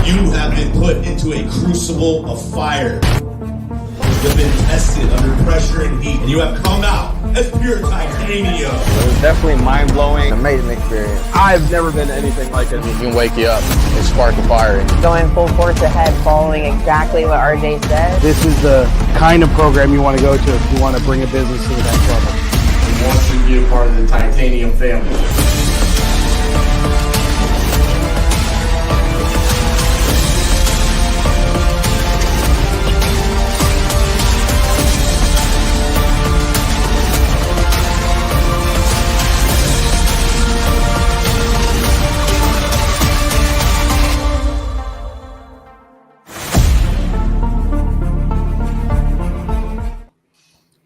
You have been put into a crucible of fire. You have been tested under pressure and heat, and you have come out as pure titanium. It was definitely mind-blowing. Amazing experience. I've never been to anything like it. It can wake you up and spark a fire. Going full force ahead, following exactly what RJ said. This is the kind of program you want to go to if you want to bring a business to the next level. We want you to be a part of the titanium family.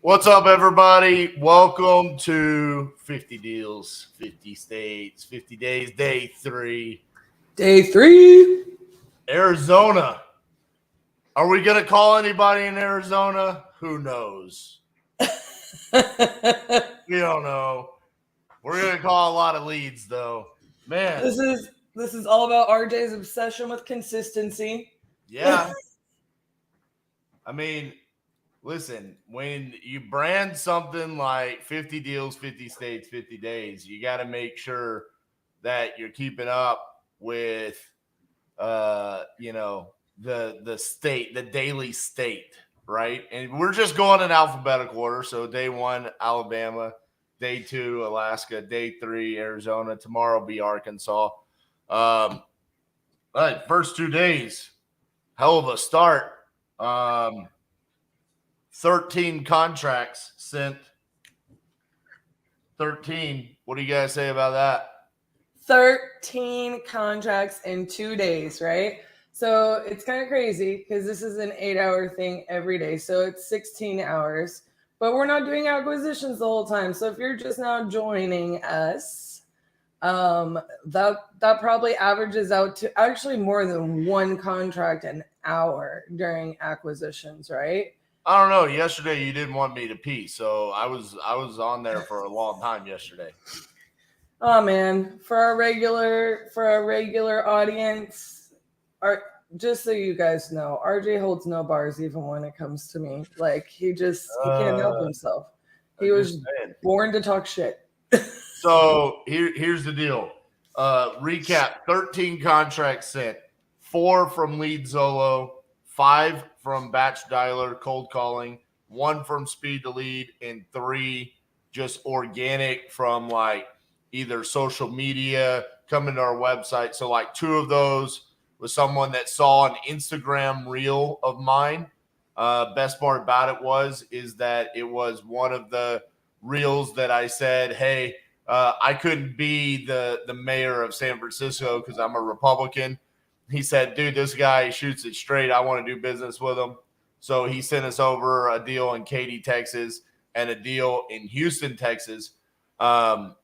What's up, everybody? Welcome to 50 Deals, 50 States, 50 Days, Day 3. Day 3. Arizona. Are we going to call anybody in Arizona? Who knows? We don't know. We're going to call a lot of leads, though. Man. This is all about RJ's obsession with consistency. Yeah. I mean, listen, when you brand something like 50 deals, 50 states, 50 days, you got to make sure that you're keeping up with, the state, the daily state, right? And we're just going in alphabetical order. So day 1, Alabama, day 2, Alaska, day 3, Arizona. Tomorrow will be Arkansas. First 2 days, hell of a start. 13 contracts sent. 13. What do you guys say about that? 13 contracts in 2 days, right? So it's kind of crazy because this is an 8-hour thing every day. So it's 16 hours, but we're not doing acquisitions the whole time. So if you're just now joining us, that probably averages out to actually more than one contract an hour during acquisitions, right? I don't know. Yesterday you didn't want me to pee, so I was on there for a long time yesterday. Oh man, for our regular audience, just so you guys know, RJ holds no bars even when it comes to me. Like he can't help himself. He was born to talk shit. So here's the deal. Recap: 13 contracts sent, 4 from Lead Zolo, 5 from batch dialer, cold calling, 1 from speed to lead, and 3 just organic from like either social media, coming to our website. So like 2 of those was someone that saw an Instagram reel of mine. Best part about it is that it was one of the reels that I said, hey, I couldn't be the mayor of San Francisco because I'm a Republican. He said, dude, this guy shoots it straight. I want to do business with him. So he sent us over a deal in Katy, Texas, and a deal in Houston, Texas. So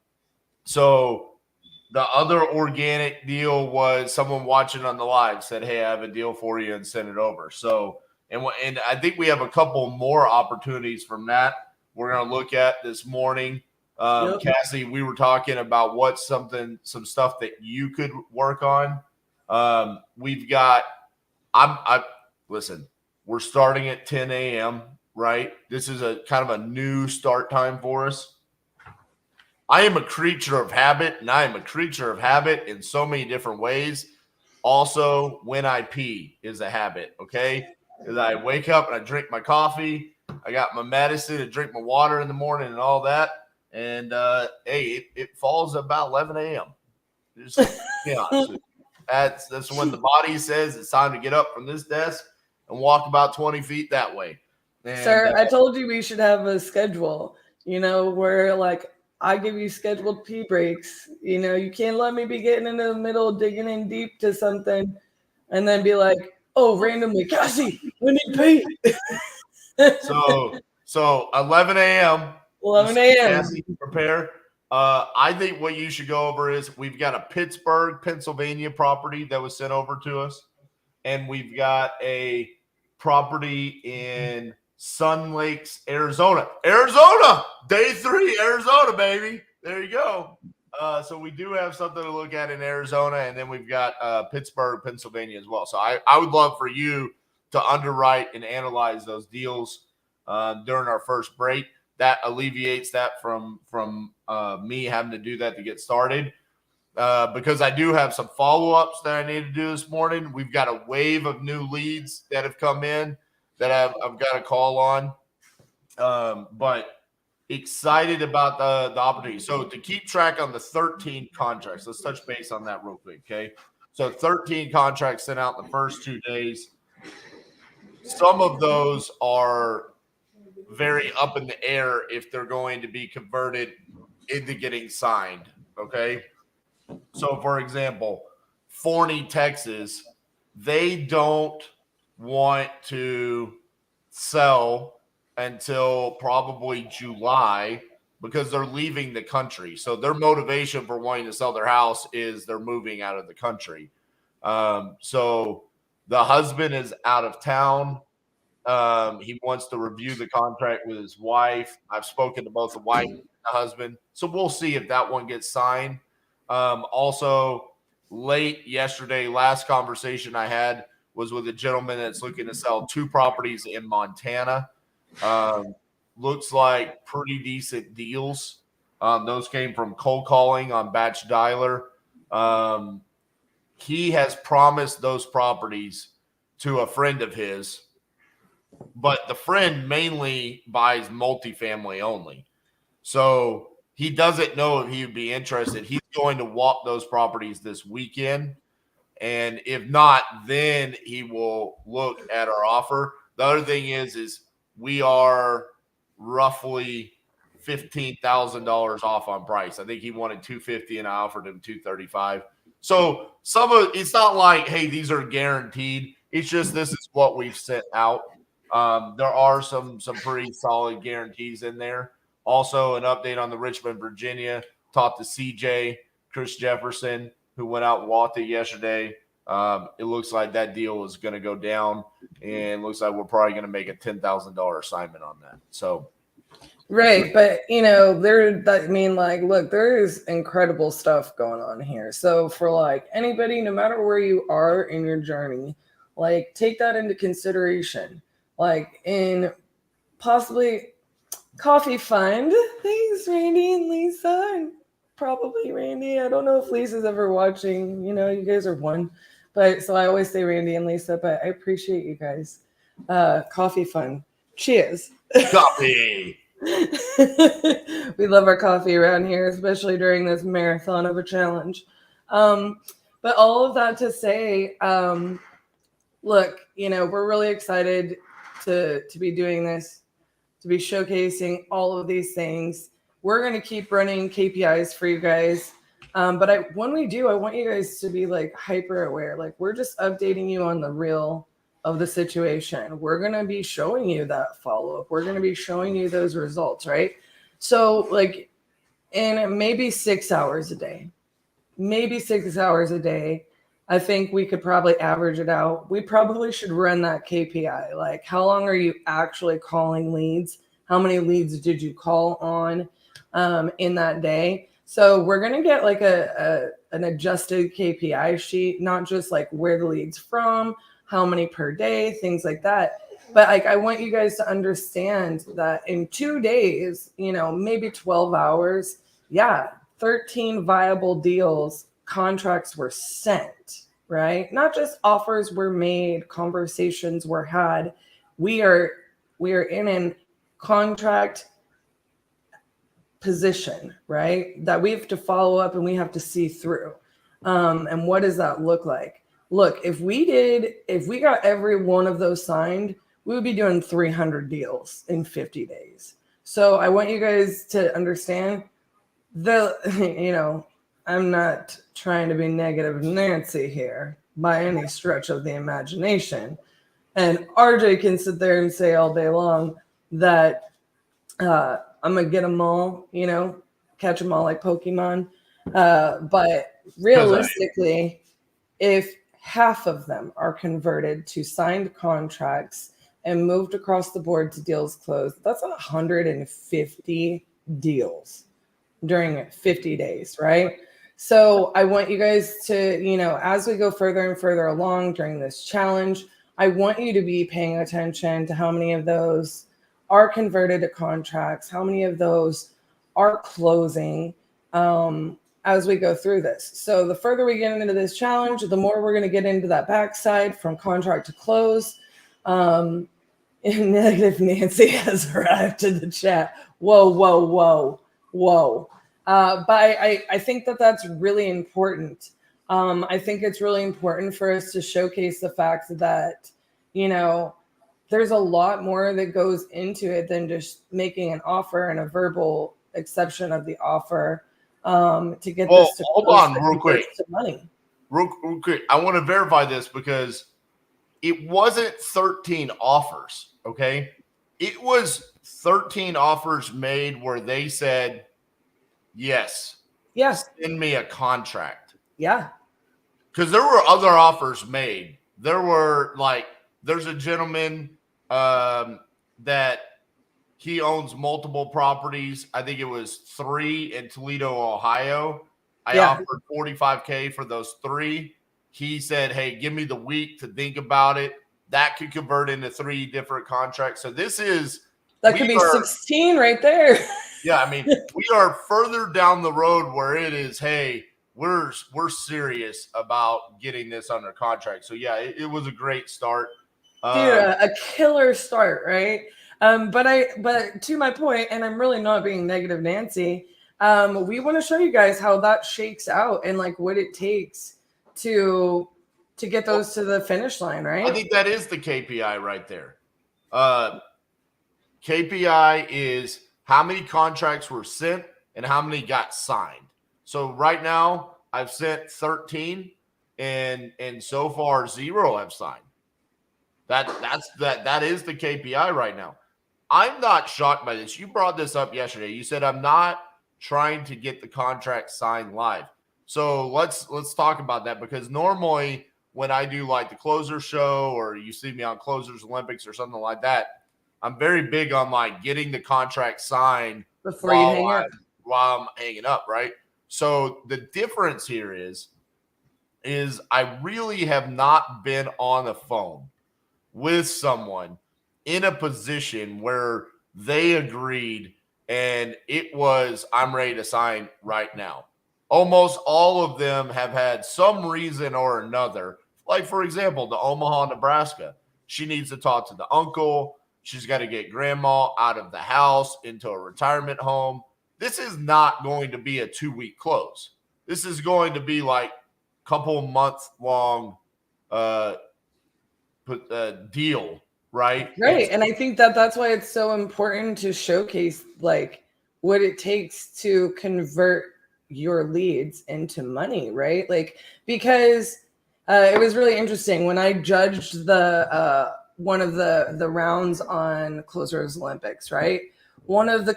the other organic deal was someone watching on the live said, hey, I have a deal for you, and sent it over. So, and I think we have a couple more opportunities from that we're going to look at this morning. Yep. Cassie, we were talking about some stuff that you could work on. We've got, listen, we're starting at 10 a.m., right? This is a kind of a new start time for us. I am a creature of habit, and I am a creature of habit in so many different ways. Also, when I pee is a habit, okay? Because I wake up and I drink my coffee. I got my medicine and drink my water in the morning and all that. And, hey, it falls about 11 a.m. Just be honest with you. That's when the body says it's time to get up from this desk and walk about 20 feet that way. And, sir, I told you we should have a schedule, where like I give you scheduled pee breaks. You can't let me be getting into the middle, digging in deep to something and then be like, oh, randomly, Cassie, we need pee. So 11 a.m. 11 a.m. Cassie, prepare. I think what you should go over is we've got a Pittsburgh, Pennsylvania property that was sent over to us, and we've got a property in Sun Lakes, Arizona. Day 3, Arizona, baby. There you go. So we do have something to look at in Arizona, and then we've got Pittsburgh, Pennsylvania as well. So I would love for you to underwrite and analyze those deals during our first break. That alleviates that from me having to do that to get started. Because I do have some follow-ups that I need to do this morning. We've got a wave of new leads that have come in that I've got to call on. But excited about the opportunity. So to keep track on the 13 contracts, let's touch base on that real quick, okay? So 13 contracts sent out in the first 2 days. Some of those are very up in the air if they're going to be converted into getting signed, okay? So, for example, Forney, Texas, they don't want to sell until probably July because they're leaving the country. So their motivation for wanting to sell their house is they're moving out of the country. So the husband is out of town. He wants to review the contract with his wife. I've spoken to both the wife and the husband. So we'll see if that one gets signed. Also, late yesterday, last conversation I had was with a gentleman that's looking to sell 2 properties in Montana. Looks like pretty decent deals. Those came from cold calling on Batch Dialer. He has promised those properties to a friend of his, but the friend mainly buys multifamily only. So he doesn't know if he would be interested. He's going to walk those properties this weekend. And if not, then he will look at our offer. The other thing is we are roughly $15,000 off on price. I think he wanted $250 and I offered him $235. So it's not like, hey, these are guaranteed. It's just this is what we've sent out. There are some pretty solid guarantees in there. Also, an update on the Richmond, Virginia. Talked to CJ, Chris Jefferson, who went out and walked it yesterday. It looks like that deal is going to go down, and looks like we're probably going to make a $10,000 assignment on that. So, right, but look, there is incredible stuff going on here. So for like anybody, no matter where you are in your journey, like take that into consideration. Like in possibly Coffee Fund. Thanks, Randy and Lisa, and probably Randy. I don't know if Lisa's ever watching. You guys are one. But so I always say Randy and Lisa, but I appreciate you guys. Coffee Fund. Cheers. Coffee. We love our coffee around here, especially during this marathon of a challenge. But all of that to say, look, we're really excited to be doing this, to be showcasing all of these things. We're going to keep running KPIs for you guys. But when we do, I want you guys to be like hyper aware. Like we're just updating you on the real of the situation. We're going to be showing you that follow-up. We're going to be showing you those results, right? So like in maybe 6 hours a day, I think we could probably average it out. We probably should run that KPI. Like how long are you actually calling leads? How many leads did you call on in that day? So we're going to get like an adjusted KPI sheet, not just like where the lead's from, how many per day, things like that. But like, I want you guys to understand that in 2 days, maybe 12 hours, 13 viable deals, contracts were sent, right? Not just offers were made, conversations were had. We are in a contract position, right? That we have to follow up and we have to see through. And what does that look like? Look, if we got every one of those signed, we would be doing 300 deals in 50 days. So I want you guys to understand I'm not trying to be negative Nancy here by any stretch of the imagination. And RJ can sit there and say all day long that I'm going to get them all, catch them all like Pokemon. But realistically, if half of them are converted to signed contracts and moved across the board to deals closed, that's 150 deals. during 50 days, right? So I want you guys to, as we go further and further along during this challenge, I want you to be paying attention to how many of those are converted to contracts, how many of those are closing as we go through this. So the further we get into this challenge, the more we're going to get into that backside from contract to close. Negative Nancy has arrived to the chat. Whoa. But I think that that's really important. I think it's really important for us to showcase the fact that, there's a lot more that goes into it than just making an offer and a verbal acceptance of the offer to get this to hold on real quick. To money. Real quick. I want to verify this because it wasn't 13 offers, okay? It was 13 offers made where they said, yes, send me a contract. Yeah. Because there were other offers made. There's a gentleman that he owns multiple properties. I think it was 3 in Toledo, Ohio. I offered $45K for those 3. He said, hey, give me the week to think about it. That could convert into 3 different contracts. So that could be 16 right there. Yeah, I mean, we are further down the road where it is, hey, we're serious about getting this under contract. So yeah, it was a great start. Dude, a killer start, right? But to my point, and I'm really not being negative Nancy, we want to show you guys how that shakes out and like what it takes to get those to the finish line, right? I think that is the KPI right there. KPI is how many contracts were sent and how many got signed. So right now I've sent 13 and so far 0 have signed. That is the KPI right now. I'm not shocked by this. You brought this up yesterday. You said I'm not trying to get the contract signed live. So let's talk about that, because normally when I do like the closer show or you see me on Closers Olympics or something like that, I'm very big on like getting the contract signed before you hang up. While I'm hanging up, right? So the difference here is I really have not been on the phone with someone in a position where they agreed and it was, I'm ready to sign right now. Almost all of them have had some reason or another. Like, for example, the Omaha, Nebraska. She needs to talk to the uncle. She's got to get grandma out of the house into a retirement home. This is not going to be a 2-week close. This is going to be like a couple months long deal, right? Right. And I think that's why it's so important to showcase like what it takes to convert your leads into money, right? Like, because it was really interesting when I judged the one of the rounds on Closers Olympics, right? One of the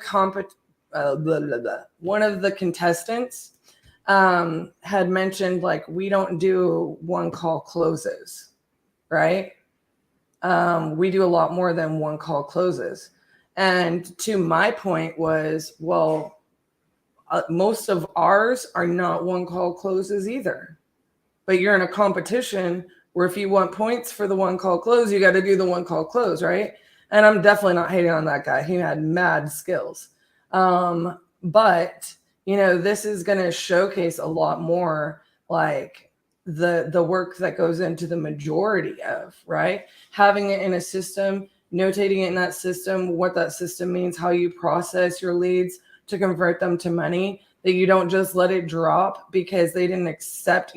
contestants had mentioned like, we don't do 1-call closes, right? We do a lot more than 1-call closes. And to my point was, well, most of ours are not 1-call closes either. But you're in a competition where if you want points for the 1-call close, you got to do the 1-call close, right? And I'm definitely not hating on that guy. He had mad skills. But, this is going to showcase a lot more like the work that goes into the majority of, right? Having it in a system, notating it in that system, what that system means, how you process your leads to convert them to money, that you don't just let it drop because they didn't accept,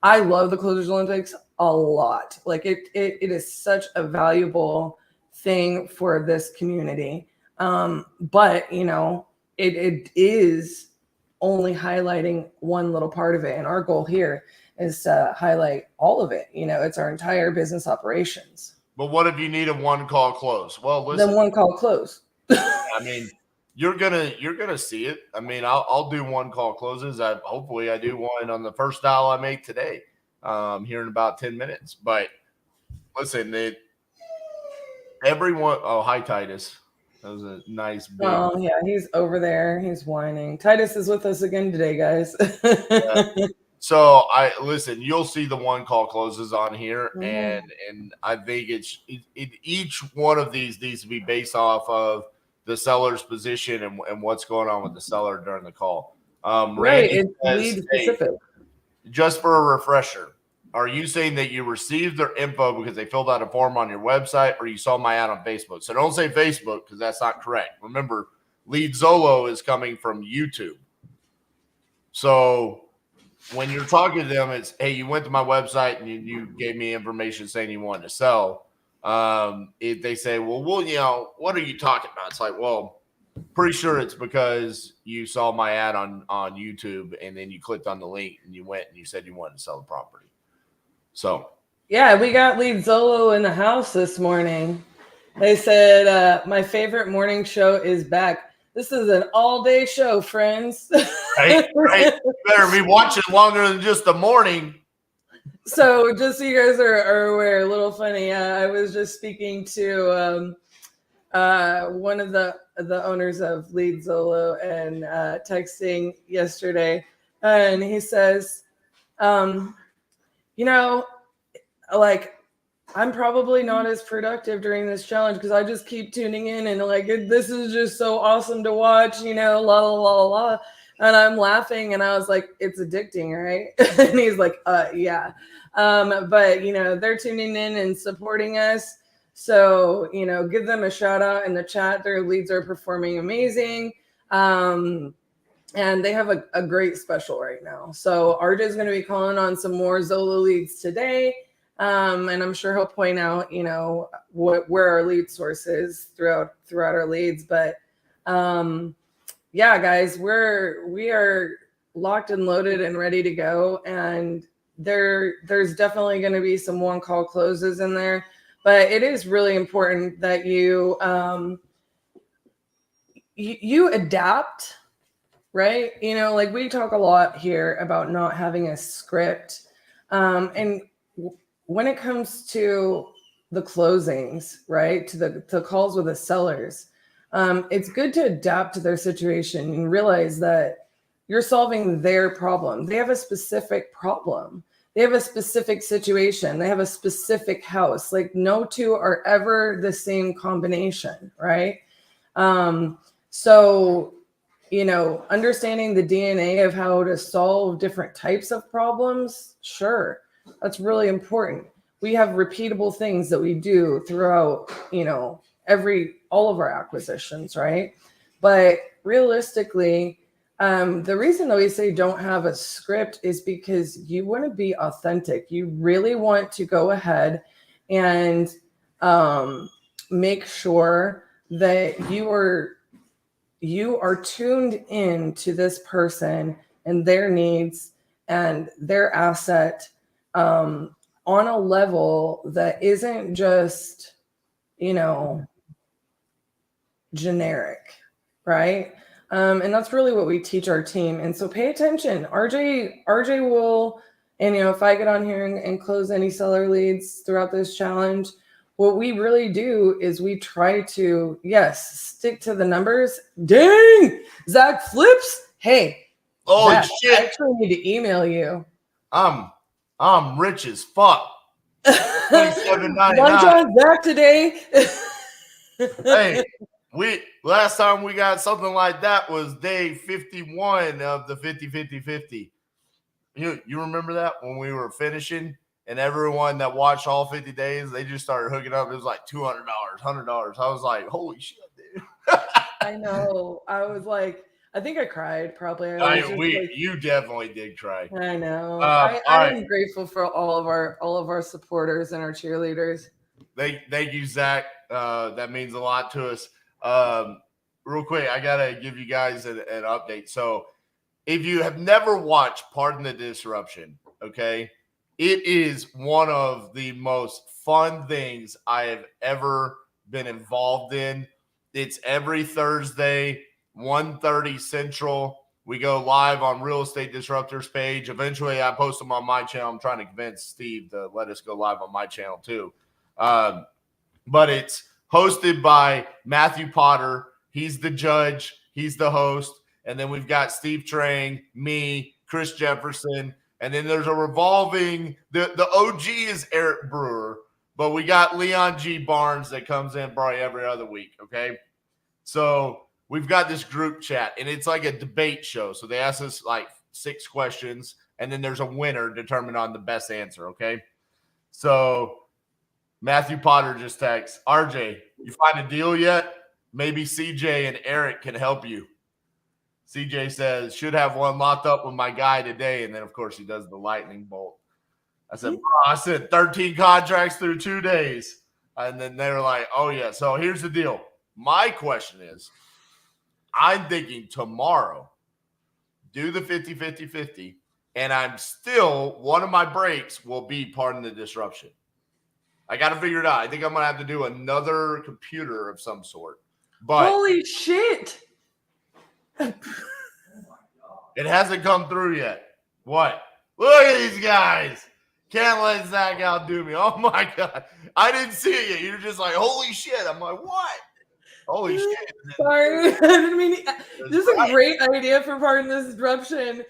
I love the Closers Olympics a lot. Like it is such a valuable thing for this community. But it is only highlighting one little part of it. And our goal here is to highlight all of it. It's our entire business operations. But what if you need a 1-call close? Well, listen. Then 1-call close. I mean, you're gonna see it. I mean, I'll do 1-call closes. Hopefully I do one on the first dial I make today, here in about 10 minutes. But listen, everyone. Oh, hi Titus. That was a nice big. Oh yeah, he's over there. He's whining. Titus is with us again today, guys. So I listen. You'll see the one call closes on here, Mhm. and I think each one of these needs to be based off of the seller's position and what's going on with the seller during the call. Right, Randy it's says, lead hey, specific. just for a refresher, are you saying that you received their info because they filled out a form on your website, or you saw my ad on Facebook? So don't say Facebook because that's not correct. Remember, Lead Zolo is coming from YouTube. So when you're talking to them, it's, hey, you went to my website and you gave me information saying you wanted to sell. If they say, well, what are you talking about? It's like, well, pretty sure it's because you saw my ad on YouTube and then you clicked on the link and you went and you said you wanted to sell the property. So yeah, we got Lead Zolo in the house this morning. They said my favorite morning show is back. This is an all-day show, friends. right. You better be watching longer than just the morning. So just so you guys are aware, a little funny. I was just speaking to one of the owners of Lead Zolo and texting yesterday, and he says, like, I'm probably not as productive during this challenge because I just keep tuning in and like this is just so awesome to watch, la la la la. And I'm laughing and I was like, it's addicting, right? And he's like, yeah. But they're tuning in and supporting us. So, give them a shout out in the chat. Their leads are performing amazing. And they have a great special right now. So RJ is going to be calling on some more Zolo leads today. And I'm sure he'll point out, where our lead source is throughout our leads. But yeah, guys, we are locked and loaded and ready to go. And there's definitely going to be some one call closes in there. But it is really important that you adapt, right? Like we talk a lot here about not having a script. And when it comes to the closings, right, to the calls with the sellers, it's good to adapt to their situation and realize that you're solving their problem. They have a specific problem. They have a specific situation. They have a specific house. Like no two are ever the same combination, right? So, understanding the DNA of how to solve different types of problems, sure. That's really important. We have repeatable things that we do throughout, all of our acquisitions, right? But realistically, the reason that we say don't have a script is because you want to be authentic. You really want to go ahead and make sure that you are tuned in to this person and their needs and their asset on a level that isn't just, generic, right? And that's really what we teach our team. And so pay attention. RJ will, and if I get on here and close any seller leads throughout this challenge, what we really do is we try to, yes, stick to the numbers. Dang, Zach flips. Hey, Zach, shit! I actually need to email you. I'm rich as fuck. $27.99. Lunch on Zach today. Hey, last time we got something like that was day 51 of the 50-50-50. You remember that when we were finishing and everyone that watched all 50 days, they just started hooking up. It was like $200, $100. I was like, holy shit, dude. I know. I was like, I think I cried probably. You definitely did cry. I know. I'm grateful for all of our supporters and our cheerleaders. Thank you, Zach. That means a lot to us. Real quick, I gotta give you guys an update. So, if you have never watched Pardon the Disruption, okay, it is one of the most fun things I have ever been involved in. It's every Thursday, 1:30 Central. We go live on Real Estate Disruptors page. Eventually, I post them on my channel. I'm trying to convince Steve to let us go live on my channel too. But it's hosted by Matthew Potter. He's the judge. He's the host. And then we've got Steve Trang, me, Chris Jefferson. And then there's a revolving – the OG is Eric Brewer. But we got Leon G. Barnes that comes in probably every other week, okay? So we've got this group chat, and it's like a debate show. So they ask us like 6 questions, and then there's a winner determined on the best answer, okay? So Matthew Potter just texts, RJ, you find a deal yet? Maybe CJ and Eric can help you. CJ says, should have one locked up with my guy today. And then, of course, he does the lightning bolt. I said, I said 13 contracts through 2 days. And then they were like, oh, yeah. So here's the deal. My question is, I'm thinking tomorrow, do the 50-50-50, and I'm still, one of my breaks will be Pardon the Disruption. I got to figure it out. I think I'm going to have to do another computer of some sort. But holy shit. It hasn't come through yet. What? Look at these guys. Can't let Zach outdo me. Oh, my God. I didn't see it yet. You're just like, holy shit. I'm like, what? Holy shit. Sorry. I didn't mean this is a great idea for Pardon the Disruption.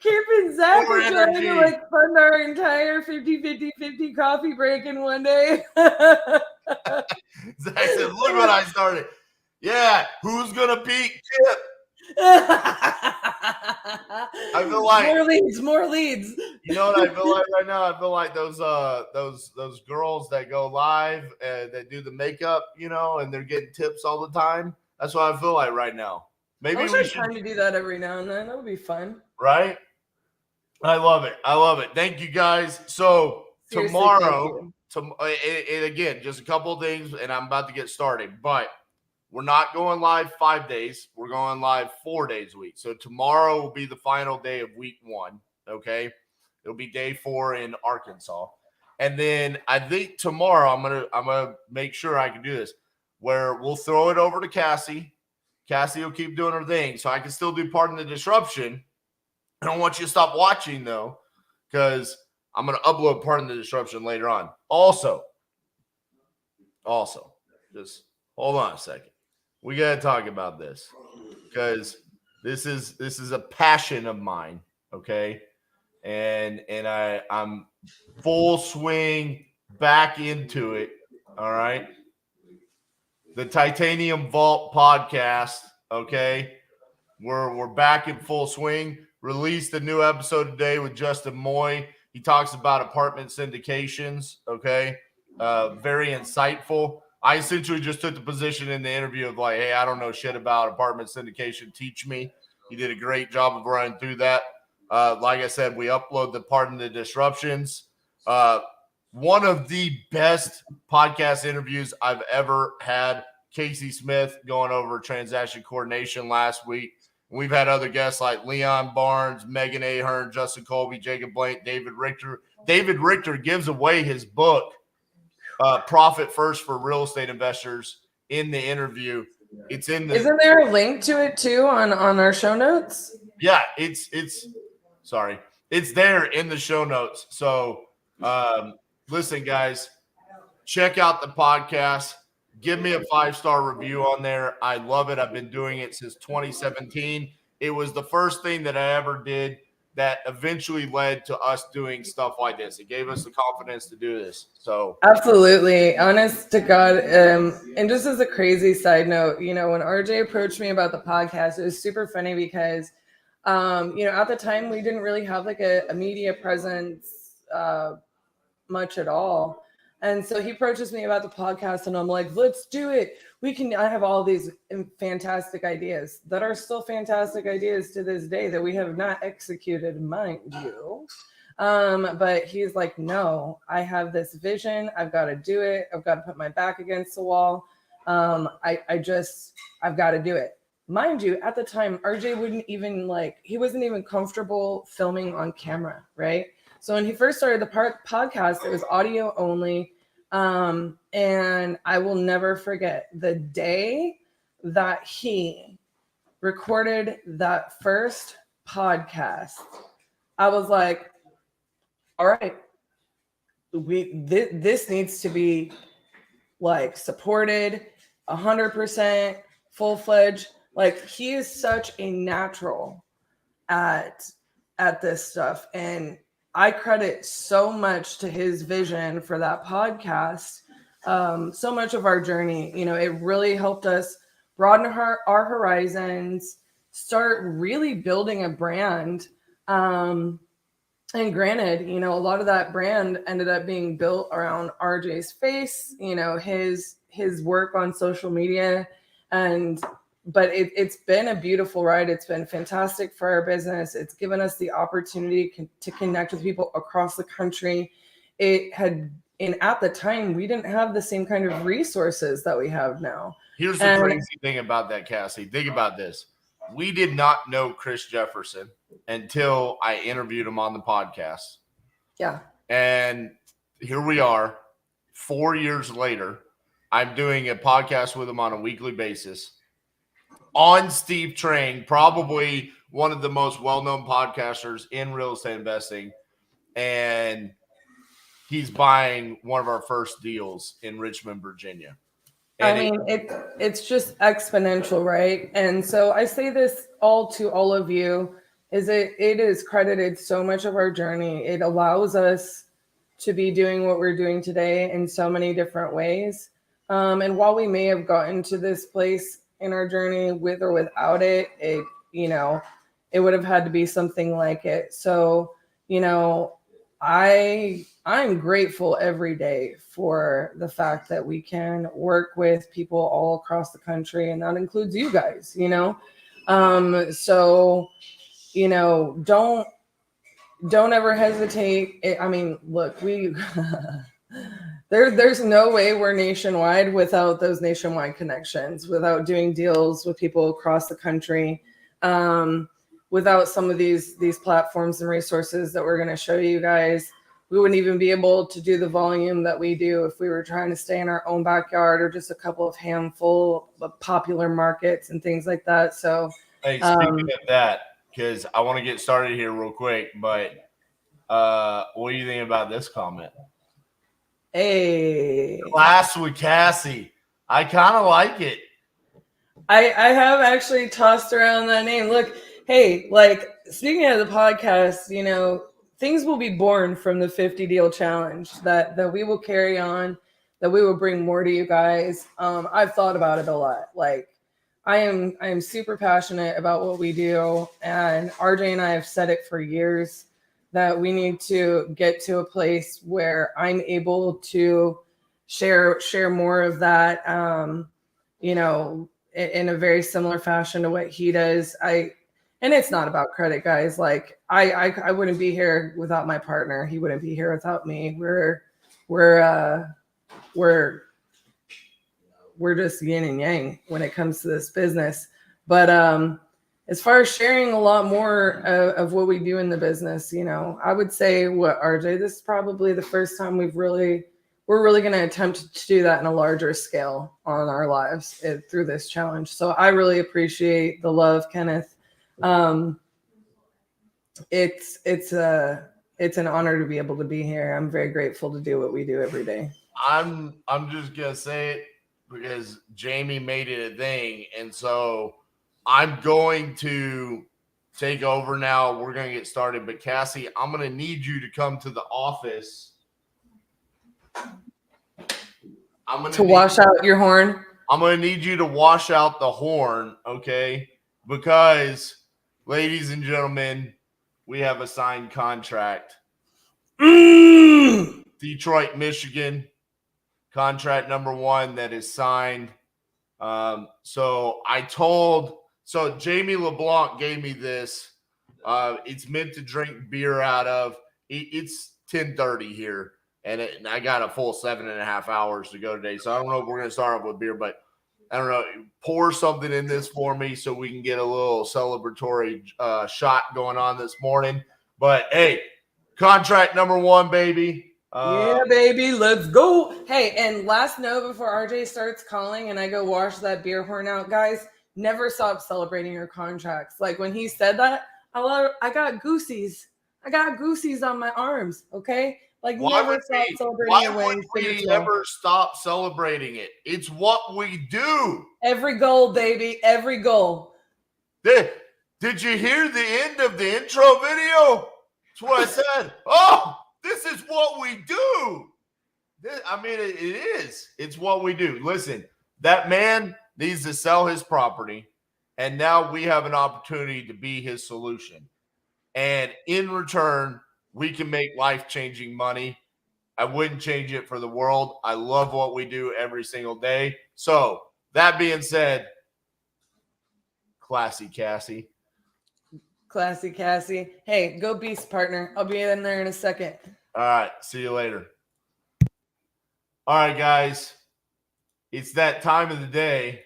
Kip and Zach are trying to like fund our entire 50-50-50 coffee break in one day. Zach said, look what I started. Yeah, who's going to beat Kip? I feel like more leads. You know what I feel like right now? I feel like those girls that go live that do the makeup, you know, and they're getting tips all the time. That's what I feel like right now. Maybe I wish I had time to do that every now and then. That would be fun. Right? I love it. I love it. Thank you guys. So Seriously, tomorrow, and again, just a couple of things, and I'm about to get started, but we're not going live 5 days. We're going live 4 days a week. So tomorrow will be the final day of week 1. Okay. It'll be day 4 in Arkansas. And then I think tomorrow I'm gonna make sure I can do this where we'll throw it over to Cassie. Cassie will keep doing her thing. So I can still do Pardon the Disruption. I don't want you to stop watching though, because I'm gonna upload Pardon the Disruption later on. Also, just hold on a second. We got to talk about this because this is a passion of mine, okay? And I'm full swing back into it, all right? The Titanium Vault podcast, okay? We're back in full swing. Released a new episode today with Justin Moy. He talks about apartment syndications, okay? Very insightful. I essentially just took the position in the interview of like, hey, I don't know shit about apartment syndication. Teach me. He did a great job of running through that. Like I said, we upload the Pardon the Disruptions. One of the best podcast interviews I've ever had. Casey Smith going over transaction coordination last week. We've had other guests like Leon Barnes, Megan Ahern, Justin Colby, Jacob Blank, David Richter. David Richter gives away his book, Profit First for Real Estate Investors, in the interview. It's in the. Isn't there a link to it too on our show notes? Yeah, it's there in the show notes. So listen, guys, check out the podcast. Give me a 5-star review on there. I love it. I've been doing it since 2017. It was the first thing that I ever did that eventually led to us doing stuff like this. It gave us the confidence to do this. So absolutely, honest to God. And just as a crazy side note, you know, when RJ approached me about the podcast, it was super funny because, you know, at the time we didn't really have like a media presence much at all. And so he approaches me about the podcast and I'm like, let's do it. I have all these fantastic ideas that are still fantastic ideas to this day that we have not executed, mind you. But he's like, no, I have this vision. I've got to do it. I've got to put my back against the wall. I've got to do it. Mind you, at the time, RJ he wasn't even comfortable filming on camera, right? So when he first started the podcast, it was audio only. And I will never forget the day that he recorded that first podcast. I was like, all right, this needs to be like supported 100%, full-fledged. Like, he is such a natural at this stuff, and I credit so much to his vision for that podcast. So much of our journey, it really helped us broaden our horizons, start really building a brand. And granted, a lot of that brand ended up being built around RJ's face, his work on social media. But it's been a beautiful ride. It's been fantastic for our business. It's given us the opportunity to connect with people across the country. And at the time, we didn't have the same kind of resources that we have now. Here's the crazy thing about that, Cassie. Think about this. We did not know Chris Jefferson until I interviewed him on the podcast. Yeah. And here we are, 4 years later. I'm doing a podcast with him on a weekly basis on Steve Train, probably one of the most well-known podcasters in real estate investing. And he's buying one of our first deals in Richmond, Virginia. And it's just exponential, right? And so I say this all to all of you, is it is credited so much of our journey. It allows us to be doing what we're doing today in so many different ways. And while we may have gotten to this place in our journey with or without it, it would have had to be something like it. So, I'm grateful every day for the fact that we can work with people all across the country, and that includes you guys, so, don't ever hesitate. Look, there's no way we're nationwide without those nationwide connections, without doing deals with people across the country, without some of these platforms and resources that we're going to show you guys. We wouldn't even be able to do the volume that we do if we were trying to stay in our own backyard or just a couple of handful of popular markets and things like that. So, hey, speaking of that, because I want to get started here real quick, but what do you think about this comment? Hey, Class with Cassie. I kind of like it. I have actually tossed around that name. Look, hey, like, speaking of the podcast, things will be born from the 50 deal challenge that we will carry on, that we will bring more to you guys. I've thought about it a lot. Like, I am super passionate about what we do, and RJ and I have said it for years that we need to get to a place where I'm able to share more of that, in a very similar fashion to what he does. And it's not about credit, guys. Like, I wouldn't be here without my partner. He wouldn't be here without me. We're just yin and yang when it comes to this business. But as far as sharing a lot more of what we do in the business, I would say, RJ, this is probably the first time we're really going to attempt to do that in a larger scale on our lives through this challenge. So I really appreciate the love, Kenneth. It's an honor to be able to be here. I'm very grateful to do what we do every day. I'm just gonna say it because Jamie made it a thing, and so I'm going to take over now. We're gonna get started, but Cassie, I'm gonna need you to come to the office. Wash out your horn. I'm gonna need you to wash out the horn, okay? Because, ladies and gentlemen, we have a signed contract. Detroit, Michigan, contract number 1 that is signed. So Jamie LeBlanc gave me this. It's meant to drink beer out of. It's 10:30 here, and I got a full 7.5 hours to go today. So I don't know if we're going to start off with beer, but I don't know. Pour something in this for me so we can get a little celebratory shot going on this morning. But, hey, contract number 1, baby. Yeah, baby. Let's go. Hey, and last note before RJ starts calling and I go wash that beer horn out, guys, never stop celebrating your contracts. Like, when he said that, I got goosies. I got goosies on my arms, okay? Like, Why never would stop we, celebrating why your would wins. we ever stop celebrating it? It's what we do. Every goal, baby. Every goal. Did you hear the end of the intro video? That's what I said. Oh, this is what we do. I mean, it is. It's what we do. Listen, that man needs to sell his property, and now we have an opportunity to be his solution. And in return, we can make life-changing money. I wouldn't change it for the world. I love what we do every single day. So, that being said, classy Cassie. Classy Cassie. Hey, go beast, partner. I'll be in there in a second. All right. See you later. All right, guys. It's that time of the day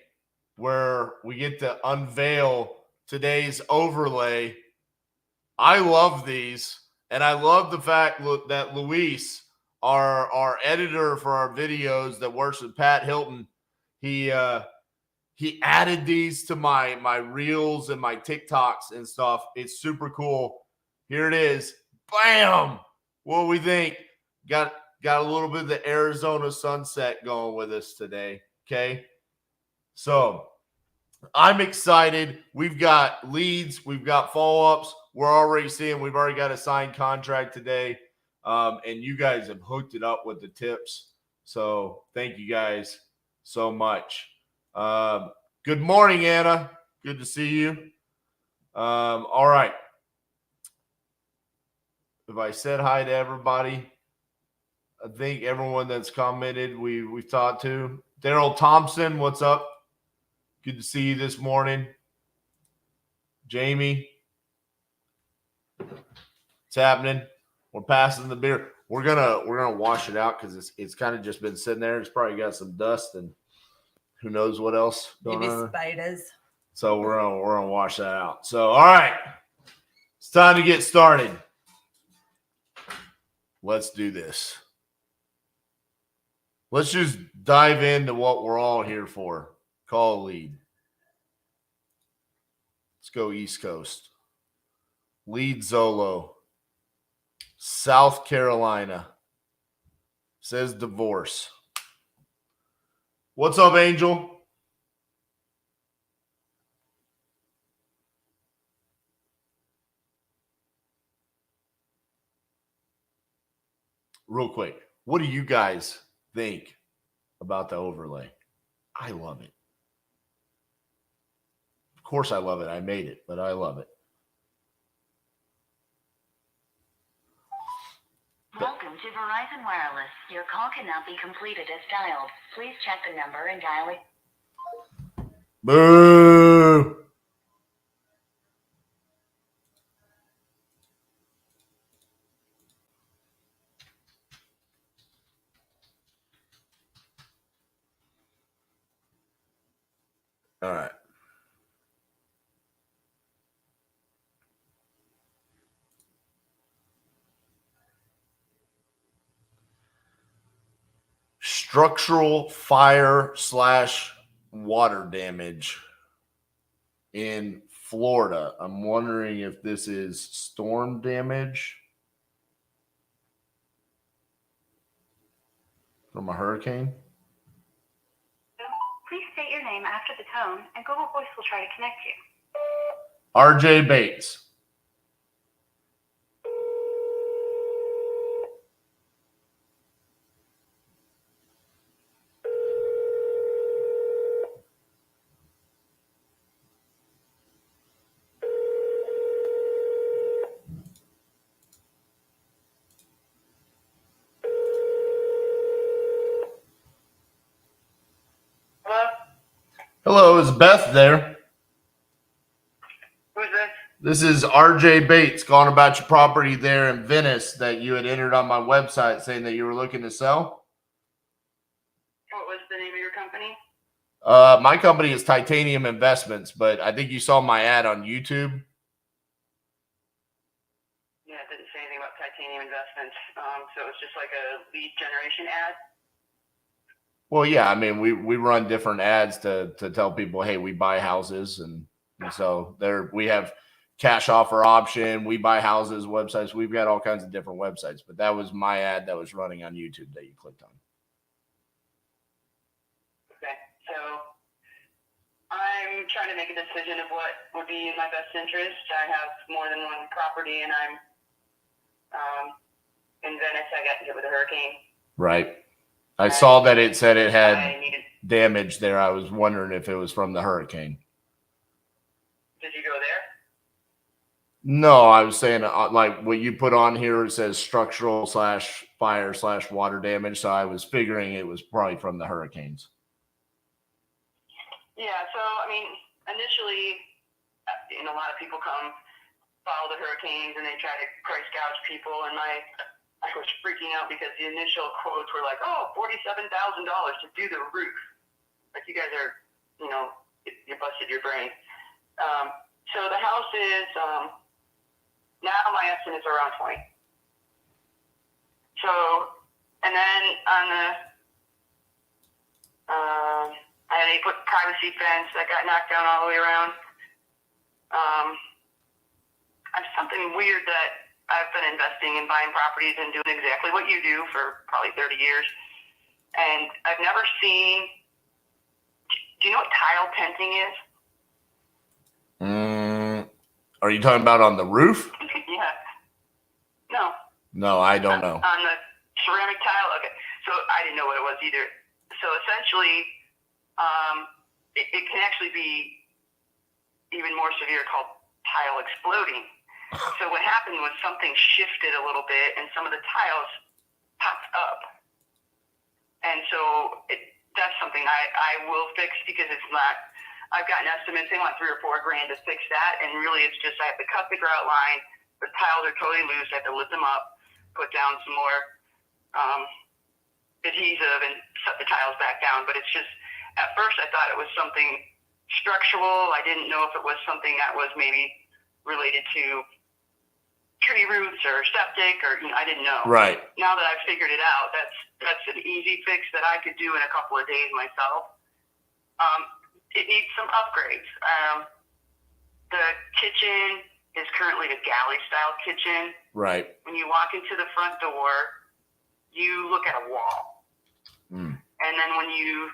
where we get to unveil today's overlay. I love these, and I love the fact that Luis, our editor for our videos that works with Pat Hilton, he added these to my reels and my TikToks and stuff. It's super cool. Here it is. Bam! What do we think? Got a little bit of the Arizona sunset going with us today. Okay. So I'm excited. We've got leads. We've got follow-ups. We're already seeing we've already got a signed contract today. And you guys have hooked it up with the tips. So thank you guys so much. Good morning, Anna. Good to see you. All right. If I said hi to everybody, I think everyone that's commented we've talked to. Daryl Thompson, what's up? Good to see you this morning. Jamie, what's happening? We're passing the beer. We're gonna wash it out because it's kind of just been sitting there. It's probably got some dust and who knows what else going Maybe on. spiders. So we're gonna wash that out. So all right, it's time to get started. Let's do this. Let's just dive into what we're all here for. Call a lead. Let's go East Coast. Lead Zolo. South Carolina. Says divorce. What's up, Angel? Real quick, what do you guys think about the overlay? I love it. Of course I love it. I made it, but I love it. Welcome to Verizon Wireless. Your call cannot be completed as dialed. Please check the number and dial it. Boo! All right. Structural fire / water damage in Florida. I'm wondering if this is storm damage from a hurricane. Please state your name after the tone, and Google Voice will try to connect you. RJ Bates. Hello, is Beth there? Who's this? This is RJ Bates calling about your property there in Venice that you had entered on my website saying that you were looking to sell. What was the name of your company? My company is Titanium Investments, but I think you saw my ad on YouTube. Yeah, it didn't say anything about Titanium Investments. So it was just like a lead generation ad. Well, yeah, I mean, we run different ads to tell people, hey, we buy houses, and so there we have cash offer option, we buy houses websites. We've got all kinds of different websites, but that was my ad that was running on YouTube that you clicked on. Okay, so I'm trying to make a decision of what would be in my best interest. I have more than one property, and I'm in Venice. I got hit with a hurricane. Right. I saw that it said it had I needed. damage there. I was wondering if it was from the hurricane. Did you go there? No, I was saying like what you put on here, it says structural / fire / water damage. So I was figuring it was probably from the hurricanes. Yeah, so, I mean, initially, a lot of people come follow the hurricanes and they try to price gouge people. And I was freaking out because the initial quotes were like, oh, $47,000 to do the roof. Like, you guys are, you busted your brain. So the house is, now my estimates are around 20. So, and then on the, I put privacy fence that got knocked down all the way around. Something weird that I've been investing in buying properties and doing exactly what you do for probably 30 years. And I've never seen, do you know what tile tenting is? Are you talking about on the roof? Yeah. No. No, I don't know. On the ceramic tile? Okay. So I didn't know what it was either. So essentially, it can actually be even more severe, called tile exploding. So what happened was something shifted a little bit and some of the tiles popped up. And so that's something I will fix because it's not, I've gotten estimates, they want $3 or $4 grand to fix that. And really it's just, I have to cut the grout line. The tiles are totally loose. I have to lift them up, put down some more adhesive and set the tiles back down. But it's just, at first I thought it was something structural. I didn't know if it was something that was maybe related to tree roots or septic or, I didn't know. Right. Now that I've figured it out, that's an easy fix that I could do in a couple of days myself. It needs some upgrades. The kitchen is currently a galley style kitchen. Right. When you walk into the front door, you look at a wall. And then when you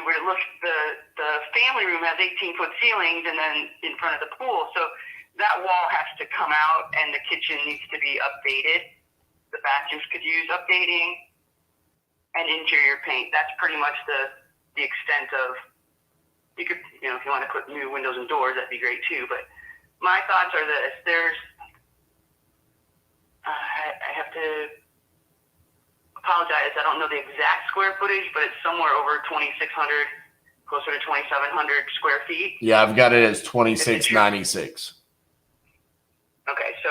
were to look, the family room has 18-foot ceilings and then in front of the pool. So that wall has to come out and the kitchen needs to be updated. The bathrooms could use updating and interior paint. That's pretty much the extent of, you could, if you want to put new windows and doors, that'd be great too. But my thoughts are this, I have to apologize. I don't know the exact square footage, but it's somewhere over 2,600, closer to 2,700 square feet. Yeah, I've got it as 2,696. Okay, so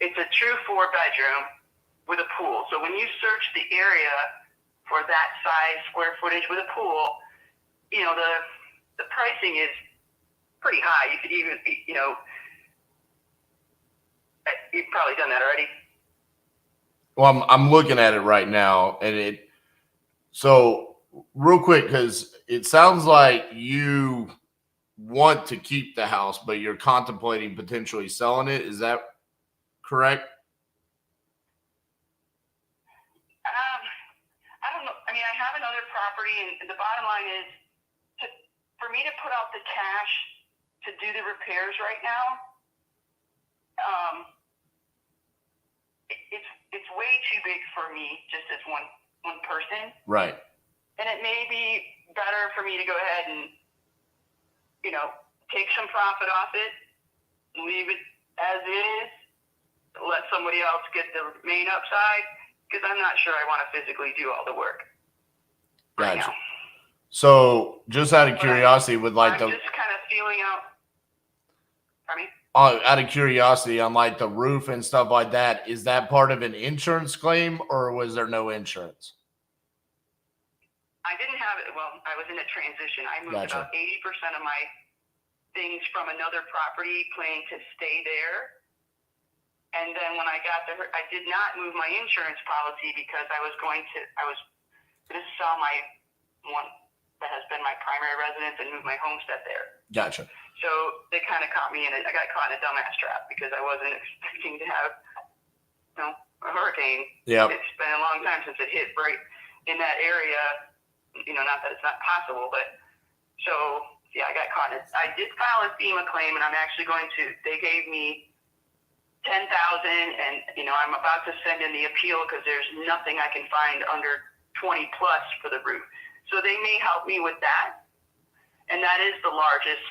it's a true 4-bedroom with a pool. So when you search the area for that size square footage with a pool, the pricing is pretty high. You could even, you've probably done that already. Well, I'm looking at it right now, and so real quick, because it sounds like you want to keep the house, but you're contemplating potentially selling it. Is that correct? I don't know. I mean, I have another property, and the bottom line is for me to put out the cash to do the repairs right now, it's way too big for me just as one person. Right. And it may be better for me to go ahead and take some profit off it, leave it as is, let somebody else get the main upside, because I'm not sure I want to physically do all the work. Right Gotcha. now. So, just out of curiosity, I'm just kind of feeling out. Pardon me? Out of curiosity, on like the roof and stuff like that, is that part of an insurance claim, or was there no insurance? I didn't have it. Well, I was in a transition. I moved about 80% of my things from another property, planning to stay there. And then when I got there, I did not move my insurance policy because I was going to sell my one that has been my primary residence and move my homestead there. Gotcha. So they kind of caught me in it. I got caught in a dumbass trap because I wasn't expecting to have, a hurricane. Yep. It's been a long time since it hit right in that area. Not that it's not possible, but so yeah, I got caught in it. I did file a FEMA claim, and I'm actually they gave me $10,000, and I'm about to send in the appeal because there's nothing I can find under 20 plus for the roof. So they may help me with that, and that is the largest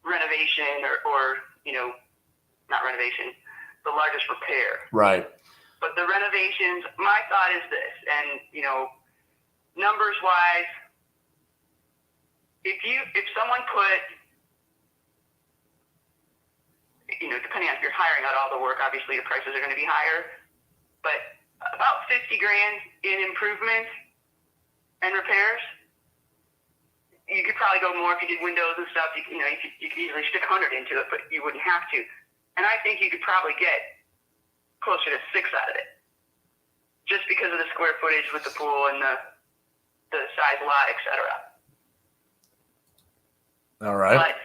renovation or not renovation, the largest repair. Right. But the renovations, my thought is this, and numbers wise, if someone put, depending on if you're hiring out all the work, obviously the prices are going to be higher, but about $50,000 in improvements and repairs. You could probably go more if you did windows and stuff. You could easily stick 100 into it, but you wouldn't have to. And I think you could probably get closer to 6 out of it, just because of the square footage with the pool and the size lot, etc. All right. But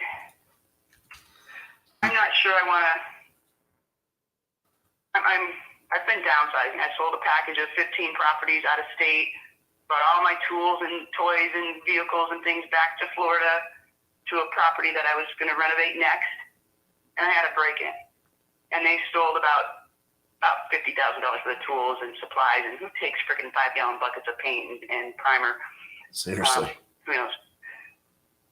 I'm not sure I want to. I've been downsizing. I sold a package of 15 properties out of state. Brought all my tools and toys and vehicles and things back to Florida to a property that I was going to renovate next, and I had a break-in, and they stole about $50,000 for the tools and supplies, and who takes freaking 5-gallon buckets of paint and primer? Seriously. Who knows?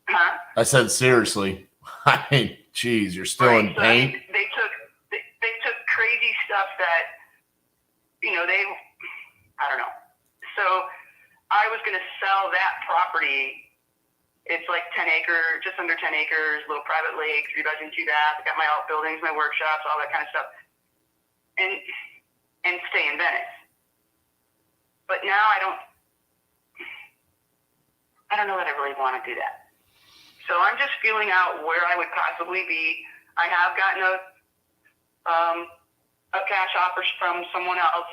Huh? I said seriously. I mean, geez, you're still in So paint. they took crazy stuff that I don't know. So I was going to sell that property. It's like 10 acres, just under 10 acres, little private lake, 3-bedroom, 2-bath. I got my outbuildings, my workshops, all that kind of stuff, and stay in Venice. But now I don't know that I really want to do that. So I'm just feeling out where I would possibly be. I have gotten a cash offer from someone else,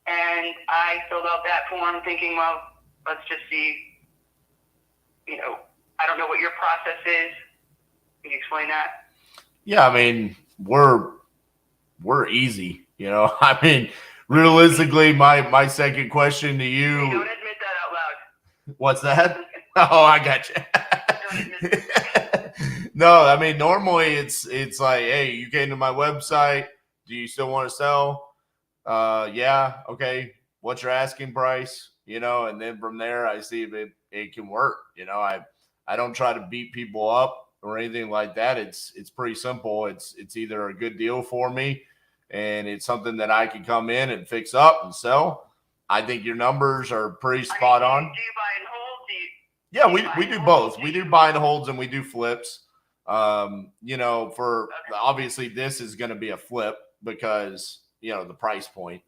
and I filled out that form thinking, well, let's just see, I don't know what your process is. Can you explain that? Yeah, I mean, we're easy, I mean, realistically, my second question to you. Hey, don't admit that out loud. What's that? Oh, I got you. No, I mean, normally it's like, hey, you came to my website. Do you still want to sell? Yeah. Okay. What's your asking price? And then from there, I see if it can work. I don't try to beat people up or anything like that. It's pretty simple. It's either a good deal for me and it's something that I can come in and fix up and sell. I think your numbers are pretty spot on. Do you buy and hold? Yeah, we do both. We do buy and holds and we do flips. Obviously this is going to be a flip because, the price point.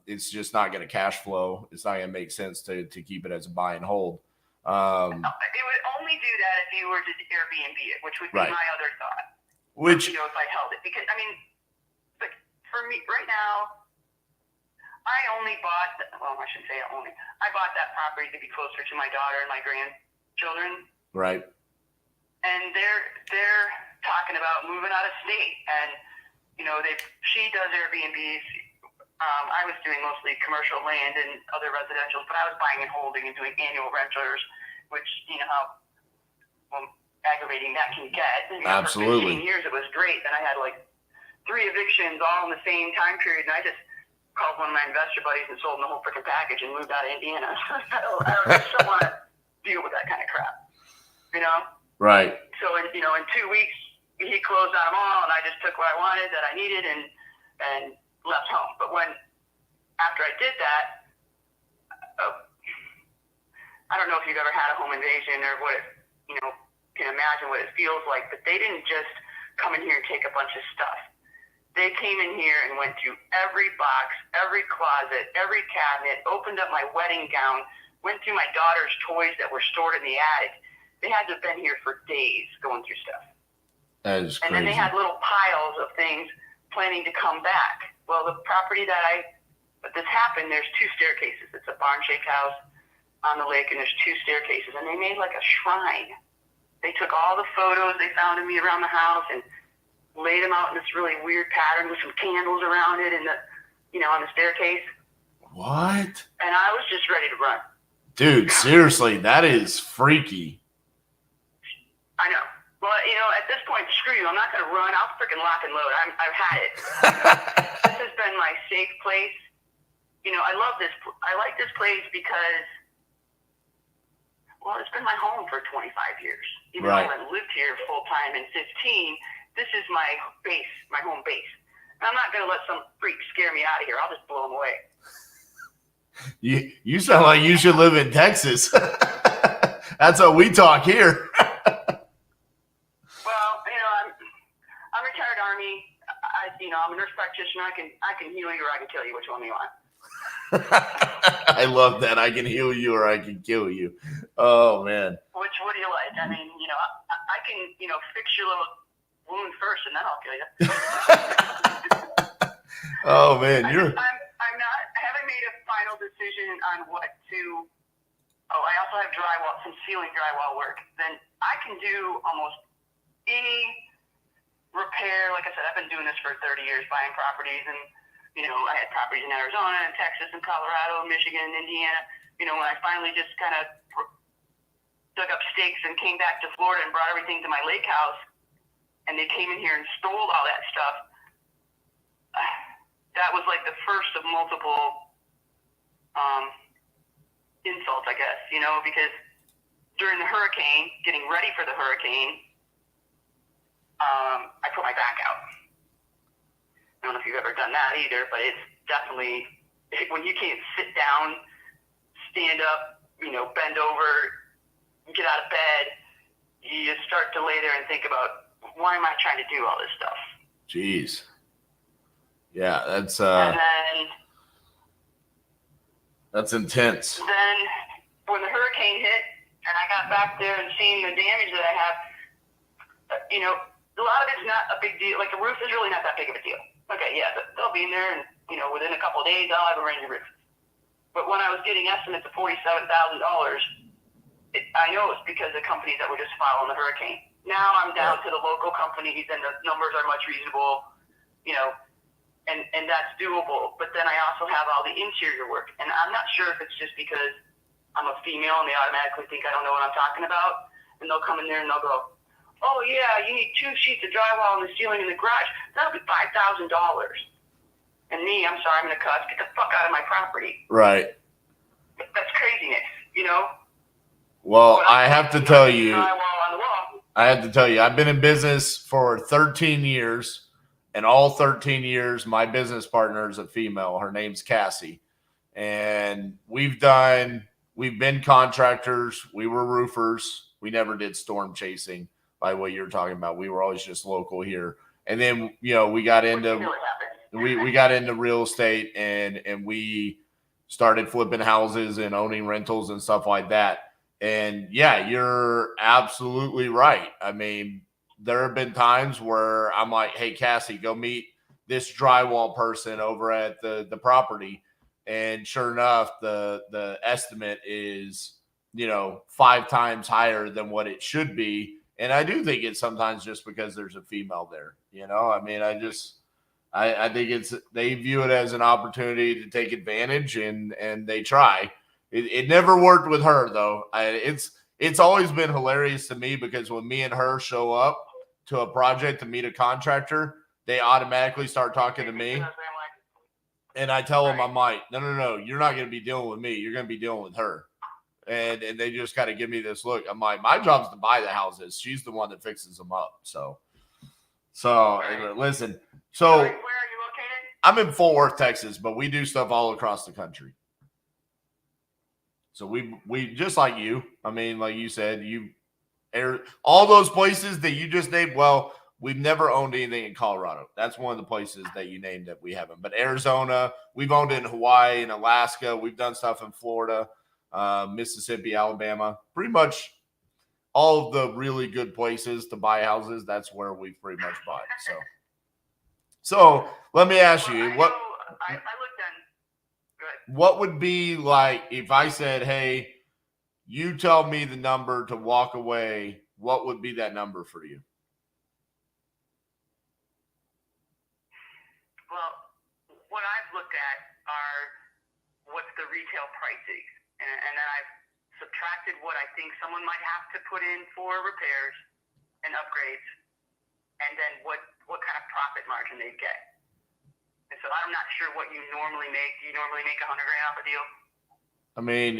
It's just not going to cash flow. It's not going to make sense to keep it as a buy and hold. It would only do that if you were to Airbnb it, which would be Right. my other thought. Which, if I held it, because but for me right now, I only bought. I shouldn't say only. I bought that property to be closer to my daughter and my grandchildren. right. And they're talking about moving out of state, and she does Airbnbs. I was doing mostly commercial land and other residential, but I was buying and holding and doing annual renters, which how aggravating that can get. Absolutely. For 15 years it was great. Then I had like 3 evictions all in the same time period, and I just called one of my investor buddies and sold them the whole freaking package and moved out of Indiana. I don't want to deal with that kind of crap, Right. So in 2 weeks he closed on them all, and I just took what I wanted that I needed and left home. But after I did that, I don't know if you've ever had a home invasion or what can imagine what it feels like, but they didn't just come in here and take a bunch of stuff. They came in here and went through every box, every closet, every cabinet, opened up my wedding gown, went through my daughter's toys that were stored in the attic. They had to have been here for days going through stuff. That is crazy. And then they had little piles of things planning to come back. Well, the property that this happened, there's 2 staircases. It's a barn-shaped house on the lake, and there's 2 staircases. And they made like a shrine They took all the photos they found of me around the house and laid them out in this really weird pattern with some candles around it and on the staircase. What? And I was just ready to run. Dude, seriously, that is freaky. I know. Well, at this point, screw you. I'm not going to run. I'll freaking lock and load. I've had it. This has been my safe place. I love this. I like this place because, well, it's been my home for 25 years. Even though I haven't lived here full time in 15, this is my base, my home base. And I'm not going to let some freak scare me out of here. I'll just blow them away. You sound like you should live in Texas. That's how we talk here. Well, I'm retired Army. I'm a nurse practitioner. I can heal you or I can kill you. Which one do you want? I love that. I can heal you or I can kill you. Oh, man. What do you like? I mean, I can, fix your little wound first and then I'll kill you. Oh, man. I haven't made a final decision on what to. Oh, I also have drywall, some ceiling drywall work. Then I can do almost any repair. Like I said, I've been doing this for 30 years, buying properties, and I had properties in Arizona and Texas and Colorado, Michigan, Indiana. When I finally just kind of dug up stakes and came back to Florida and brought everything to my lake house, and they came in here and stole all that stuff. That was like the first of multiple insults, I guess, because during the hurricane, getting ready for the hurricane, I put my back out. I don't know if you've ever done that either, but it's definitely, when you can't sit down, stand up, bend over, get out of bed, you start to lay there and think about, why am I trying to do all this stuff? Jeez. Yeah, that's and then that's intense. Then when the hurricane hit and I got back there and seeing the damage that I have, a lot of it's not a big deal. Like the roof is really not that big of a deal. Okay, yeah, they'll be in there and, within a couple of days I'll have a range of roofs. But when I was getting estimates of $47,000, I know it's because of companies that were just following the hurricane. Now I'm down to the local companies and the numbers are much reasonable, and that's doable. But then I also have all the interior work. And I'm not sure if it's just because I'm a female and they automatically think I don't know what I'm talking about. And they'll come in there and they'll go, oh, yeah, you need 2 sheets of drywall in the ceiling in the garage. That'll be $5,000. And me, I'm sorry, I'm going to cuss. Get the fuck out of my property. Right. That's craziness, Well, I have to tell you, drywall on the wall. I've been in business for 13 years, and all 13 years, my business partner is a female. Her name's Cassi. And we've been contractors. We were roofers. We never did storm chasing, by what you're talking about. We were always just local here. And then, we got into we got into real estate and we started flipping houses and owning rentals and stuff like that. And yeah, you're absolutely right. I mean, there have been times where I'm like, hey, Cassi, go meet this drywall person over at the property. And sure enough, the estimate is, 5 times higher than what it should be. And I do think it's sometimes just because there's a female there, I mean, I think they view it as an opportunity to take advantage and they try. It never worked with her though. It's always been hilarious to me because when me and her show up to a project to meet a contractor, they automatically start talking to me. And I tell them, I'm like, no, you're not going to be dealing with me. You're going to be dealing with her. And they just kind of give me this look. I'm like, my job's to buy the houses. She's the one that fixes them up. So listen. So Where are you located? I'm in Fort Worth, Texas, but we do stuff all across the country. So we just like you. I mean, like you said, all those places that you just named. Well, we've never owned anything in Colorado. That's one of the places that you named that we haven't. But Arizona, we've owned it in Hawaii and Alaska. We've done stuff in Florida, Mississippi, Alabama. Pretty much all of the really good places to buy houses. That's where we've pretty much bought. So let me ask you, I looked on. Good. What would be like if I said, hey, you tell me the number to walk away what would be that number for you? Well, what I've looked at are what's the retail pricing, and then I've subtracted what I think someone might have to put in for repairs and upgrades, and then what kind of profit margin they get. And so I'm not sure what you normally make. Do you normally make $100,000 off a deal? I mean,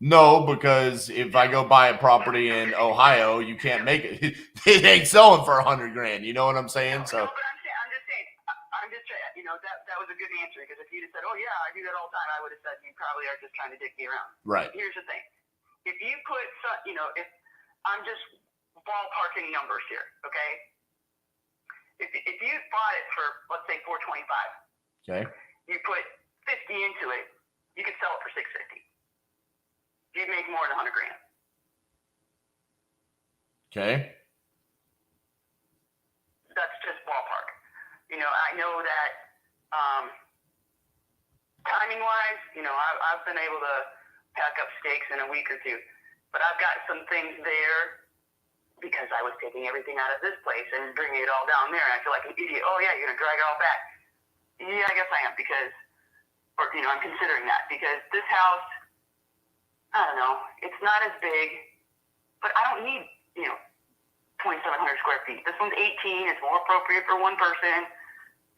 no, because if I go buy a property in Ohio, you can't make it. It ain't selling for $100,000. You know what I'm saying? So. No, but I'm just saying, you know, that was a good answer, because if you'd have said, oh yeah, I do that all the time, I would have said you probably are just trying to dick me around. Right. Here's the thing. If you put, you know, if I'm just ballparking numbers here, okay? If you bought it for, let's say, $425, Okay. you put 50 into it, you could sell it for $650. You'd make more than $100,000. Okay. That's just ballpark. You know, I know that timing-wise, you know, I've been able to pack up stakes in a week or two, but I've got some things there because I was taking everything out of this place and bringing it all down there, and I feel like an idiot. Oh yeah, you're gonna drag it all back. Yeah, I guess I am, because, or you know, I'm considering that, because this house, I don't know, it's not as big, but I don't need, you know, 2,700 square feet. This one's 18. It's more appropriate for one person,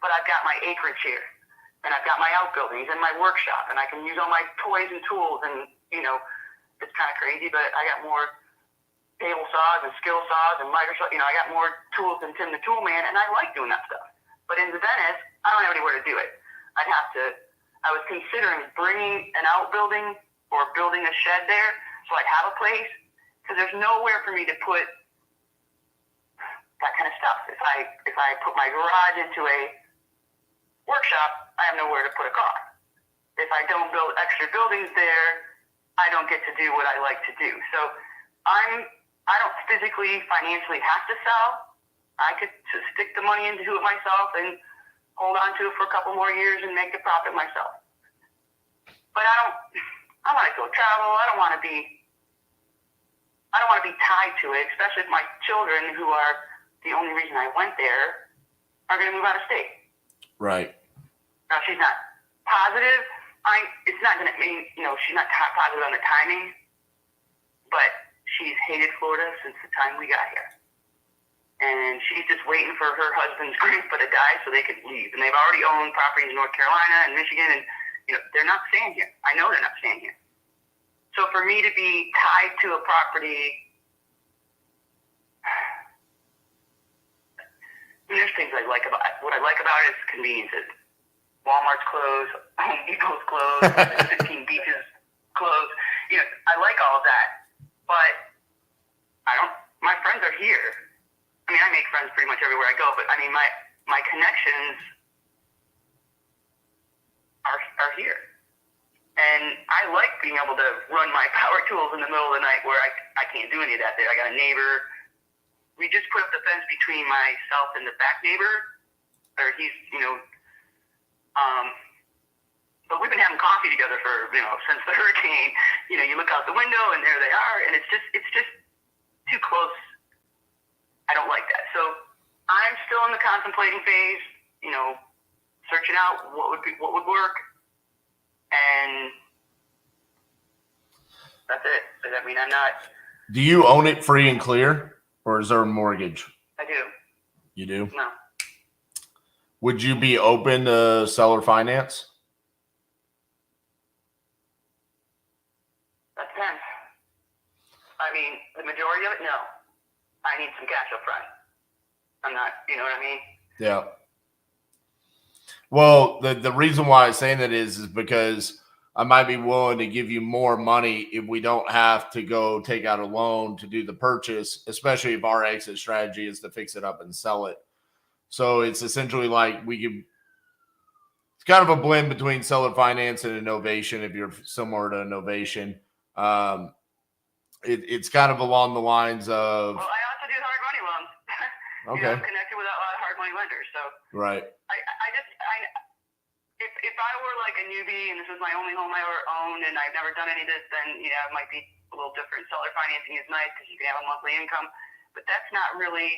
but I've got my acreage here, and I've got my outbuildings and my workshop, and I can use all my toys and tools, and, you know, it's kind of crazy, but I got more table saws and skill saws and Microsoft, you know, I got more tools than Tim the Tool Man, and I like doing that stuff. But in Venice, I don't have anywhere to do it. I was considering bringing an outbuilding or building a shed there so I'd have a place, because there's nowhere for me to put that kind of stuff. If I put my garage into a workshop, I have nowhere to put a car. If I don't build extra buildings there, I don't get to do what I like to do. So I don't physically, financially have to sell. I could just stick the money into it myself and hold on to it for a couple more years and make the profit myself. But I want to go travel. I don't want to be tied to it, especially if my children, who are the only reason I went there, are going to move out of state. Right. Now, she's not positive. It's not going to mean, you know, she's not positive on the timing, but she's hated Florida since the time we got here. And she's just waiting for her husband's grandpa to die so they could leave. And they've already owned properties in North Carolina and Michigan, and, you know, they're not staying here. I know they're not staying here. So for me to be tied to a property, there's things I like about it. What I like about it is conveniences. Walmart's closed, Home Depot's closed, 15 beaches closed. You know, I like all of that, but my friends are here. I mean, I make friends pretty much everywhere I go, but I mean, my connections are here. And I like being able to run my power tools in the middle of the night where I can't do any of that there. I got a neighbor. We just put up the fence between myself and the back neighbor, or he's, you know, but we've been having coffee together for, you know, since the hurricane. You know, you look out the window and there they are, and it's just too close. I don't like that. So I'm still in the contemplating phase, you know, searching out what would work, and that's it. I mean, I'm not. Do you own it free and clear, or is there a mortgage? I do. You do? No. Would you be open to seller finance? That depends. I mean, the majority of it, no. I need some cash up front. I'm not, you know what I mean? Yeah. Well, the reason why I'm saying that is because I might be willing to give you more money if we don't have to go take out a loan to do the purchase, especially if our exit strategy is to fix it up and sell it. So it's essentially like it's kind of a blend between seller finance and innovation if you're similar to innovation. It's kind of along the lines of. Well, I also do hard money loans. Okay. You know, I'm connected with a lot of hard money lenders. So Right. If I were like a newbie and this was my only home I ever owned and I've never done any of this, then, you know, it might be a a little different. Seller financing is nice because you can have a monthly income, but that's not really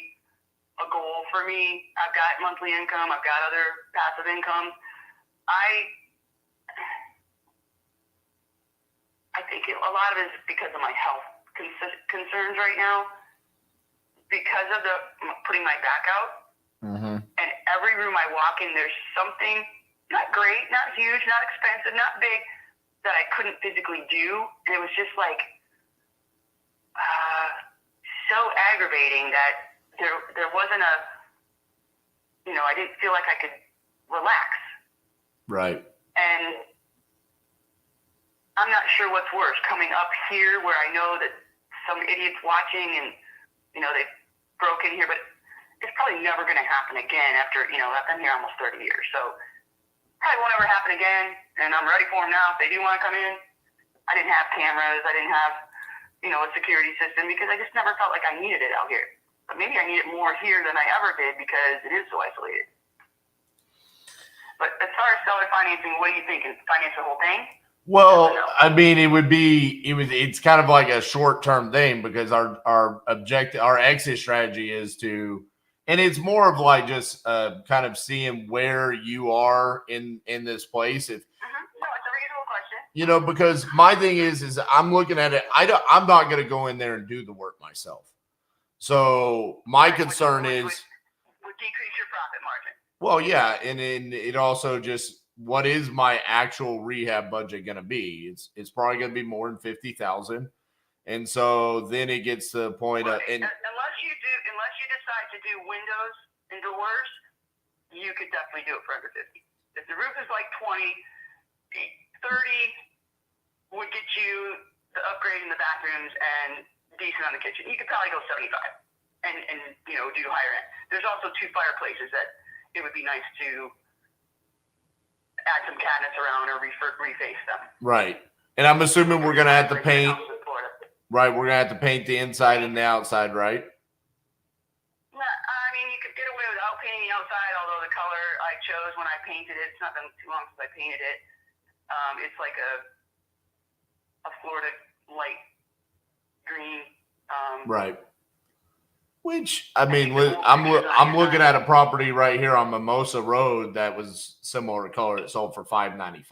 a goal for me. I've got monthly income. I've got other passive incomes. I think a lot of it is because of my health concerns right now. Because of the putting my back out, and every room I walk in, there's something not great, not huge, not expensive, not big that I couldn't physically do, and it was just like so aggravating that there wasn't a, I didn't feel like I could relax. Right. And I'm not sure what's worse, coming up here where I know that some idiot's watching and they've broken here, but it's probably never going to happen again after, I've been here almost 30 years. So probably won't ever happen again. And I'm ready for them now. If they do want to come in, I didn't have cameras. I didn't have, a security system because I just never felt like I needed it out here. But maybe I need it more here than I ever did because it is so isolated. But as far as seller financing, what do you think? Finance the whole thing? Well, I mean, it's kind of like a short-term thing because our exit strategy is to, and it's more of like just kind of seeing where you are in this place. If no, it's a reasonable question. Because my thing is I'm looking at it. I'm not going to go in there and do the work myself. So my concern is would decrease your profit margin. Well, yeah, and it also just. What is my actual rehab budget going to be? It's probably going to be more than 50,000, and so then it gets to the point of unless you decide to do windows and doors, you could definitely do it for under 50. If the roof is like 20, 30 would get you the upgrade in the bathrooms and decent on the kitchen. You could probably go 75 and do higher end. There's also 2 fireplaces that it would be nice to add some cabinets around or reface them. Right. And I'm assuming we're going to have to paint. Right. We're going to have to paint the inside and the outside, right? I mean, you could get away without painting the outside, although the color I chose when I painted it, it's not been too long since I painted it. It's like a Florida light green. Right. Which, I mean, I'm looking at a property right here on Mimosa Road that was similar color. It sold for $595.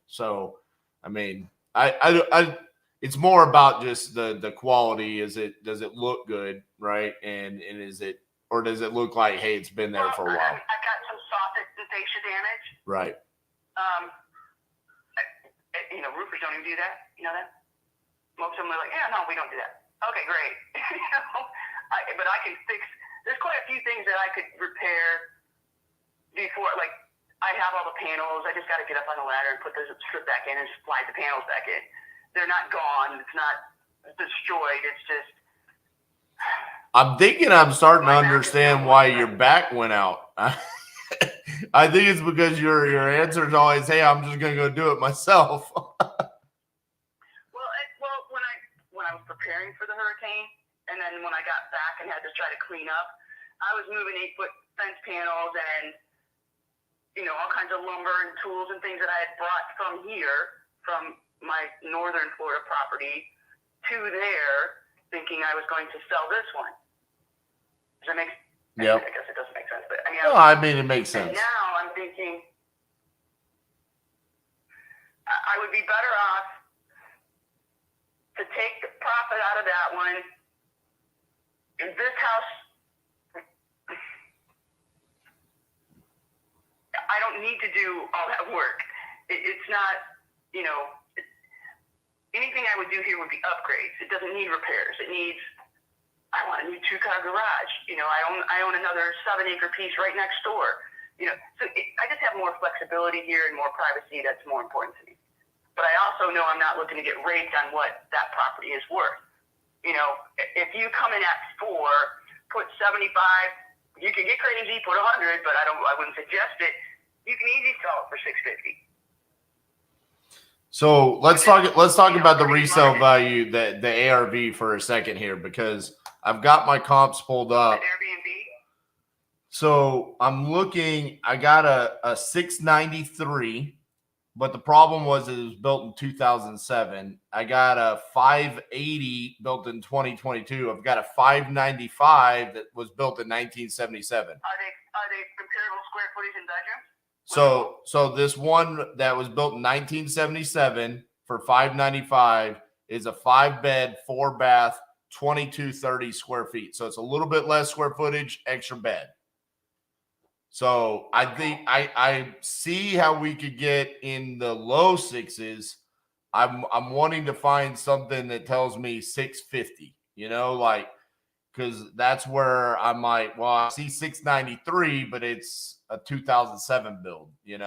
So, I mean, I it's more about just the quality. Does it look good, right? And is it, or does it look like, hey, it's been there for a while? I've got some soffit and fascia damage. Right. Roofers don't even do that. You know that? Most of them are like, yeah, no, we don't do that. Okay, great. But I can fix. There's quite a few things that I could repair before. Like I have all the panels. I just got to get up on the ladder and put the strip back in and just slide the panels back in. They're not gone. It's not destroyed. It's just. I'm thinking I'm starting to understand why your back went out. I think it's because your answer is always, "Hey, I'm just gonna go do it myself." Well, when I was preparing for the hurricane. And then when I got back and had to try to clean up, I was moving 8-foot fence panels and, all kinds of lumber and tools and things that I had brought from here, from my northern Florida property to there, thinking I was going to sell this one. Does that make sense? Yeah. I guess it doesn't make sense, but I mean, it makes sense. And now I'm thinking I would be better off to take the profit out of that one. In this house, I don't need to do all that work. It's not, anything I would do here would be upgrades. It doesn't need repairs. It needs, I want a new 2-car garage. I own another 7-acre piece right next door. So I just have more flexibility here and more privacy. That's more important to me. But I also know I'm not looking to get rates on what that property is worth. If you come in at 4, put 75, you can get crazy, put 100, but I wouldn't suggest it. You can easily sell it for 650. So let's talk about the resale value, the ARV for a second here, because I've got my comps pulled up. Airbnb. So I'm looking. I got a 693 But the problem was it was built in 2007. I got a 580 built in 2022. I've got a 595 that was built in 1977. Are they comparable square footage and bedrooms? So this one that was built in 1977 for 595 is a 5-bed, 4-bath, 2230 square feet. So it's a little bit less square footage, extra bed. So I think I see how we could get in the low sixes. I'm wanting to find something that tells me 650, like, because that's where I'm like, well, I see 693, but it's a 2007 build, And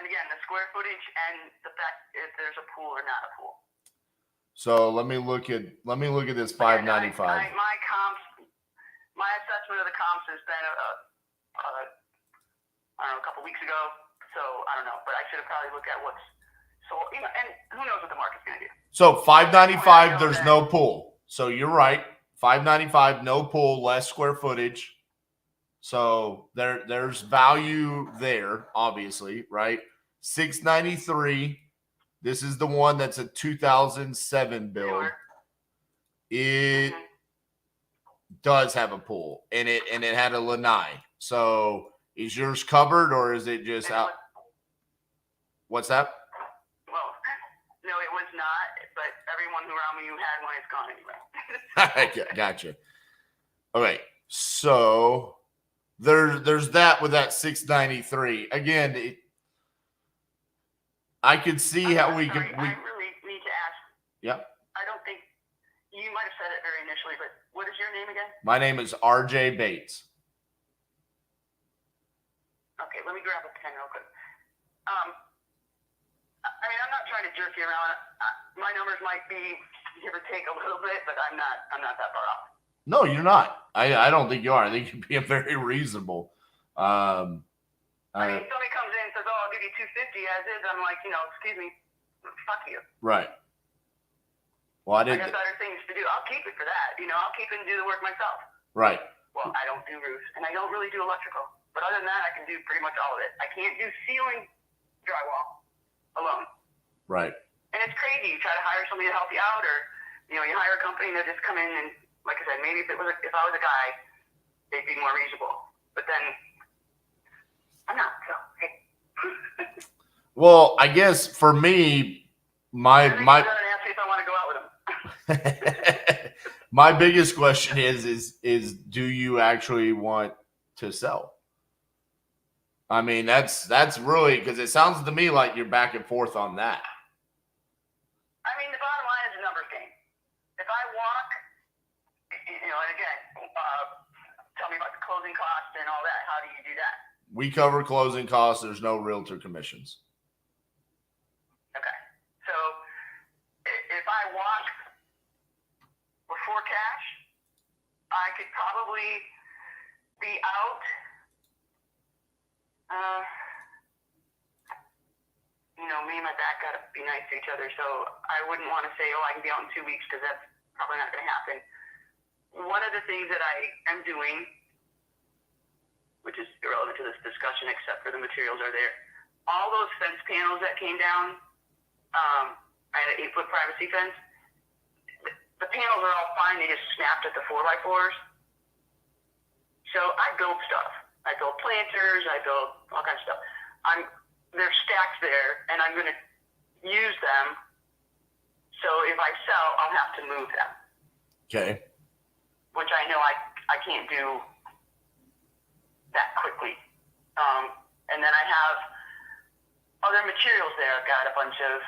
again, the square footage and the fact if there's a pool or not a pool. So let me look at this 595. My comps, my assessment of the comps has been I don't know, a couple weeks ago. So I don't know, but I should have probably looked at what's sold. And who knows what the market's going to do. So 595, there's no pool. So you're right. 595, no pool, less square footage. So there's value there, obviously, right? 693. This is the one that's a 2007 build. Sure. It does have a pool, and it had a lanai. So is yours covered, or is it just out? What's that? Well, no, it was not. But everyone around me who had one is gone anyway. Gotcha. Okay, so there's that with that 693. Again, I could see how we could. I really need to ask. Yep. I don't think you might have said it very initially, but what is your name again? My name is RJ Bates. Okay, let me grab a pen real quick. I mean, I'm not trying to jerk you around. My numbers might be give or take a little bit, but I'm not that far off. No, you're not. I don't think you are. I think you're being very reasonable. I mean, somebody comes in and says, "Oh, I'll give you 250 as is." I'm like, excuse me, fuck you. Right. Well, I I didn't. got better things to do. I'll keep it for that. I'll keep it and do the work myself. Right. Well, I don't do roofs, and I don't really do electrical. But other than that, I can do pretty much all of it. I can't do ceiling drywall alone. Right. And it's crazy. You try to hire somebody to help you out, or you hire a company that just come in and, like I said, maybe if I was a guy, they'd be more reasonable. But then I'm not. So hey. Well, I guess for me, my ask me if I want to go out with them. my biggest question is do you actually want to sell? I mean, that's really, because it sounds to me like you're back and forth on that. I mean, the bottom line is a numbers game. If I walk, and again, tell me about the closing costs and all that. How do you do that? We cover closing costs. There's no realtor commissions. Okay. So if I walk before cash, I could probably be out. Me and my back got to be nice to each other, so I wouldn't want to say, oh, I can be out in 2 weeks, because that's probably not going to happen. One of the things that I am doing, which is irrelevant to this discussion except for the materials are there, all those fence panels that came down, I had an 8-foot privacy fence. The panels are all fine. They just snapped at the 4x4s. So I build stuff. I build planters. I build all kinds of stuff. They're stacked there, and I'm going to use them. So if I sell, I'll have to move them. Okay. Which I know I can't do that quickly. And then I have other materials there. I've got a bunch of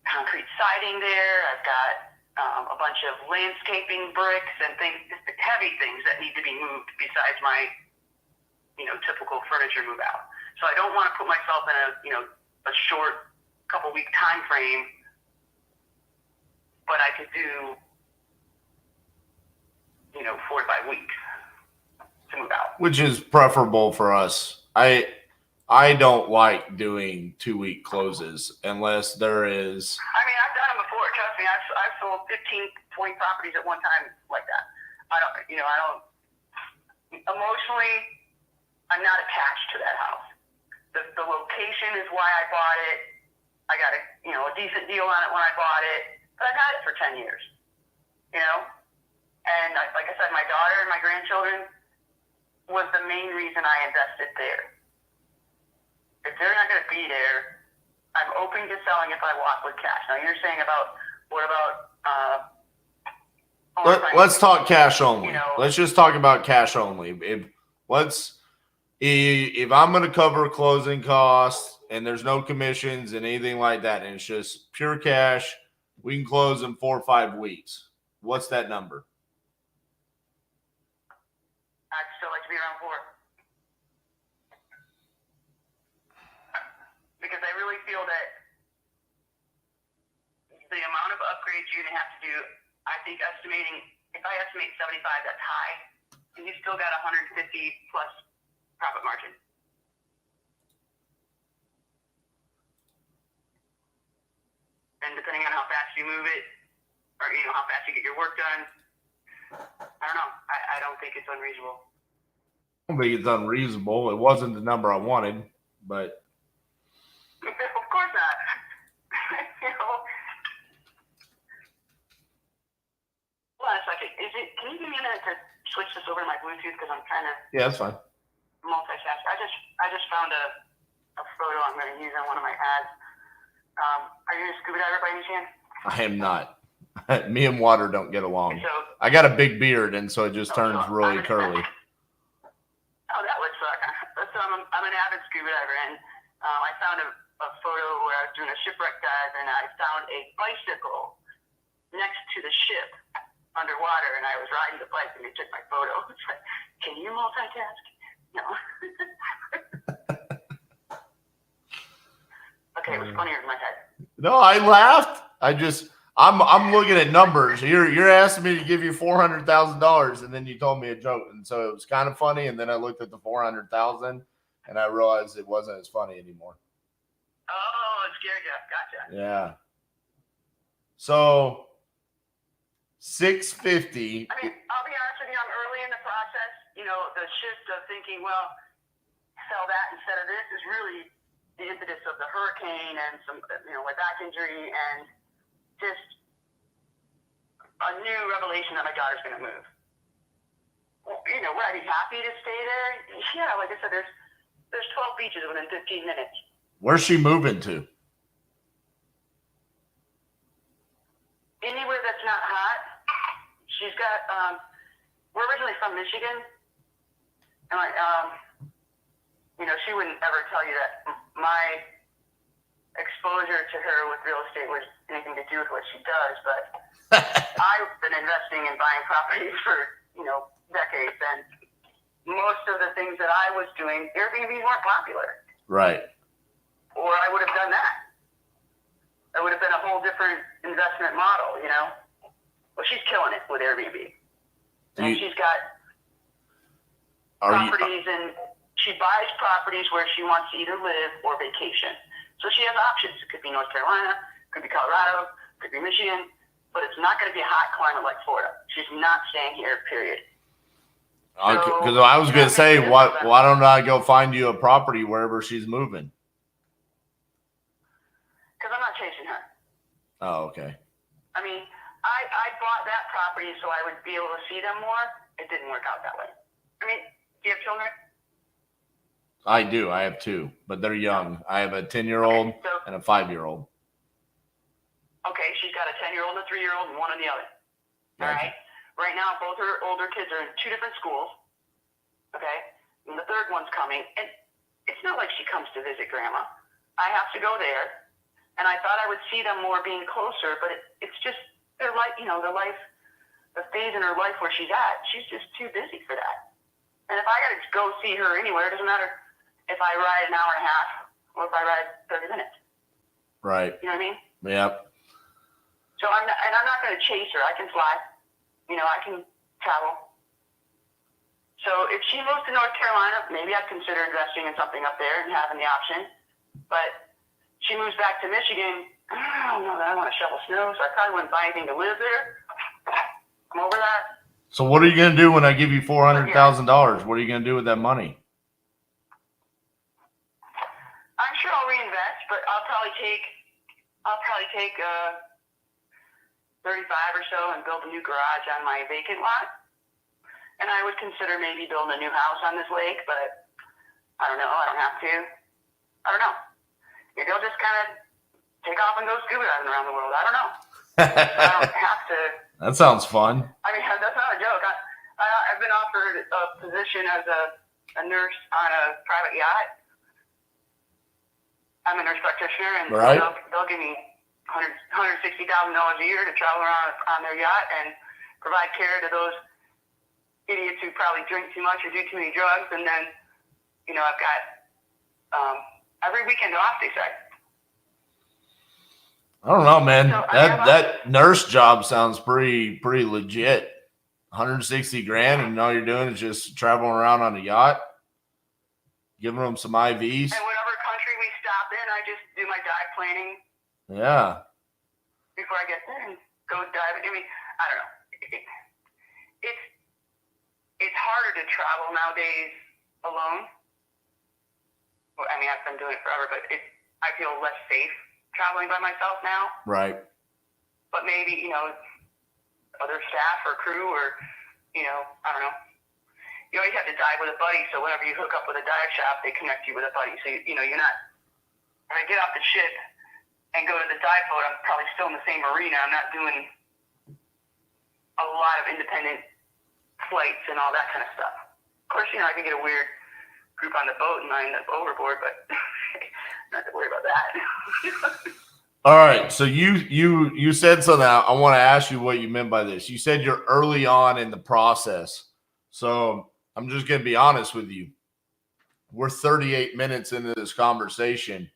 concrete siding there. I've got a bunch of landscaping bricks and things, heavy things that need to be moved besides my, typical furniture move out. So I don't want to put myself in a short couple week time frame, but I could do, 4 to 5 weeks to move out. Which is preferable for us. I don't like doing 2-week closes unless there is. I mean, I've done them before. Trust me, I've sold 15, 20 properties at one time like that. I don't emotionally, I'm not attached to that house. The location is why I bought it. I got a decent deal on it when I bought it, but I've had it for 10 years. And like I said, my daughter and my grandchildren was the main reason I invested there. If they're not going to be there, I'm open to selling if I walk with cash. Now you're saying what about let's talk cash only. Let's just talk about cash only. If I'm going to cover closing costs and there's no commissions and anything like that, and it's just pure cash, we can close in 4 or 5 weeks. What's that number? I'd still like to be around 4. Because I really feel that the amount of upgrades you're going to have to do, I think if I estimate 75, that's high. And you still got 150 plus profit margin. And depending on how fast you move it, or how fast you get your work done, I don't know. I don't think it's unreasonable. I don't think it's unreasonable. It wasn't the number I wanted, but of course not. Hold on a second. Can you give me a minute to switch this over to my Bluetooth because I'm trying to yeah, that's fine. multitask. I just found a photo I'm going to use on one of my ads. Are you a scuba diver by any chance? I am not. Me and water don't get along. So, I got a big beard, and so it just turns really curly. Oh, that would suck. So I'm an avid scuba diver, and I found a photo where I was doing a shipwreck dive, and I found a bicycle next to the ship underwater, and I was riding the bike, and they took my photo. It's like, can you multitask? No. Okay, it was funnier in my head. No, I laughed. I'm looking at numbers. You're asking me to give you $400,000, and then you told me a joke, and so it was kind of funny. And then I looked at the 400,000, and I realized it wasn't as funny anymore. Oh, it scared you. Gotcha. Yeah. So 650. I mean, I'll be honest with you. I'm early in the process. The shift of thinking, well, sell that instead of this is really the impetus of the hurricane and some, my back injury and just a new revelation that my daughter's going to move. Well, would I be happy to stay there? Yeah, like I said, there's 12 beaches within 15 minutes. Where's she moving to? Anywhere that's not hot. She's got, we're originally from Michigan. And she wouldn't ever tell you that my exposure to her with real estate was anything to do with what she does, but I've been investing in buying properties for, decades, and most of the things that I was doing, Airbnbs weren't popular. Right. Or I would have done that. It would have been a whole different investment model, Well, she's killing it with Airbnb. And she's got properties, and she buys properties where she wants to either live or vacation. So she has options. It could be North Carolina, could be Colorado, could be Michigan, but it's not going to be a hot climate like Florida. She's not staying here, period. Because I was going to say, why don't I go find you a property wherever she's moving? Because I'm not chasing her. Oh, okay. I mean, I bought that property so I would be able to see them more. It didn't work out that way. I mean, do you have children? I do. I have 2, but they're young. I have a 10-year-old and a 5-year-old. Okay, she's got a 10-year-old and a 3-year-old and one on the other. All right? Right now, both her older kids are in 2 different schools. Okay? And the third one's coming. And it's not like she comes to visit Grandma. I have to go there. And I thought I would see them more being closer, but it's just their life, the phase in her life where she's at. She's just too busy for that. And if I got to go see her anywhere, it doesn't matter if I ride an hour and a half or if I ride 30 minutes. Right. You know what I mean? Yep. So I'm not going to chase her. I can fly. I can travel. So if she moves to North Carolina, maybe I'd consider investing in something up there and having the option. But she moves back to Michigan, I don't know that I want to shovel snow, so I probably wouldn't buy anything to live there. I'm over that. So what are you going to do when I give you $400,000? What are you going to do with that money? I'll probably take 35 or so and build a new garage on my vacant lot. And I would consider maybe building a new house on this lake, but I don't know. I don't have to. I don't know. Maybe I'll just kind of take off and go scuba diving around the world. I don't know. I don't have to. That sounds fun. I mean, that's not a joke. I've been offered a position as a nurse on a private yacht. I'm a nurse practitioner, and right. they'll give me $160,000 a year to travel around on their yacht and provide care to those idiots who probably drink too much or do too many drugs. And then, I've got every weekend off, they say. I don't know, man. So that nurse job sounds pretty legit. 160 grand, and all you're doing is just traveling around on a yacht, giving them some IVs. And whatever country we stop in, I just do my dive planning. Yeah. Before I get there and go diving. I mean, I don't know. It's harder to travel nowadays alone. Well, I mean, I've been doing it forever, but I feel less safe traveling by myself now. Right. But maybe, other staff or crew or, I don't know. You always have to dive with a buddy, so whenever you hook up with a dive shop, they connect you with a buddy. So, you're not, when I get off the ship and go to the dive boat, I'm probably still in the same arena. I'm not doing a lot of independent flights and all that kind of stuff. Of course, I can get a weird group on the boat and I end up overboard, but not to worry about that. All right. So you said something. I want to ask you what you meant by this. You said you're early on in the process. So I'm just going to be honest with you. We're 38 minutes into this conversation,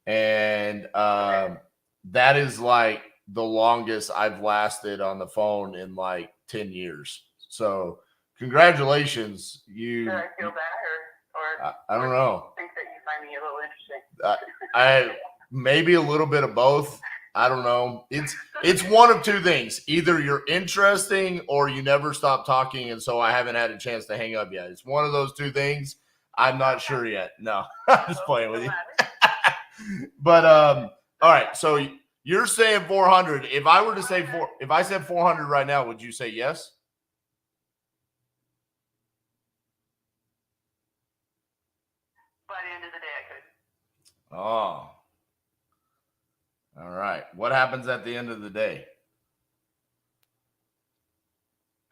and that is like the longest I've lasted on the phone in like 10 years. So congratulations. Should I feel bad or I don't know. Think that you find me a little interesting? I maybe a little bit of both. I don't know. It's one of two things. Either you're interesting or you never stop talking, and so I haven't had a chance to hang up yet. It's one of those two things. I'm not sure yet. No, I'm just playing with you. But all right. So you're saying 400. If I were to say if I said 400 right now, would you say yes? By the end of the day, I could. Oh. All right. What happens at the end of the day?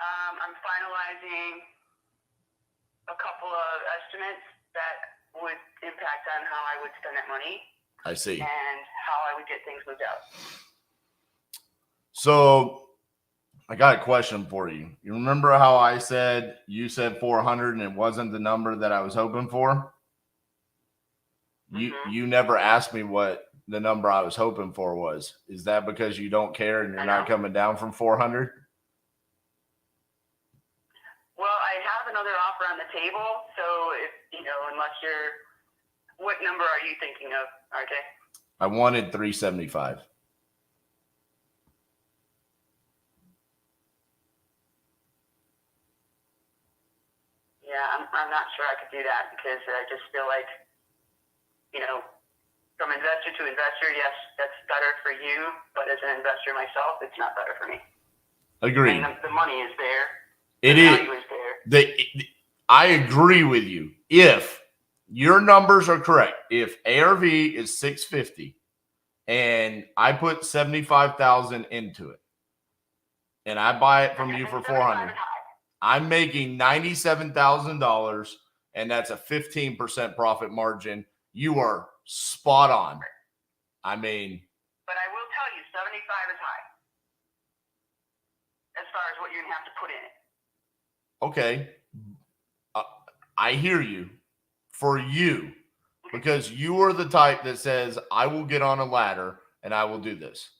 I'm finalizing a couple of estimates that would impact on how I would spend that money. I see. And how I would get things moved out. So I got a question for you. You remember how I said you said 400 and it wasn't the number that I was hoping for? You never asked me what the number I was hoping for was. Is that because you don't care and you're not coming down from 400? Well, I have another offer on the table, so if unless what number are you thinking of, RJ? I wanted 375. Yeah, I'm not sure I could do that because I just feel like, from investor to investor, yes, that's better for you, but as an investor myself, it's not better for me. Agreed. And the money is there. It the is. value is there. I agree with you. If your numbers are correct, if ARV is 650 and I put 75,000 into it and I buy it from you for 400, I'm making $97,000 and that's a 15% profit margin. You are spot on. I mean, but I will tell you, 75 is high as far as what you're gonna have to put in it. Okay. I hear you. For you, because you are the type that says, I will get on a ladder and I will do this.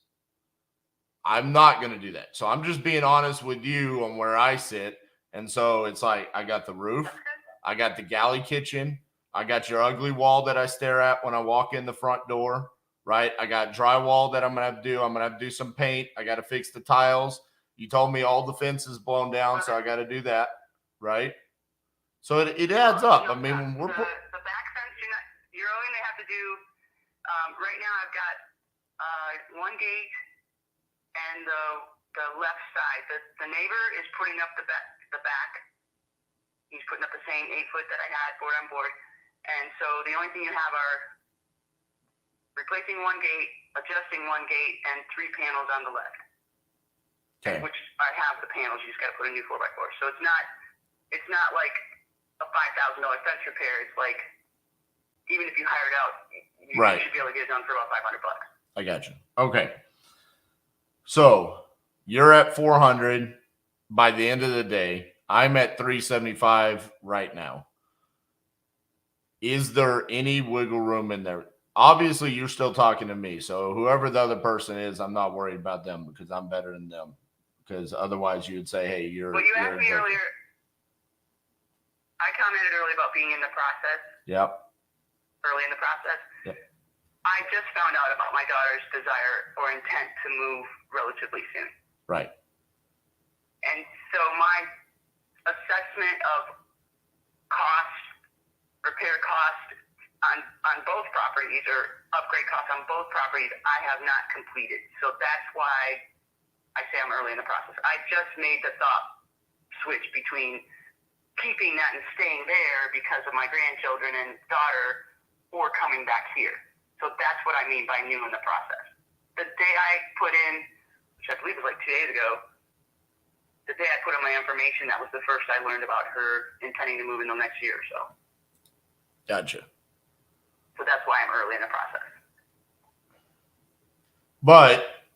I'm not going to do that. So I'm just being honest with you on where I sit. And so it's like, I got the roof, I got the galley kitchen, I got your ugly wall that I stare at when I walk in the front door, right? I got drywall that I'm going to have to do. I'm going to have to do some paint. I got to fix the tiles. You told me all the fences blown down, so I got to do that, right? So it adds up. I mean, when we're the back fence, you're only going to have to do Right now I've got one gate and the left side. The neighbor is putting up the back. He's putting up the same 8 foot that I had board on board. And so the only thing you have are replacing one gate, adjusting one gate, and 3 panels on the left. Okay. Which I have the panels. You just got to put a new 4x4. So it's not like a $5,000 fence repair. It's like, even if you hire it out, you Right. should be able to get it done for about $500. I got you. Okay. So you're at 400 by the end of the day. I'm at 375 right now. Is there any wiggle room in there? Obviously, you're still talking to me. So whoever the other person is, I'm not worried about them because I'm better than them. Because otherwise you would say, hey, you're. Well, you you're asked me earlier. I commented earlier about being in the process. Yep. Early in the process. Yep. I just found out about my daughter's desire or intent to move relatively soon. Right. And so my assessment of cost, repair cost on both properties or upgrade costs on both properties, I have not completed. So that's why I say I'm early in the process. I just made the thought switch between keeping that and staying there because of my grandchildren and daughter or coming back here. So that's what I mean by new in the process. The day I put in, which I believe was like 2 days ago, the day I put in my information, that was the first I learned about her intending to move in the next year or so. Gotcha. So that's why I'm early in the process. But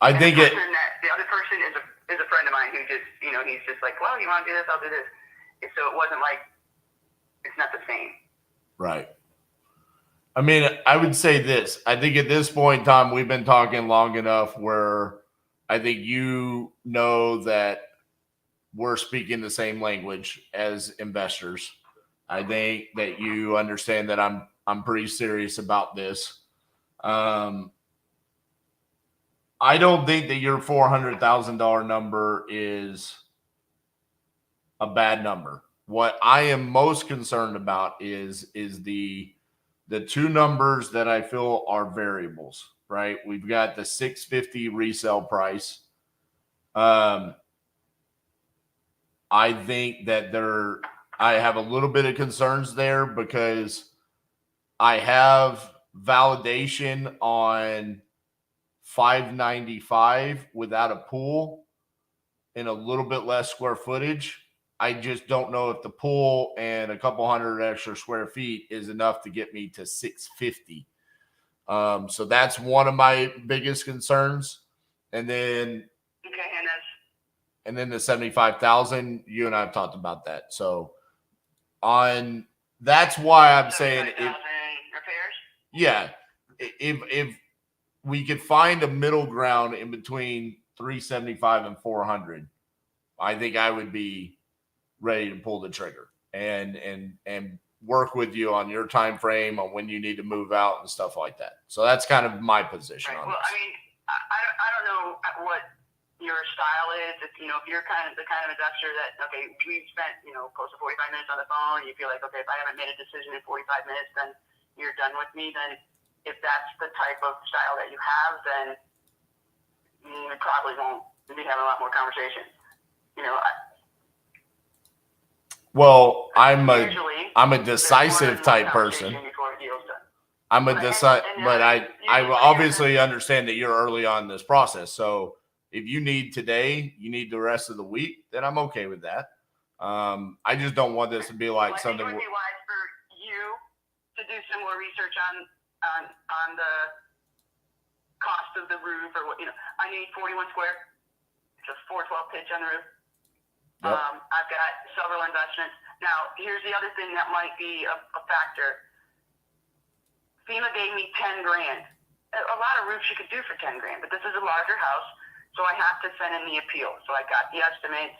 I And think the it. other person is a friend of mine who just, he's just like, well, you want to do this? I'll do this. And so it wasn't like, it's not the same. Right. I mean, I would say this. I think at this point in time, we've been talking long enough where I think you know that we're speaking the same language as investors. I think that you understand that I'm pretty serious about this. I don't think that your $400,000 number is a bad number. What I am most concerned about is the two numbers that I feel are variables, right? We've got the $650 resale price. I think that I have a little bit of concerns there because I have validation on 595 without a pool and a little bit less square footage. I just don't know if the pool and a couple hundred extra square feet is enough to get me to 650. So that's one of my biggest concerns. And then, and then the 75,000, you and I have talked about that. So that's why I'm saying repairs? Yeah. If we could find a middle ground in between 375 and 400, I think I would be ready to pull the trigger and work with you on your time frame on when you need to move out and stuff like that. So that's kind of my position on Well, this. I mean, I don't know what your style is. If you're the kind of investor that, okay, we've spent, close to 45 minutes on the phone, and you feel like, okay, if I haven't made a decision in 45 minutes, then you're done with me. Then if that's the type of style that you have, then we probably won't be having a lot more conversation. Well, I'm a Usually, decisive type person. before a deal's done. I'm a but I obviously understand that you're early on in this process. So if you need today, you need the rest of the week, then I'm okay with that. I just don't want this to be like something. I think it would be wise for you to do some more research on the cost of the roof or what. I need 41 square. It's a 412 pitch on the roof. Yep. I've got several investments. Now, here's the other thing that might be a factor. FEMA gave me 10 grand. A lot of roofs you could do for 10 grand, but this is a larger house, so I have to send in the appeal. So I got the estimates.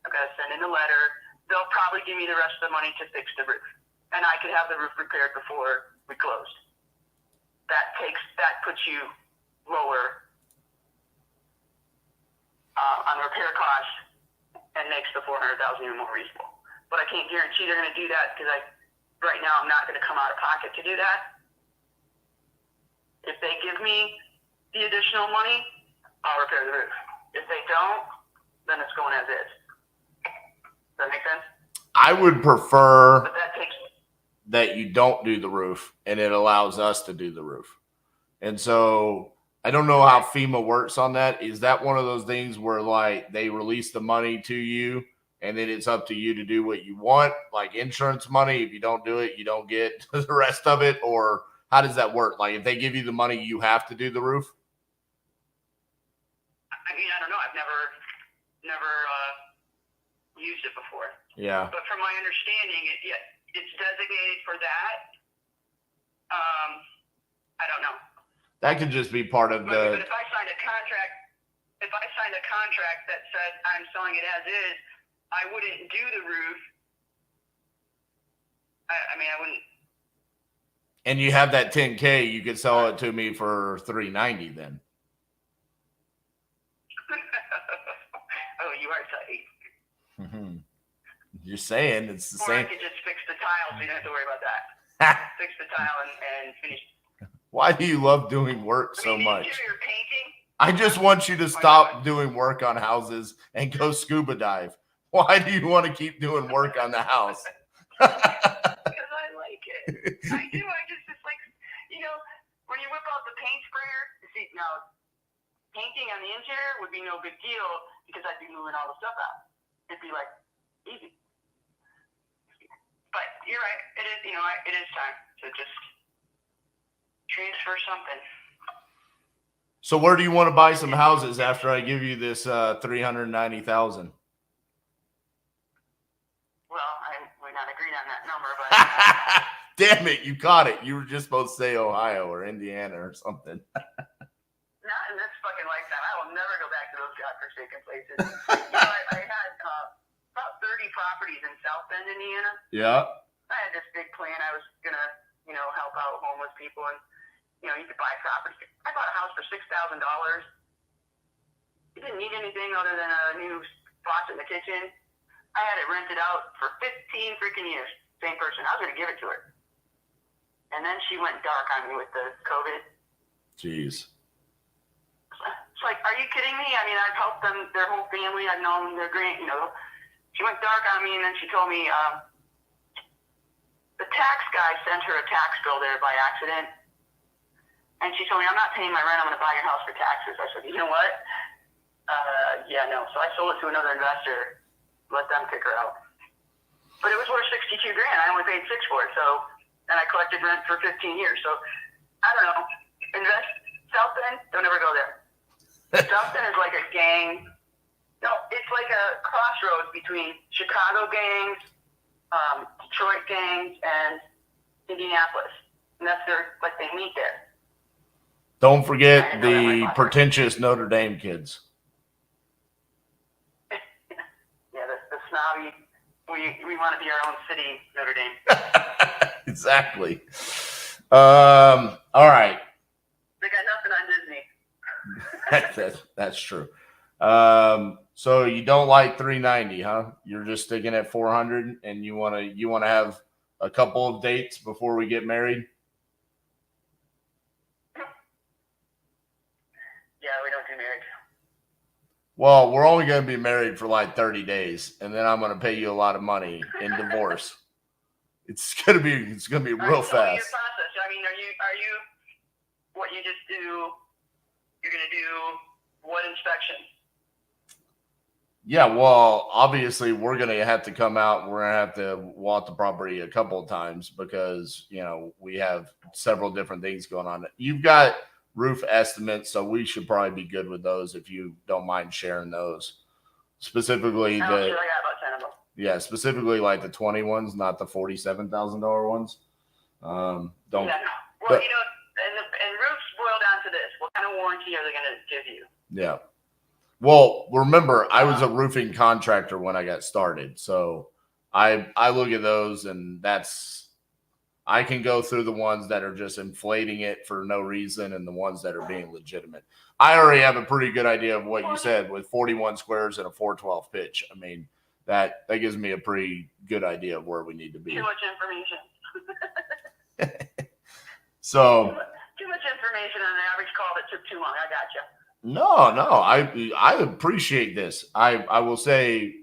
I've got to send in the letter. They'll probably give me the rest of the money to fix the roof, and I could have the roof repaired before we closed. That puts you lower on repair costs and makes the $400,000 even more reasonable. But I can't guarantee they're going to do that because right now I'm not going to come out of pocket to do that. If they give me the additional money, I'll repair the roof. If they don't, then it's going as is. Does that make sense? I would prefer But that takes. that you don't do the roof and it allows us to do the roof. And so I don't know how FEMA works on that. Is that one of those things where like they release the money to you and then it's up to you to do what you want, like insurance money? If you don't do it, you don't get the rest of it? Or how does that work? Like if they give you the money, you have to do the roof? I mean, I don't know. I've never used it before. Yeah. But from my understanding, it's designated for that. I don't know. That could just be part of But the. if I signed a contract that said I'm selling it as is, I wouldn't do the roof. I mean, I wouldn't. And you have that 10K, you could sell it to me for $390 then. Oh, you are tight. Mm-hmm. You're saying it's the Or I same. could just fix the tile, so you don't have to worry about that. Fix the tile and finish. Why do you love doing work so I mean, much? interior painting. I just want you to stop doing work on houses and go scuba dive. Why do you want to keep doing work on the house? Because I like it. I do. It's like, when you whip out the paint sprayer, see, now, painting on the interior would be no big deal because I'd be moving all the stuff out. It'd be like, easy. But you're right. It is, it is time to just transfer something. So where do you want to buy some houses after I give you this $390,000? Well, we're not agreed on that number, but Damn it, you caught it. You were just supposed to say Ohio or Indiana or something. not in this fucking lifetime. I will never go back to those godforsaken places. I had about 30 properties in South Bend, Indiana. Yeah. I had this big plan. I was gonna, help out homeless people, and you could buy property. I bought a house for $6,000. You didn't need anything other than a new faucet in the kitchen. I had it rented out for 15 freaking years. Same person. I was gonna give it to her, and then she went dark on me with the COVID. Jeez. It's like, are you kidding me? I mean, I've helped them, their whole family. I've known their grand. She went dark on me, and then she told me the tax guy sent her a tax bill there by accident. And she told me, I'm not paying my rent. I'm going to buy your house for taxes. I said, you know what? Yeah, no. So I sold it to another investor, let them kick her out. But it was worth $62,000. I only paid $6,000 for it. So, and I collected rent for 15 years. So, I don't know. Invest South Bend, don't ever go there. South Bend is like a gang. No, it's like a crossroads between Chicago gangs, Detroit gangs, and Indianapolis. And that's they meet there. Don't forget the pretentious Notre Dame kids. Yeah, the snobby. We want to be our own city, Notre Dame. Exactly. All right. They got nothing on Disney. That's true. So you don't like 390, huh? You're just sticking at 400, and you want to have a couple of dates before we get married. Yeah, we don't do marriage. Well, we're only going to be married for like 30 days, and then I'm going to pay you a lot of money in divorce. It's going to be real fast. Your process. I mean, are you what you just do? You're going to do what inspection? Yeah, well, obviously we're going to have to come out. We're going to have to walk the property a couple of times because, we have several different things going on. You've got roof estimates, so we should probably be good with those if you don't mind sharing those. Specifically, I got about 10 of them. Yeah, specifically like the 20 ones, not the $47,000 ones. Don't. Yeah, no. Well, and roofs boil down to this: what kind of warranty are they going to give you? Yeah. Well, remember, I was a roofing contractor when I got started, so I look at those, and I can go through the ones that are just inflating it for no reason and the ones that are being legitimate. I already have a pretty good idea of what you said with 41 squares and a 412 pitch. I mean, that gives me a pretty good idea of where we need to be. Too much information. So Too much information No, I appreciate this. I will say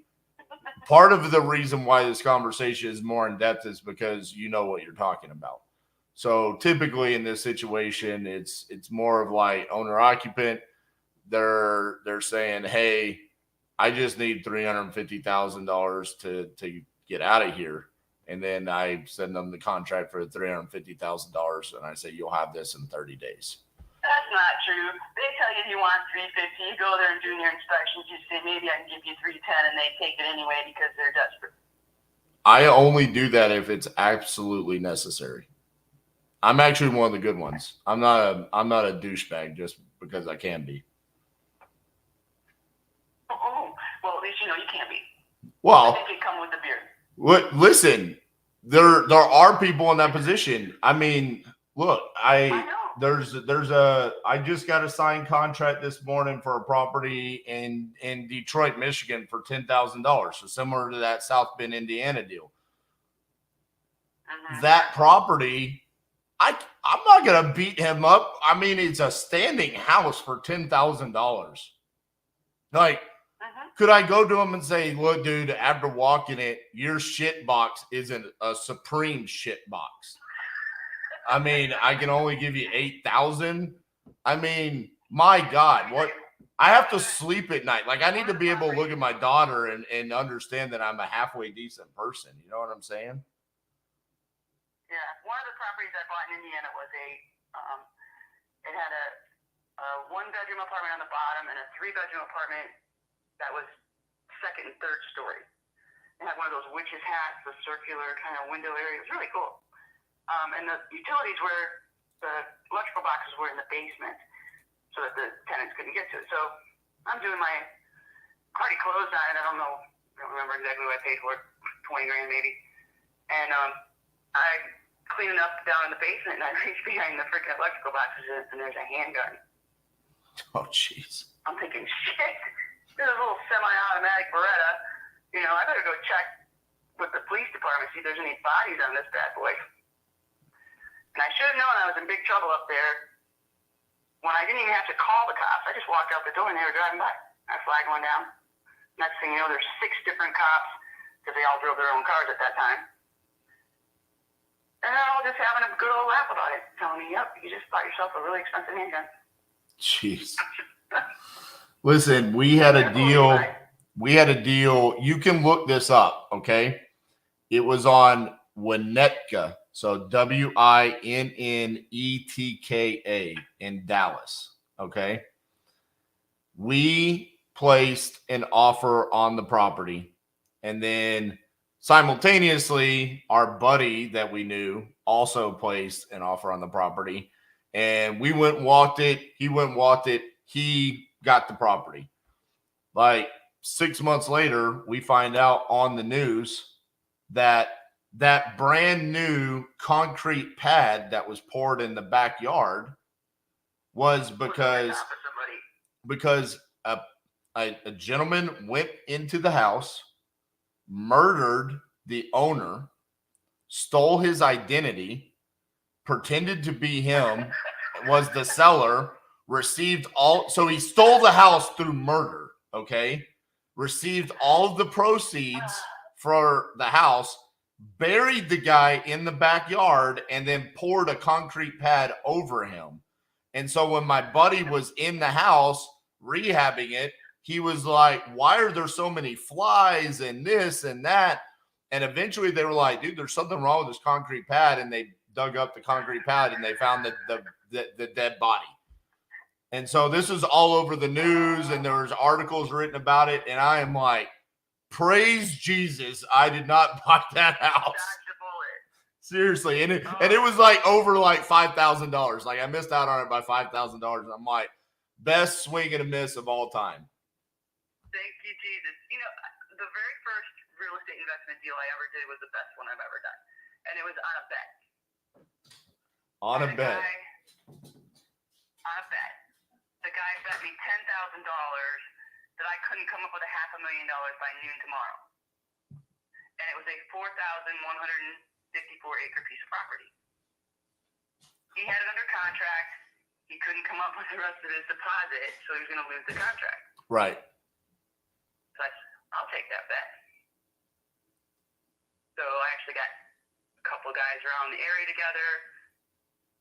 part of the reason why this conversation is more in depth is because you know what you're talking about. So typically in this situation, it's more of like owner occupant. They're saying, hey, I just need $350,000 to get out of here. And then I send them the contract for $350,000 and I say, you'll have this in 30 days. That's not true. They tell you want 350. You go there and do your inspections. You say, maybe I can give you 310, and they take it anyway because they're desperate. I only do that if it's absolutely necessary. I'm actually one of the good ones. I'm not a douchebag just because I can be. Oh, well, at least you know you can be. Well, I think it come with the beer. Listen, there are people in that position. I mean, look, I just got a signed contract this morning for a property in Detroit, Michigan for $10,000. So similar to that South Bend, Indiana deal. Mm-hmm. That property, I'm not gonna beat him up. I mean, it's a standing house for $10,000. Like, could I go to him and say, look, dude, after walking it, your shit box isn't a supreme shit box. I mean, I can only give you 8,000. I mean, my God, what? I have to sleep at night. Like, I need to be able to look at my daughter and understand that I'm a halfway decent person. You know what I'm saying? Yeah. One of the properties I bought in Indiana was it had a one-bedroom apartment on the bottom and a three-bedroom apartment that was second and third story. It had one of those witch's hats, the circular kind of window area. It was really cool. And the utilities the electrical boxes were in the basement so that the tenants couldn't get to it. So I'm doing already closed on it. I don't remember exactly what I paid for it, 20 grand maybe. And I cleaning up down in the basement and I reach behind the freaking electrical boxes and there's a handgun. Oh, jeez. I'm thinking, shit, this is a little semi-automatic Beretta. You know, I better go check with the police department, see if there's any bodies on this bad boy. And I should have known I was in big trouble up there when I didn't even have to call the cops. I just walked out the door and they were driving by. I flagged one down. Next thing you know, there's 6 different cops because they all drove their own cars at that time. And they're all just having a good old laugh about it, telling me, yep, you just bought yourself a really expensive handgun. Jeez. Listen, we had a deal. You can look this up, okay? It was on Winnetka. So WINNETKA in Dallas. Okay. We placed an offer on the property. And then simultaneously, our buddy that we knew also placed an offer on the property. And we went and walked it. He went and walked it. He got the property. Like 6 months later, we find out on the news that brand new concrete pad that was poured in the backyard was because a gentleman went into the house, murdered the owner, stole his identity, pretended to be him, was the seller, so he stole the house through murder, okay? Received all of the proceeds for the house, buried the guy in the backyard, and then poured a concrete pad over him. And so when my buddy was in the house rehabbing it, he was like, why are there so many flies and this and that? And eventually they were like, dude, there's something wrong with this concrete pad. And they dug up the concrete pad and they found the dead body. And so this is all over the news and there was articles written about it. And I am like, praise Jesus, I did not buy that house. Seriously. And it was like over like $5,000. Like I missed out on it by $5,000. And I'm like, best swing and a miss of all time. Thank you, Jesus. You know, the very first real estate investment deal I ever did was the best one I've ever done. And it was on a bet. On a bet. The guy bet me $10,000 that I couldn't come up with $500,000 by noon tomorrow. And it was a 4,154 acre piece of property. He had it under contract. he couldn't come up with the rest of his deposit, so he was going to lose the contract. Right. So I said, I'll take that bet. So I actually got a couple of guys around the area together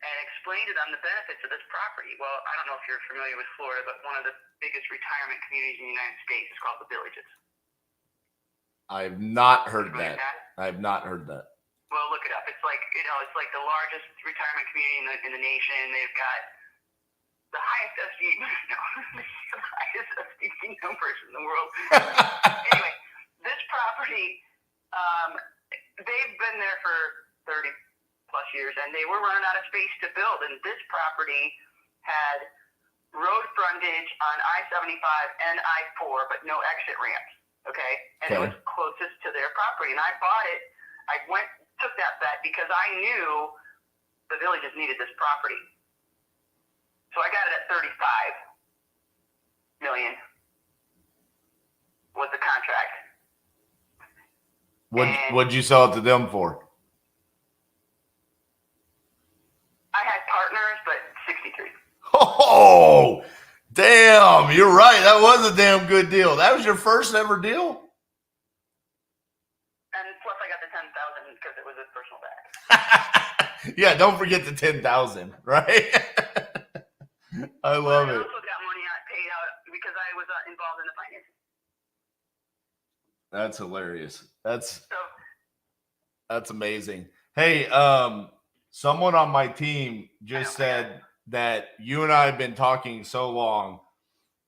and explained to them the benefits of this property. Well, I don't know if you're familiar with Florida, but one of the biggest retirement communities in the United States is called the Villages. I have not heard that. I have not heard that. Well, look it up. It's like, it's like the largest retirement community in the nation. They've got the highest the highest SDC numbers in the world. Anyway, this property, they've been there for 30 plus years, and they were running out of space to build. And this property had road frontage on I-75 and I-4, but no exit ramps. Okay, and it was closest to their property, and I bought it. I took that bet because I knew the Villages needed this property. So I got it at $35 million was the contract. What'd you sell it to them for? I had partners, but 63. Oh, damn! You're right. That was a damn good deal. That was your first ever deal. And plus, I got the 10,000 because it was a personal bag. Yeah, don't forget the 10,000, right? I love it. I also got money paid out because I was involved in the financing. That's hilarious. That's So, amazing. Hey, someone on my team just said that you and I have been talking so long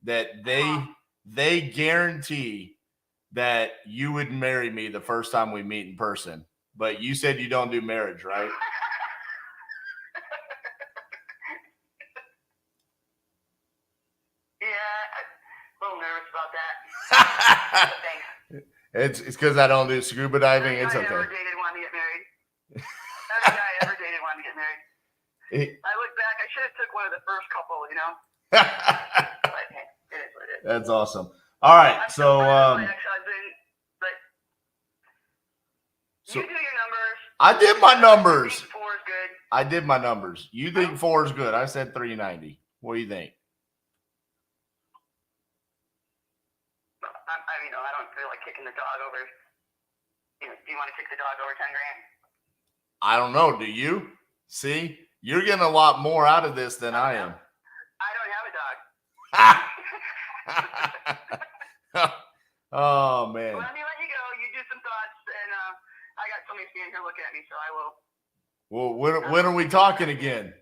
that they guarantee that you would marry me the first time we meet in person. But you said you don't do marriage, right? It's because I don't do scuba diving. It's okay. I never dated one to get married. Every guy I ever dated wanted to get married. I look back, I should have took one of the first couple, you know. But hey, it is what it is. That's awesome. All right, so my ex-husband, but you do your numbers. I did my numbers. 4 is good. I did my numbers. You think 4 is good? I said 390. What do you think? I don't feel like kicking the dog over. Do you want to kick the dog over 10 grand? I don't know. Do you? See, you're getting a lot more out of this than I am. I don't have a dog. Oh man. Well, let me let you go. You do some thoughts, and I got somebody standing here looking at me, so I will. Well, when are we talking again?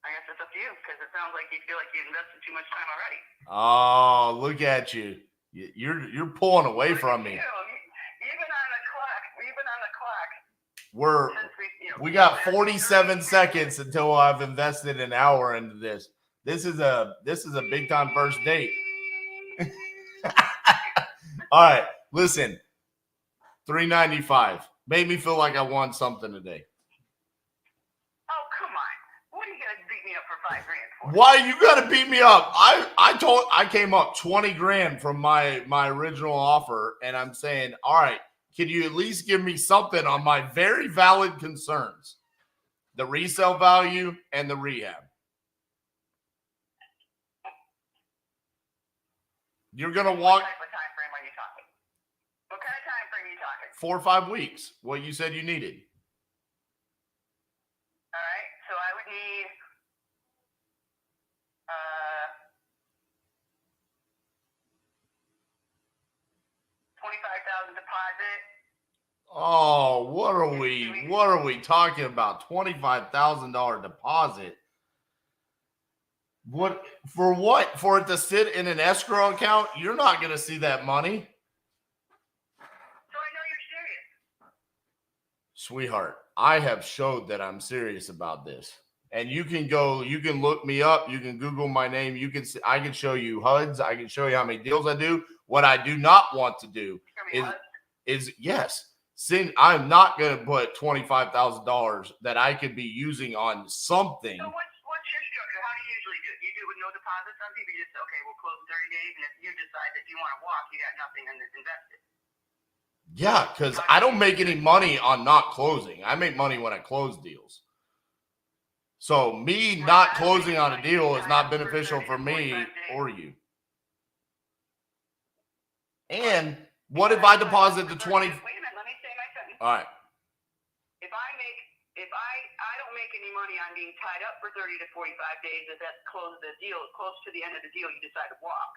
I guess it's up to you because it sounds like you feel like you invested too much time already. Oh, look at you! You're pulling away from me. Even on the clock. We got 47 seconds until I've invested an hour into this. This is a big time first date. All right, listen. 395 made me feel like I won something today. Oh, come on. What are you going to beat me up for 5 grand for? Why you got to beat me up? I came up 20 grand from my original offer, and I'm saying, all right, can you at least give me something on my very valid concerns? The resale value and the rehab. You're going to walk. What type of time frame are you talking? What kind of time frame are you talking? 4 or 5 weeks. What you said you needed. All right. So I would need $25,000 deposit. Oh, what are we talking about? $25,000 deposit. What for? What for it to sit in an escrow account? You're not going to see that money. So I know you're serious. Sweetheart, I have showed that I'm serious about this. And you can look me up. You can Google my name. I can show you HUDs. I can show you how many deals I do. What I do not want to do is yes. I'm not going to put $25,000 that I could be using on something. So what's your structure? How do you usually do it? You do it with no deposit? Some people just, okay, we'll close in 30 days, and if you decide that you want to walk, you got nothing invested. Yeah, because I don't make any money on not closing. I make money when I close deals. So me not closing on a deal is not beneficial for me or you. And what if I deposit the 20? Wait a minute, let me say my sentence. All right. If I don't make any money on being tied up for 30 to 45 days, if that's close to the end of the deal, you decide to walk.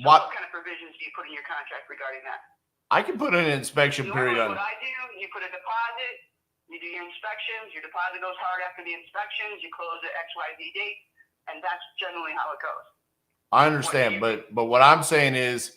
So what kind of provisions do you put in your contract regarding that? I can put an inspection period on. What I do, you put a deposit, you do your inspections, your deposit goes hard after the inspections, you close at XYZ date, and that's generally how it goes. I understand, but what I'm saying is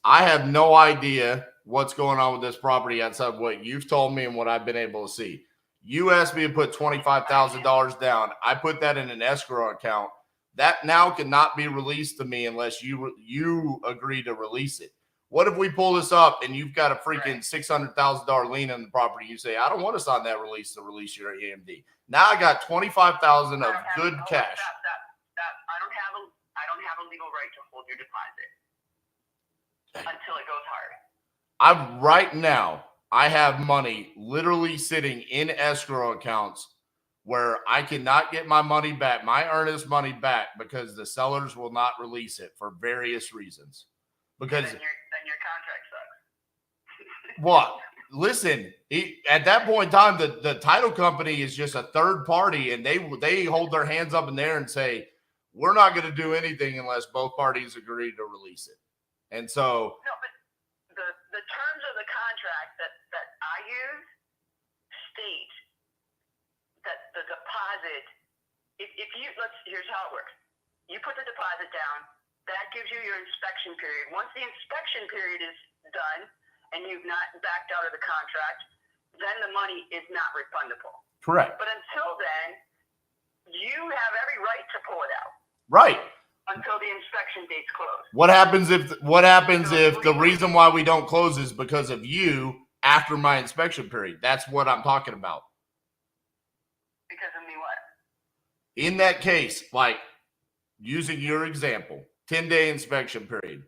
I have no idea what's going on with this property outside of what you've told me and what I've been able to see. You asked me to put $25,000 down. I put that in an escrow account. That now cannot be released to me unless you agree to release it. What if we pull this up and you've got a freaking $600,000 lien on the property? You say, I don't want to sign that release to release your AMD. Now I got $25,000 of good cash. I don't have a legal right to hold your deposit until it goes hard. Right now, I have money literally sitting in escrow accounts where I cannot get my money back, my earnest money back, because the sellers will not release it for various reasons. Because then your contract sucks. What? Listen, at that point in time, the title company is just a third party, and they hold their hands up in the air and say, we're not going to do anything unless both parties agree to release it. And so no, but the terms of the contract that I use state that the deposit, here's how it works. You put the deposit down, that gives you your inspection period. Once the inspection period is done and you've not backed out of the contract, then the money is not refundable. correct. But until then, you have every right to pull it out. Right. Until the inspection date's closed. What happens if the reason why we don't close is because of you after my inspection period? That's what I'm talking about. Because of me what? In that case, like using your example, 10-day inspection period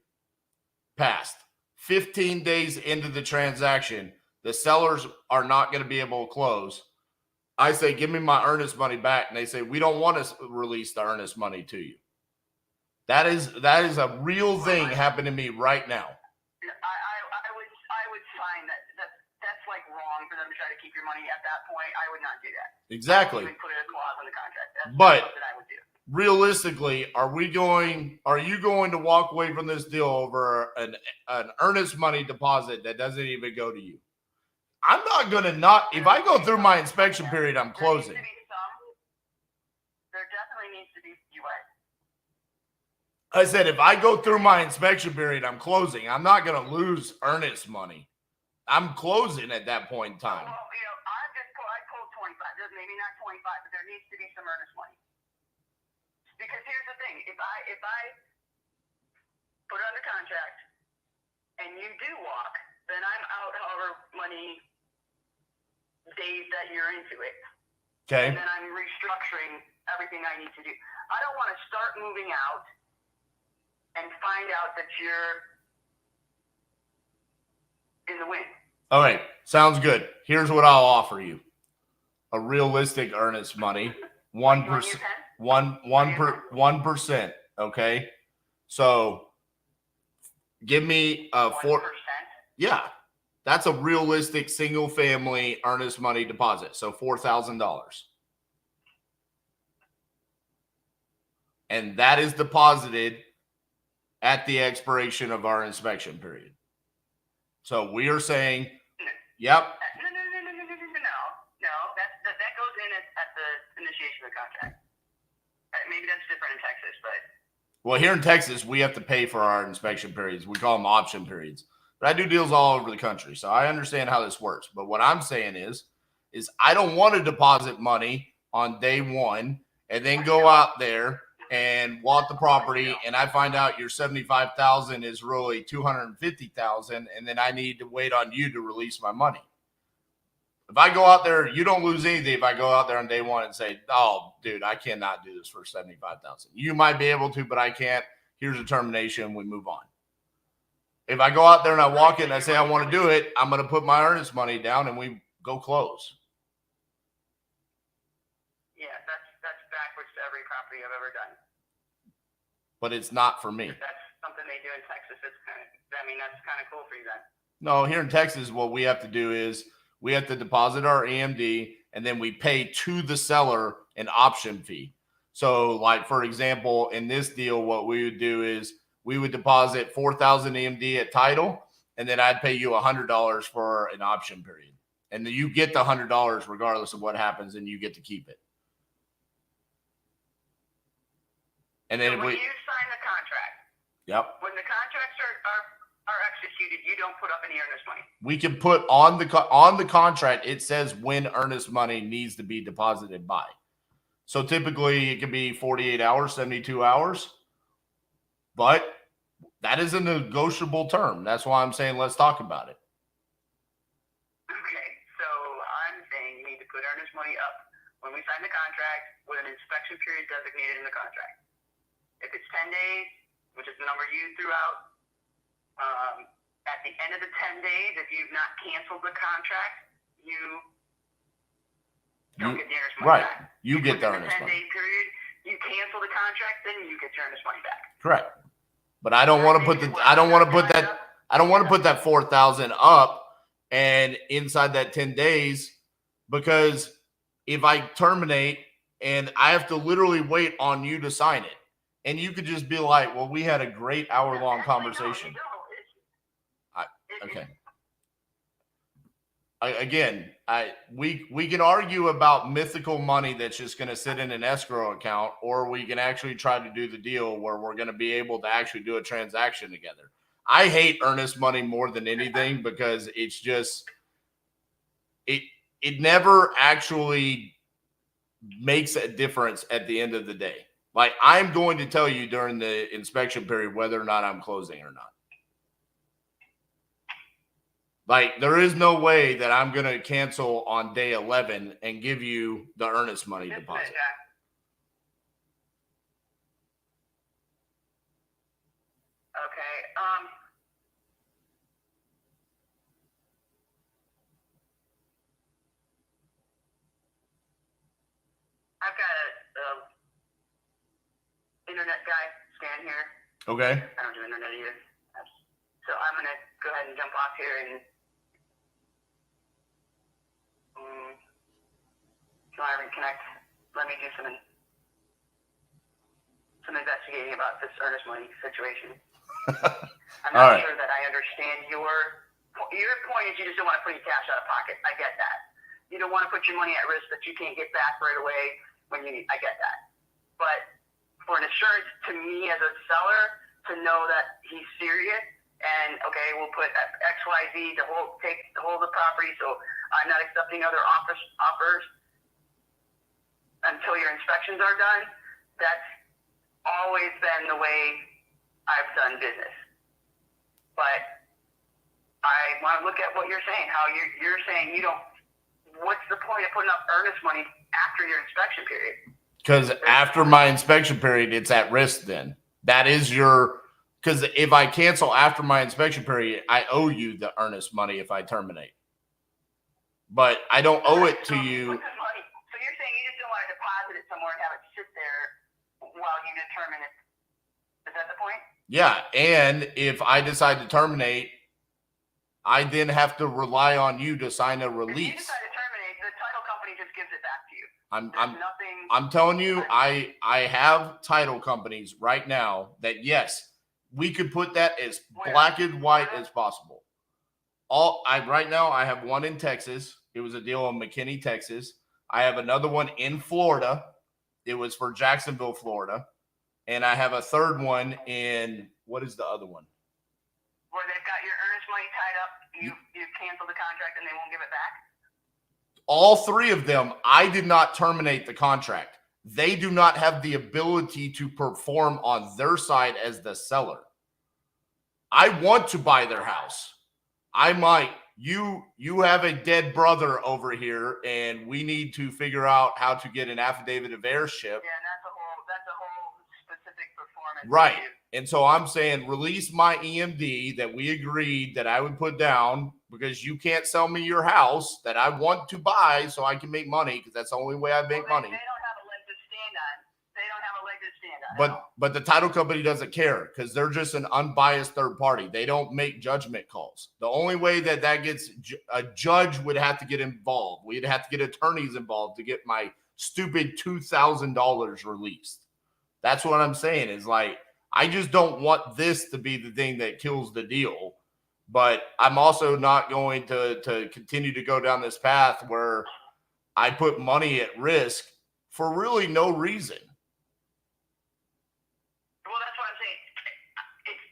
passed. 15 days into the transaction, the sellers are not going to be able to close. I say, give me my earnest money back. And they say, we don't want to release the earnest money to you. That is a real thing happening to me right now. I would find that's like wrong for them to try to keep your money at that point. I would not do that. Exactly. I would put a clause in the contract. That's But something I would do. Realistically, are you going to walk away from this deal over an earnest money deposit that doesn't even go to you? I'm not going to if I go through my inspection period, I'm closing. There definitely needs to be what? I said, if I go through my inspection period, I'm closing. I'm not going to lose earnest money. I'm closing at that point in time. Well, I pulled 25. Maybe not 25, but there needs to be some earnest money. Because here's the thing: if I put it under contract and you do walk, then I'm out however many days that you're into it. Okay. And then I'm restructuring everything I need to do. I don't want to start moving out and find out that you're in the wind. All right. Sounds good. Here's what I'll offer you. A realistic earnest money. 1%. 1%. Okay. So give me a 4%. Yeah. That's a realistic single family earnest money deposit. So $4,000. And that is deposited at the expiration of our inspection period. So we are saying, yep. No. That goes in at the initiation of the contract. Maybe that's different in Texas, but. Well, here in Texas, we have to pay for our inspection periods. We call them option periods. But I do deals all over the country, so I understand how this works. But what I'm saying is I don't want to deposit money on day one and then go out there and walk the property, and I find out your $75,000 is really $250,000, and then I need to wait on you to release my money. If I go out there, you don't lose anything if I go out there on day one and say, oh, dude, I cannot do this for $75,000. You might be able to, but I can't. Here's a termination. We move on. If I go out there and I walk in and I say I want to do it, I'm going to put my earnest money down and we go close. Yeah, that's backwards to every property I've ever done. But it's not for me. That's something they do in Texas. That's kind of cool for you then. No, here in Texas, what we have to do is we have to deposit our EMD and then we pay to the seller an option fee. So, like, for example, in this deal, what we would do is we would deposit $4,000 EMD at title, and then I'd pay you $100 for an option period. And then you get the $100 regardless of what happens, and you get to keep it. And then So if when we, you sign the contract, yep, when the contracts are executed, you don't put up any earnest money. we can put on the contract. It says when earnest money needs to be deposited by. So typically it can be 48 hours, 72 hours, but that is a negotiable term. That's why I'm saying let's talk about it. Okay, so I'm saying you need to put earnest money up when we sign the contract with an inspection period designated in the contract. If it's 10 days, which is the number you threw out, at the end of the 10 days, if you've not canceled the contract, you don't get the earnest money Right. back. You get the Within earnest money. 10-day period, you cancel the contract, then you get your earnest money back. Correct. But I don't want to put I don't want to put that 4,000 up and inside that 10 days, because if I terminate and I have to literally wait on you to sign it, and you could just be like, well, we had a great hour-long conversation. Okay. We can argue about mythical money that's just going to sit in an escrow account, or we can actually try to do the deal where we're going to be able to actually do a transaction together. I hate earnest money more than anything because it's just it never actually makes a difference at the end of the day. Like, I'm going to tell you during the inspection period whether or not I'm closing or not. Like, there is no way that I'm going to cancel on day 11 and give you the earnest money deposit. Okay. I've got a internet guy scan here. Okay. I don't do internet either. So I'm going to go ahead and jump off here and connect. Let me do some investigating about this earnest money situation. I'm not sure that I understand your point is you just don't want to put any cash out of pocket. I get that. You don't want to put your money at risk that you can't get back right away when you need. I get that. But for an assurance to me as a seller to know that he's serious and okay, we'll put XYZ to hold the property, so I'm not accepting other offers until your inspections are done. That's always been the way I've done business. But I want to look at what you're saying, how you're saying you don't, what's the point of putting up earnest money after your inspection period? Because after my inspection period, it's at risk then. That is because if I cancel after my inspection period, I owe you the earnest money if I terminate. But I don't owe it to you. So you're saying you just don't want to deposit it somewhere and have it sit there while you determine it. Is that the point? Yeah, and if I decide to terminate, I then have to rely on you to sign a release. If you decide to terminate, the title company just gives it back to you. I'm telling you, I have title companies right now that, yes, we could put that as black and white as possible. Right now I have one in Texas. It was a deal in McKinney, Texas. I have another one in Florida. It was for Jacksonville, Florida. And I have a third one in, what is the other one? Where they've got your earnest money tied up, you've canceled the contract and they won't give it back? All three of them, I did not terminate the contract. They do not have the ability to perform on their side as the seller. I want to buy their house. I might. You have a dead brother over here, and we need to figure out how to get an affidavit of heirship. Yeah, and that's a whole specific performance. Right. Issue. And so I'm saying release my EMD that we agreed that I would put down because you can't sell me your house that I want to buy so I can make money because that's the only way I make money. They don't have a leg to stand on. They don't have a leg to stand on. But the title company doesn't care because they're just an unbiased third party. They don't make judgment calls. The only way that gets a judge would have to get involved. We'd have to get attorneys involved to get my stupid $2,000 released. That's what I'm saying is like, I just don't want this to be the thing that kills the deal. But I'm also not going to continue to go down this path where I put money at risk for really no reason. Well, that's what I'm saying.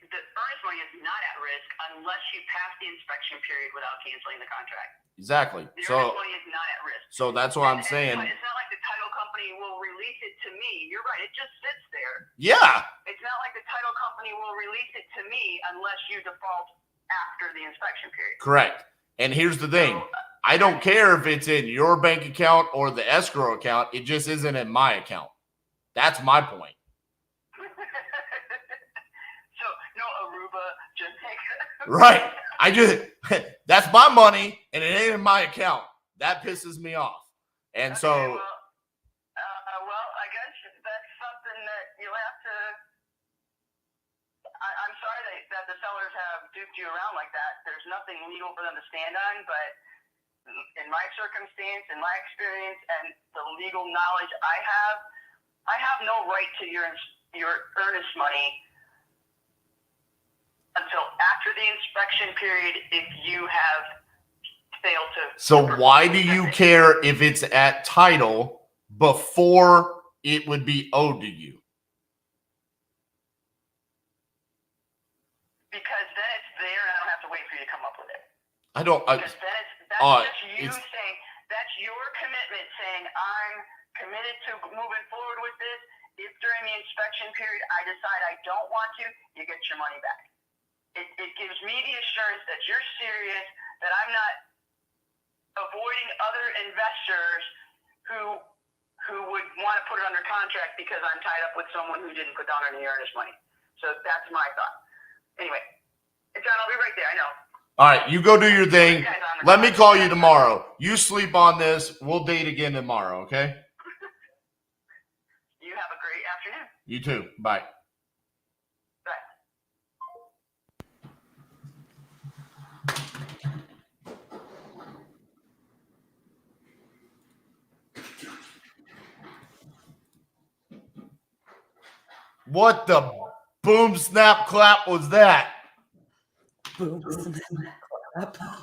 The earnest money is not at risk unless you pass the inspection period without canceling the contract. Exactly. The earnest money is not at risk. So that's what I'm saying. It's not like the title company will release it to me. You're right. It just sits there. Yeah. It's not like the title company will release it to me unless you default after the inspection period. Correct. And here's the thing. I don't care if it's in your bank account or the escrow account. It just isn't in my account. That's my point. So no Aruba, Jamaica. Right. That's my money and it ain't in my account. That pisses me off. And Okay, so well, I guess that's something that you'll have to. I'm sorry that the sellers have duped you around like that. There's nothing legal for them to stand on, but in my circumstance, in my experience, and the legal knowledge I have no right to your earnest money until after the inspection period if you have failed to. So why do you care if it's at title before it would be owed to you? Because then it's there and I don't have to wait for you to come up with it. Because then that's your commitment saying I'm committed to moving forward with this. If during the inspection period I decide I don't want to, you get your money back. It gives me the assurance that you're serious, that I'm not avoiding other investors who would want to put it under contract because I'm tied up with someone who didn't put down any earnest money. So that's my thought. Anyway, John, I'll be right there. I know. All right, you go do your thing. Let me call you tomorrow. You sleep on this. We'll date again tomorrow, okay? You have a great afternoon. You too. Bye. Bye. What the boom, snap, clap was that? Boom, snap, clap.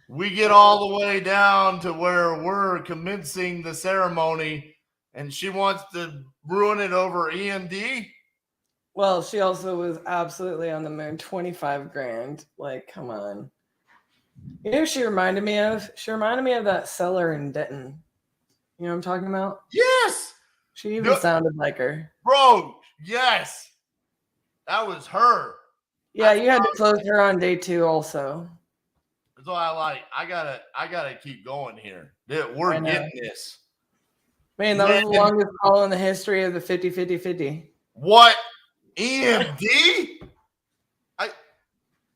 We get all the way down to where we're commencing the ceremony and she wants to ruin it over EMD. Well, she also was absolutely on the moon. 25 grand. Like, come on. You know who she reminded me of? She reminded me of that seller in Denton. You know what I'm talking about? Yes. She even sounded like her. Bro, yes. That was her. Yeah, you had to close her on day 2 also. That's why I gotta keep going here. We're getting this. Man, that was the longest call in the history of the 50-50-50. What? EMD?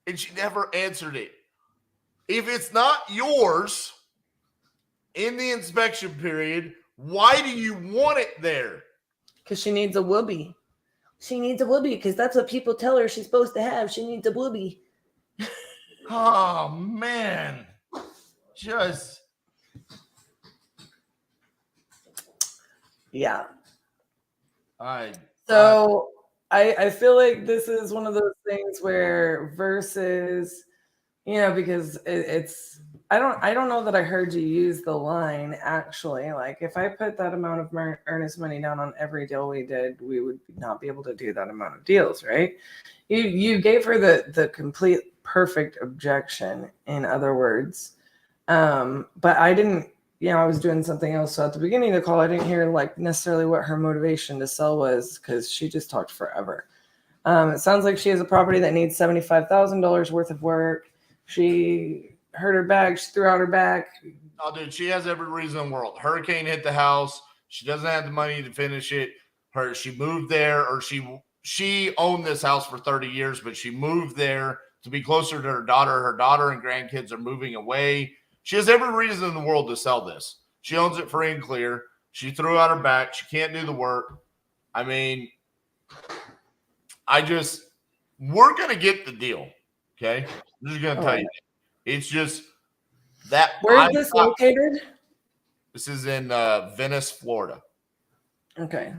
And she never answered it. If it's not yours in the inspection period, why do you want it there? Because she needs a whoopee. She needs a whoopee because that's what people tell her she's supposed to have. She needs a whoopee. Oh, man. Just. Yeah. I feel like this is one of those things where versus, because it's I don't know that I heard you use the line actually. Like if I put that amount of earnest money down on every deal we did, we would not be able to do that amount of deals, right? You gave her the complete perfect objection, in other words. But I didn't, I was doing something else. So at the beginning of the call, I didn't hear like necessarily what her motivation to sell was because she just talked forever. It sounds like she has a property that needs $75,000 worth of work. She hurt her back. She threw out her back. Oh, dude, she has every reason in the world. Hurricane hit the house. She doesn't have the money to finish it. She moved there, or she owned this house for 30 years, but she moved there to be closer to her daughter. Her daughter and grandkids are moving away. She has every reason in the world to sell this. She owns it free and clear. She threw out her back. She can't do the work. I mean, we're going to get the deal. Okay. I'm just going to tell you. It's just that. Where is this located? This is in Venice, Florida. Okay.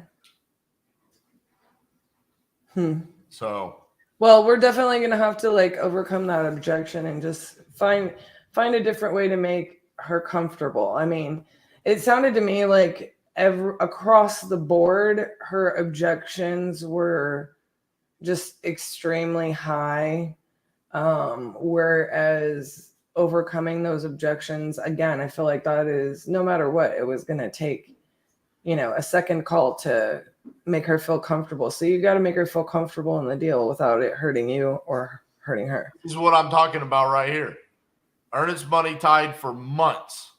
So. Well, we're definitely going to have to like overcome that objection and just find a different way to make her comfortable. I mean, it sounded to me like across the board, her objections were just extremely high. Whereas overcoming those objections, again, I feel like that is, no matter what, it was going to take, a second call to make her feel comfortable. So you got to make her feel comfortable in the deal without it hurting you or hurting her. This is what I'm talking about right here. Earnest money tied for months.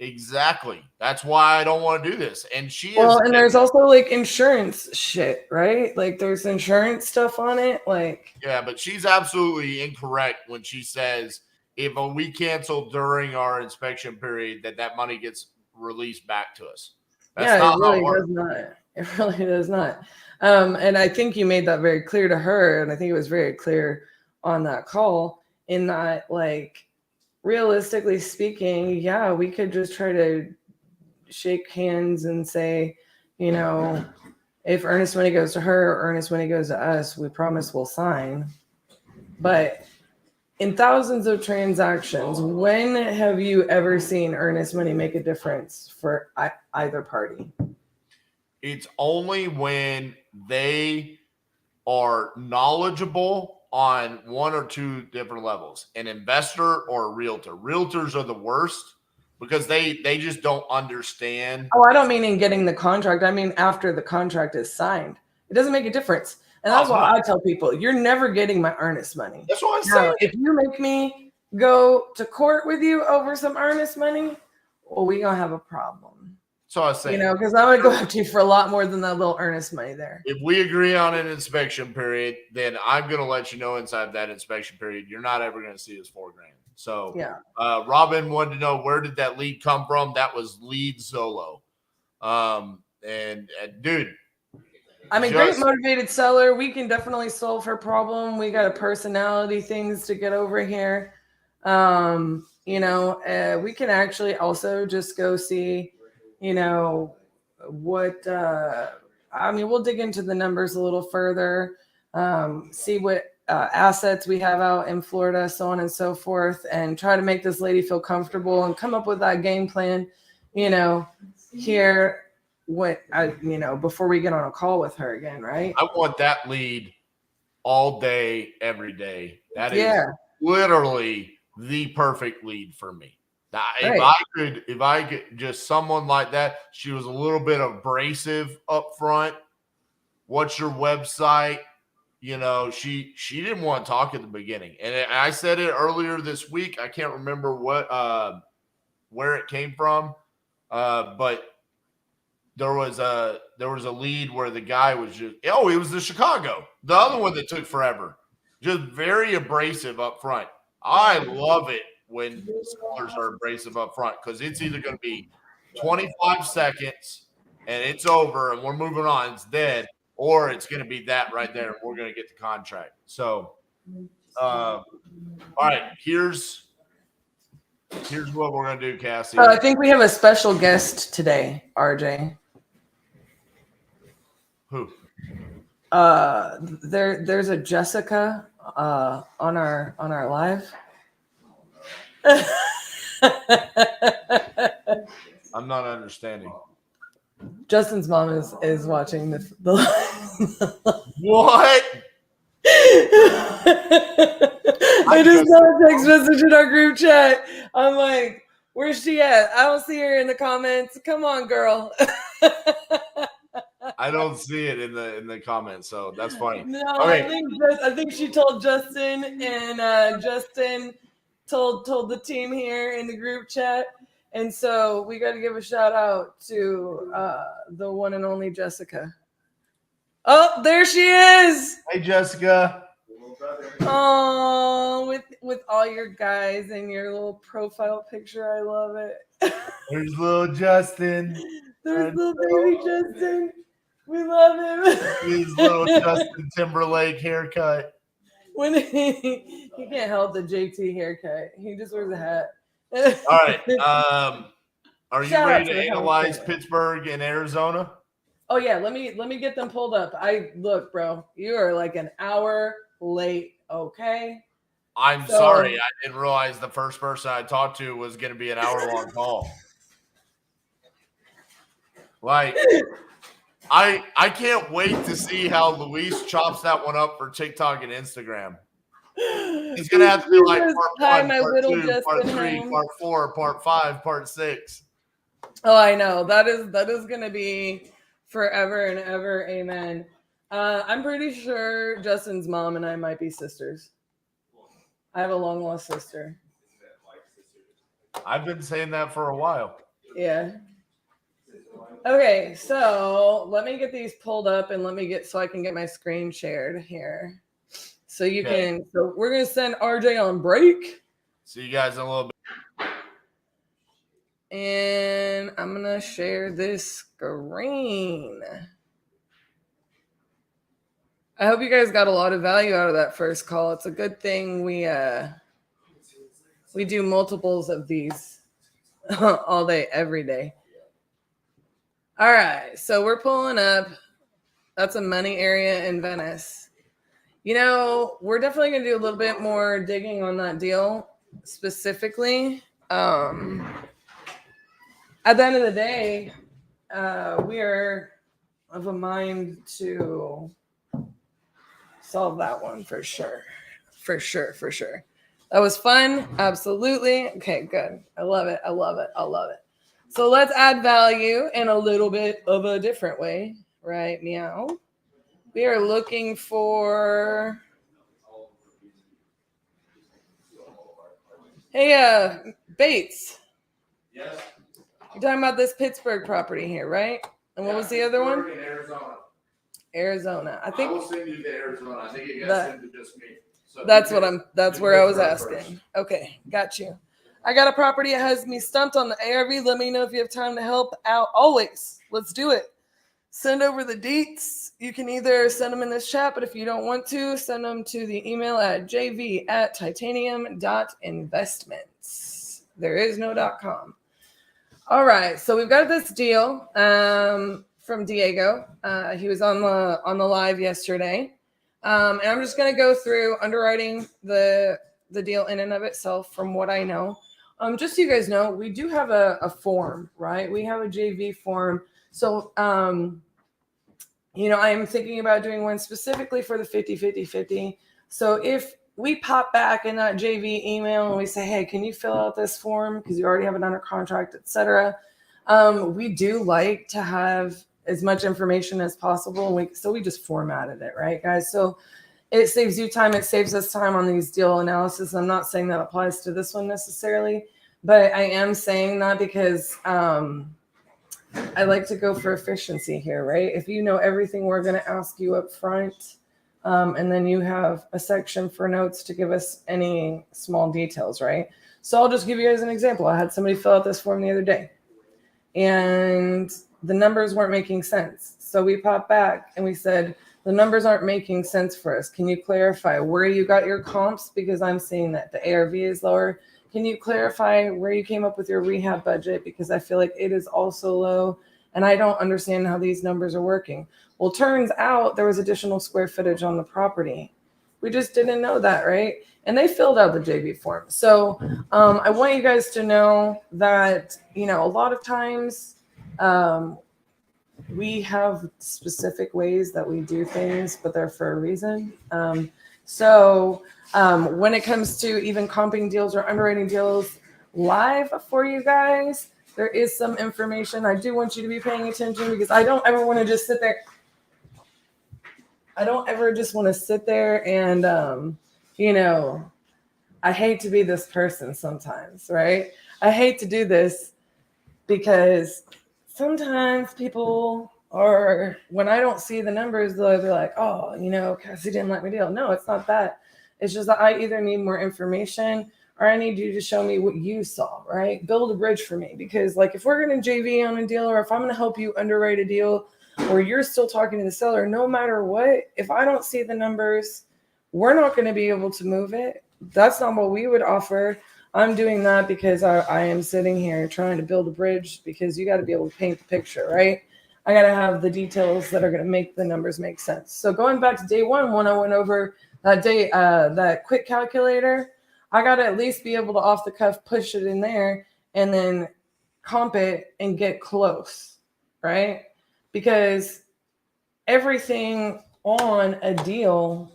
Exactly. That's why I don't want to do this. And and there's also like insurance shit, right? Like there's insurance stuff on it. Like, yeah, but she's absolutely incorrect when she says if we cancel during our inspection period, that money gets released back to us. That's not how it works. It really does not. And I think you made that very clear to her. And I think it was very clear on that call in that, like, realistically speaking, yeah, we could just try to shake hands and say, if earnest money goes to her or earnest money goes to us, we promise we'll sign. But in thousands of transactions, when have you ever seen earnest money make a difference for either party? It's only when they are knowledgeable on one or two different levels, an investor or a realtor. Realtors are the worst because they just don't understand. Oh, I don't mean in getting the contract. I mean after the contract is signed. It doesn't make a difference. And that's why I tell people, you're never getting my earnest money. That's what I say. If you make me go to court with you over some earnest money, well, we're going to have a problem. So I say, because I would go after you for a lot more than that little earnest money there. If we agree on an inspection period, then I'm going to let you know inside that inspection period, you're not ever going to see us $4,000. So yeah. Robin wanted to know, where did that lead come from? That was lead Zolo. And dude, I mean, great motivated seller. We can definitely solve her problem. We got a personality things to get over here. We can actually also just go see, what, we'll dig into the numbers a little further, see what assets we have out in Florida, so on and so forth, and try to make this lady feel comfortable and come up with that game plan, here. Before we get on a call with her again, right? I want that lead all day, every day. That is literally the perfect lead for me. Now, if I could just someone like that, she was a little bit abrasive up front. What's your website? She didn't want to talk at the beginning. And I said it earlier this week. I can't remember where it came from. But there was a lead where the guy was it was the Chicago, the other one that took forever, just very abrasive up front. I love it when sellers are abrasive up front because it's either going to be 25 seconds and it's over and we're moving on, it's dead, or it's going to be that right there and we're going to get the contract. So, all right, here's what we're going to do, Cassie. I think we have a special guest today, RJ. Who? There's a Jessica on our live. I'm not understanding. Justin's mom is watching the live. What? I just saw a text message in our group chat. I'm like, where's she at? I don't see her in the comments. Come on, girl. I don't see it in the comments, so that's funny. No, okay. I think she told Justin, and Justin told the team here in the group chat, and so we got to give a shout out to the one and only Jessica. Oh, there she is. Hey, Jessica. Oh, with all your guys and your little profile picture. I love it. There's little Justin. There's little baby Justin. We love him. His little Justin Timberlake haircut. When he can't help the JT haircut. He just wears a hat. All right. Are you Shout out ready to to the analyze healthcare. Pittsburgh and Arizona? Oh yeah, let me get them pulled up. Look, bro, you are like an hour late. Okay. I'm sorry. I didn't realize the first person I talked to was going to be an hour-long call. Like, I can't wait to see how Luis chops that one up for TikTok and Instagram. He's going to have to be like part 1, part 2, part 3, part 4, part 5, part 6. Oh, I know. That is going to be forever and ever. Amen. I'm pretty sure Justin's mom and I might be sisters. I have a long lost sister. I've been saying that for a while. Yeah. Okay, so let me get these pulled up and so I can get my screen shared here. So you can, so we're going to send RJ on break. See you guys in a little bit. And I'm going to share this screen. I hope you guys got a lot of value out of that first call. It's a good thing we do multiples of these all day, every day. All right, so we're pulling up. That's a money area in Venice. You know, we're definitely going to do a little bit more digging on that deal specifically. At the end of the day, we are of a mind to solve that one for sure. For sure. That was fun. Absolutely. Okay, good. I love it. So let's add value in a little bit of a different way, right? Meow. We are looking for... Hey, Bates. Yes. You're talking about this Pittsburgh property here, right? And what was the other one? Arizona. I think I will send you to Arizona. I think it got sent to just me. So that's where I was asking. Okay, got you. I got a property that has me stumped on the ARV. Let me know if you have time to help out. Always. Let's do it. Send over the deets. You can either send them in this chat, but if you don't want to, send them to the email at jv@titanium.investments. There is no .com. All right, so we've got this deal from Diego. He was on the live yesterday. And I'm just going to go through underwriting the deal in and of itself from what I know. Just so you guys know, we do have a form, right? We have a JV form. So, I am thinking about doing one specifically for the 50-50-50. So if we pop back in that JV email and we say, hey, can you fill out this form because you already have it under contract, etc. We do like to have as much information as possible. So we just formatted it, right, guys? So it saves you time. It saves us time on these deal analysis. I'm not saying that applies to this one necessarily, but I am saying that because I like to go for efficiency here, right? If you know everything we're going to ask you up front, and then you have a section for notes to give us any small details, right? So I'll just give you guys an example. I had somebody fill out this form the other day, and the numbers weren't making sense. So we popped back and we said, the numbers aren't making sense for us. Can you clarify where you got your comps? Because I'm seeing that the ARV is lower. Can you clarify where you came up with your rehab budget? Because I feel like it is also low and I don't understand how these numbers are working. Well, turns out there was additional square footage on the property. We just didn't know that, right? And they filled out the JV form. So I want you guys to know that, a lot of times, we have specific ways that we do things, but they're for a reason. So when it comes to even comping deals or underwriting deals live for you guys, there is some information. I do want you to be paying attention because I don't ever want to just sit there. I don't ever just want to sit there and, I hate to be this person sometimes, right? I hate to do this because sometimes people Or when I don't see the numbers, they'll be like, oh, Cassie didn't let me deal. No, it's not that. It's just that I either need more information or I need you to show me what you saw, right? Build a bridge for me. Because like if we're going to JV on a deal, or if I'm going to help you underwrite a deal, or you're still talking to the seller, no matter what, if I don't see the numbers, we're not going to be able to move it. That's not what we would offer. I'm doing that because I am sitting here trying to build a bridge, because you got to be able to paint the picture, right? I got to have the details that are going to make the numbers make sense. So going back to day one, when I went over that quick calculator, I got to at least be able to off the cuff push it in there and then comp it and get close, right? Because everything on a deal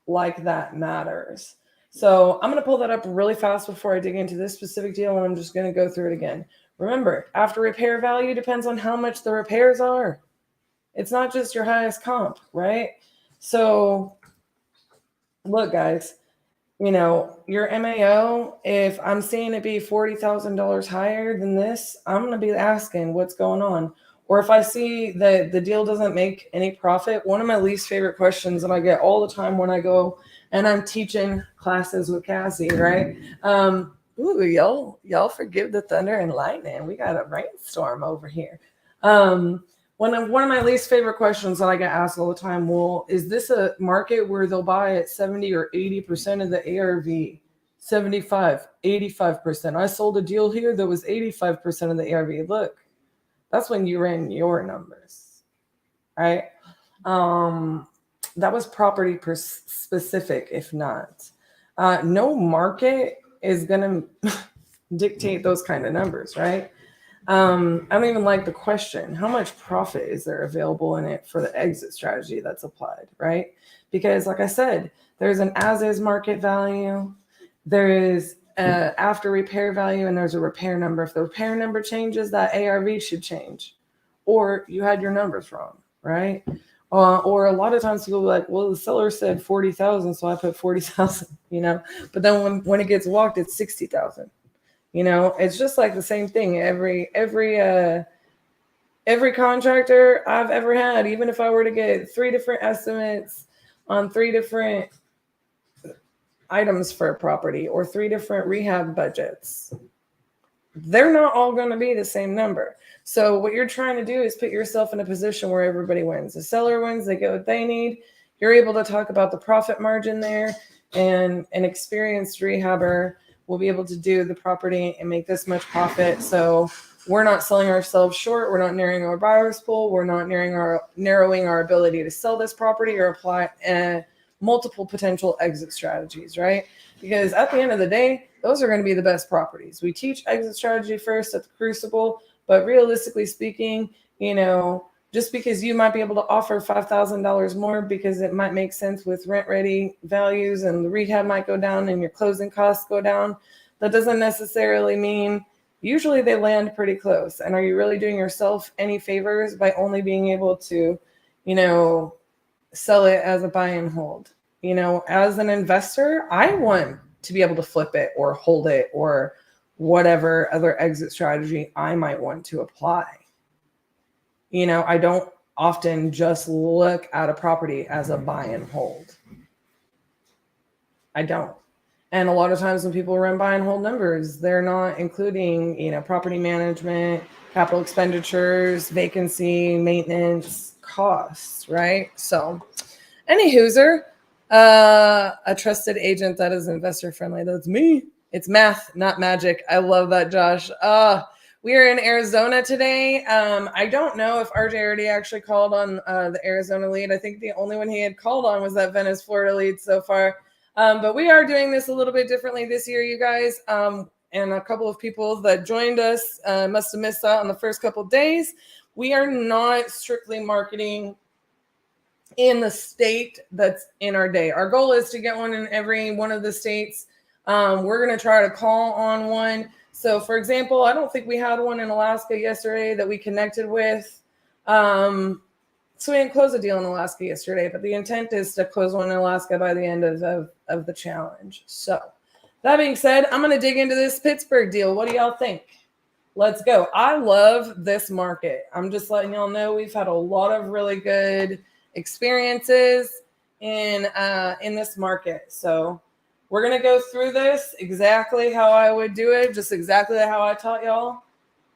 like that matters. So I'm going to pull that up really fast before I dig into this specific deal, and I'm just going to go through it again. Remember, after repair value depends on how much the repairs are. It's not just your highest comp, right? So look, guys, your MAO, if I'm seeing it be $40,000 higher than this, I'm going to be asking what's going on. Or if I see that the deal doesn't make any profit, one of my least favorite questions that I get all the time when I go and I'm teaching classes with Cassie, right? Ooh, y'all forgive the thunder and lightning. We got a rainstorm over here. One of my least favorite questions that I get asked all the time, well, is this a market where they'll buy at 70 or 80% of the ARV? 75, 85%. I sold a deal here that was 85% of the ARV. Look, that's when you ran your numbers, right? That was property specific, if not. No market is going to dictate those kind of numbers, right? I don't even like the question. How much profit is there available in it for the exit strategy that's applied, right? Because like I said, there's an as-is market value. There is after repair value, and there's a repair number. If the repair number changes, that ARV should change. Or you had your numbers wrong, right? Or a lot of times people are like, well, the seller said 40,000, so I put 40,000, But then when it gets walked, it's 60,000. It's just like the same thing. Every contractor I've ever had, even if I were to get 3 different estimates on 3 different items for a property or 3 different rehab budgets, they're not all going to be the same number. So what you're trying to do is put yourself in a position where everybody wins. The seller wins, they get what they need. You're able to talk about the profit margin there, and an experienced rehabber will be able to do the property and make this much profit. So we're not selling ourselves short. We're not narrowing our buyer's pool. We're not narrowing our ability to sell this property or apply multiple potential exit strategies, right? Because at the end of the day, those are going to be the best properties. We teach exit strategy first at the Crucible, but realistically speaking, just because you might be able to offer $5,000 more because it might make sense with rent ready values and the rehab might go down and your closing costs go down, that doesn't necessarily mean, usually they land pretty close. And are you really doing yourself any favors by only being able to, sell it as a buy and hold? As an investor, I want to be able to flip it or hold it or whatever other exit strategy I might want to apply. I don't often just look at a property as a buy and hold. I don't. And a lot of times when people run buy and hold numbers, they're not including, property management, capital expenditures, vacancy, maintenance, costs, right? So any hooser, a trusted agent that is investor friendly. That's me. It's math, not magic. I love that, Josh. We are in Arizona today. I don't know if RJ already actually called on the Arizona lead. I think the only one he had called on was that Venice, Florida lead so far. But we are doing this a little bit differently this year, you guys. And a couple of people that joined us must have missed out on the first couple of days. We are not strictly marketing in the state that's in our day. Our goal is to get one in every one of the states. We're going to try to call on one. So for example, I don't think we had one in Alaska yesterday that we connected with. So we didn't close a deal in Alaska yesterday, but the intent is to close one in Alaska by the end of the challenge. So that being said, I'm going to dig into this Pittsburgh deal. What do y'all think? Let's go. I love this market. I'm just letting y'all know we've had a lot of really good experiences in this market. So we're going to go through this exactly how I would do it, just exactly how I taught y'all.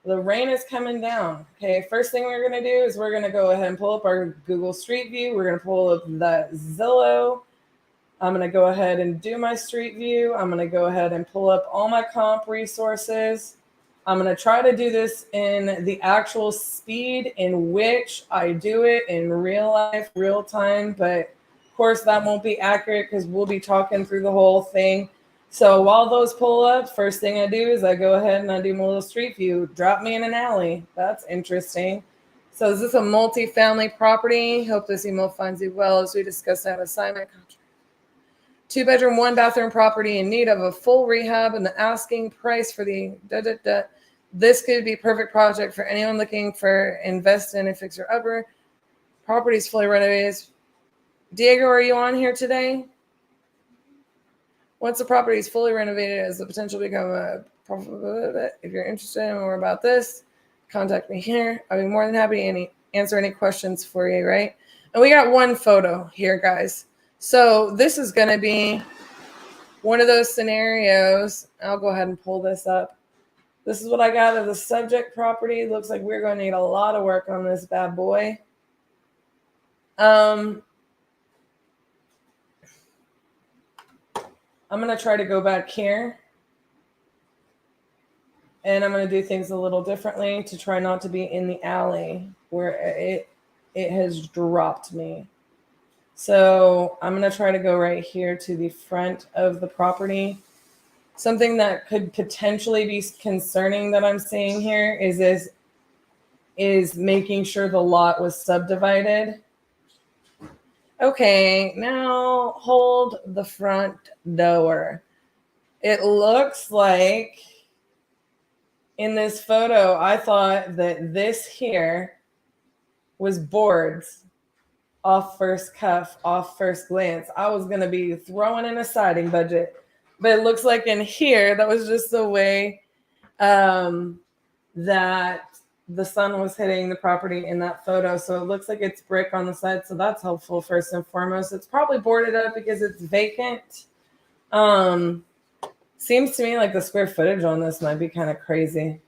The rain is coming down. Okay, first thing we're going to do is we're going to go ahead and pull up our Google Street View. We're going to pull up the Zillow. I'm going to go ahead and do my Street View. I'm going to go ahead and pull up all my comp resources. I'm going to try to do this in the actual speed in which I do it in real life, real time. But of course, that won't be accurate because we'll be talking through the whole thing. So while those pull up, first thing I do is I go ahead and I do my little Street View. Drop me in an alley. That's interesting. So is this a multi-family property? Hope this email finds you well as we discuss that assignment contract. 2-bedroom, 1-bathroom property in need of a full rehab, and the asking price for the This could be a perfect project for anyone looking for invest in a fixer upper. Property is fully renovated. Diego, are you on here today? Once the property is fully renovated, has the potential to become a profitable. If you're interested in more about this, contact me here. I'll be more than happy to answer any questions for you, right? And we got one photo here, guys. So this is going to be one of those scenarios. I'll go ahead and pull this up. This is what I got of the subject property. It looks like we're going to need a lot of work on this bad boy. I'm going to try to go back here. And I'm going to do things a little differently to try not to be in the alley where it has dropped me. So I'm going to try to go right here to the front of the property. Something that could potentially be concerning that I'm seeing here is making sure the lot was subdivided. Okay, now hold the front door. It looks like in this photo, I thought that this here was boards. Off first cuff, off first glance. I was going to be throwing in a siding budget. But it looks like in here, that was just the way that the sun was hitting the property in that photo. So it looks like it's brick on the side. So that's helpful first and foremost. It's probably boarded up because it's vacant. Seems to me like the square footage on this might be kind of crazy.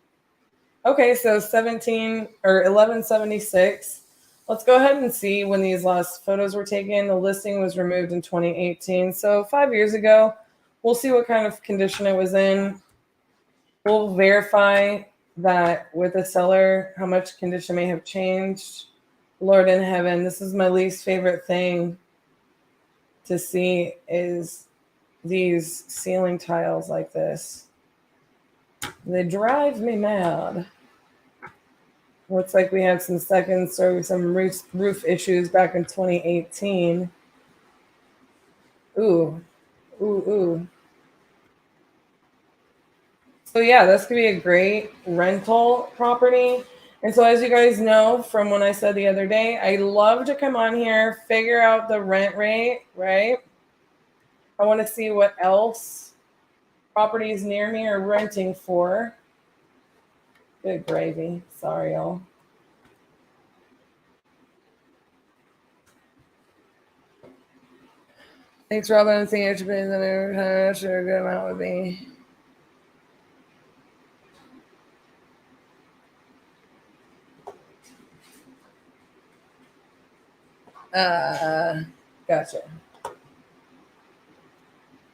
Okay, so 1176. Let's go ahead and see when these last photos were taken. The listing was removed in 2018. So 5 years ago, we'll see what kind of condition it was in. We'll verify that with the seller, how much condition may have changed. Lord in heaven, this is my least favorite thing to see is these ceiling tiles like this. They drive me mad. Looks like we had some some roof issues back in 2018. Ooh. So yeah, this could be a great rental property. And so as you guys know from when I said the other day, I love to come on here, figure out the rent rate, right? I want to see what else properties near me are renting for. Good gravy. Sorry, y'all. Thanks, Robin. I'm thinking it should be in the sure a good amount would be. Gotcha.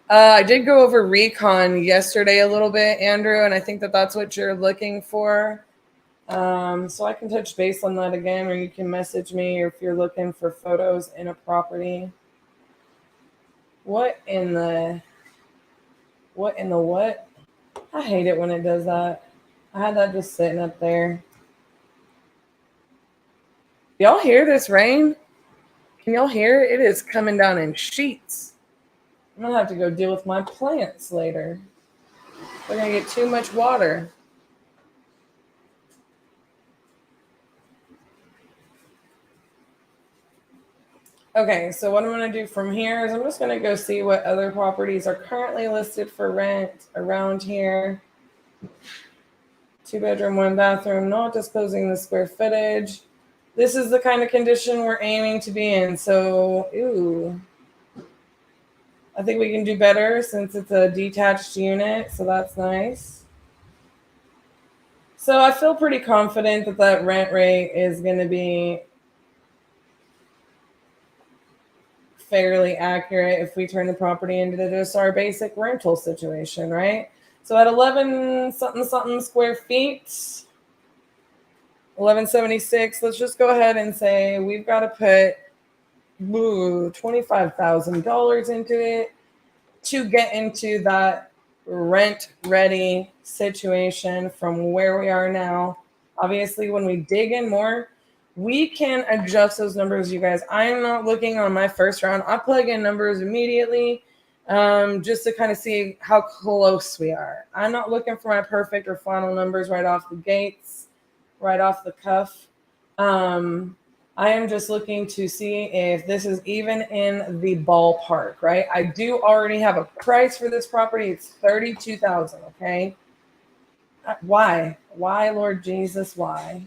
I did go over recon yesterday a little bit, Andrew, and I think that that's what you're looking for. So I can touch base on that again, or you can message me if you're looking for photos in a property. What in the what? I hate it when it does that. I had that just sitting up there. Y'all hear this rain? Can y'all hear it? It is coming down in sheets. I'm gonna have to go deal with my plants later. They're gonna get too much water. Okay, so what I'm going to do from here is I'm just going to go see what other properties are currently listed for rent around here. 2-bedroom, 1 bathroom, not disclosing the square footage. This is the kind of condition we're aiming to be in. So, ooh, I think we can do better since it's a detached unit. So that's nice. So I feel pretty confident that that rent rate is going to be fairly accurate if we turn the property into just our basic rental situation, right? So at 11 something square feet, 1176, let's just go ahead and say we've got to put $25,000 into it to get into that rent ready situation from where we are now. Obviously, when we dig in more, we can adjust those numbers, you guys. I'm not looking on my first round. I plug in numbers immediately just to kind of see how close we are. I'm not looking for my perfect or final numbers right off the gates, right off the cuff. I am just looking to see if this is even in the ballpark, right? I do already have a price for this property. It's $32,000, okay? Why? Why, Lord Jesus, why?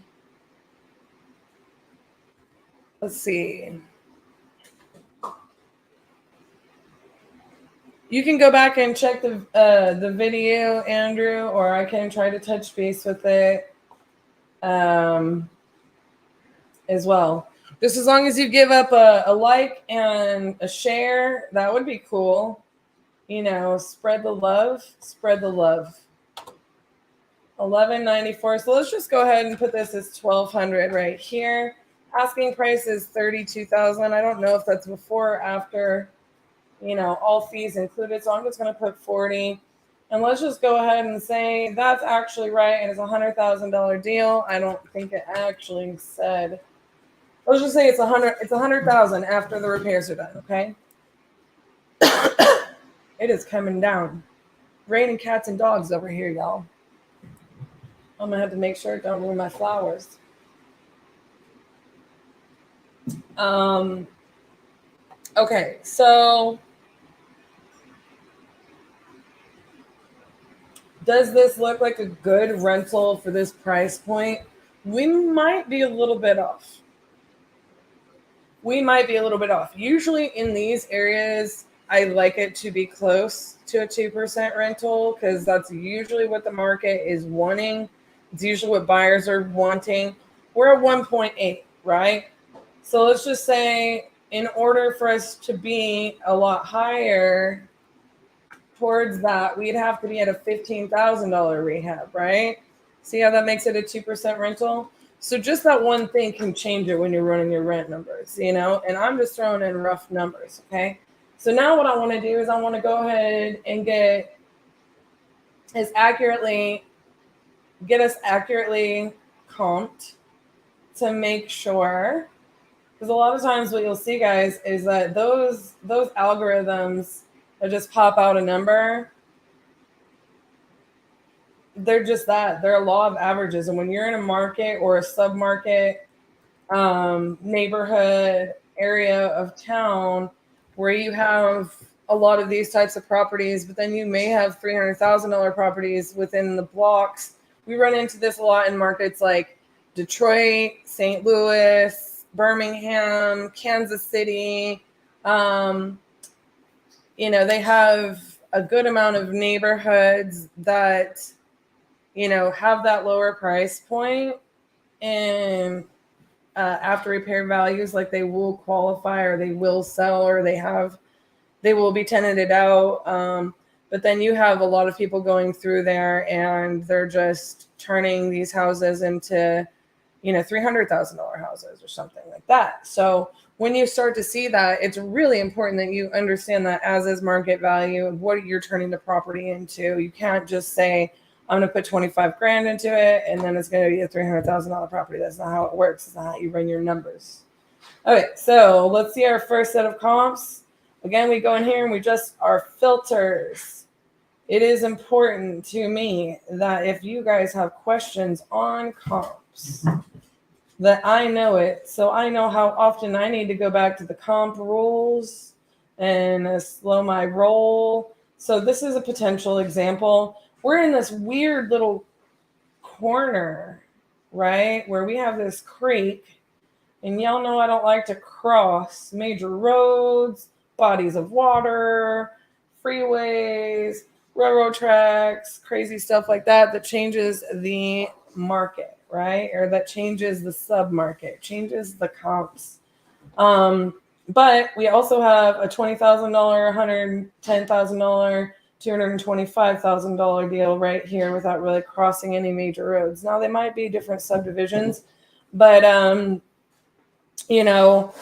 Let's see. You can go back and check the video, Andrew, or I can try to touch base with it as well. Just as long as you give up a like and a share, that would be cool. You know, spread the love, spread the love. 1194. So let's just go ahead and put this as 1,200 right here. Asking price is 32,000. I don't know if that's before or after, you know, all fees included. So I'm just going to put 40. And let's just go ahead and say that's actually right. And it's a $100,000 deal. I don't think it actually said. Let's just say it's 100. It's 100,000 after the repairs are done. Okay. It is coming down. Raining cats and dogs over here, y'all. I'm gonna have to make sure it don't ruin my flowers. Okay, so does this look like a good rental for this price point? We might be a little bit off. Usually in these areas, I like it to be close to a 2% rental because that's usually what the market is wanting. It's usually what buyers are wanting. We're at 1.8, right? So let's just say in order for us to be a lot higher towards that, we'd have to be at a $15,000 rehab, right? See how that makes it a 2% rental? So just that one thing can change it when you're running your rent numbers, you know? And I'm just throwing in rough numbers, okay? So now what I want to do is I want to go ahead and get us accurately comped to make sure, because a lot of times what you'll see, guys, is that those algorithms that just pop out a number, they're just that. They're a law of averages. And when you're in a market or a sub-market, neighborhood, area of town where you have a lot of these types of properties, but then you may have $300,000 properties within the blocks. We run into this a lot in markets like Detroit, St. Louis, Birmingham, Kansas City. You know, they have a good amount of neighborhoods that, you know, have that lower price point and after repair values, like they will qualify or they will sell or they will be tenanted out. But then you have a lot of people going through there and they're just turning these houses into, you know, $300,000 houses or something like that. So when you start to see that, it's really important that you understand that as is market value of what you're turning the property into. You can't just say, I'm going to put 25 grand into it and then it's going to be a $300,000 property. That's not how it works. It's not how you run your numbers. Okay, so let's see our first set of comps. Again, we go in here and we adjust our filters. It is important to me that if you guys have questions on comps, that I know it. So I know how often I need to go back to the comp rules and slow my roll. So this is a potential example. We're in this weird little corner, right, where we have this creek, and y'all know I don't like to cross major roads, bodies of water, freeways, railroad tracks, crazy stuff like that, that changes the market, right? Or that changes the sub-market, changes the comps. But we also have a $20,000, $110,000, $225,000 deal right here without really crossing any major roads. Now they might be different subdivisions, but you know,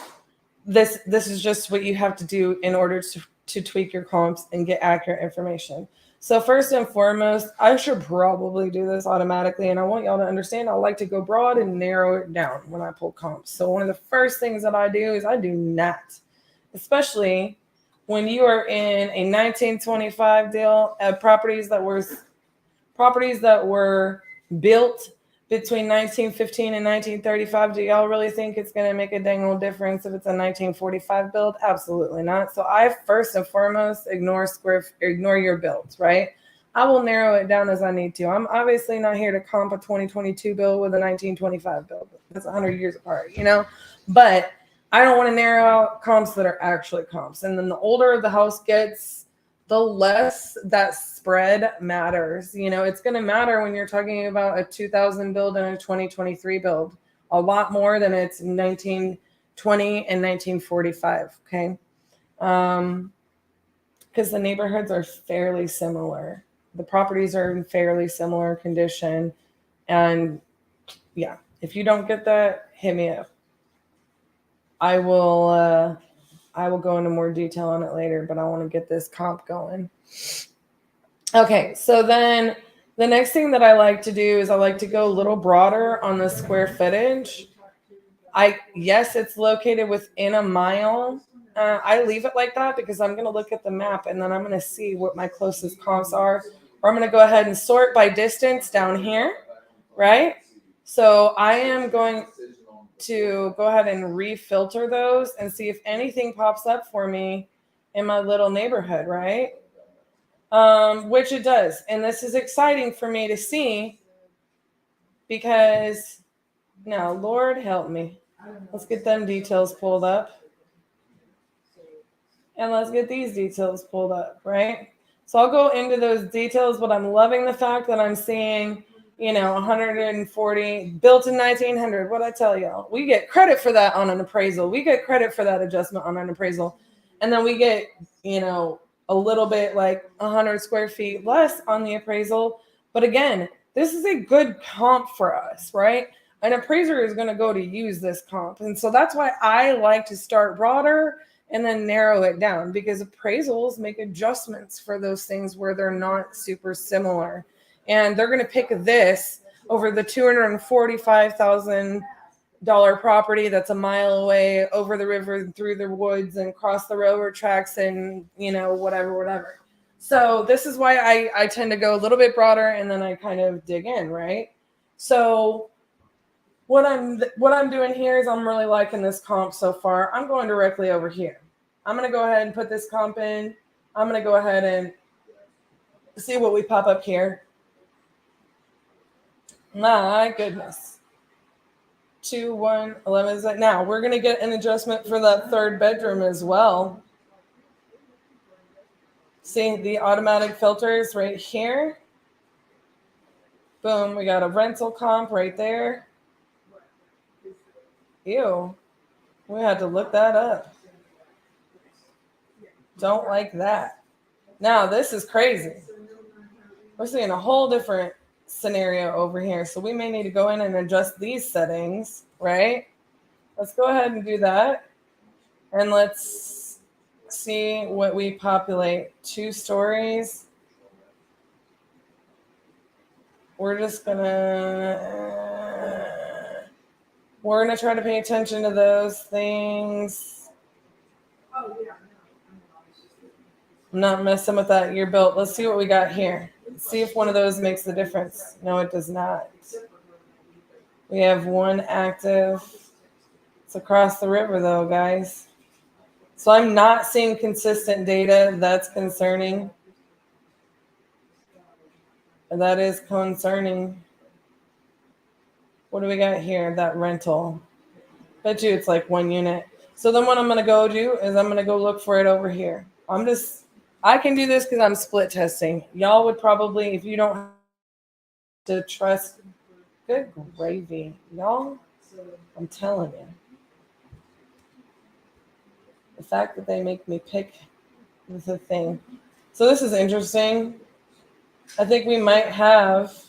this is just what you have to do in order to tweak your comps and get accurate information. So first and foremost, I should probably do this automatically, and I want y'all to understand I like to go broad and narrow it down when I pull comps. So one of the first things that I do is I do not, especially when you are in a 1925 deal at properties that were built between 1915 and 1935. Do y'all really think it's going to make a dang old difference if it's a 1945 build? Absolutely not. So I first and foremost ignore your builds, right? I will narrow it down as I need to. I'm obviously not here to comp a 2022 build with a 1925 build. That's 100 years apart, you know? But I don't want to narrow out comps that are actually comps. And then the older the house gets, the less that spread matters. You know, it's going to matter when you're talking about a 2000 build and a 2023 build a lot more than it's 1920 and 1945. Okay. Because the neighborhoods are fairly similar. The properties are in fairly similar condition. And yeah, if you don't get that, hit me up. I will go into more detail on it later, but I want to get this comp going. Okay, so then the next thing that I like to do is I like to go a little broader on the square footage. Yes, it's located within a mile. I leave it like that because I'm going to look at the map and then I'm going to see what my closest comps are. Or I'm going to go ahead and sort by distance down here, right? So I am going to go ahead and refilter those and see if anything pops up for me in my little neighborhood, right? Which it does. And this is exciting for me to see because now, Lord help me. Let's get them details pulled up. And let's get these details pulled up, right? So I'll go into those details, but I'm loving the fact that I'm seeing, you know, 140 built in 1900. What I tell y'all, we get credit for that on an appraisal. We get credit for that adjustment on an appraisal. And then we get, you know, a little bit like 100 square feet less on the appraisal. But again, this is a good comp for us, right? An appraiser is going to go to use this comp. And so that's why I like to start broader and then narrow it down, because appraisals make adjustments for those things where they're not super similar. And they're going to pick this over the $245,000 property that's a mile away over the river and through the woods and across the railroad tracks and, you know, whatever. So this is why I tend to go a little bit broader and then I kind of dig in, right? So what I'm doing here is I'm really liking this comp so far. I'm going directly over here. I'm going to go ahead and put this comp in. I'm going to go ahead and see what we pop up here. My goodness. 2, 1, 11 is that. Now we're going to get an adjustment for that third bedroom as well. See the automatic filters right here. Boom. We got a rental comp right there. Ew. We had to look that up. Don't like that. Now this is crazy. We're seeing a whole different scenario over here. So we may need to go in and adjust these settings, right? Let's go ahead and do that. And let's see what we populate. 2 stories. We're gonna try to pay attention to those things. I'm not messing with that. You're built. Let's see what we got here. Let's see if one of those makes the difference. No, it does not. We have 1 active. It's across the river though, guys. So I'm not seeing consistent data. That's concerning. That is concerning. What do we got here? That rental. Bet you it's like 1 unit. So then what I'm going to go do is I'm going to go look for it over here. I can do this because I'm split testing. Y'all would probably, if you don't have to trust, good gravy. Y'all, I'm telling you. The fact that they make me pick is a thing. So this is interesting. I think we might have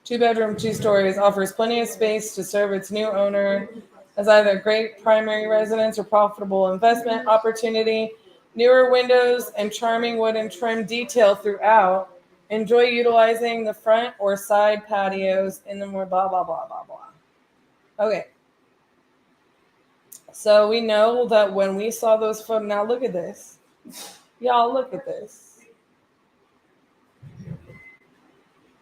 2-bedroom, 2 stories, offers plenty of space to serve its new owner as either great primary residence or profitable investment opportunity. Newer windows and charming wood and trim detail throughout. Enjoy utilizing the front or side patios in the more blah, blah, blah, blah, blah. Okay. So we know that when we saw those photos, now look at this. Y'all, look at this.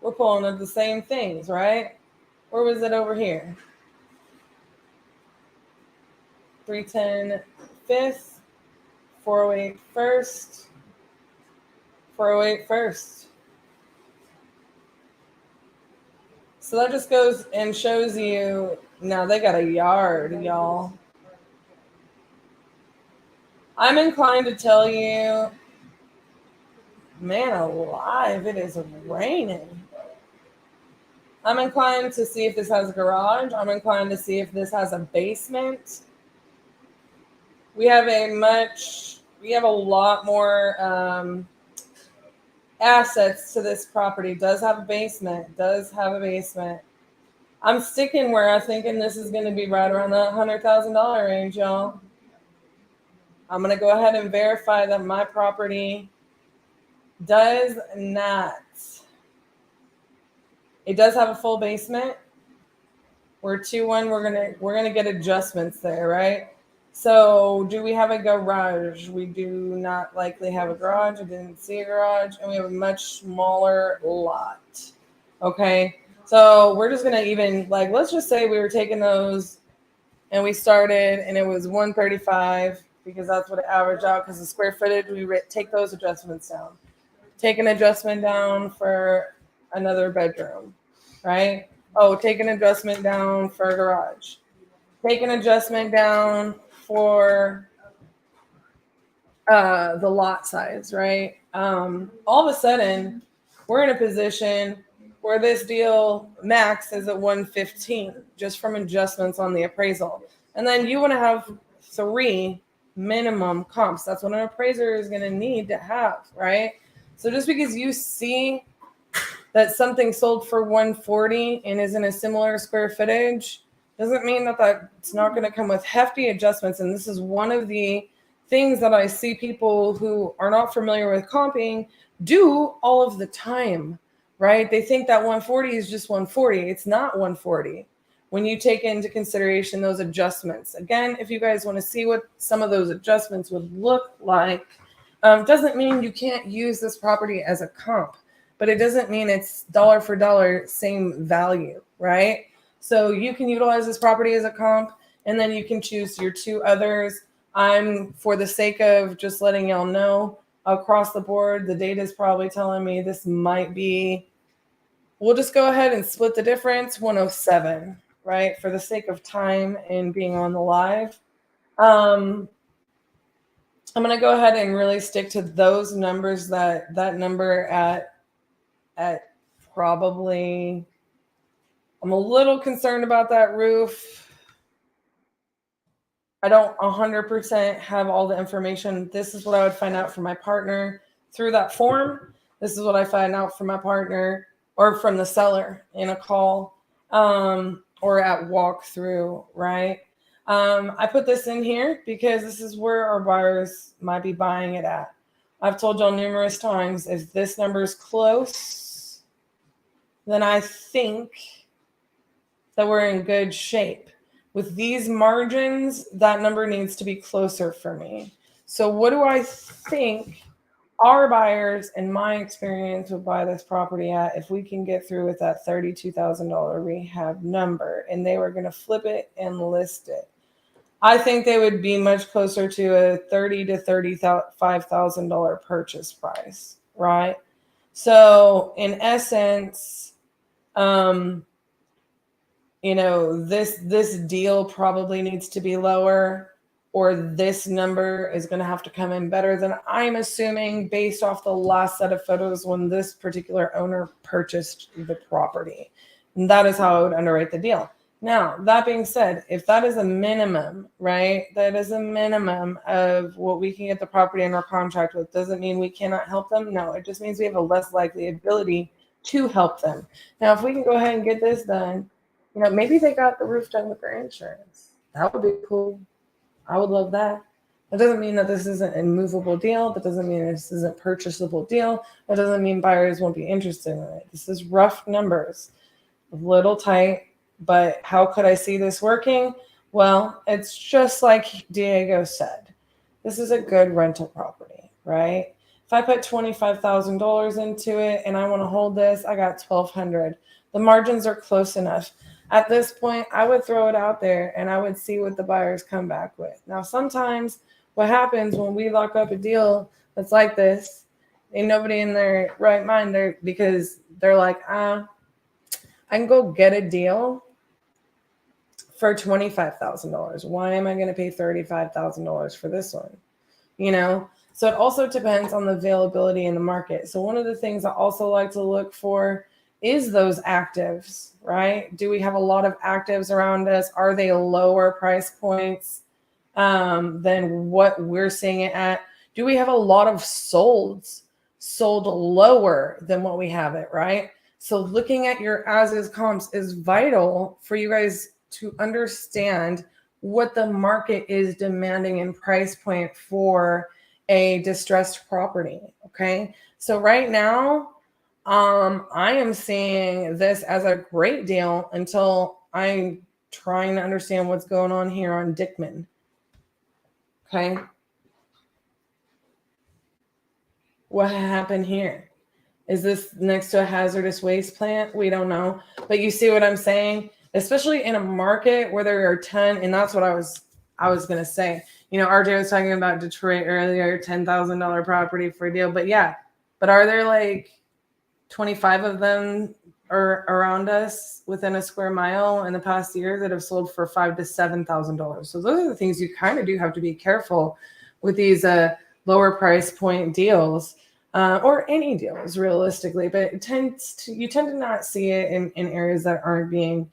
We're pulling up the same things, right? Where was it over here? 310 5th, 408 1st, 408 1st. So that just goes and shows you, now they got a yard, y'all. I'm inclined to tell you, man alive, it is raining. I'm inclined to see if this has a garage. I'm inclined to see if this has a basement. We have a lot more assets to this property. Does have a basement. I'm sticking where I'm thinking this is going to be right around the $100,000 range, y'all. I'm going to go ahead and verify that my property does not. It does have a full basement. We're 2-1. We're gonna get adjustments there, right? So do we have a garage? We do not likely have a garage. I didn't see a garage, and we have a much smaller lot. Okay, so we're just gonna even let's just say we were taking those, and we started, and it was 135 because that's what it averaged out. Because the square footage, we take those adjustments down. Take an adjustment down for another bedroom, right? Oh, take an adjustment down for a garage. Take an adjustment down for the lot size, right? All of a sudden, we're in a position where this deal max is at 115 just from adjustments on the appraisal. And then you want to have 3 minimum comps. That's what an appraiser is going to need to have, right? So just because you see that something sold for 140 and is in a similar square footage doesn't mean that that's not going to come with hefty adjustments. And this is one of the things that I see people who are not familiar with comping do all of the time, right? They think that 140 is just 140. It's not 140. When you take into consideration those adjustments. Again, if you guys want to see what some of those adjustments would look like, doesn't mean you can't use this property as a comp, but it doesn't mean it's dollar for dollar same value, right? So you can utilize this property as a comp, and then you can choose your 2 others. I'm, for the sake of just letting y'all know, across the board, the data is probably telling me this might be, we'll just go ahead and split the difference, 107, right? For the sake of time and being on the live. I'm going to go ahead and really stick to those numbers, that number at probably, I'm a little concerned about that roof. I don't 100% have all the information. This is what I would find out from my partner through that form. This is what I find out from my partner or from the seller in a call or at walkthrough, right? I put this in here because this is where our buyers might be buying it at. I've told y'all numerous times, if this number is close, then I think that we're in good shape. With these margins, that number needs to be closer for me. So what do I think our buyers, in my experience, would buy this property at if we can get through with that $32,000 rehab number and they were going to flip it and list it? I think they would be much closer to a $30,000 to $35,000 purchase price, right? So in essence, this deal probably needs to be lower, or this number is going to have to come in better than I'm assuming based off the last set of photos when this particular owner purchased the property. And that is how I would underwrite the deal. Now, that being said, if that is a minimum, right, that is a minimum of what we can get the property under contract with, doesn't mean we cannot help them. No, it just means we have a less likely ability to help them. Now, if we can go ahead and get this done, maybe they got the roof done with their insurance. That would be cool. I would love that. That doesn't mean that this isn't a movable deal. That doesn't mean this isn't a purchasable deal. That doesn't mean buyers won't be interested in it. This is rough numbers, a little tight, but how could I see this working? Well, it's just like Diego said. This is a good rental property, right? If I put $25,000 into it and I want to hold this, I got $1,200. The margins are close enough. At this point, I would throw it out there and I would see what the buyers come back with. Now, sometimes what happens when we lock up a deal that's like this, ain't nobody in their right mind there because they're like, I can go get a deal for $25,000. Why am I going to pay $35,000 for this one? So it also depends on the availability in the market. So one of the things I also like to look for is those actives, right? Do we have a lot of actives around us? Are they lower price points than what we're seeing it at? Do we have a lot of solds sold lower than what we have it, right? So looking at your as-is comps is vital for you guys to understand what the market is demanding in price point for a distressed property, okay? So right now, I am seeing this as a great deal until I'm trying to understand what's going on here on Dickman, okay? What happened here? Is this next to a hazardous waste plant? We don't know. But you see what I'm saying? Especially in a market where there are 10, and that's what I was going to say. RJ was talking about Detroit earlier, $10,000 property for a deal. But yeah, but are there like 25 of them are around us within a square mile in the past year that have sold for $5,000 to $7,000? So those are the things you kind of do have to be careful with these lower price point deals. Or any deals realistically, but you tend to not see it in areas that aren't being,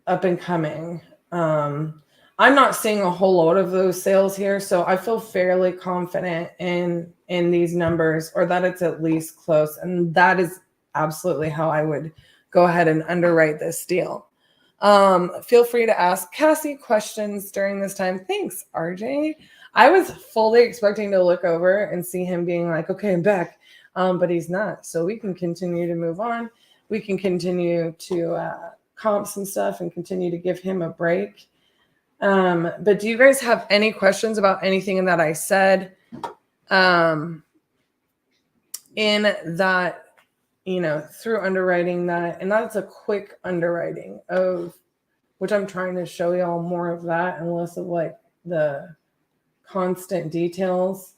up and coming. I'm not seeing a whole lot of those sales here, so I feel fairly confident in these numbers, or that it's at least close, and that is absolutely how I would go ahead and underwrite this deal. Feel free to ask Cassie questions during this time. Thanks, RJ. I was fully expecting to look over and see him being like, okay, I'm back. But he's not. So we can continue to move on. We can continue to comps and stuff and continue to give him a break. But do you guys have any questions about anything that I said in that, through underwriting that? And that's a quick underwriting of, which I'm trying to show y'all more of that and less of like the constant details.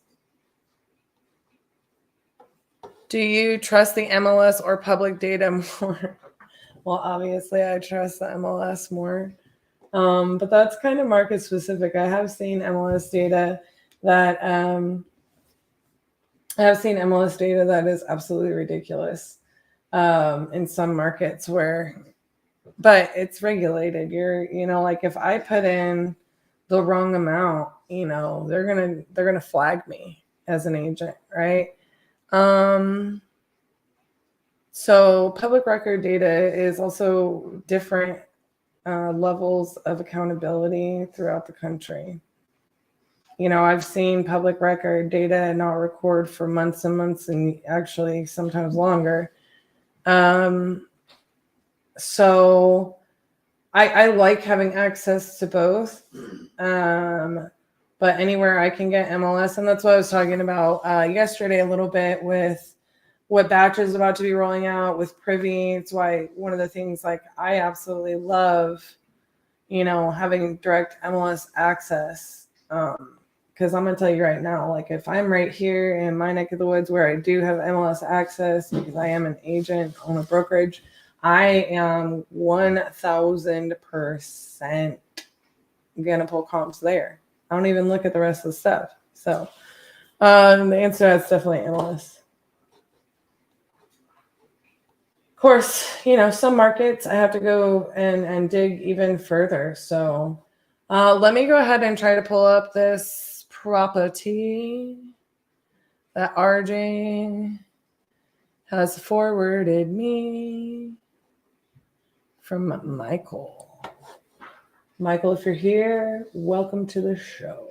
Do you trust the MLS or public data more? Well, obviously I trust the MLS more. But that's kind of market specific. I have seen MLS data that is absolutely ridiculous in some markets but it's regulated. Like if I put in the wrong amount, they're gonna flag me as an agent, right? So public record data is also different levels of accountability throughout the country. I've seen public record data not record for months and months, and actually sometimes longer. So I like having access to both, but anywhere I can get MLS, and that's what I was talking about yesterday a little bit with what batch is about to be rolling out with Privy. It's why one of the things like I absolutely love, having direct MLS access because I'm going to tell you right now, like if I'm right here in my neck of the woods where I do have MLS access because I am an agent on a brokerage, I am 1,000% going to pull comps there. I don't even look at the rest of the stuff. So the answer is definitely MLS. Of course, some markets I have to go and dig even further. So let me go ahead and try to pull up this property that RJ has forwarded me from Michael. Michael, if you're here, welcome to the show.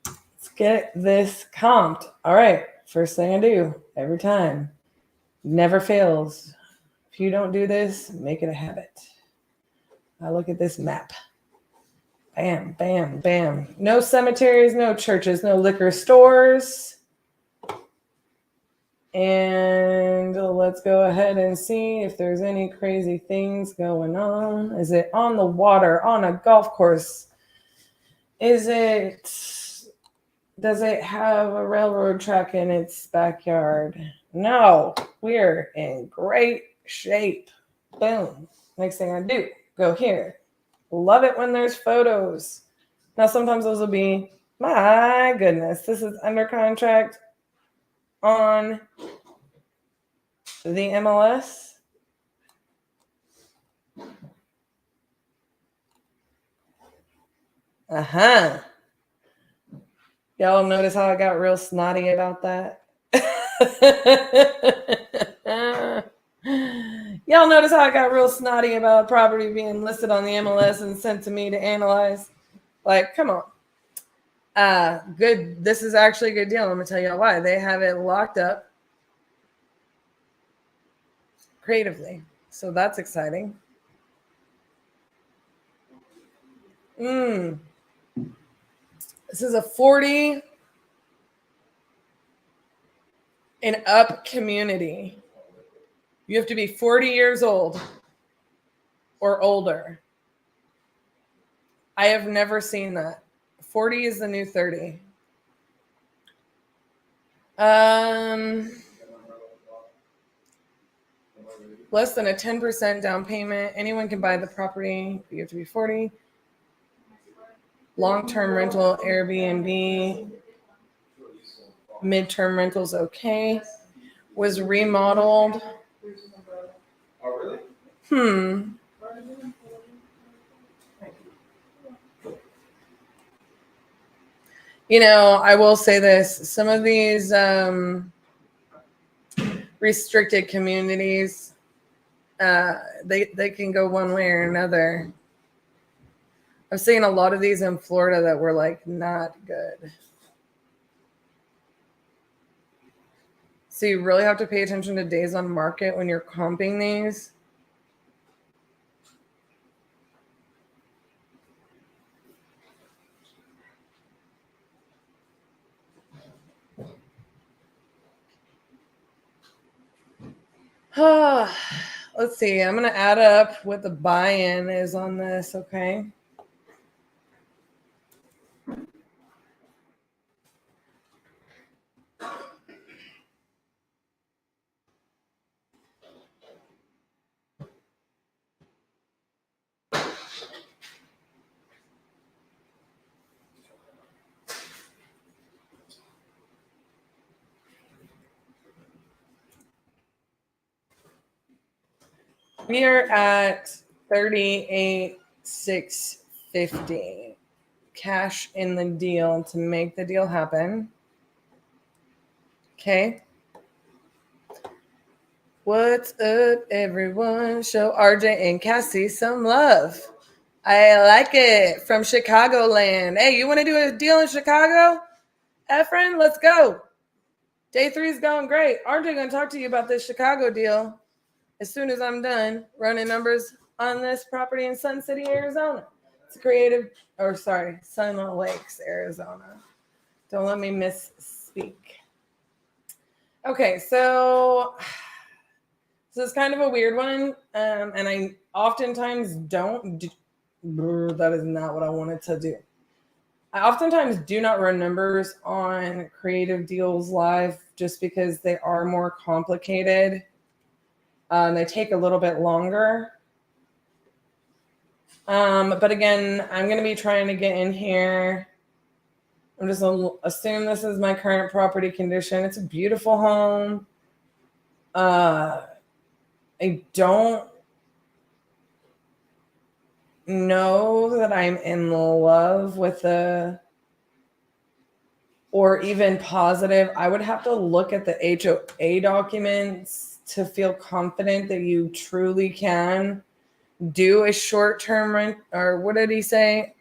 Let's get this comped. All right, first thing I do every time. Never fails. If you don't do this, make it a habit. I look at this map. Bam, bam, bam. No cemeteries, no churches, no liquor stores. And let's go ahead and see if there's any crazy things going on. Is it on the water, on a golf course? Does it have a railroad track in its backyard? No, we're in great shape. Boom. Next thing I do, go here. Love it when there's photos. Now, sometimes those will be, my goodness, this is under contract on the MLS. Uh-huh. Y'all notice how I got real snotty about that? Y'all notice how I got real snotty about property being listed on the MLS and sent to me to analyze? Like, come on. Good. This is actually a good deal. I'm going to tell y'all why. They have it locked up creatively. So that's exciting. This is a 40 and up community. You have to be 40 years old or older. I have never seen that. 40 is the new 30. Less than a 10% down payment. Anyone can buy the property. You have to be 40. Long-term rental, Airbnb. Mid-term rentals, okay. Was remodeled. I will say this. Some of these restricted communities, they can go one way or another. I've seen a lot of these in Florida that were like not good. So you really have to pay attention to days on market when you're comping these. Let's see. I'm going to add up what the buy-in is on this, okay? We are at 38,650 cash in the deal to make the deal happen. Okay. What's up, everyone? Show RJ and Cassie some love. I like it. From Chicagoland. Hey, you want to do a deal in Chicago? Efren, let's go. Day 3 is going great. RJ going to talk to you about this Chicago deal as soon as I'm done running numbers on this property in Sun City, Arizona. It's Sun Lakes, Arizona. Don't let me misspeak. Okay, so this is kind of a weird one, and I oftentimes don't. That is not what I wanted to do. I oftentimes do not run numbers on creative deals live just because they are more complicated. They take a little bit longer. But again, I'm going to be trying to get in here. I'm just going to assume this is my current property condition. It's a beautiful home. I don't know that I'm in love with or even positive. I would have to look at the HOA documents to feel confident that you truly can do a short-term rent, or what did he say?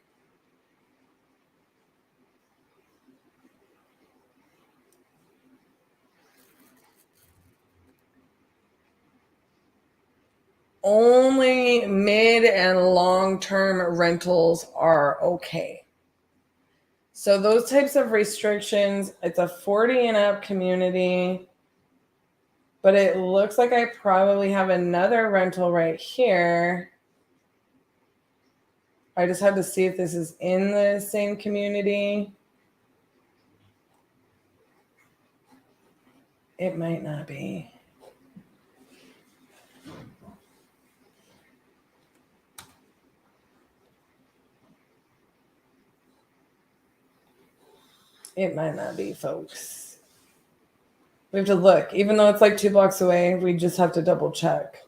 Only mid and long-term rentals are okay. So those types of restrictions, it's a 40 and up community, but it looks like I probably have another rental right here. I just have to see if this is in the same community. It might not be. It might not be, folks. We have to look. Even though it's like 2 blocks away, we just have to double check.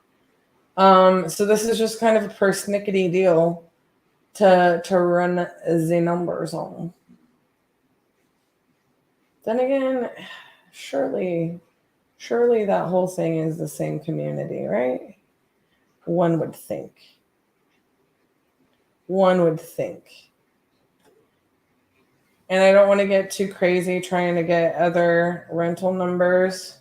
So this is just kind of a persnickety deal to run the numbers on. Then again, surely that whole thing is the same community, right? One would think. And I don't want to get too crazy trying to get other rental numbers.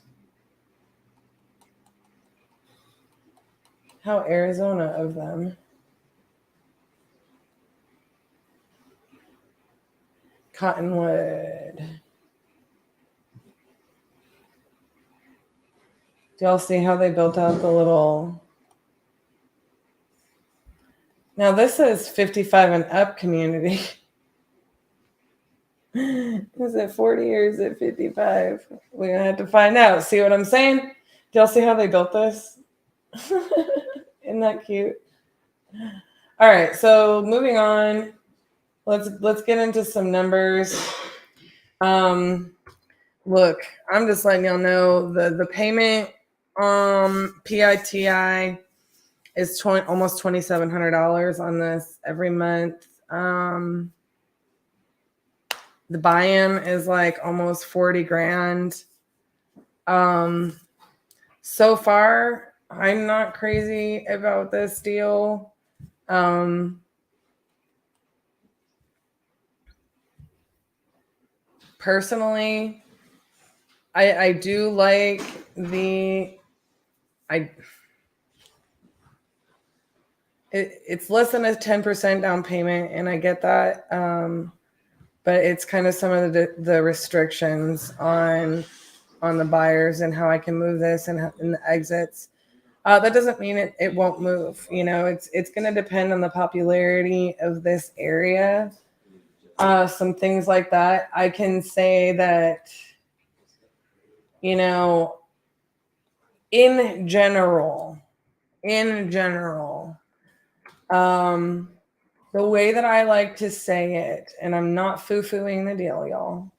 How Arizona of them. Cottonwood. Do y'all see how they built out the little... Now this is 55 and up community. Is it 40 or is it 55? We're going to have to find out. See what I'm saying? Do y'all see how they built this? Isn't that cute? All right, so moving on. Let's get into some numbers. Look, I'm just letting y'all know the payment PITI is almost $2,700 on this every month. The buy-in is like almost 40 grand. So far, I'm not crazy about this deal. Personally, I do like it's less than a 10% down payment, and I get that. But it's kind of some of the restrictions on the buyers and how I can move this and the exits. That doesn't mean it won't move. You know, it's going to depend on the popularity of this area. Some things like that. I can say that, you know, in general, the way that I like to say it, and I'm not foo-fooing the deal, y'all,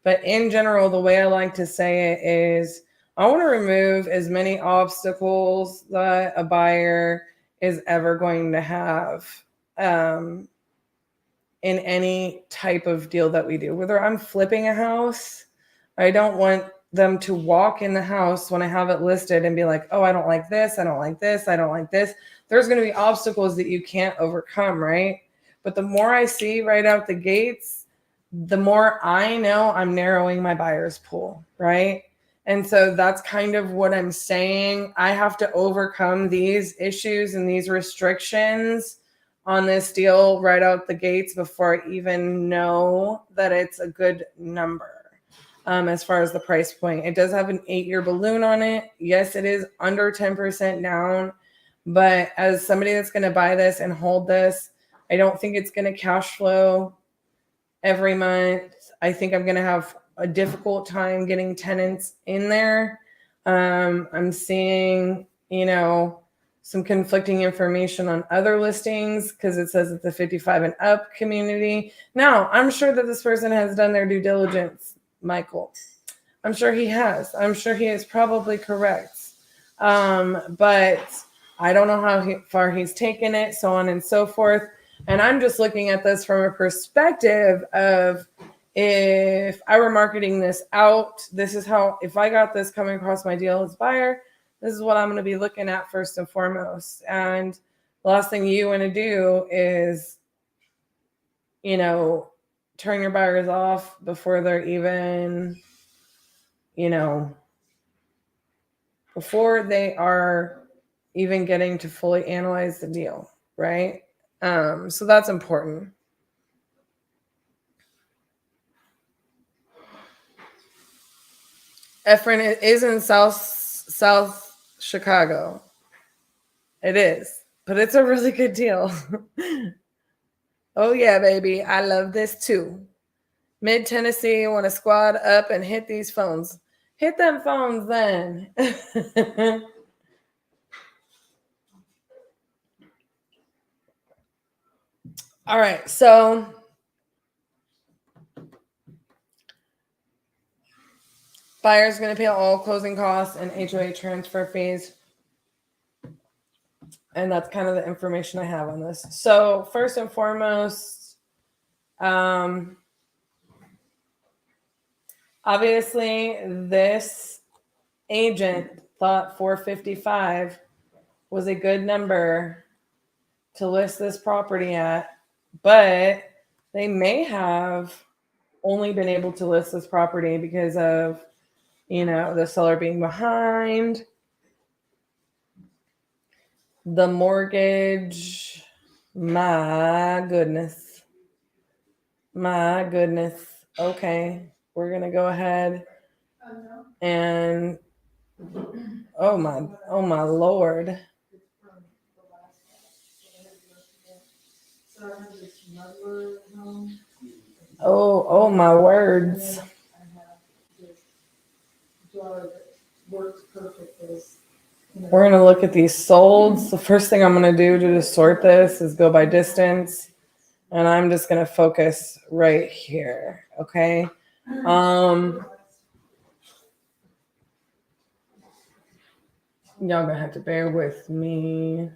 but in general, the way I like to say it is I want to remove as many obstacles that a buyer is ever going to have in any type of deal that we do. Whether I'm flipping a house, I don't want them to walk in the house when I have it listed and be like, oh, I don't like this, I don't like this, I don't like this. There's going to be obstacles that you can't overcome, right? But the more I see right out the gates, the more I know I'm narrowing my buyer's pool, right? And so that's kind of what I'm saying. I have to overcome these issues and these restrictions on this deal right out the gates before I even know that it's a good number. As far as the price point, it does have an 8-year balloon on it. Yes, it is under 10% down, but as somebody that's going to buy this and hold this, I don't think it's going to cash flow every month. I think I'm going to have a difficult time getting tenants in there. I'm seeing, some conflicting information on other listings because it says it's a 55 and up community. Now, I'm sure that this person has done their due diligence, Michael. I'm sure he has. I'm sure he is probably correct. But I don't know how far he's taken it, so on and so forth. And I'm just looking at this from a perspective of, if I were marketing this out, this is how, if I got this coming across my deal as buyer, this is what I'm going to be looking at first and foremost. And the last thing you want to do is, turn your buyers off before they're even, before they are even getting to fully analyze the deal, right? So that's important. Efren is in South Chicago. It is, but it's a really good deal. Oh yeah, baby. I love this too. Mid Tennessee, want to squad up and hit these phones. Hit them phones then. All right, so buyer's going to pay all closing costs and HOA transfer fees. And that's kind of the information I have on this. So first and foremost, obviously this agent thought 455 was a good number to list this property at, but they may have only been able to list this property because of, the seller being behind, the mortgage. My goodness. Okay, we're gonna go ahead and oh my Lord. Oh my words. We're going to look at these solds. The first thing I'm going to do to just sort this is go by distance. And I'm just going to focus right here. Okay. Y'all going to have to bear with me.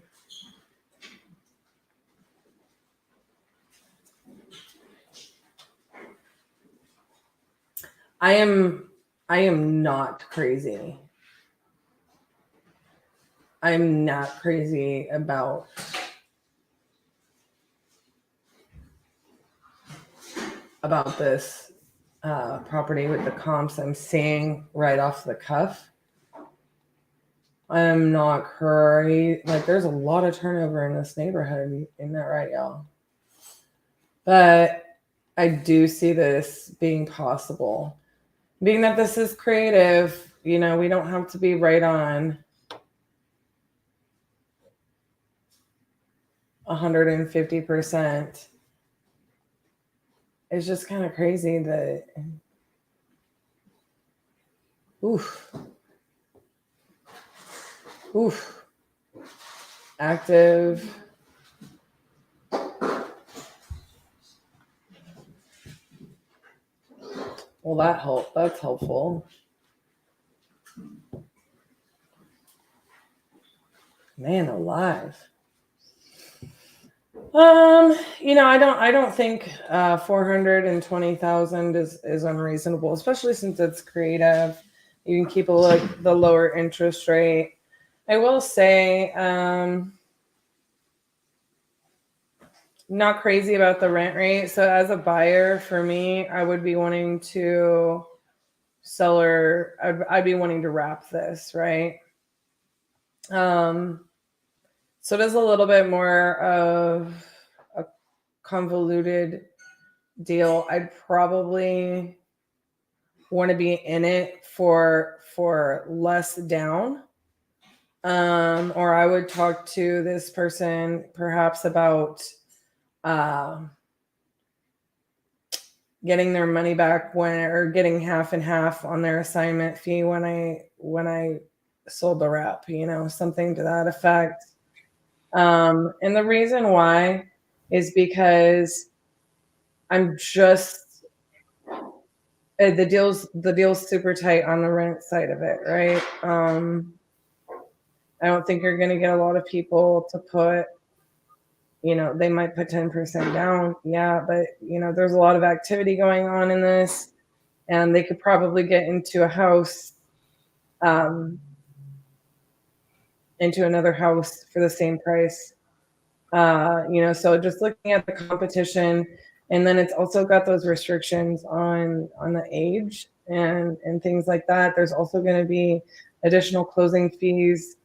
I am not crazy. I'm not crazy about this property with the comps I'm seeing right off the cuff. I'm not crazy. Like, there's a lot of turnover in this neighborhood. Isn't that right, y'all? But I do see this being possible. Being that this is creative, we don't have to be right on 150%. It's just kind of crazy that, active. Well, that's helpful. Man alive. I don't think 420,000 is unreasonable, especially since it's creative. You can keep the lower interest rate. I will say, not crazy about the rent rate. So as a buyer, for me, I would be wanting to I'd be wanting to wrap this, right? So it is a little bit more of a convoluted deal. I'd probably want to be in it for less down. Or I would talk to this person perhaps about getting their money back or getting half and half on their assignment fee when I sold the rep, something to that effect. And the reason why is because I'm just the deal's super tight on the rent side of it, right? I don't think you're going to get a lot of people to put, they might put 10% down. Yeah, but there's a lot of activity going on in this, and they could probably get into a house, into another house for the same price. So just looking at the competition, and then it's also got those restrictions on the age and things like that. There's also going to be additional closing fees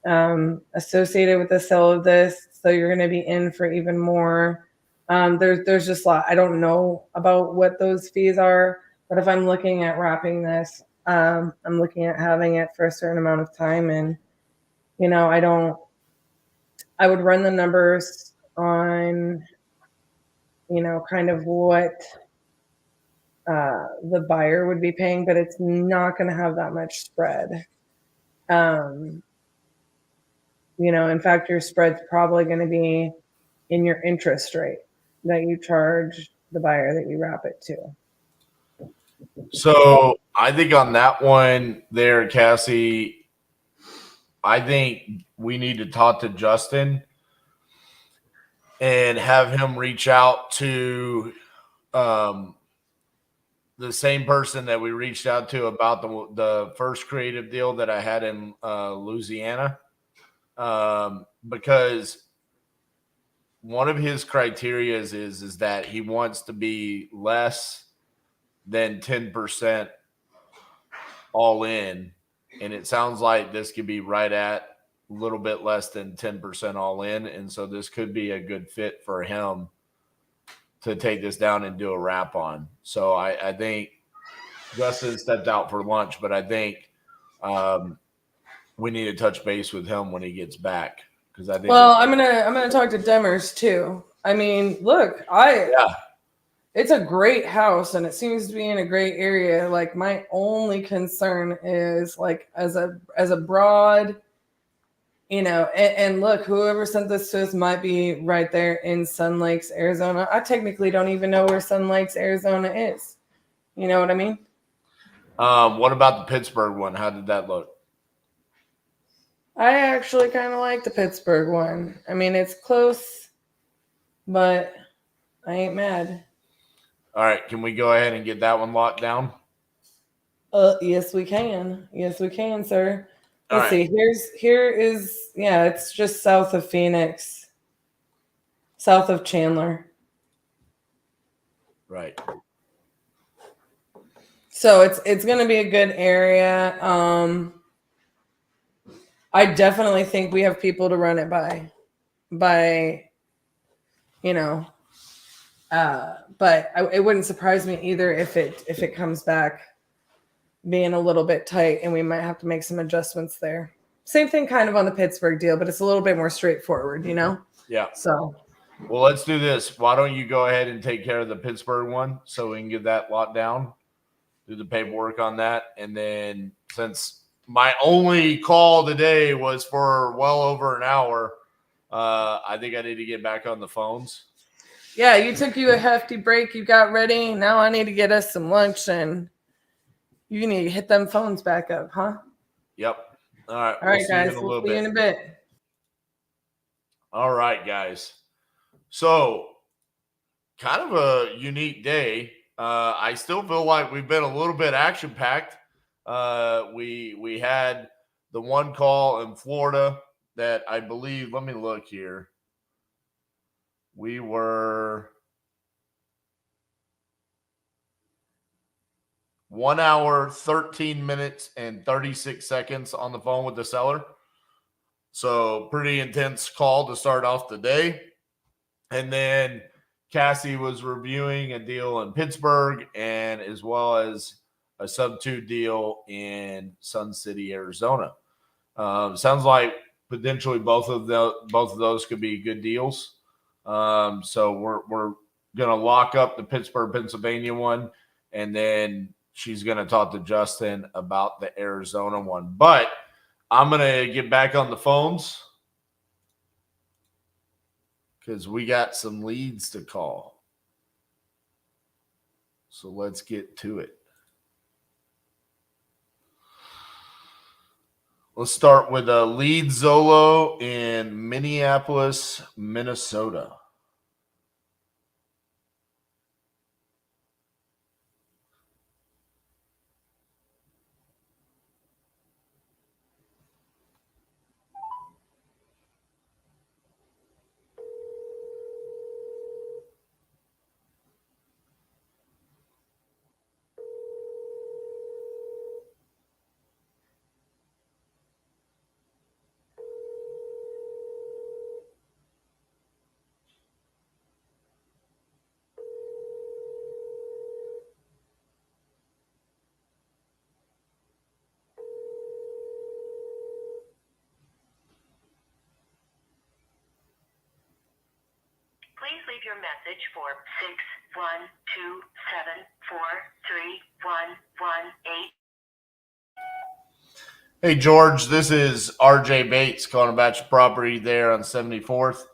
associated with the sale of this, so you're going to be in for even more. There's just a lot. I don't know about what those fees are, but if I'm looking at wrapping this, I'm looking at having it for a certain amount of time, and I would run the numbers on, kind of what the buyer would be paying, but it's not going to have that much spread. In fact, your spread's probably going to be in your interest rate that you charge the buyer that you wrap it to. So I think on that one there, Cassie, I think we need to talk to Justin and have him reach out to the same person that we reached out to about the first creative deal that I had in Louisiana, because one of his criteria is that he wants to be less than 10% all in, and it sounds like this could be right at a little bit less than 10% all in, and so this could be a good fit for him to take this down and do a wrap on. So I think Justin stepped out for lunch, but I think we need to touch base with him when he gets back, because I think. Well, I'm gonna talk to Demers too. I mean, look, it's a great house and it seems to be in a great area. Like, my only concern is like as a broad, and look, whoever sent this to us might be right there in Sun Lakes, Arizona. I technically don't even know where Sun Lakes, Arizona is. You know what I mean? What about the Pittsburgh one? How did that look? I actually kind of like the Pittsburgh one. I mean, it's close, but I ain't mad. All right, can we go ahead and get that one locked down? Yes, we can. Yes, we can, sir. Let's right. see. Here is it's just south of Phoenix, south of Chandler. Right. So it's going to be a good area. I definitely think we have people to run it by, but it wouldn't surprise me either if it comes back being a little bit tight, and we might have to make some adjustments there. Same thing kind of on the Pittsburgh deal, but it's a little bit more straightforward, Yeah. So, well, let's do this. Why don't you go ahead and take care of the Pittsburgh one so we can get that locked down, do the paperwork on that, and then since my only call today was for well over an hour, I think I need to get back on the phones. Yeah, you took a hefty break. You got ready. Now I need to get us some lunch, and you need to hit them phones back up, huh? Yep. All right. All right, guys. We'll see you in a bit. All right, guys. So, kind of a unique day. I still feel like we've been a little bit action-packed. We had the one call in Florida that I believe, let me look here. We were 1 hour, 13 minutes, and 36 seconds on the phone with the seller. So pretty intense call to start off the day. And then Cassie was reviewing a deal in Pittsburgh, and as well as a sub-2 deal in Sun City, Arizona. Sounds like potentially both of those could be good deals. So we're gonna lock up the Pittsburgh, Pennsylvania one, and then she's gonna talk to Justin about the Arizona one. But I'm gonna get back on the phones because we got some leads to call. So let's get to it. Let's start with a lead Zolo in Minneapolis, Minnesota. Please leave your message for 612743118. Hey, George, this is RJ Bates calling about your property there on 74th.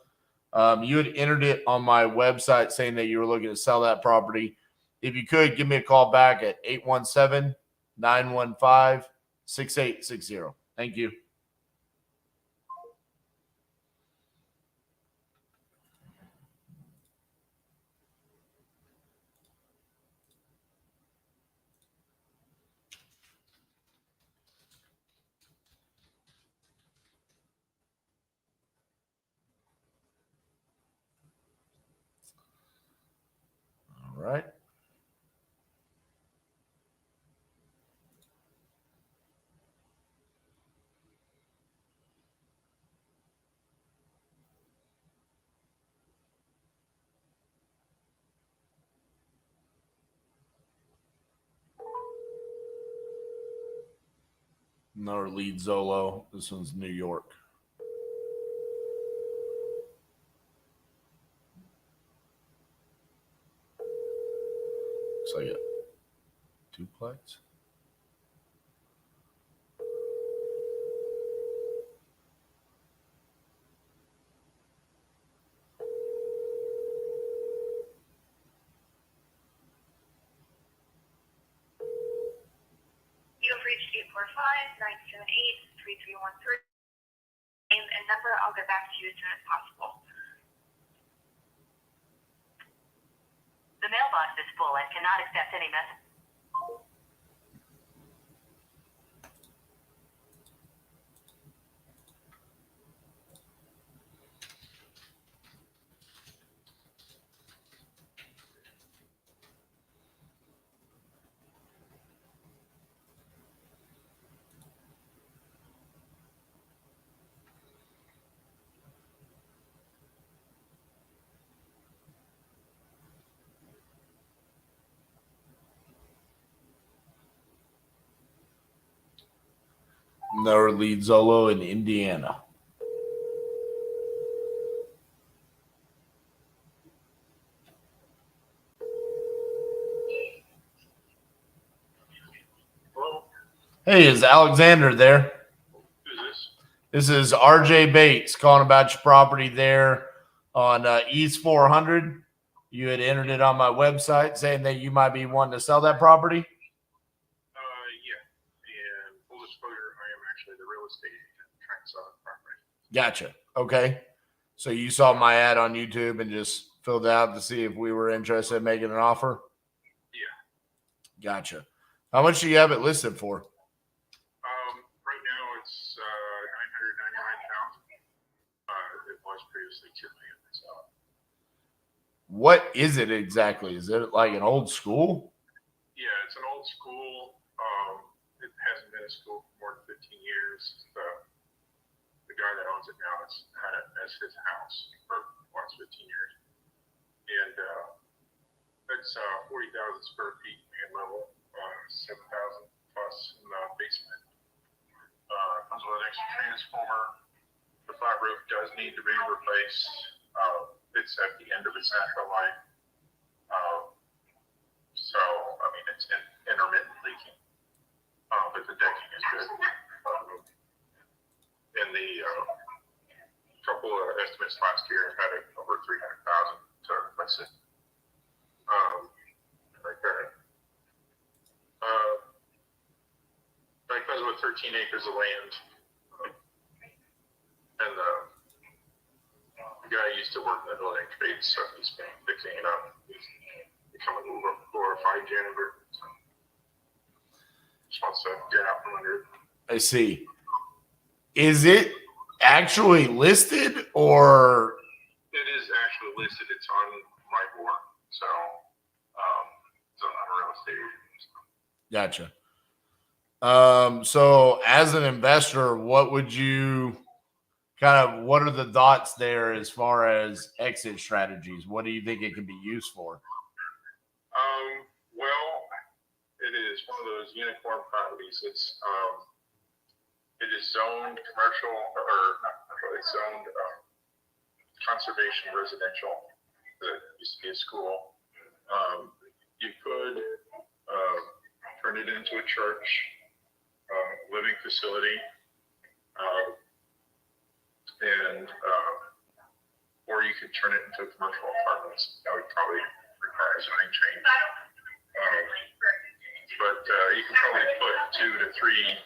You had entered it on my website saying that you were looking to sell that property. If you could, give me a call back at 817-915-6860. Thank you. All right. Another lead Zolo. This one's New York. Looks like a duplex. You have reached 845-978-3313. Name and number, I'll get back to you as soon as possible. The mailbox is full and cannot accept any message. Another lead Zolo in Indiana. Hello? Hey, is Alexander there? Who's This this? is RJ Bates calling about your property there on East 400. You had entered it on my website saying that you might be wanting to sell that property. Yeah. And full disclosure, I am actually the real estate agent trying to sell that property. Gotcha. Okay. So you saw my ad on YouTube and just filled out to see if we were interested in making an offer? Yeah. Gotcha. How much do you have it listed for? Right now it's $999,000. It was previously $2 million. So. What is it exactly? Is it like an old school? Yeah, it's an old school. It hasn't been a school for more than 15 years. The guy that owns it now has had it as his house for the last 15 years. And it's 40,000 square feet main level, 7,000 plus in the basement. Comes with an extra transformer. The flat roof does need to be replaced. It's at the end of its natural life. So, I mean, it's intermittent leaking, but the decking is good. In the couple of estimates last year, had it over 300,000 to replace it. Right there. Because with 13 acres of land, and the guy used to work in the building trades, so he's been fixing it up. He's become a glorified janitor. So just wants to get out from under it. I see. Is it actually listed, or? It is actually listed. It's on my board. So it's on a real estate agent. Gotcha. So as an investor, what would you what are the thoughts there as far as exit strategies? What do you think it could be used for? Well, it is one of those unicorn properties. It is zoned commercial, or not commercial, it's zoned conservation residential. That used to be a school. You could turn it into a church, living facility, or you could turn it into commercial apartments. That would probably require a zoning change. But you can probably put 2 to 3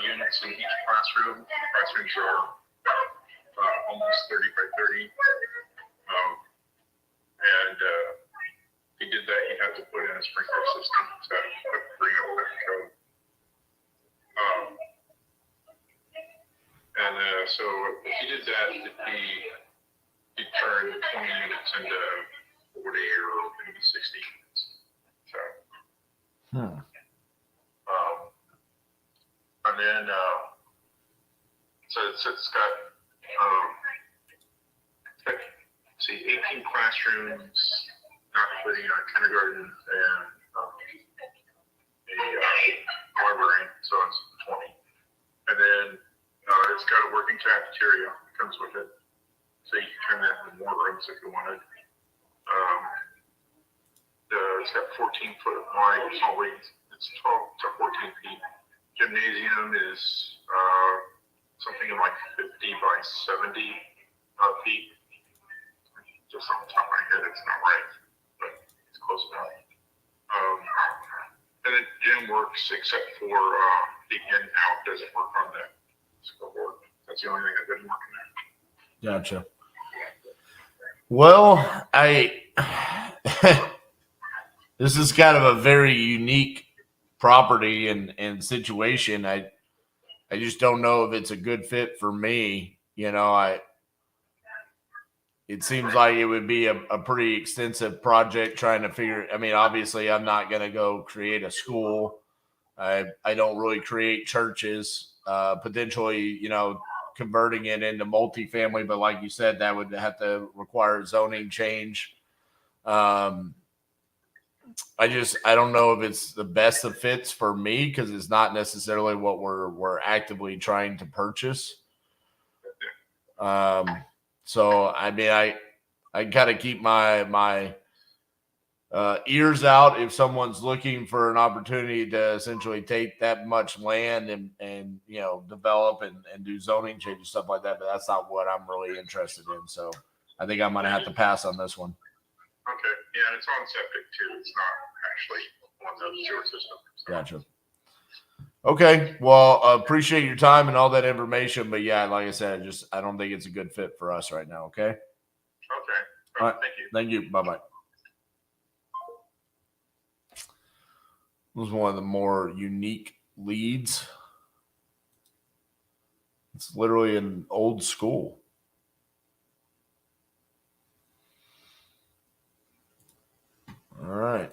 units in each classroom. Classrooms are almost 30 by 30. And if he did that, he'd have to put in a sprinkler system to bring up that code. So if he did that, he'd turn 20 units into 40 or maybe 60 units. So. And then, so it's got, 18 classrooms, not including a kindergarten and a library, so it's 20. And then it's got a working cafeteria that comes with it, so you can turn that into more rooms if you wanted. It's got 14-foot wide hallways. It's 12 to 14 feet. Gymnasium is something like 50 by 70 feet. Just on the top of my head, it's not right, but it's close enough. And the gym works except for the in-out doesn't work on that scoreboard. That's the only thing that doesn't work in there. Gotcha. Well, this is kind of a very unique property and situation. I just don't know if it's a good fit for me. It seems like it would be a pretty extensive project trying to figure. I mean, obviously, I'm not going to go create a school. I don't really create churches. Potentially, converting it into multifamily, but like you said, that would have to require zoning change. I don't know if it's the best of fits for me because it's not necessarily what we're actively trying to purchase. So I mean, I kind of keep my ears out if someone's looking for an opportunity to essentially take that much land and develop and do zoning changes, stuff like that. But that's not what I'm really interested in. So I think I'm going to have to pass on this one. Okay. Yeah, and it's on septic too. It's not actually on the sewer system. So. Gotcha. Okay. Well, appreciate your time and all that information. But yeah, like I said, I don't think it's a good fit for us right now. Okay. Okay. All right. Thank you. Thank you. Bye-bye. This was one of the more unique leads. It's literally an old school. All right.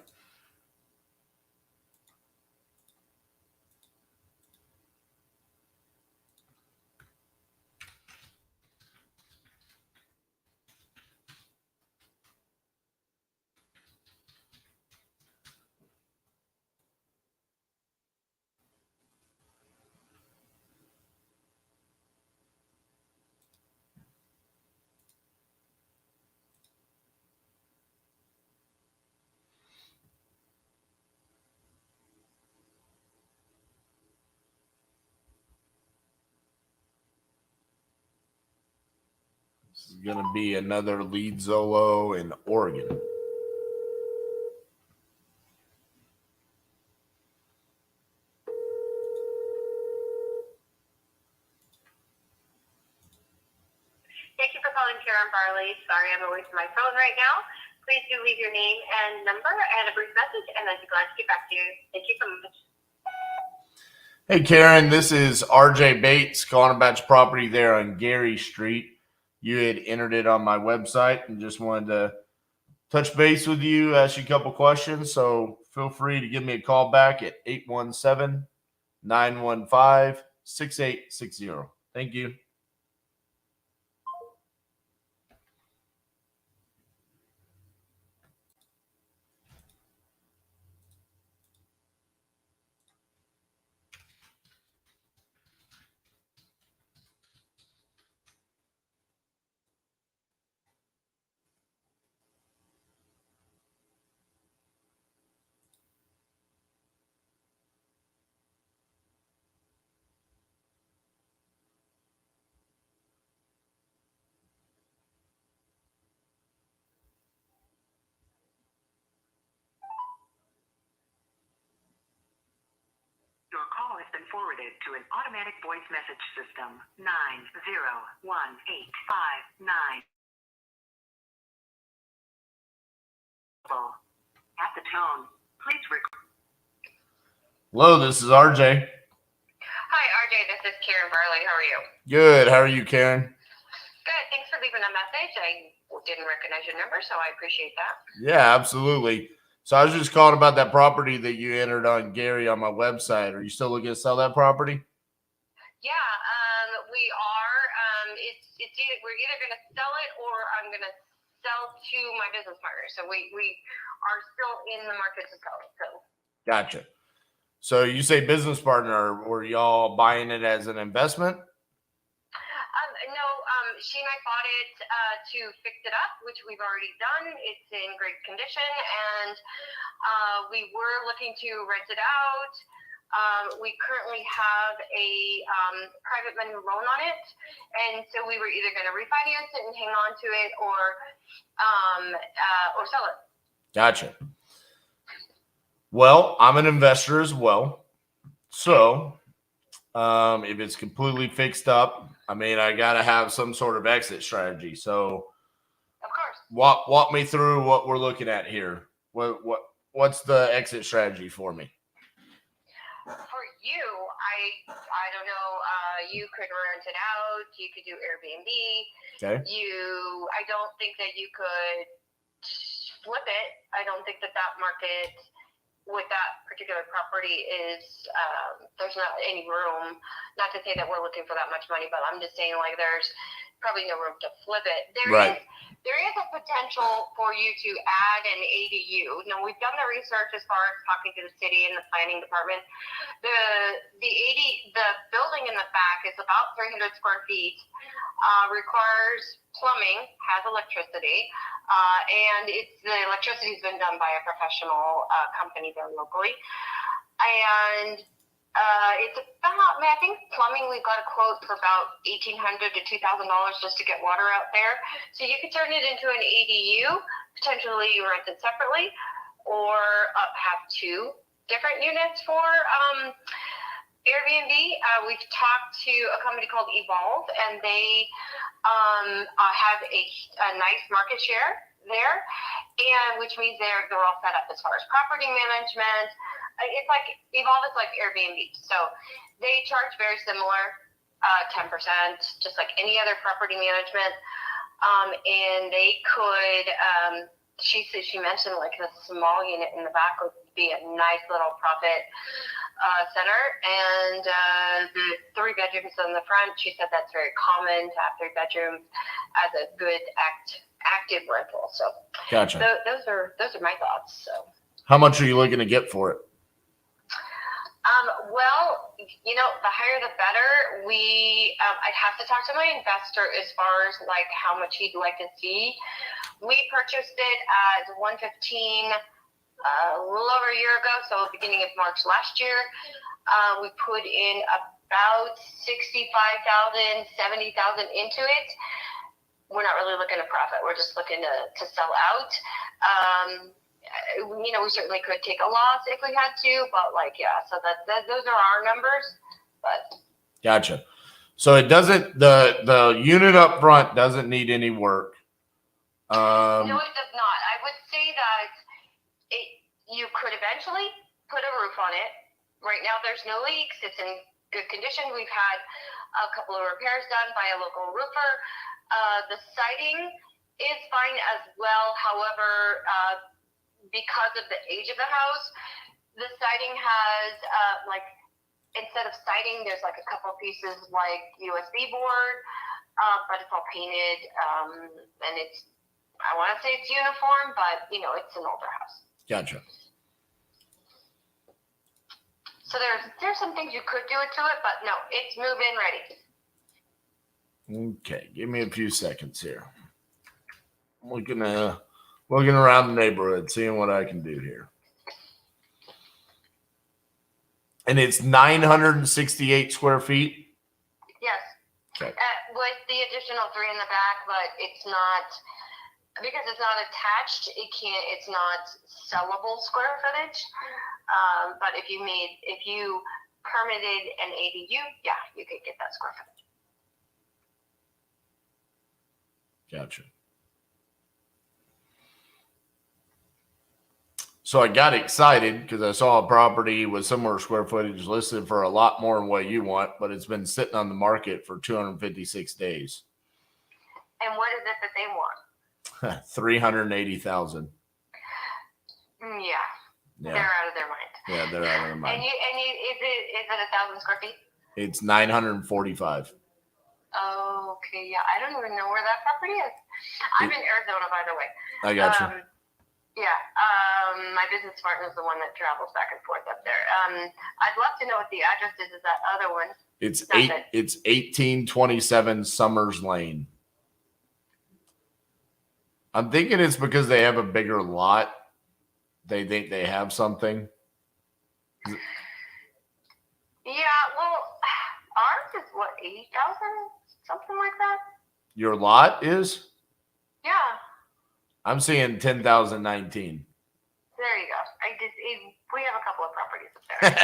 is going to be another lead Zolo in Oregon. Thank you for calling Karen Barley. Sorry, I'm away from my phone right now. Please do leave your name and number and a brief message, and I'd be glad to get back to you. Thank you so much. Hey, Karen, this is RJ Bates calling about your property there on Gary Street. You had entered it on my website and just wanted to touch base with you, ask you a couple questions. So feel free to give me a call back at 817-915-6860. Thank you. Your call has been forwarded to an automatic voice message system. 901-859. At the tone, please record. Hello, this is RJ. Hi, RJ. This is Karen Barley. How are you? Good. How are you, Karen? Good. Thanks for leaving a message. I didn't recognize your number, so I appreciate that. Yeah, absolutely. So I was just calling about that property that you entered on Gary on my website. Are you still looking to sell that property? Yeah, we are. It's either, we're either going to sell it or I'm going to sell to my business partner. So we are still in the market to sell it. So Gotcha. So you say business partner, were y'all buying it as an investment? no, she and I bought it to fix it up, which we've already done. It's in great condition, and we were looking to rent it out. We currently have a private money loan on it, and so we were either going to refinance it and hang on to it, or sell it. Gotcha. Well, I'm an investor as well. So if it's completely fixed up, I mean, I got to have some sort of exit strategy. So of course, walk me through what we're looking at here. What's the exit strategy for me? For you, I don't know. You could rent it out. You could do Airbnb. Okay. I don't think that you could flip it. I don't think that market with that particular property is there's not any room. Not to say that we're looking for that much money, but I'm just saying, like, there's probably no room to flip it. There is a potential for you to add an ADU. Now, we've done the research as far as talking to the city and the planning department. The building in the back is about 300 square feet, requires plumbing, has electricity, and the electricity's been done by a professional company there locally. And it's about, I think plumbing, we've got a quote for about $1,800 to $2,000 just to get water out there. So you could turn it into an ADU, potentially rent it separately, or have two different units for Airbnb. We've talked to a company called Evolve, and they have a nice market share there, and which means they're all set up as far as property management. It's like Evolve is like Airbnb, so they charge very similar, 10%, just like any other property management. And they could, she mentioned like the small unit in the back would be a nice little profit center, and the 3 bedrooms in the front. She said that's very common to have 3 bedrooms as a good active rental. So Gotcha. Those are my thoughts. So how much are you looking to get for it? Well, the higher the better. I'd have to talk to my investor as far as like how much he'd like to see. We purchased it at $115 a little over a year ago, so beginning of March last year. We put in about $65,000, $70,000 into it. we're not really looking to profit. We're just looking to sell out. You know, we certainly could take a loss if we had to, but like, yeah, so that those are our numbers. But gotcha. So it doesn't, the unit up front doesn't need any work. No, it does not. I would say that you could eventually put a roof on it. Right now, there's no leaks. It's in good condition. We've had a couple of repairs done by a local roofer. The siding is fine as well. However, because of the age of the house, the siding has instead of siding, there's like a couple pieces like USB board, but it's all painted, and it's, I want to say it's uniform, but you know, it's an older house. Gotcha. So there's some things you could do to it, but no, it's move-in ready. Okay, give me a few seconds here. I'm looking around the neighborhood, seeing what I can do here. And it's 968 square feet? Yes. Okay. With the additional 3 in the back, but it's not, because it's not attached, it's not sellable square footage. But if you permitted an ADU, yeah, you could get that square footage. Gotcha. So I got excited because I saw a property with similar square footage listed for a lot more than what you want, but it's been sitting on the market for 256 days. And what is it that they want? 380,000. Yeah. They're out of their mind. Yeah, they're out of their mind. And is it 1,000 square feet? It's 945. Okay, yeah. I don't even know where that property is. I'm in Arizona, by the way. I got you. Yeah. My business partner is the one that travels back and forth up there. I'd love to know what the address is that other one. It's 1827 Summers Lane. I'm thinking it's because they have a bigger lot. They think they have something. Yeah, well, ours is what, 80,000? Something like that? Your lot is? Yeah. I'm seeing 10,019. There you go. We have a couple of properties up there.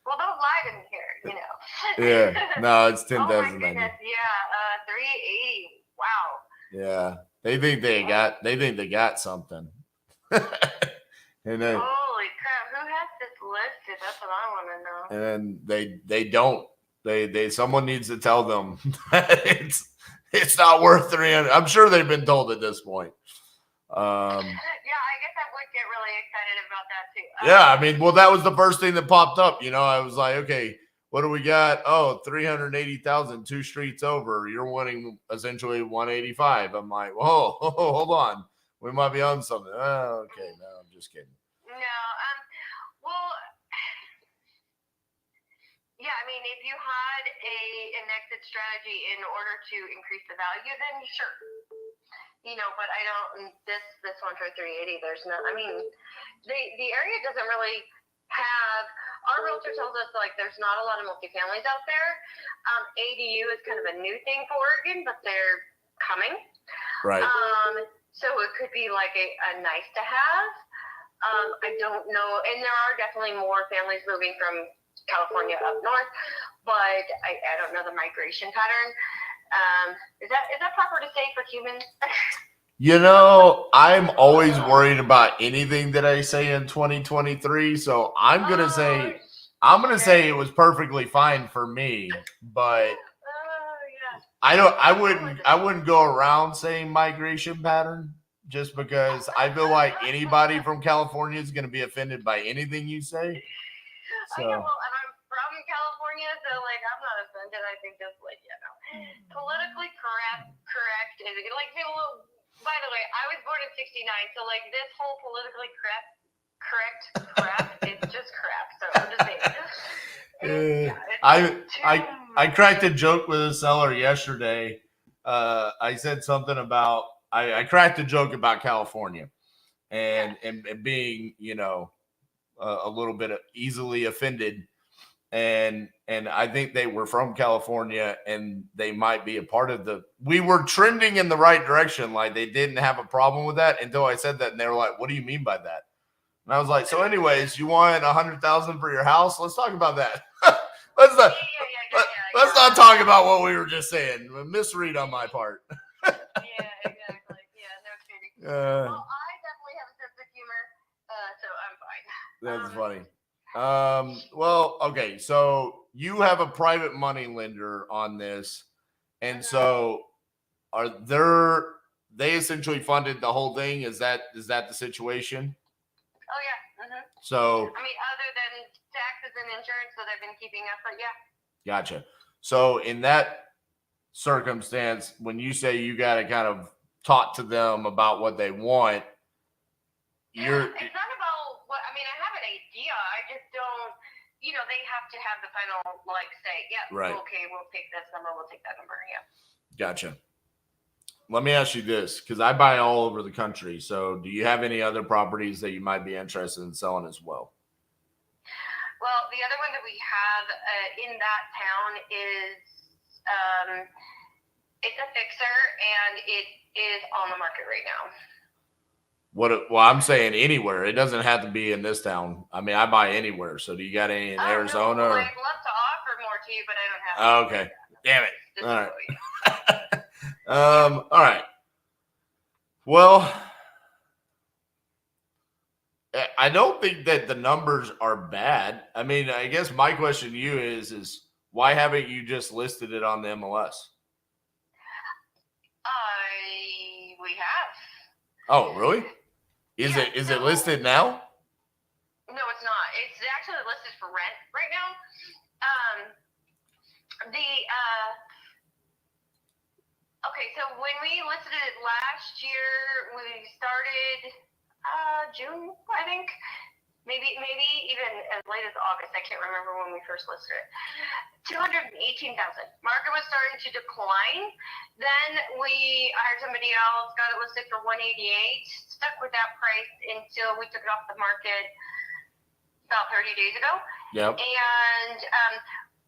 Well, don't lie to me here, you know. Yeah. No, it's 10,019. Oh my goodness. Yeah. 380. Wow. Yeah. They think they got something. And then, holy crap, who has this listed? That's what I want to know. and they don't. They someone needs to tell them that it's not worth 300. I'm sure they've been told at this point. Yeah, I guess I would get really excited about that too. Yeah, I mean, well, that was the first thing that popped up. You know, I was like, okay, what do we got? Oh, 380,000, 2 streets over. You're wanting essentially 185. I'm like, whoa, hold on. We might be on something. Oh, okay. No, I'm just kidding. No, well, yeah, I mean, if you had an exit strategy in order to increase the value, then sure. You know, but I don't, this one for 380, there's no, I mean, the area doesn't really have, our realtor tells us, like, there's not a lot of multifamilies out there. ADU is kind of a new thing for Oregon, but they're coming. Right. So it could be like a nice to have. I don't know. And there are definitely more families moving from California up north, but I don't know the migration pattern. Is that proper to say for humans? You know, I'm always worried about anything that I say in 2023. So I'm going to say it was perfectly fine for me, but I wouldn't go around saying migration pattern just because I feel like anybody from California is going to be offended by anything you say. So. Well, and I'm from California, so like I'm not offended. I think that's like, you know, politically correct is like, well, by the way, I was born in '69, so like this whole politically correct crap is just crap. So I'm just saying. I cracked a joke with a seller yesterday. I said something about I cracked a joke about California and being, you know, a little bit easily offended. and I think they were from California, and they might be a part of we were trending in the right direction. Like they didn't have a problem with that until I said that, and they were like, "What do you mean by that?" And I was like, "So, anyways, you want 100,000 for your house? Let's talk about that. Let's not talk about what we were just saying. Misread on my part." Yeah, exactly. Yeah, no kidding. Well, I definitely have a sense of humor, so I'm fine. That's funny. Well, okay, so you have a private money lender on this, and so they essentially funded the whole thing? Is that the situation? Oh yeah. Mm-hmm. So I mean, other than taxes and insurance, so they've been keeping up, but yeah. Gotcha. So in that circumstance, when you say you got to kind of talk to them about what they want, it's not about what, I mean, I have an idea. I just don't, they have to have the final, say, yeah, right. Okay, we'll take this number, we'll take that number, yeah. Gotcha. Let me ask you this, because I buy all over the country. So do you have any other properties that you might be interested in selling as well? Well, the other one that we have in that town is it's a fixer, and it is on the market right now. Well, I'm saying anywhere. It doesn't have to be in this town. I mean, I buy anywhere. So do you got any in Arizona? No, I'd love to offer more to you, but I don't have okay. Damn it. Just all right. All right. Well, I don't think that the numbers are bad. I mean, I guess my question to you is why haven't you just listed it on the MLS? We have. Oh, really? Is it listed now? No, it's not. It's actually listed for rent right now. Okay, so when we listed it last year, we started June, I think. Maybe even as late as August. I can't remember when we first listed it. 218,000. Market was starting to decline. Then we hired somebody else, got it listed for 188, stuck with that price until we took it off the market about 30 days ago. Yep. And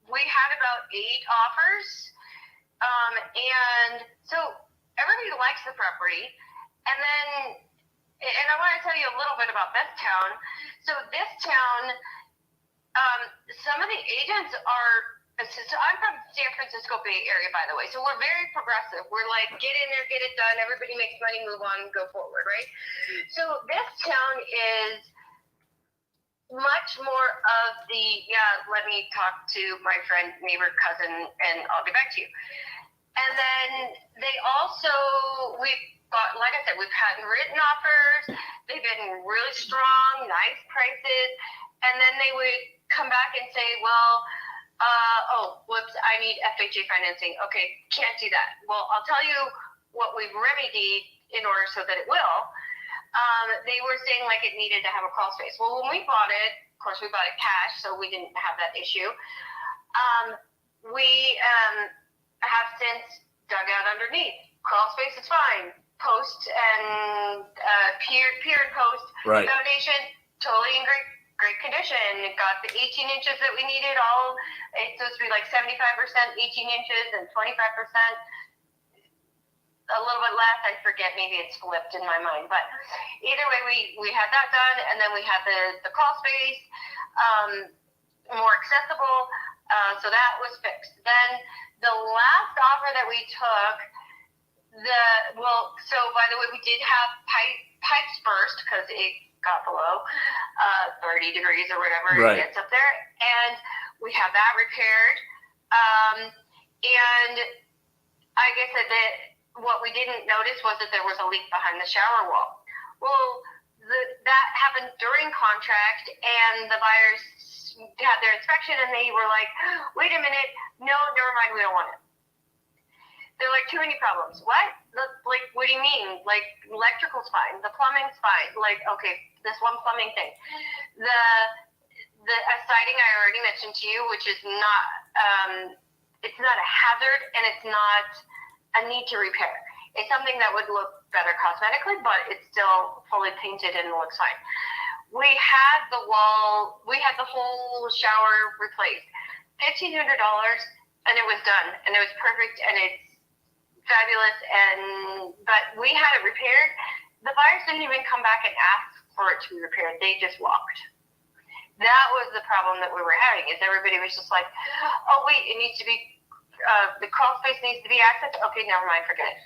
we had about 8 offers. And so everybody likes the property. And then and I want to tell you a little bit about this town. So this town, some of the agents are, so I'm from San Francisco Bay Area, by the way. So we're very progressive. We're like, get in there, get it done. Everybody makes money, move on, go forward, right? So this town is much more of the, let me talk to my friend, neighbor, cousin, and I'll get back to you. And then they also, like I said, we've had written offers. They've been really strong, nice prices. And then they would come back and say, well, whoops, I need FHA financing. Okay, can't do that. Well, I'll tell you what we've remedied in order so that it will. They were saying like it needed to have a crawl space. Well, when we bought it, of course, we bought it cash, so we didn't have that issue. We have since dug out underneath. Crawl space is fine. Post and pier and post foundation, totally in great condition. It got the 18 inches that we needed. It's supposed to be like 75% 18 inches and 25%. A little bit less, I forget, maybe it's flipped in my mind. But either way, we had that done, and then we had the crawl space more accessible, so that was fixed. Then the last offer that we took, so by the way, we did have pipes burst because it got below 30 degrees or whatever it gets up there, and we have that repaired. And I guess that what we didn't notice was that there was a leak behind the shower wall. Well, that happened during contract, and the buyers had their inspection, and they were like, wait a minute, no, never mind, we don't want it. They're like, too many problems. What? Like, what do you mean? Like, electrical's fine, the plumbing's fine. Like, okay, this one plumbing thing. The siding I already mentioned to you, which is not, it's not a hazard, and it's not a need to repair. It's something that would look better cosmetically, but it's still fully painted and looks fine. We had the wall, we had the whole shower replaced. $1,500, and it was done, and it was perfect, and it's fabulous. But we had it repaired. The buyers didn't even come back and ask for it to be repaired. They just walked. That was the problem that we were having. Is everybody was just like, oh wait, it needs to be the crawl space needs to be accessed. Okay, never mind, forget it.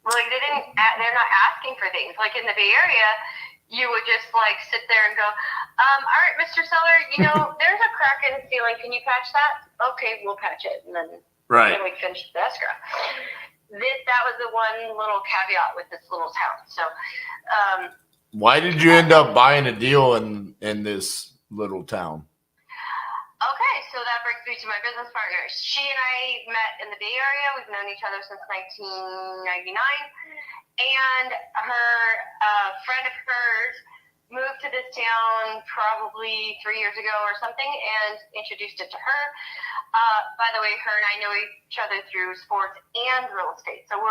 Like they're not asking for things. Like in the Bay Area, you would just like sit there and go, all right, Mr. Seller, there's a crack in the ceiling. Can you patch that? Okay, we'll patch it. And then we finish the escrow. That was the one little caveat with this little town. So, why did you end up buying a deal in this little town? Okay, so that brings me to my business partner. She and I met in the Bay Area. We've known each other since 1999. And a friend of hers moved to this town probably 3 years ago or something and introduced it to her. By the way, her and I know each other through sports and real estate. So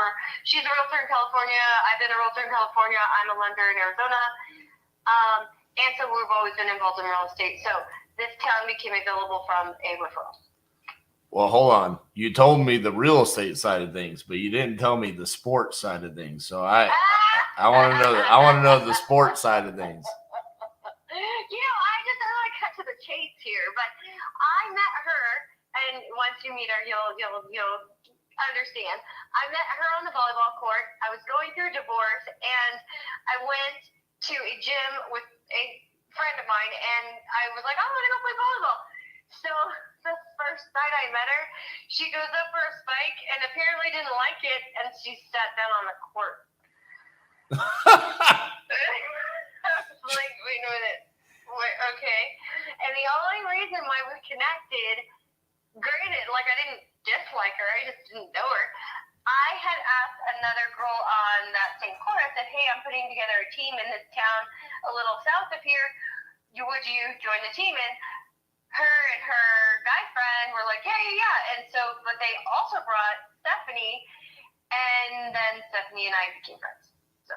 she's a realtor in California. I've been a realtor in California. I'm a lender in Arizona. And so we've always been involved in real estate. So this town became available from a referral. Well, hold on. You told me the real estate side of things, but you didn't tell me the sports side of things. So I want to know. I want to know the sports side of things. I just don't want to cut to the chase here, but I met her, and once you meet her, you'll understand. I met her on the volleyball court. I was going through a divorce, and I went to a gym with a friend of mine, and I was like, I want to go play volleyball. So the first night I met her, she goes up for a spike and apparently didn't like it, and she sat down on the court. I was like, wait a minute. Okay. And the only reason why we connected, granted, like I didn't dislike her, I just didn't know her. I had asked another girl on that same court, I said, hey, I'm putting together a team in this town a little south of here. Would you join the team? And her and her guy friend were like, yeah. And so, but they also brought Stephanie, and then Stephanie and I became friends. So,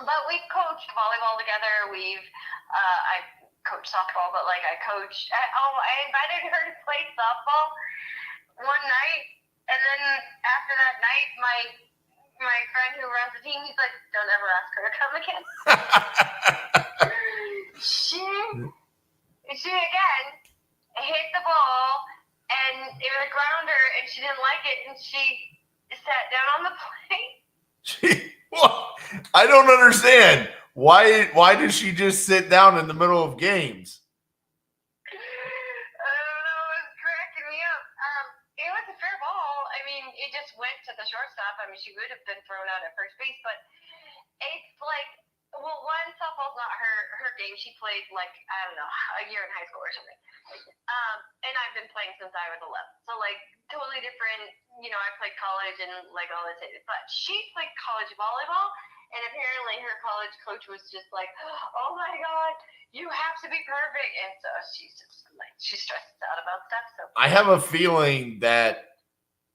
but we've coached volleyball together. I coached softball, but like I invited her to play softball one night, and then after that night, my friend who runs the team, he's like, don't ever ask her to come again. She again hit the ball, and it was a grounder, and she didn't like it, and she sat down on the plate. I don't understand. Why does she just sit down in the middle of games? I don't know. It was cracking me up. It was a fair ball. I mean, it just went to the shortstop. I mean, she would have been thrown out at first base, but it's like, well, one, softball's not her game. She played like, I don't know, a year in high school or something. And I've been playing since I was 11. So like totally different, I played college and like all this, but she played college volleyball, and apparently her college coach was just like, oh my God, you have to be perfect. And so she's just like, she stresses out about stuff. So I have a feeling that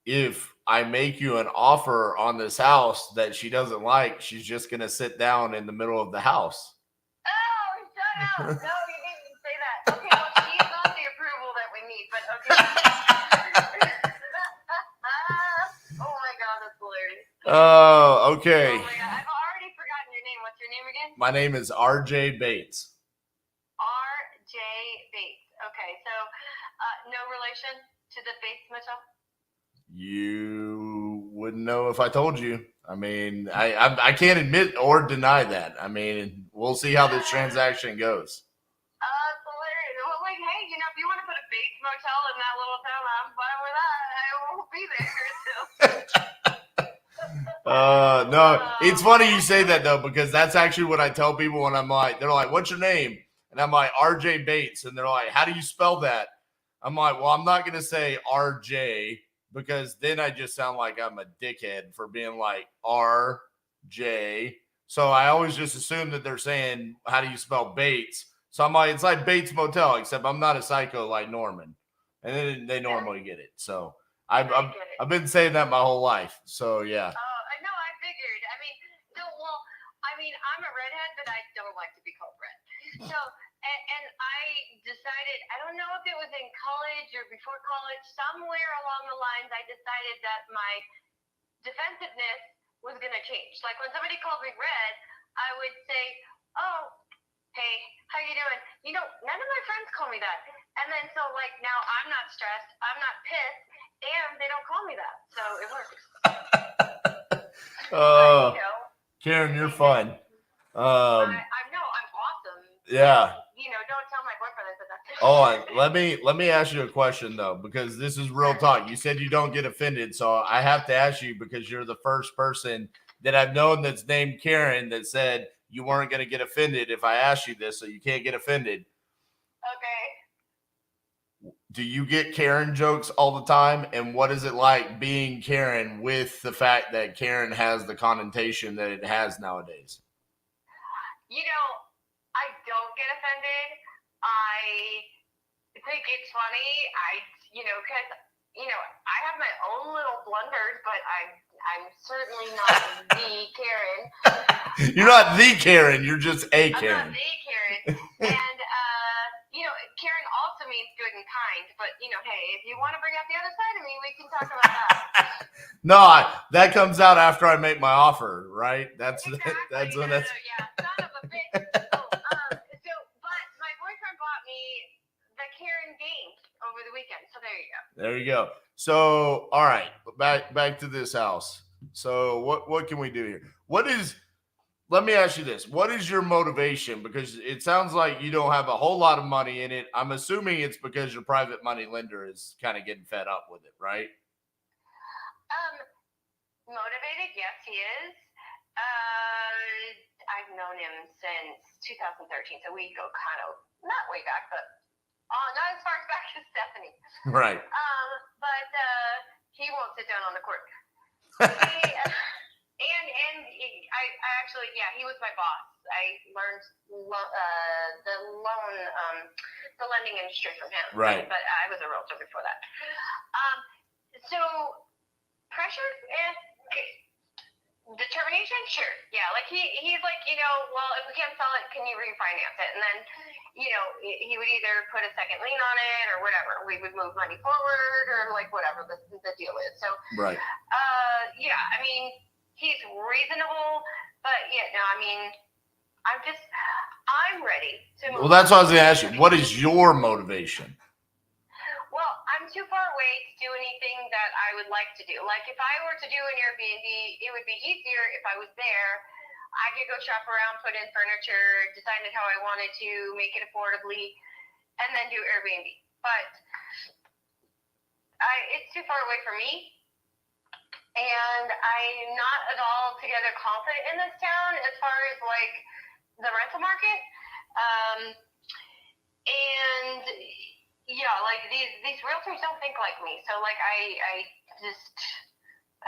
if I make you an offer on this house that she doesn't like, she's just going to sit down in the middle of the house. Oh, shut up. No, you didn't say that. Okay, well, she's not the approval that we need, but okay. Oh my God, that's hilarious. Oh, okay. Oh my God, I've already forgotten your name. What's your name again? My name is RJ Bates. RJ Bates. Okay, so no relation to the Bates Mitchell? You wouldn't know if I told you. I mean, I can't admit or deny that. I mean, we'll see how this transaction goes. It's hilarious. Well, like, hey, if you want to put a Bates Motel in that little town, I'm fine with that. I won't be there. No, it's funny you say that though, because that's actually what I tell people when they're like, what's your name? And I'm like, RJ Bates. And they're like, how do you spell that? I'm like, well, I'm not going to say RJ, because then I just sound like I'm a dickhead for being like RJ. So I always just assume that they're saying, how do you spell Bates? So I'm like, it's like Bates Motel, except I'm not a psycho like Norman. And then they normally get it. So I've been saying that my whole life. So yeah. No, I figured. I'm a redhead, that I don't like to be called Red. So, and I decided, I don't know if it was in college or before college, somewhere along the lines, I decided that my defensiveness was going to change. Like when somebody called me Red, I would say, oh, hey, how you doing? You know, none of my friends call me that. And then so like now I'm not stressed, I'm not pissed, and they don't call me that. So it works. But, you know, Karen, you're fun. I know I'm awesome. Yeah. You know, don't tell my boyfriend I said that. Oh, let me ask you a question though, because this is real talk. You said you don't get offended, so I have to ask you because you're the first person that I've known that's named Karen that said you weren't going to get offended if I asked you this, so you can't get offended. Okay. Do you get Karen jokes all the time? And what is it like being Karen with the fact that Karen has the connotation that it has nowadays? You know, I don't get offended. I think it's funny. Because, I have my own little blunders, but I'm certainly not the Karen. You're not the Karen. You're just a Karen. I'm not the Karen. And, Karen also means good and kind. But, hey, if you want to bring up the other side of me, we can talk about that. No, that comes out after I make my offer, right? That's exactly. that's when that's. Yeah, son of a bitch. But my boyfriend bought me the Karen games over the weekend. So there you go. There you go. So, all right, back to this house. So, what can we do here? Let me ask you this. What is your motivation? Because it sounds like you don't have a whole lot of money in it. I'm assuming it's because your private money lender is kind of getting fed up with it, right? Motivated, yes, he is. I've known him since 2013, so we go kind of not way back, but not as far back as Stephanie. Right. But he won't sit down on the court. He was my boss. I learned the lending industry from him. Right. But I was a realtor before that. So pressure, determination, sure. Yeah, like he's like, well, if we can't sell it, can you refinance it? And then, he would either put a second lien on it or whatever. We would move money forward or like whatever the deal is. So, right. He's reasonable, but I'm ready to move. Well, that's what I was going to ask you. What is your motivation? Well, I'm too far away to do anything that I would like to do. Like if I were to do an Airbnb, it would be easier if I was there. I could go shop around, put in furniture, decide how I wanted to, make it affordably, and then do Airbnb. But it's too far away for me. And I'm not at all together confident in this town as far as like the rental market. Like these realtors don't think like me. So like I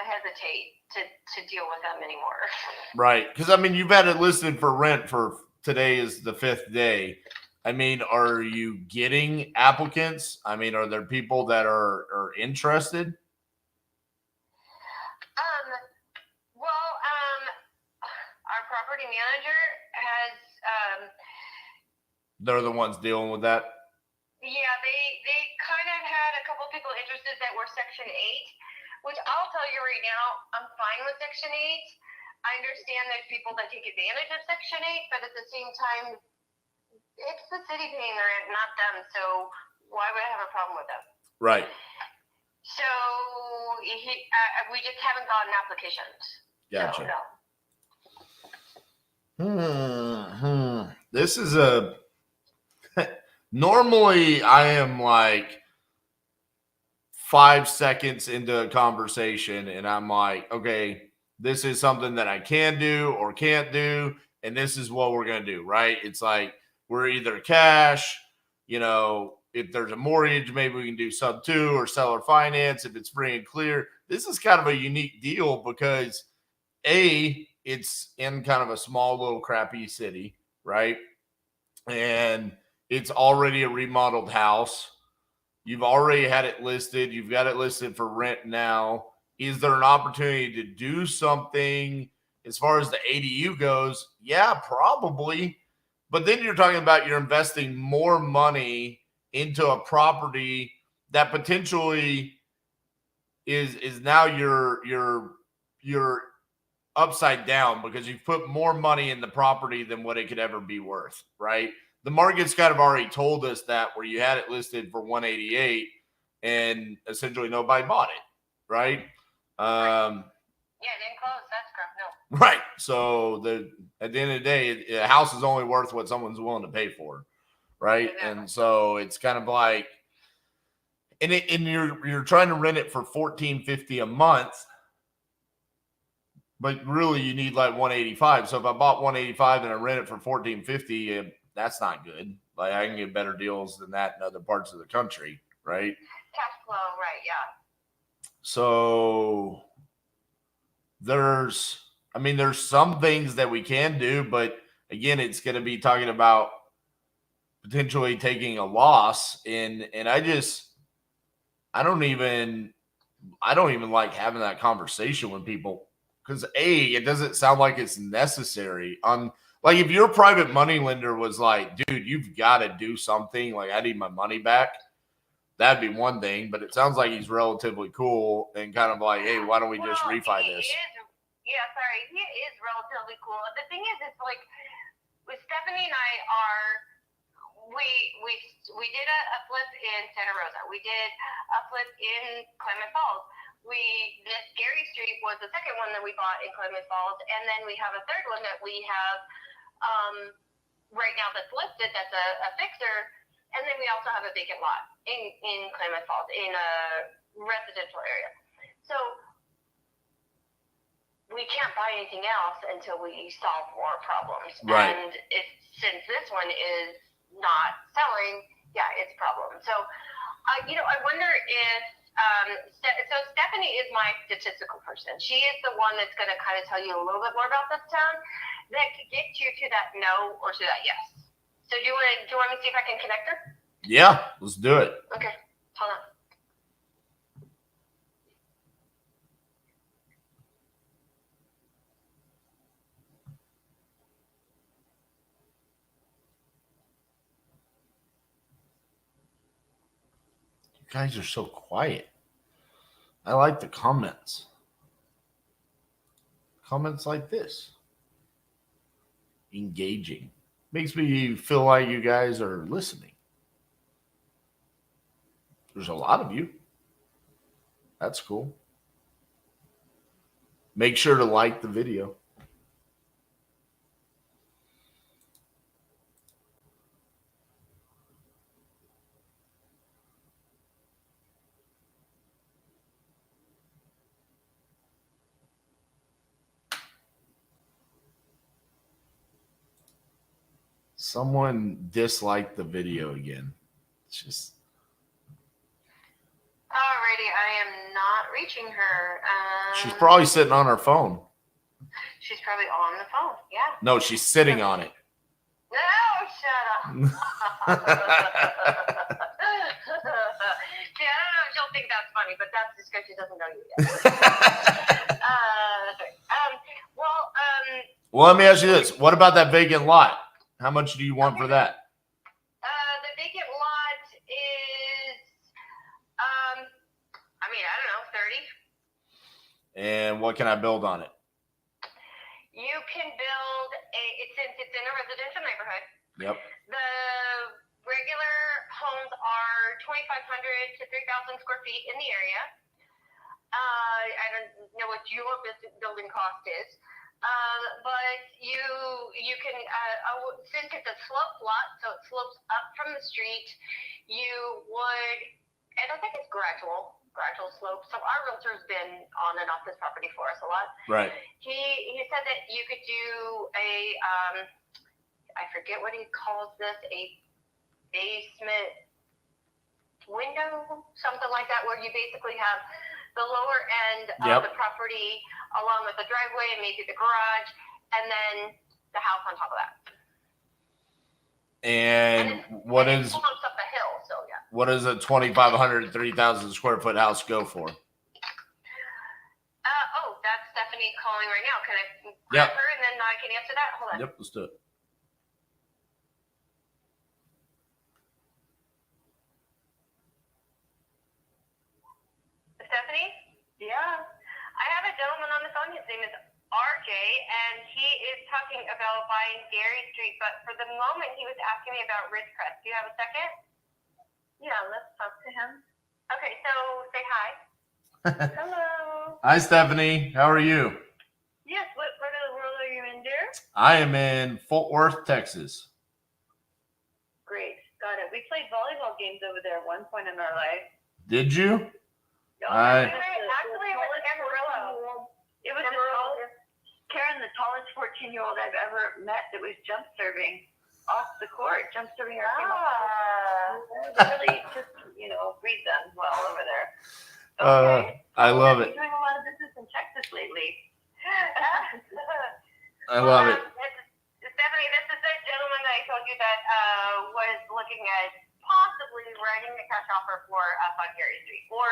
hesitate to deal with them anymore. Right. Because you've had it listed for rent for today is the 5th day. Are you getting applicants? Are there people that are interested? Our property manager has. They're the ones dealing with that. Yeah, they kind of had a couple people interested that were Section 8, which I'll tell you right now, I'm fine with Section 8. I understand there's people that take advantage of Section 8, but at the same time, it's the city paying the rent, not them. So why would I have a problem with them? Right. So we just haven't gotten applications. Gotcha. So, no. This is normally I am like 5 seconds into a conversation and I'm like, okay, this is something that I can do or can't do. And this is what we're going to do, right? It's like, we're either cash, if there's a mortgage, maybe we can do sub 2 or seller finance. If it's free and clear, this is kind of a unique deal because it's in kind of a small little crappy city, right? And it's already a remodeled house. You've already had it listed. You've got it listed for rent now. Is there an opportunity to do something as far as the ADU goes, yeah, probably. But then you're talking about you're investing more money into a property that potentially is now you're upside down because you've put more money in the property than what it could ever be worth, right? The market's kind of already told us that, where you had it listed for 188 and essentially nobody bought it, right? Yeah, it didn't close. That's crap. No. Right. So at the end of the day, a house is only worth what someone's willing to pay for, right? Exactly. And so it's kind of like, and you're trying to rent it for $1,450 a month, but really you need like 185. So if I bought 185 and I rent it for $1,450, that's not good. Like I can get better deals than that in other parts of the country, right? Cash flow, right? Yeah. So there's some things that we can do, but again, it's going to be talking about potentially taking a loss. And I don't even like having that conversation with people because it doesn't sound like it's necessary. Like if your private money lender was like, dude, you've got to do something. Like I need my money back. That'd be one thing, but it sounds like he's relatively cool and kind of like, hey, why don't we just refi this? He is relatively cool. The thing is, it's like with Stephanie and I we did a flip in Santa Rosa. We did a flip in Klamath Falls. This Gary Street was the second one that we bought in Klamath Falls, and then we have a third one that we have right now that's listed. That's a fixer, and then we also have a vacant lot in Klamath Falls in a residential area. So we can't buy anything else until we solve more problems. Right. And since this one is not selling, yeah, it's a problem. So, I wonder if so Stephanie is my statistical person. She is the one that's going to kind of tell you a little bit more about this town that could get you to that no or to that yes. So do you want me to see if I can connect her? Yeah, let's do it. Okay, hold on. You guys are so quiet. I like the comments. Comments like this. Engaging. Makes me feel like you guys are listening. There's a lot of you. That's cool. Make sure to like the video. Someone disliked the video again. It's just. Alrighty, I am not reaching her. She's probably sitting on her phone. She's probably on the phone. Yeah. No, she's sitting on it. No, shut up. See, I don't know if she'll think that's funny, but that's just because she doesn't know you yet. Well, let me ask you this. What about that vacant lot? How much do you want for that? The vacant lot is, I don't know, 30. And what can I build on it? You can build since it's in a residential neighborhood. Yep. The regular homes are 2,500 to 3,000 square feet in the area. I don't know what your building cost is. But you can, since it's a sloped lot, so it slopes up from the street, you would, and I think it's gradual slope. So our realtor's been on and off this property for us a lot. Right. He said that you could do I forget what he calls this, a basement window, something like that, where you basically have the lower end of the property along with the driveway and maybe the garage, and then the house on top of that. And what is up the hill? So yeah. What does a 2,500 to 3,000 square foot house go for? Oh, that's Stephanie calling right now. Can I Yep. her, and then I can answer that. Hold on. Yep, let's do it. Stephanie? Yeah. I have a gentleman on the phone. His name is RJ, and he is talking about buying Gary Street. But for the moment, he was asking me about Ridgecrest. Do you have a second? Yeah, let's talk to him. Okay, so say hi. Hello. Hi, Stephanie. How are you? Yes, what part of the world are you in, dear? I am in Fort Worth, Texas. Great. Got it. We played volleyball games over there at one point in our life. Did you? Actually, it was Amarillo. It was Karen, the tallest 14-year-old I've ever met that was jump serving off the court, jump serving our team. Really just, breed them well over there. Okay. I love it. You're doing a lot of business in Texas lately. I love it. Stephanie, this is the gentleman that I told you that was looking at possibly writing a cash offer for us on Gary Street, or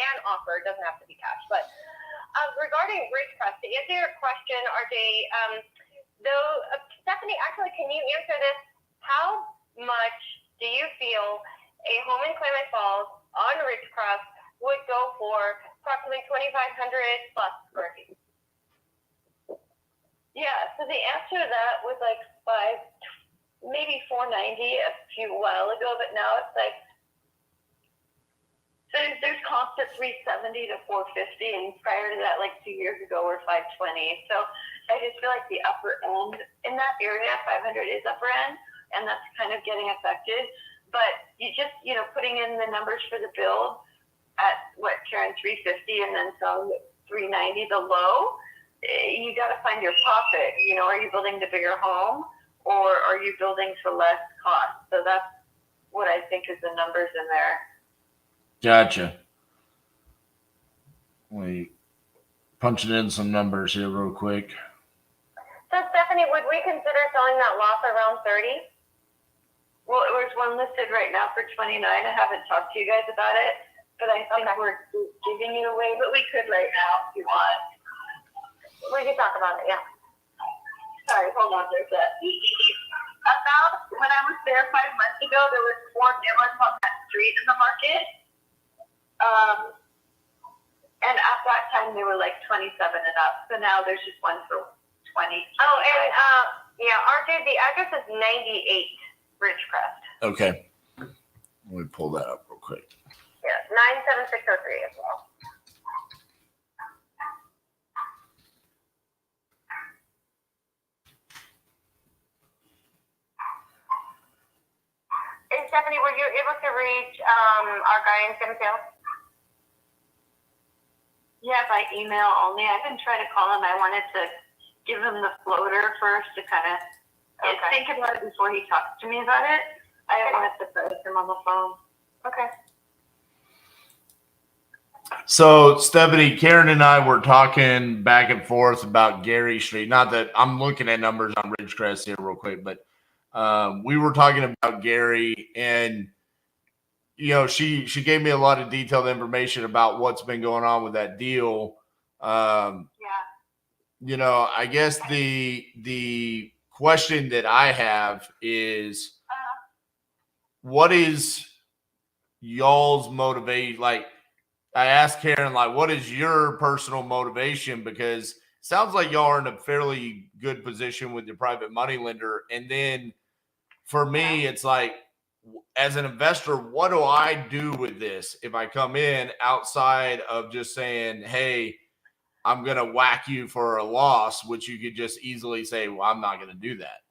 an offer. It doesn't have to be cash. But regarding Ridgecrest, to answer your question, RJ, Stephanie, actually, can you answer this? How much do you feel a home in Klamath Falls on Ridgecrest would go for approximately 2,500 plus square feet? Yeah, so the answer to that was like maybe 490 a few while ago, but now it's like there's costs at 370 to 450, and prior to that, like 2 years ago, were 520. So I just feel like the upper end in that area, 500 is upper end, and that's kind of getting affected. But you just, putting in the numbers for the build at what, Karen, 350, and then some 390, the low, you got to find your profit. Are you building the bigger home, or are you building for less cost? So that's what I think is the numbers in there. Gotcha. Wait, punching in some numbers here real quick. So Stephanie, would we consider selling that lot for around 30? Well, there's one listed right now for 29. I haven't talked to you guys about it, but I think we're giving it away. But we could right now if you want. We could talk about it, yeah. Sorry, hold on. There's that. About when I was there 5 months ago, there was 4 new ones on that street in the market. And at that time, they were like 27 and up. So now there's just one for 20. Oh, and RJ, the address is 98 Ridgecrest. Okay. Let me pull that up real quick. Yeah, 97603 as well. Hey, Stephanie, were you able to reach our guy in Simcoe? Yeah, by email only. I've been trying to call him. I wanted to give him the floater first to kind of think about it before he talks to me about it. I don't want to surprise him on the phone. Okay. So, Stephanie, Karen and I were talking back and forth about Gary Street. Not that I'm looking at numbers on Ridgecrest here real quick, but we were talking about Gary, and she gave me a lot of detailed information about what's been going on with that deal. I guess the question that I have is, what is y'all's motivation? Like, I asked Karen, like, what is your personal motivation? Because it sounds like y'all are in a fairly good position with your private money lender. And then for me, it's like, as an investor, what do I do with this if I come in outside of just saying, hey, I'm going to whack you for a loss, which you could just easily say, well, I'm not going to do that.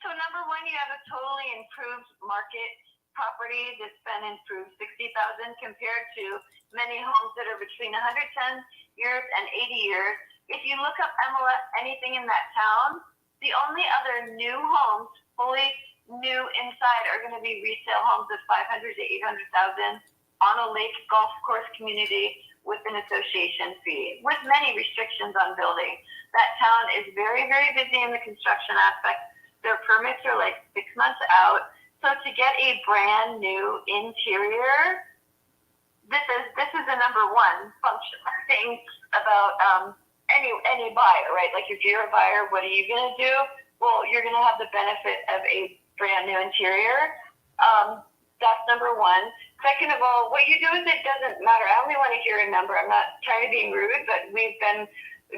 So number one, you have a totally improved market property that's been improved 60,000 compared to many homes that are between 110 years and 80 years. If you look up MLS, anything in that town, the only other new homes, fully new inside, are going to be resale homes of 500 to 800,000 on a lake golf course community with an association fee, with many restrictions on building. That town is very, very busy in the construction aspect. Their permits are like 6 months out. So to get a brand new interior, this is the number one function thing about any buyer, right? Like if you're a buyer, what are you going to do? Well, you're going to have the benefit of a brand new interior. That's number one. Second of all, what you do with it doesn't matter. I only want to hear a number. I'm not trying to be rude, but we've been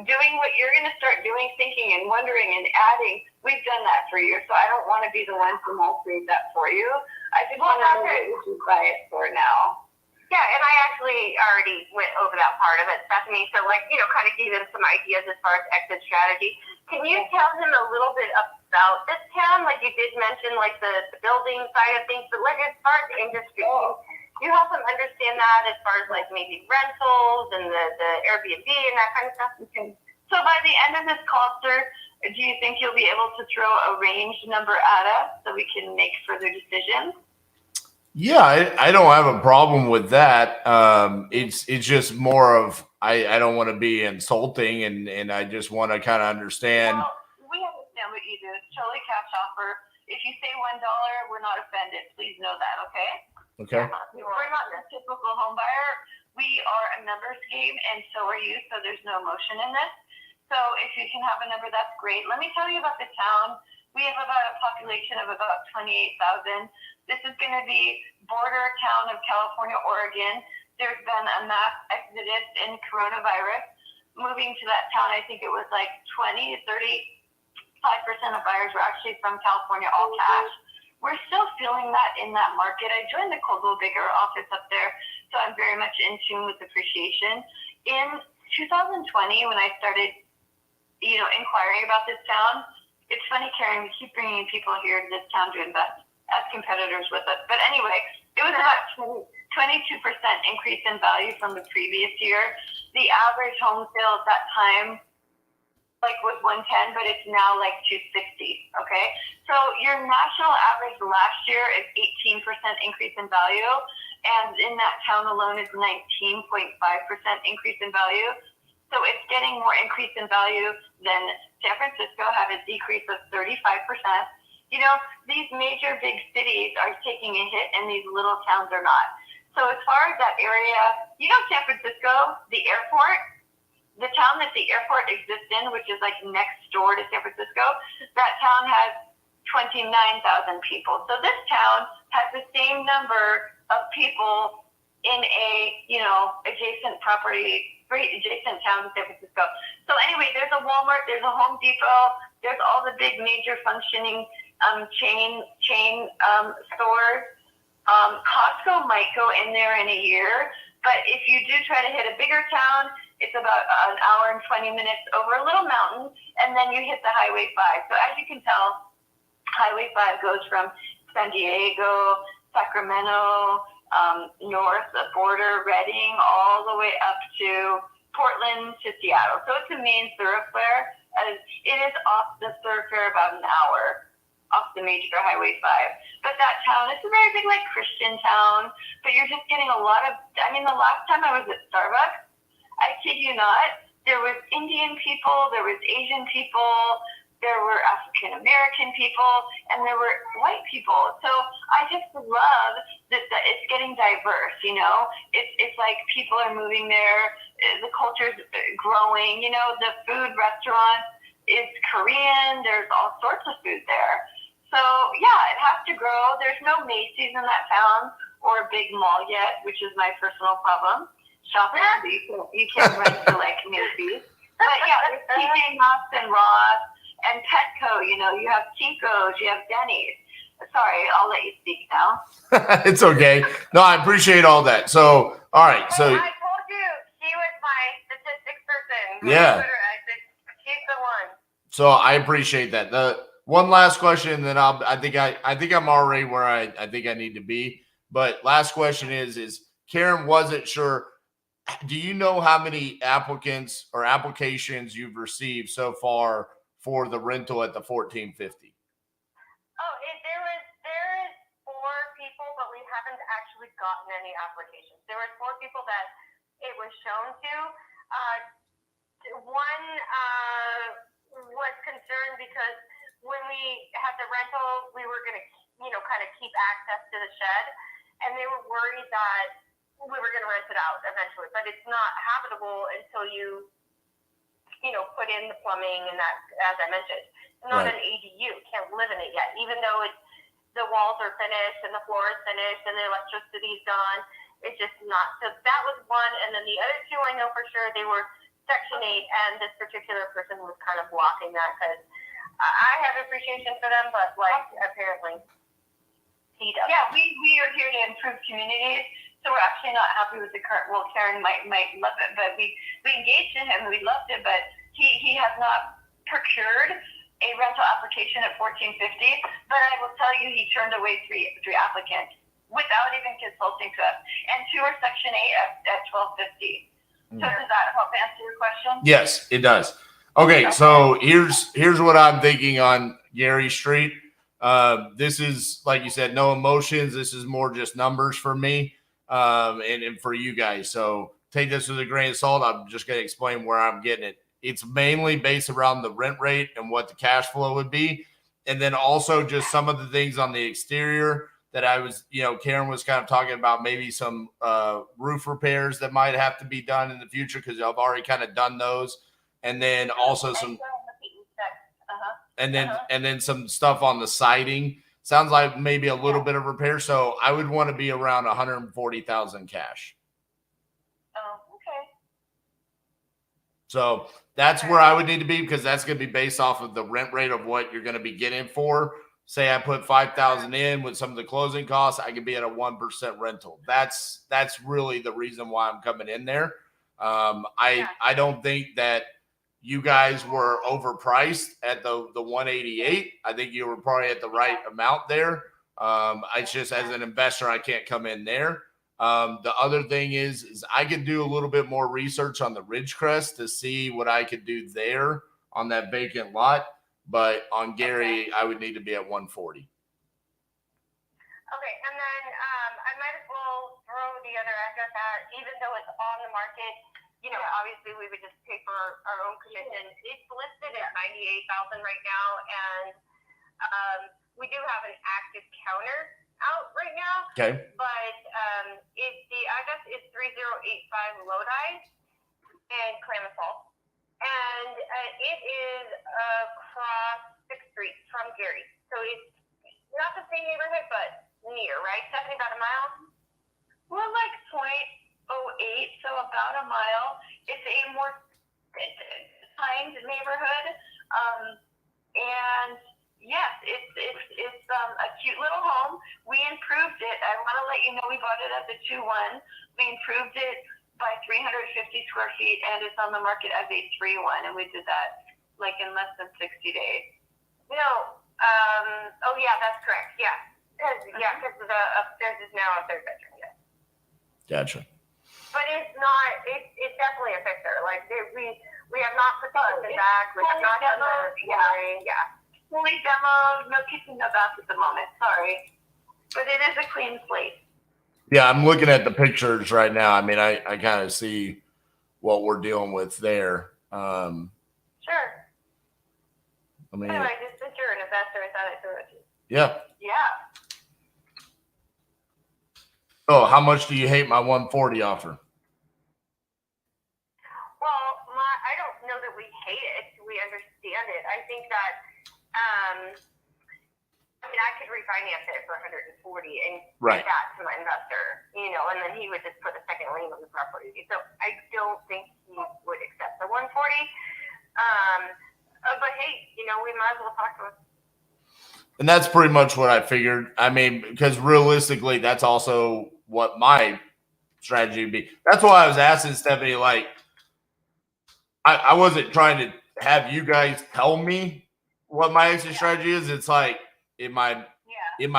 doing what you're going to start doing, thinking and wondering and adding. We've done that for years, so I don't want to be the one to create that for you. I just want to know what you should buy it for now. Yeah, and I actually already went over that part of it, Stephanie. So, like, you know, kind of gave him some ideas as far as exit strategy. Can you tell him a little bit about this town? Like, you did mention, like, the building side of things, but, like, as far as industry, you help him understand that as far as, like, maybe rentals and the Airbnb and that kind of stuff? So by the end of this call, sir, do you think you'll be able to throw a range number at us so we can make further decisions? Yeah, I don't have a problem with that. It's just more of I don't want to be insulting, and I just want to kind of understand. Well, we understand what you do. It's totally cash offer. If you say $1, we're not offended. Please know that, okay? Okay. We're not the typical home buyer. We are a numbers game, and so are you, so there's no emotion in this. So if you can have a number, that's great. Let me tell you about the town. We have about a population of about 28,000. This is going to be border town of California, Oregon. There's been a mass exodus in coronavirus. Moving to that town, I think it was like 20 to 35% of buyers were actually from California, all cash. We're still feeling that in that market. I joined the Coldwell Banker office up there, so I'm very much in tune with appreciation. In 2020, when I started, inquiring about this town, it's funny, Karen, we keep bringing people here to this town to invest as competitors with us. But anyway, it was about 22% increase in value from the previous year. The average home sale at that time was 110, but it's now like 260. Okay, so your national average last year is 18% increase in value, and in that town alone is 19.5% increase in value. So it's getting more increase in value than San Francisco had a decrease of 35%. These major big cities are taking a hit and these little towns are not. So as far as that area, San Francisco, the airport, the town that the airport exists in, which is like next door to San Francisco, that town has 29,000 people. So this town has the same number of people in a, adjacent property, great adjacent town to San Francisco. So anyway, there's a Walmart, there's a Home Depot, there's all the big major functioning chain stores. Costco might go in there in a year, but if you do try to hit a bigger town, it's about an hour and 20 minutes over a little mountain, and then you hit the Highway 5. So as you can tell, Highway 5 goes from San Diego, Sacramento, north of border, Redding, all the way up to Portland to Seattle. So it's a main thoroughfare. It is off the thoroughfare about an hour off the major Highway 5. But that town, it's a very big, Christian town, but you're just getting a lot of, the last time I was at Starbucks, I kid you not, there was Indian people, there was Asian people, there were African American people, and there were white people. So I just love that it's getting diverse, It's like people are moving there, the culture's growing, the food restaurant is Korean, there's all sorts of food there. So yeah, it has to grow. There's no Macy's in that town or a big mall yet, which is my personal problem. Shopping, you can't run to Macy's. But yeah, there's TJ Maxx and Ross and Petco. You have Kinko's, you have Denny's. Sorry, I'll let you speak now. It's okay. No, I appreciate all that. So, all right. So I told you she was my statistics person. Yeah. She's the one. So I appreciate that. The one last question, and then I think I'm already where I think I need to be. But last question is Karen wasn't sure. Do you know how many applicants or applications you've received so far for the rental at the 1450? Oh, there is 4 people, but we haven't actually gotten any applications. There were 4 people that it was shown to. One was concerned because when we had the rental, we were going to, kind of keep access to the shed, and they were worried that we were going to rent it out eventually, but it's not habitable until you put in the plumbing and that, as I mentioned. It's not an ADU. Can't live in it yet, even though the walls are finished and the floor is finished and the electricity's done. It's just not. So that was one. And then the other two I know for sure, they were Section 8, and this particular person was kind of blocking that because I have appreciation for them, but apparently he doesn't. Yeah, we are here to improve communities. So we're actually not happy with the current. Well, Karen might love it, but we engaged in him. We loved it, but he has not procured a rental application at $1,450. But I will tell you, he turned away three applicants without even consulting to us, and 2 are Section 8 at $1,250. So does that help answer your question? Yes, it does. Okay, so here's what I'm thinking on Gary Street. This is, like you said, no emotions. This is more just numbers for me. And for you guys. So take this with a grain of salt. I'm just going to explain where I'm getting it. It's mainly based around the rent rate and what the cash flow would be. And then also just some of the things on the exterior that I was, Karen was kind of talking about, maybe some roof repairs that might have to be done in the future because I've already kind of done those. And then also some, and then some stuff on the siding. Sounds like maybe a little bit of repair. So I would want to be around 140,000 cash. Oh, okay. So that's where I would need to be because that's going to be based off of the rent rate of what you're going to be getting for. Say I put 5,000 in with some of the closing costs, I could be at a 1% rental. That's really the reason why I'm coming in there. I don't think that you guys were overpriced at the 188. I think you were probably at the right amount there. It's just as an investor, I can't come in there. The other thing is I could do a little bit more research on the Ridgecrest to see what I could do there on that vacant lot. But on Gary, I would need to be at 140. Okay, and then I might as well throw the other address out, even though it's on the market. Obviously we would just pay for our own commission. It's listed at $98,000 right now, and we do have an active counter out right now. Okay. But the address is 3085 Lodi in Klamath Falls, and it is across 6th Street from Gary. So it's not the same neighborhood, but near, right? Stephanie, about a mile? We're like 0.08, so about a mile. It's a more timed neighborhood, and yes, it's a cute little home. We improved it. I want to let you know we bought it as a 2-1. We improved it by 350 square feet, and it's on the market as a 3-1, and we did that like in less than 60 days. No. Oh yeah, that's correct. Yeah. Because the upstairs is now a 3rd bedroom. Yes. Gotcha. But it's not. It's definitely a fixer. Like we have not put the kitchen back. We have not done the flooring. Yeah. Fully demoed. No kitchen, no bath at the moment. Sorry, but it is a clean slate. Yeah, I'm looking at the pictures right now. I mean, I kind of see what we're dealing with there. Sure. I mean, anyway, just since you're an investor, I thought I'd throw it to you. Yeah. Yeah. Oh, how much do you hate my 140 offer? Well, I don't know that we hate it. We understand it. I think that, I could refinance it for 140 and give that to my investor, and then he would just put a second lien on the property. So I don't think he would accept the 140. But hey, we might as well talk to him. And that's pretty much what I figured. I mean, because realistically, that's also what my strategy would be. That's why I was asking Stephanie, like, I wasn't trying to have you guys tell me what my exit strategy is. It's like, am I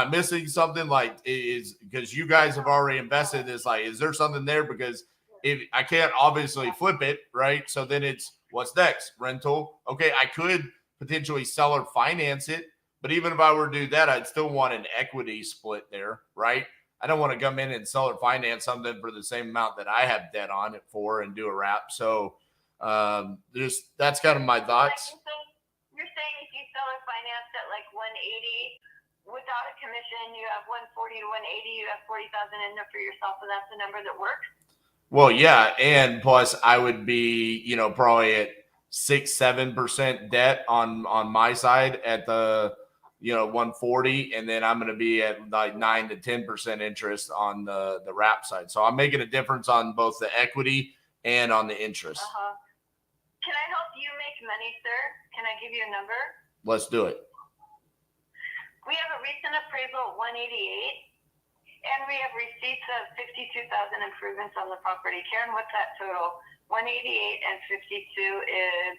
missing something? Like, is because you guys have already invested. It's like, is there something there? Because if I can't obviously flip it, right? So then it's what's next? Rental. Okay, I could potentially sell or finance it. But even if I were to do that, I'd still want an equity split there, right? I don't want to come in and sell or finance something for the same amount that I have debt on it for and do a wrap. So that's kind of my thoughts. You're saying if you sell or finance at like 180 without a commission, you have 140 to 180, you have 40,000 in there for yourself, and that's the number that works? Well, yeah, and plus I would be, probably at 6-7% debt on my side at the 140, and then I'm going to be at like 9 to 10% interest on the wrap side. So I'm making a difference on both the equity and on the interest. Can I help you make money, sir? Can I give you a number? Let's do it. We have a recent appraisal at 188, and we have receipts of 52,000 improvements on the property. Karen, what's that total? 188 and 52 is,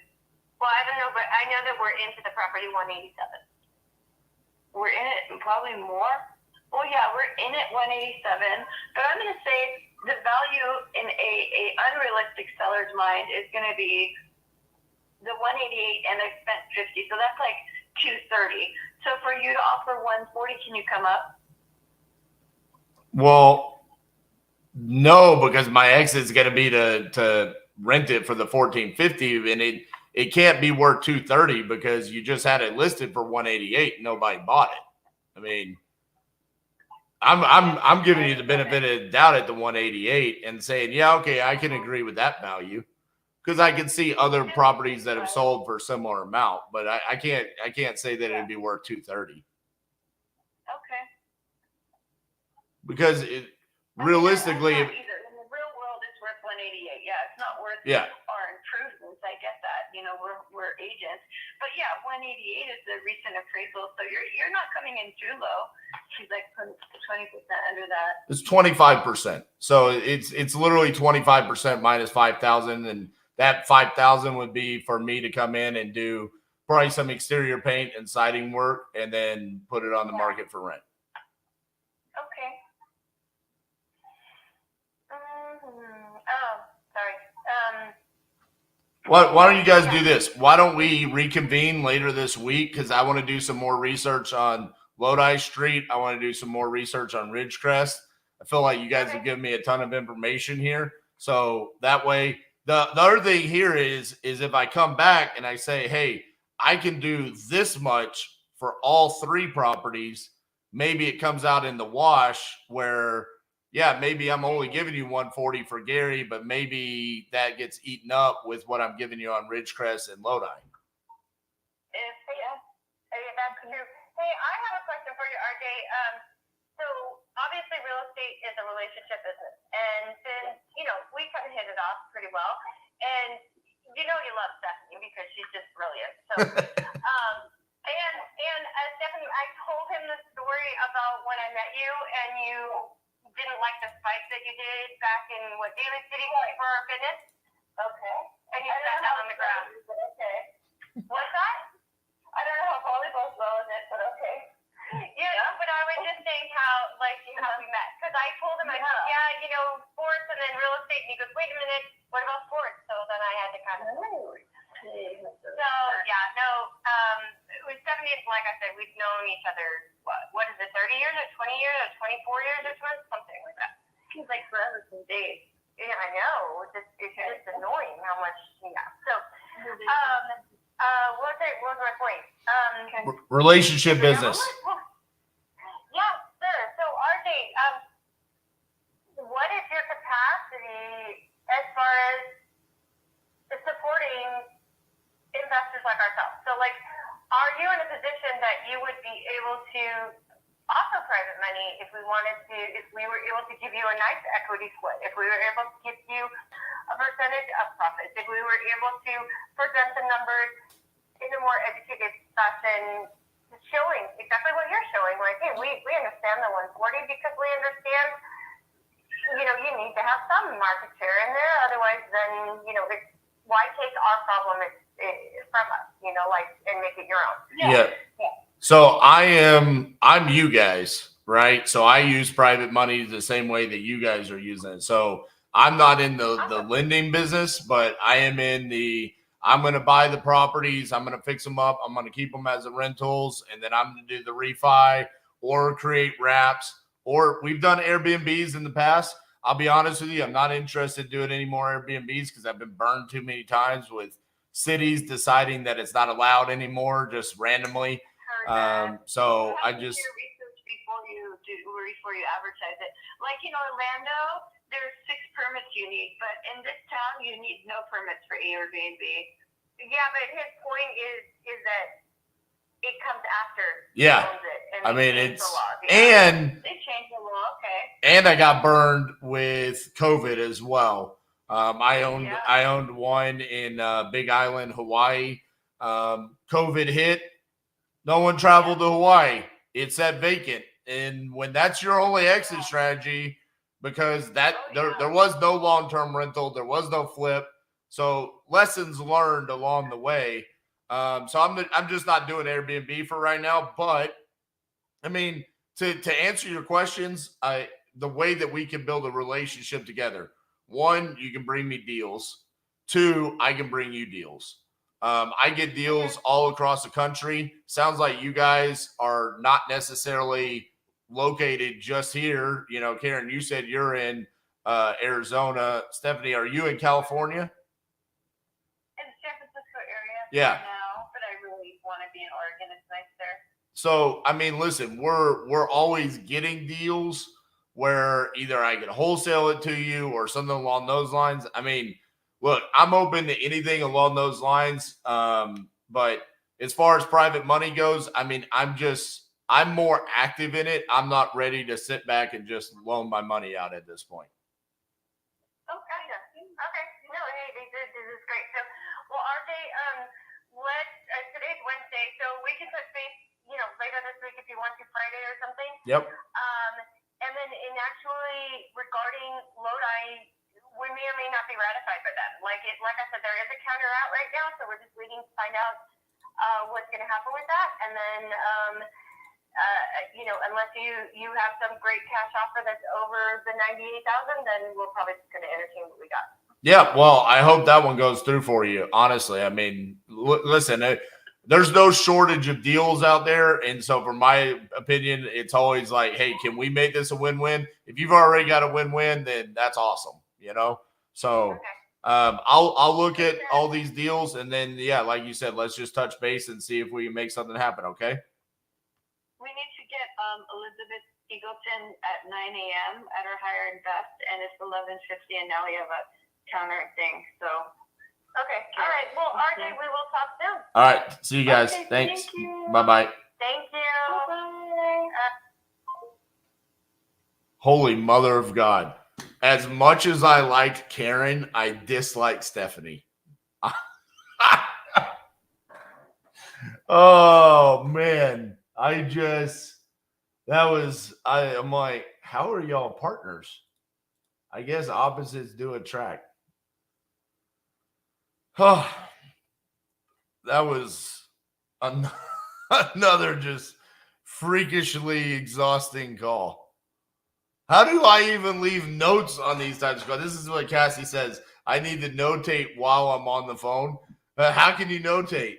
well, I don't know, but I know that we're into the property 187. We're in it probably more. Well, yeah, we're in it 187, but I'm going to say the value in a unrealistic seller's mind is going to be the 188, and I spent 50, so that's like 230. So for you to offer 140, can you come up? Well, no, because my exit is going to be to rent it for the 1450, and it can't be worth 230 because you just had it listed for 188 and nobody bought it. I mean, I'm giving you the benefit of the doubt at the 188 and saying, yeah, okay, I can agree with that value. Because I can see other properties that have sold for a similar amount, but I can't say that it'd be worth 230. Okay. Because realistically, in the real world, it's worth 188. Yeah, it's not worth our improvements. I get that. We're agents, but yeah, 188 is the recent appraisal. So you're not coming in too low. She's like 20% under that. It's 25%. So it's literally 25% minus 5,000 and. That 5,000 would be for me to come in and do probably some exterior paint and siding work, and then put it on the market for rent. Okay. Oh, sorry. Why don't you guys do this? Why don't we reconvene later this week? Because I want to do some more research on Lodi Street. I want to do some more research on Ridgecrest. I feel like you guys have given me a ton of information here, so that way. The other thing here is if I come back and I say, hey, I can do this much for all three properties, maybe it comes out in the wash where, yeah, maybe I'm only giving you 140 for Gary, but maybe that gets eaten up with what I'm giving you on Ridgecrest and Lodi. That's true. Hey, I have a question for you, RJ. So obviously real estate is a relationship business, and since we kind of hit it off pretty well, and you love Stephanie because she's just brilliant. So and Stephanie, I told him the story about when I met you and you didn't like the spike that you did back in Daly City for our fitness. Okay. And you sat down on the ground. Okay. What's that? I don't know how volleyball's well in it, but okay. Yeah, but I was just saying how we met. Because I told him, I said, sports and then real estate. And he goes, wait a minute, what about sports? So then I had to kind of. With 70, like I said, we've known each other, what is it, 30 years or 20 years or 24 years or something like that. Seems like forever some days. Yeah, I know. It's just annoying how much, So, what was my point? Relationship business. Yeah, sure. So, RJ, what is your capacity as far as supporting investors like ourselves? So, are you in a position that you would be able to offer private money if we were able to give you a nice equity split, if we were able to give you a percentage of profits, if we were able to present the numbers in a more educated fashion, showing exactly what you're showing, like, hey, we understand the 140 because we understand, you need to have some market share in there, otherwise then, why take our problem from us, and make it your own. Yeah. So I'm you guys, right? So I use private money the same way that you guys are using it. So I'm not in the lending business, but I am in I'm going to buy the properties. I'm going to fix them up. I'm going to keep them as rentals. And then I'm going to do the refi or create wraps, or we've done Airbnbs in the past. I'll be honest with you. I'm not interested in doing any more Airbnbs because I've been burned too many times with cities deciding that it's not allowed anymore, just randomly. So I just do your research before you advertise it. Like in Orlando, there's 6 permits you need, but in this town, you need no permits for Airbnb. Yeah, but his point is that it comes after Yeah. he owns it, and I they mean, changed it's the laws. and they changed the law. Okay. and I got burned with COVID as well. I owned one in Big Island, Hawaii. COVID hit. No one traveled to Hawaii. It sat vacant. And when that's your only exit strategy, because there was no long-term rental, there was no flip. So lessons learned along the way. So I'm just not doing Airbnb for right now. But I mean, to answer your questions, the way that we can build a relationship together. One, you can bring me deals. Two, I can bring you deals. I get deals all across the country. Sounds like you guys are not necessarily located just here. You know, Karen, you said you're in Arizona. Stephanie, are you in California? In the San Francisco area. Yeah. Right now, but I really want to be in Oregon. It's nice there. So, I mean, listen, we're always getting deals where either I can wholesale it to you or something along those lines. I mean, look, I'm open to anything along those lines. But as far as private money goes, I mean, I'm more active in it. I'm not ready to sit back and just loan my money out at this point. Oh, gotcha. Okay. No, hey, this is great. So, well, RJ, today's Wednesday, so we can touch base, later this week if you want to, Friday or something. Yep. And then actually regarding Lodi, we may or may not be ratified by them. Like I said, there is a counter out right now, so we're just waiting to find out what's going to happen with that. And then, unless you have some great cash offer that's over the $98,000, then we're probably just going to entertain what we got. Yeah, well, I hope that one goes through for you. Honestly, I mean, listen, there's no shortage of deals out there, and so from my opinion, it's always like, hey, can we make this a win-win? If you've already got a win-win, then that's awesome, So Okay. I'll look at all these deals, and then like you said, let's just touch base and see if we can make something happen. Okay. We need to get Elizabeth Eagleton at 9 a.m. at her Hire Invest, and it's 11:50, and now we have a counter thing. So, okay. All right. Well, RJ, we will talk soon. All right. See you guys. Okay, Thanks. thank you. Bye-bye. Thank you. Bye-bye. Holy mother of God. As much as I liked Karen, I dislike Stephanie. Oh, man. I'm like, how are y'all partners? I guess opposites do attract. Oh, that was another just freakishly exhausting call. How do I even leave notes on these types of calls? This is what Cassie says. I need to notate while I'm on the phone. How can you notate?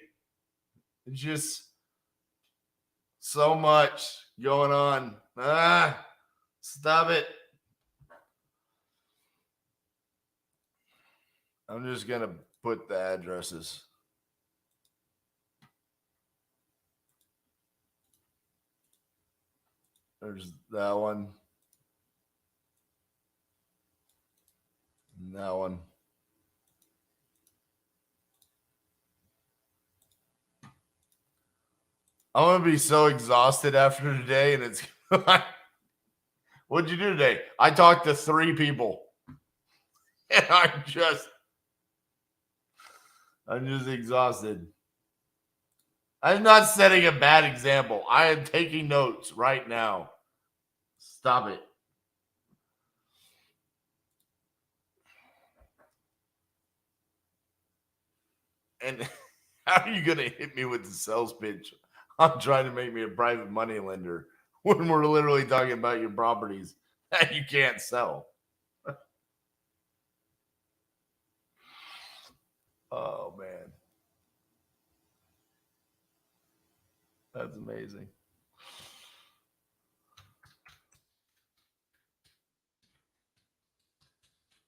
It's just so much going on. Stop it. I'm just going to put the addresses. There's that one. And that one. I'm going to be so exhausted after today, and it's what'd you do today? I talked to 3 people. And I'm just exhausted. I'm not setting a bad example. I am taking notes right now. Stop it. And how are you going to hit me with the sales pitch? I'm trying to make me a private money lender when we're literally talking about your properties that you can't sell. Oh, man. That's amazing.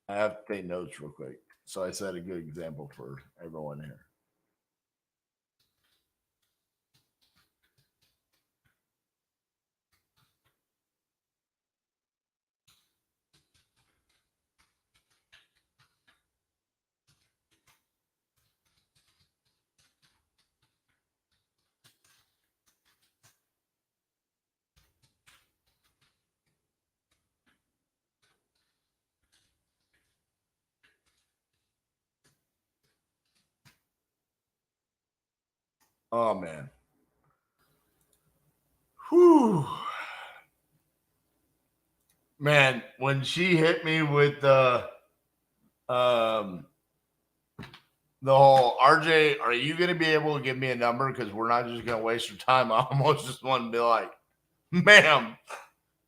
I have to take notes real quick. So I set a good example for everyone here. Oh man. Whew. Man, when she hit me with the whole RJ, are you going to be able to give me a number? Because we're not just going to waste your time. I almost just want to be like, ma'am,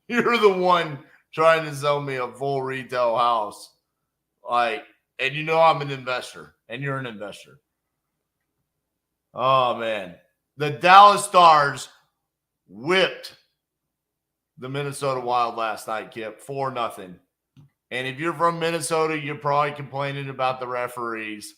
you're the one trying to sell me a full retail house. Like, and you know I'm an investor, and you're an investor. Oh, man. The Dallas Stars whipped the Minnesota Wild last night, Kip, 4-0. And if you're from Minnesota, you're probably complaining about the referees,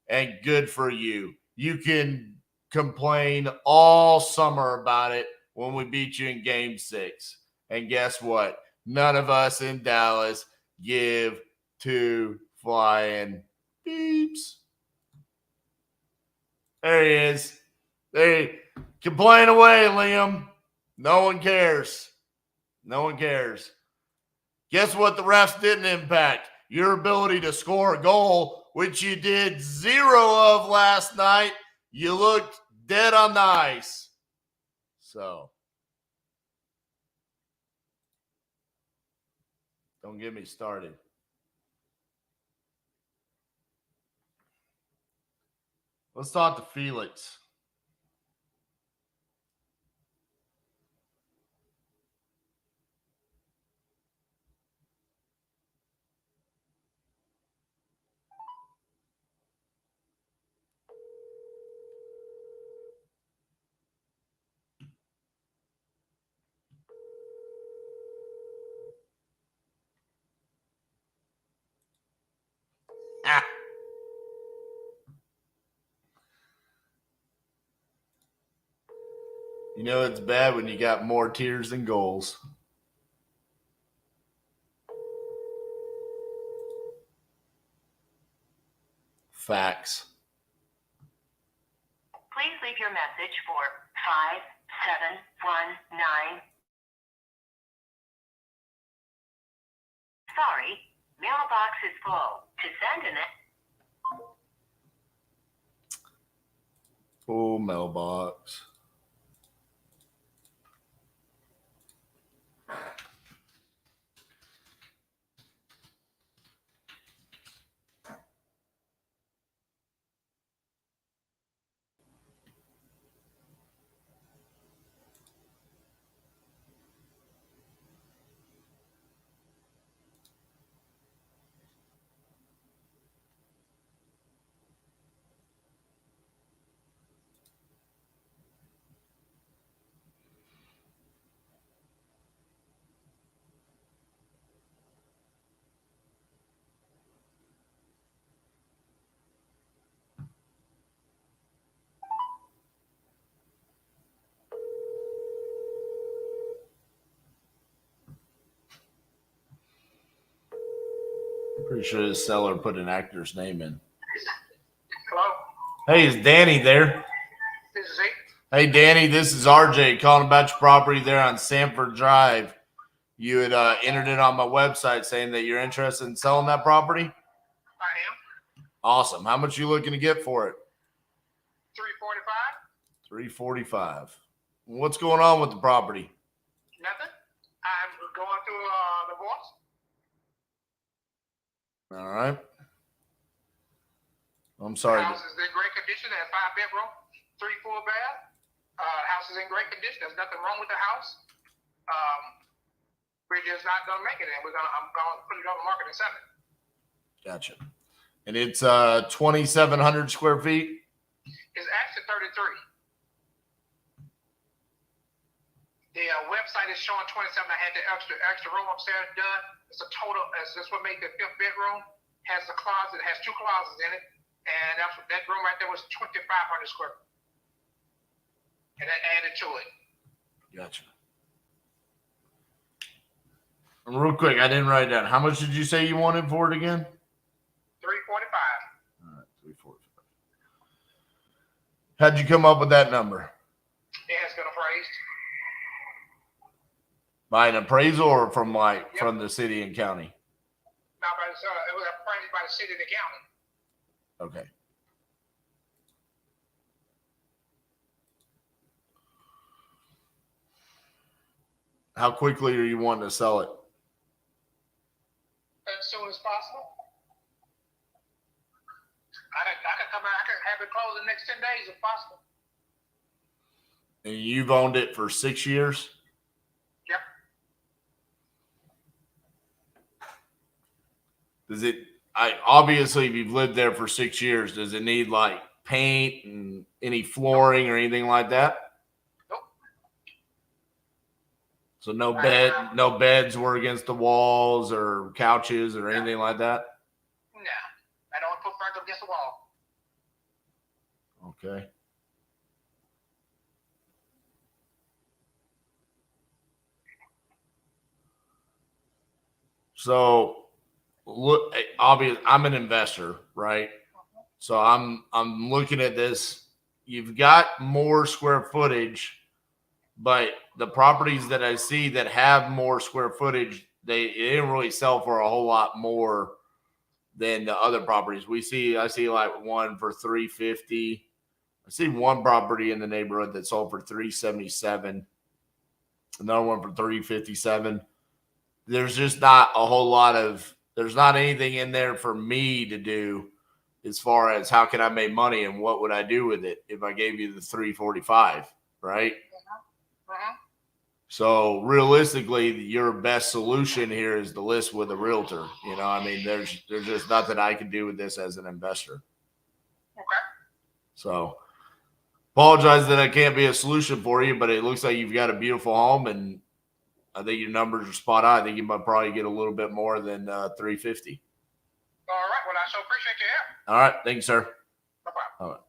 and good for you. You can complain all summer about it when we beat you in Game 6. And guess what? None of us in Dallas give two flying beeps. There he is. They complain away, Liam. No one cares. No one cares. Guess what the refs didn't impact? Your ability to score a goal, which you did 0 of last night. You looked dead on the ice. So, don't get me started. Let's talk to Felix. Ah. You know it's bad when you got more tears than goals. Facts. Please leave your message for 5719. Sorry, mailbox is full. To send an Oh, mailbox. Pretty sure the seller put an actor's name in. Hello? Hey, is Danny there? This is it. Hey, Danny, this is RJ calling about your property there on Sanford Drive. You had entered it on my website saying that you're interested in selling that property? I am. Awesome. How much are you looking to get for it? $345. $345. What's going on with the property? Nothing. I'm going through a divorce. All right. I'm sorry. The house is in great condition. It has 5 bedroom, 3 full bath. House is in great condition. There's nothing wrong with the house. We're just not gonna make it, and I'm gonna put it on the market and sell it. Gotcha. And it's 2,700 square feet. It's actually 33. The website is showing 27. I had the extra room upstairs done. It's a total. That's what made the 5th bedroom. Has a closet. It has 2 closets in it, and that room right there was 2,500 square feet, and that added to it. Gotcha. And real quick, I didn't write it down. How much did you say you wanted for it again? $345. All right, $345. How'd you come up with that number? It has been appraised. By an appraisal or from from the city and county? No, but it was appraised by the city and the county. Okay. How quickly are you wanting to sell it? As soon as possible. I could come out. I could have it closed in the next 10 days if possible. And you've owned it for 6 years? Yep. Does it, obviously if you've lived there for 6 years, does it need like paint and any flooring or anything like that? Nope. So no beds were against the walls or couches or anything like that? No. I don't put furniture against the wall. Okay. So look, obviously I'm an investor, right? So I'm looking at this. You've got more square footage, but the properties that I see that have more square footage, they didn't really sell for a whole lot more than the other properties. I see like one for 350. I see one property in the neighborhood that sold for 377. Another one for 357. There's just not a whole lot of, there's not anything in there for me to do as far as how can I make money and what would I do with it if I gave you the 345, right? So realistically, your best solution here is to list with a realtor. You know, I mean, there's just nothing I can do with this as an investor. Okay. So apologize that I can't be a solution for you, but it looks like you've got a beautiful home and I think your numbers are spot on. I think you might probably get a little bit more than 350. All right. Well, I so appreciate your help. All right. Thank you, sir. No problem. All right.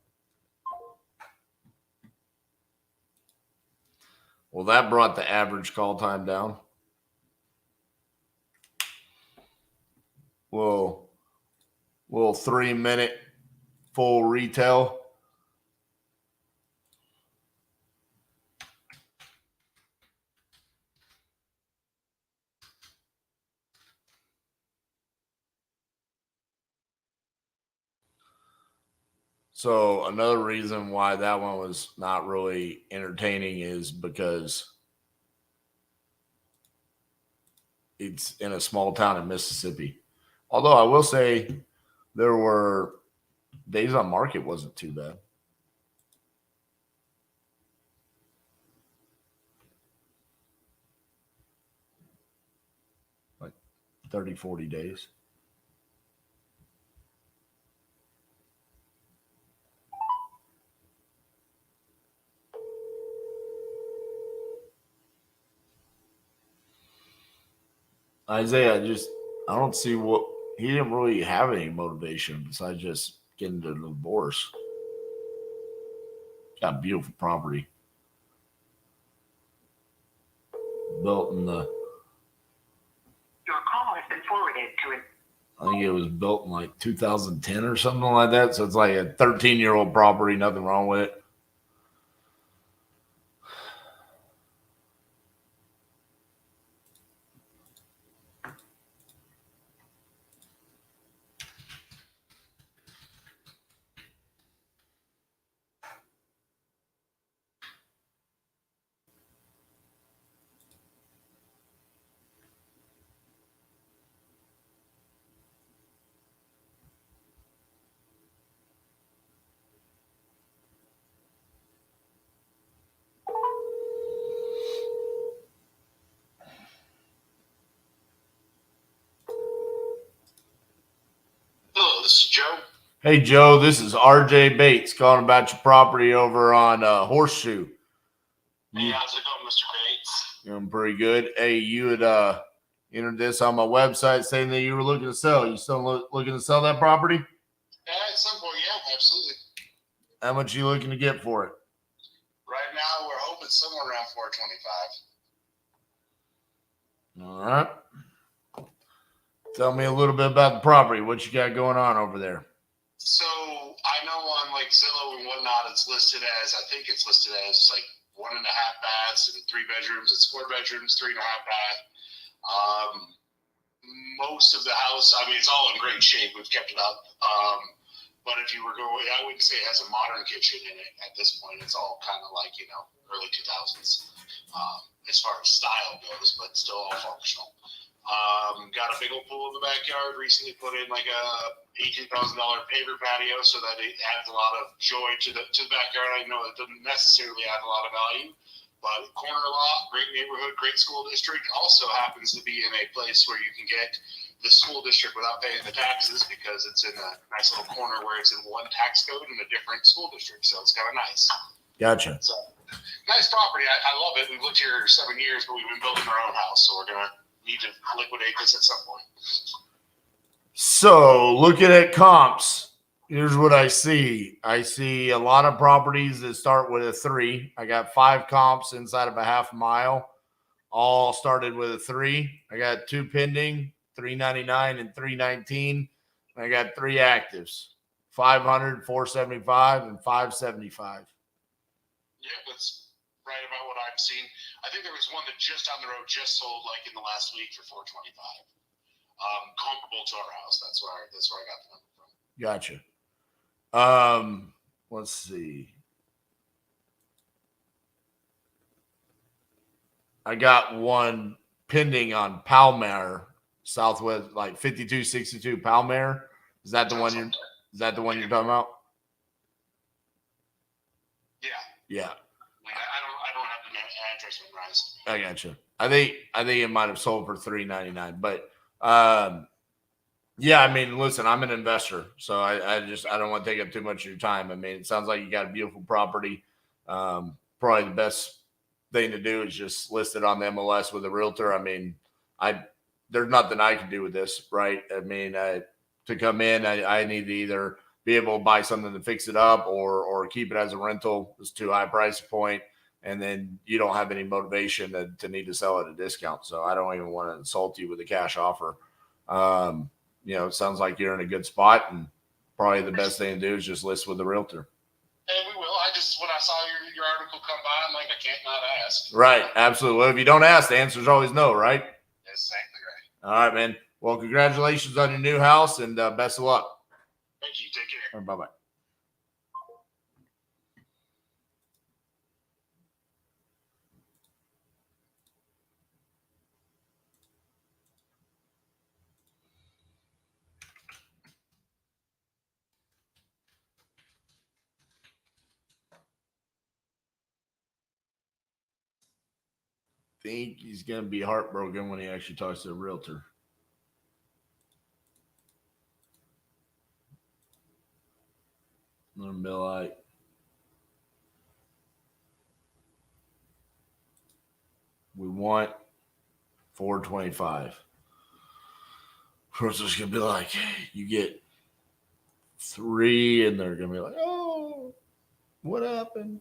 Well, that brought the average call time down. Little 3-minute full retail. So another reason why that one was not really entertaining is because it's in a small town in Mississippi. Although I will say there were days on market wasn't too bad. Like 30, 40 days. Isaiah, I don't see what he didn't really have any motivation besides just getting the divorce. Got beautiful property. Built in the Your call has been forwarded to an I think it was built in like 2010 or something like that. So it's like a 13-year-old property, nothing wrong with it. Hello, this is Joe. Hey, Joe, this is RJ Bates calling about your property over on Horseshoe. Hey, how's it going, Mr. Bates? Doing pretty good. Hey, you had entered this on my website saying that you were looking to sell. You still looking to sell that property? At some point, yeah, absolutely. How much are you looking to get for it? Right now, we're hoping somewhere around 425. All right. Tell me a little bit about the property. What you got going on over there? So I know on like Zillow and whatnot, it's listed as, I think it's listed as like 1.5 baths and 3 bedrooms. It's 4 bedrooms, 3.5 bath. Most of the house, I mean, it's all in great shape. We've kept it up. But if you were going, I wouldn't say it has a modern kitchen in it at this point. It's all kind of like, early 2000s as far as style goes, but still all functional. Got a big old pool in the backyard. Recently put in like a $18,000 paver patio so that it adds a lot of joy to the backyard. I know it doesn't necessarily add a lot of value, but corner lot, great neighborhood, great school district. Also happens to be in a place where you can get the school district without paying the taxes because it's in a nice little corner where it's in one tax code in a different school district. So it's kind of nice. Gotcha. So nice property. I love it. We've lived here 7 years, but we've been building our own house. So we're going to need to liquidate this at some point. So looking at comps, here's what I see. I see a lot of properties that start with a 3. I got 5 comps inside of a half mile. All started with a 3. I got 2 pending, 399 and 319. I got 3 actives, 500, 475, and 575. Yeah, that's right about what I've seen. I think there was one that just down the road just sold like in the last week for 425. Comparable to our house. That's where I got the number from. Gotcha. Let's see. I got one pending on Palmyra, Southwest, like 5262 Palmyra. Is that the one you're talking about? Yeah. Yeah. Like I don't have the address memorized. I gotcha. I think it might have sold for $399, but yeah, I mean, listen, I'm an investor, so I don't want to take up too much of your time. I mean, it sounds like you got a beautiful property. Probably the best thing to do is just list it on the MLS with a realtor. I mean, there's nothing I can do with this, right? I mean, to come in, I need to either be able to buy something to fix it up or keep it as a rental. It's too high price point. And then you don't have any motivation to need to sell at a discount. So I don't even want to insult you with a cash offer. It sounds like you're in a good spot, and probably the best thing to do is just list with the realtor. And we will. When I saw your article come by, I'm like, I can't not ask. Right. Absolutely. Well, if you don't ask, the answer is always no, right? Exactly right. All right, man. Well, congratulations on your new house, and best of luck. Thank you. Take care. Bye-bye. Think he's going to be heartbroken when he actually talks to a realtor. I'm be like, we want 425. Realtor's going to be like, you get 3, and they're going to be like, oh, what happened?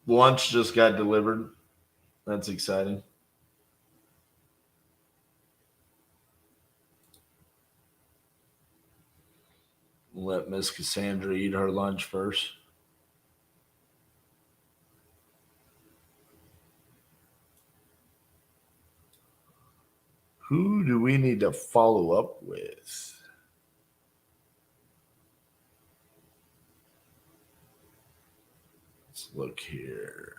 Lunch just got delivered. That's exciting. Let Miss Cassandra eat her lunch first. Who do we need to follow up with? Let's look here.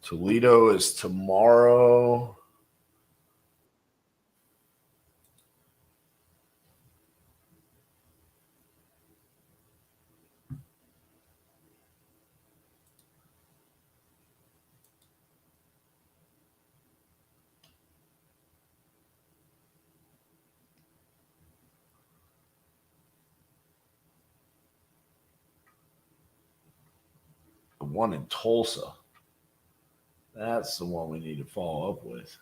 Toledo is tomorrow. The one in Tulsa. That's the one we need to follow up with.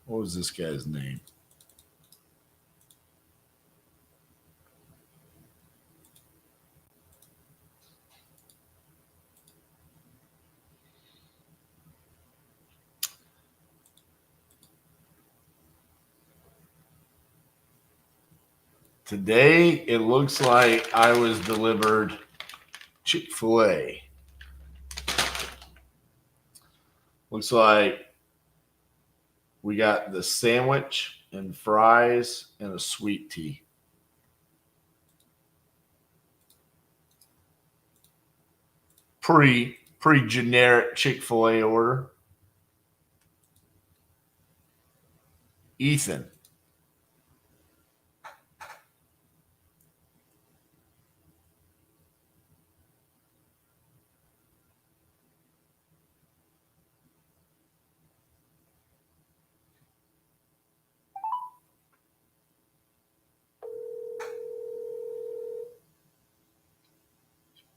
What was this guy's name? Today, it looks like I was delivered Chick-fil-A. Looks like we got the sandwich and fries and a sweet tea. Pretty generic Chick-fil-A order. Ethan.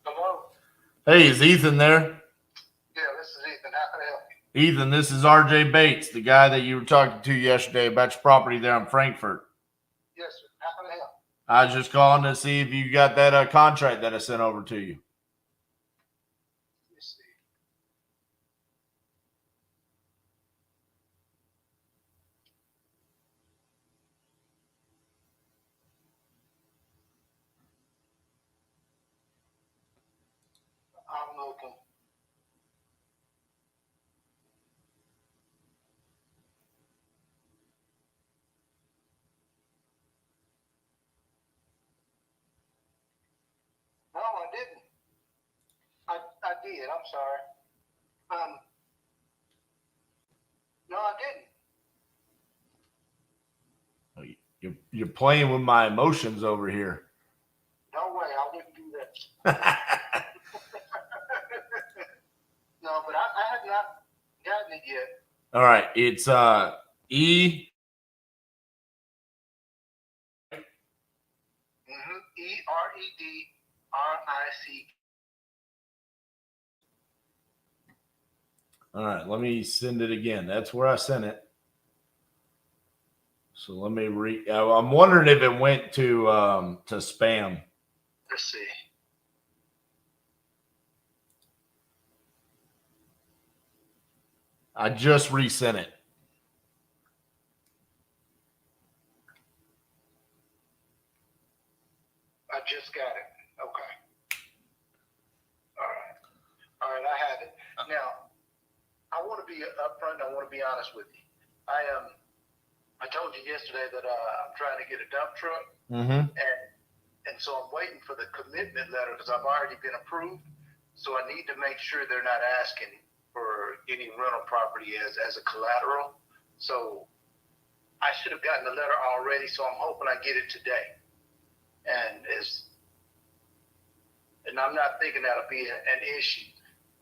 Hello? Hey, is Ethan there? Yeah, this is Ethan. How can I help you? Ethan, this is RJ Bates, the guy that you were talking to yesterday about your property there in Frankfurt. Yes, sir. How can I help? I was just calling to see if you got that contract that I sent over to you. Let me see. I'm looking. No, I didn't. I did. I'm sorry. No, I didn't. You're playing with my emotions over here. No way. I wouldn't do that. No, but I have not gotten it yet. All right, it's E. EREDRIC. All right, let me send it again. That's where I sent it. So let me read. I'm wondering if it went to spam. Let's see. I just resent it. I just got it. Okay. All right. I have it. Now, I want to be upfront. I want to be honest with you. I told you yesterday that I'm trying to get a dump truck, and so I'm waiting for the commitment letter because I've already been approved. So I need to make sure they're not asking for any rental property as a collateral. So I should have gotten the letter already. So I'm hoping I get it today. And I'm not thinking that'll be an issue,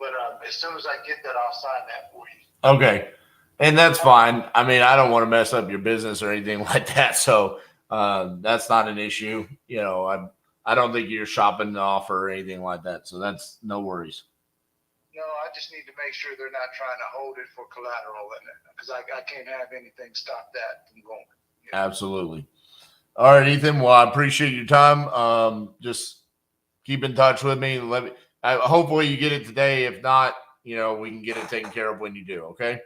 but as soon as I get that, I'll sign that for you. Okay. And that's fine. I mean, I don't want to mess up your business or anything like that. So that's not an issue. You know, I don't think you're shopping the offer or anything like that. So that's no worries. No, I just need to make sure they're not trying to hold it for collateral because I can't have anything stop that from going. You know? Absolutely. All right, Ethan. Well, I appreciate your time. Just keep in touch with me. Hopefully you get it today. If not, you know, we can get it taken care of when you do. Okay.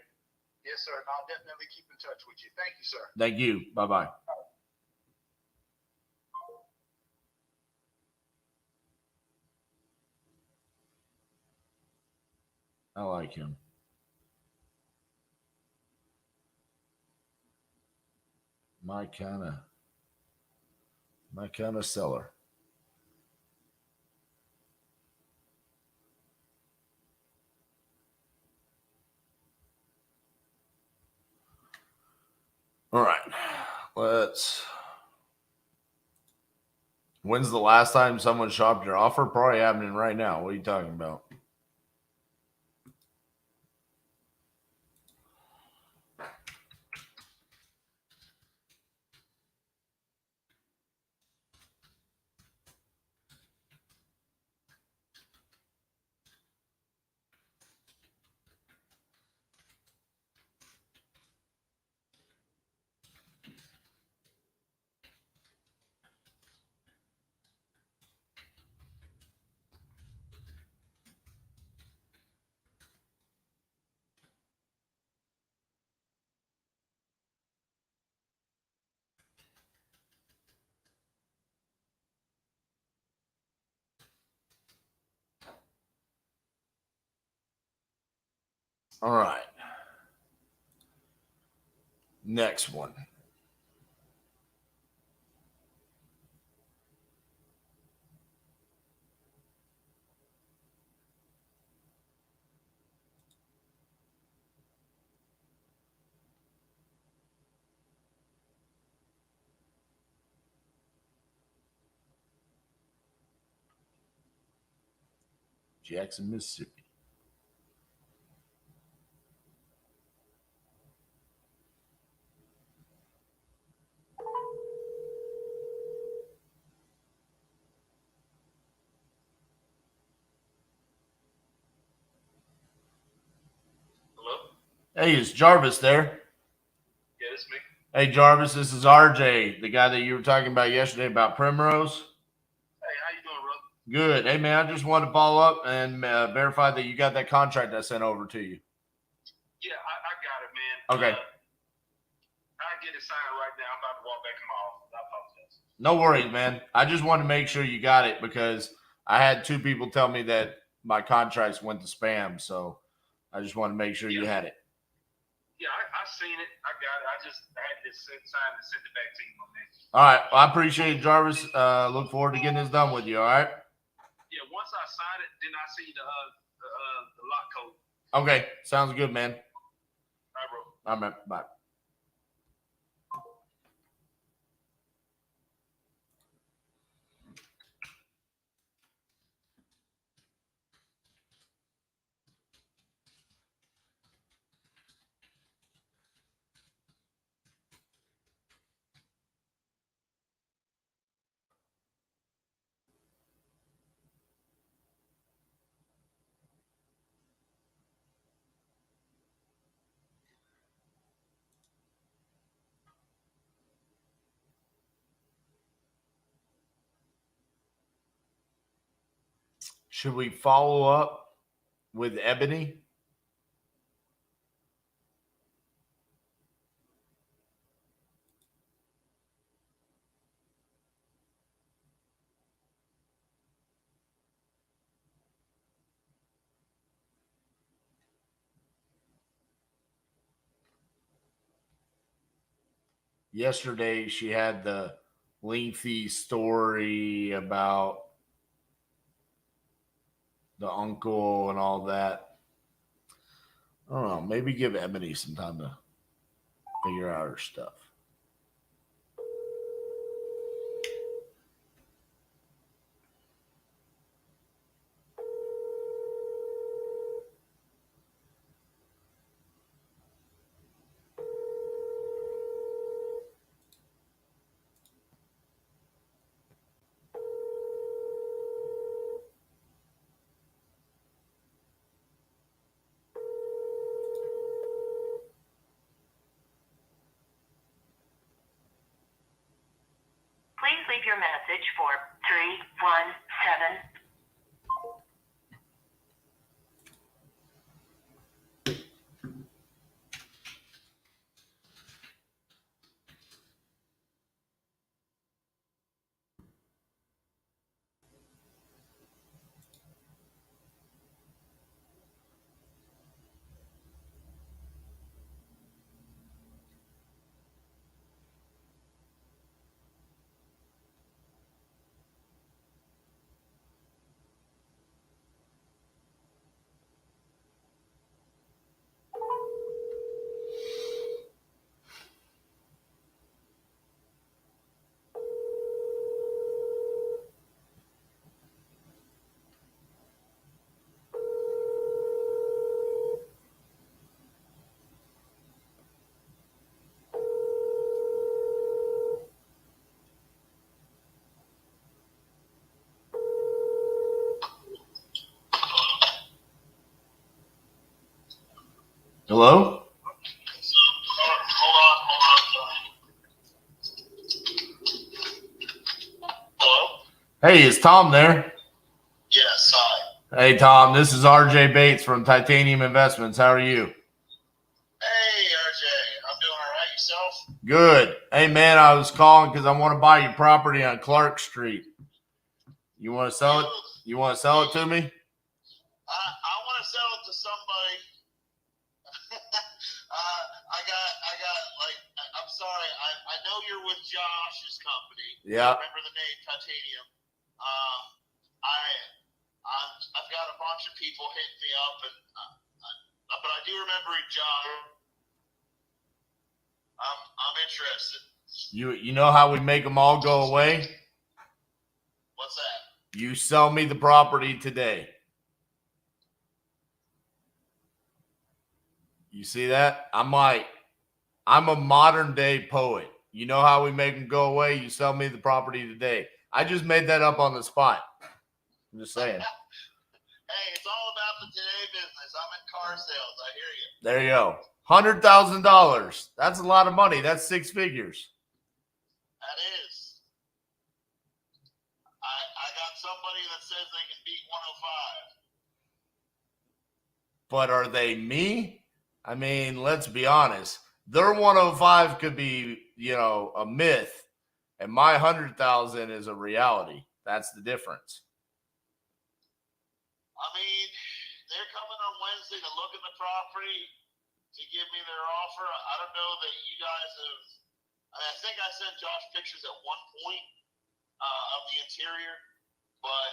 Yes, sir. And I'll definitely keep in touch with you. Thank you, sir. Thank you. Bye-bye. I like him. My kind of seller. All right. When's the last time someone shopped your offer? Probably happening right now. What are you talking about? All right. Next one. Jackson, Mississippi. Hello? Hey, is Jarvis there? Yeah, this is me. Hey, Jarvis, this is RJ, the guy that you were talking about yesterday about Primrose. Hey, how you doing, brother? Good. Hey, man, I just wanted to follow up and verify that you got that contract I sent over to you. Yeah, I got it, man. Okay. I'll get it signed right now. I'm about to walk back in my office. I apologize. No worries, man. I just wanted to make sure you got it because I had 2 people tell me that my contracts went to spam. So I just wanted to make sure you had it. Yeah, I seen it. I got it. I just had this signed and sent it back to you, my man. All right. Well, I appreciate it, Jarvis. Look forward to getting this done with you. All right. Yeah, once I sign it, then I see the lock code. Okay. Sounds good, man. All right, bro. All right, man. Bye. Should we follow up with Ebony? Yesterday, she had the lengthy story about the uncle and all that. I don't know. Maybe give Ebony some time to figure out her stuff. Please leave your message for 317. Hello? Hello? Hey, is Tom there? Yes, hi. Hey, Tom, this is RJ Bates from Titanium Investments. How are you? Hey, RJ. I'm doing all right. Yourself? Good. Hey, man, I was calling because I want to buy your property on Clark Street. You want to sell it? You want to sell it to me? I want to sell it to somebody familiar with Josh's company. Yeah. I remember the name Titanium. I've got a bunch of people hitting me up, but I do remember Josh. I'm interested. You know how we make them all go away? What's that? You sell me the property today. You see that? I'm a modern day poet. You know how we make them go away? You sell me the property today. I just made that up on the spot. I'm just saying. Hey, it's all about the today business. I'm in car sales. I hear you. There you go. $100,000. That's a lot of money. That's 6 figures. That is. I got somebody that says they can beat 105. But are they me? I mean, let's be honest. Their 105 could be, a myth, and my 100,000 is a reality. That's the difference. I mean, they're coming on Wednesday to look at the property to give me their offer. I don't know that you guys have. I think I sent Josh pictures at one point of the interior, but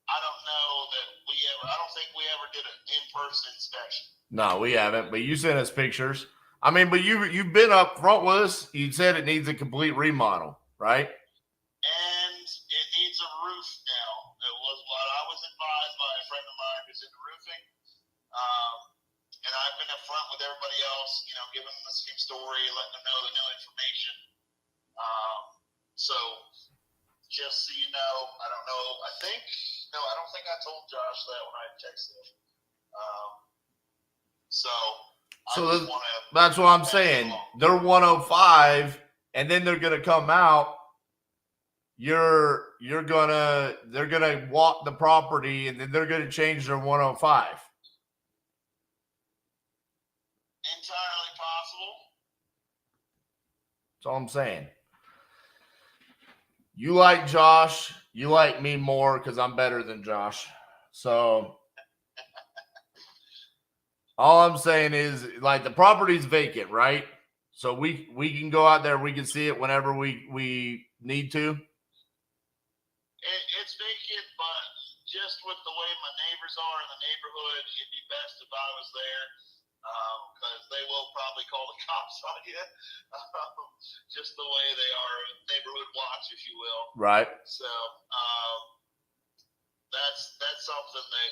I don't know that I don't think we ever did an in-person inspection. No, we haven't. But you sent us pictures. I mean, but you've been up front with us. You said it needs a complete remodel, right? And it needs a roof now. It was what I was advised by a friend of mine who's in roofing. And I've been up front with everybody else, giving them the same story, letting them know the new information. So just so you know, I don't know. I don't think I told Josh that when I texted him. That's what I'm saying. They're 105, and then they're gonna come out. They're gonna walk the property, and then they're gonna change their 105. Entirely possible. That's all I'm saying. You like Josh. You like me more because I'm better than Josh. So all I'm saying is, like, the property's vacant, right? So we can go out there. We can see it whenever we need to. It's vacant, but just with the way my neighbors are in the neighborhood, it'd be best if I was there, because they will probably call the cops on you. Just the way they are, neighborhood watch, if you will. Right. So that's something that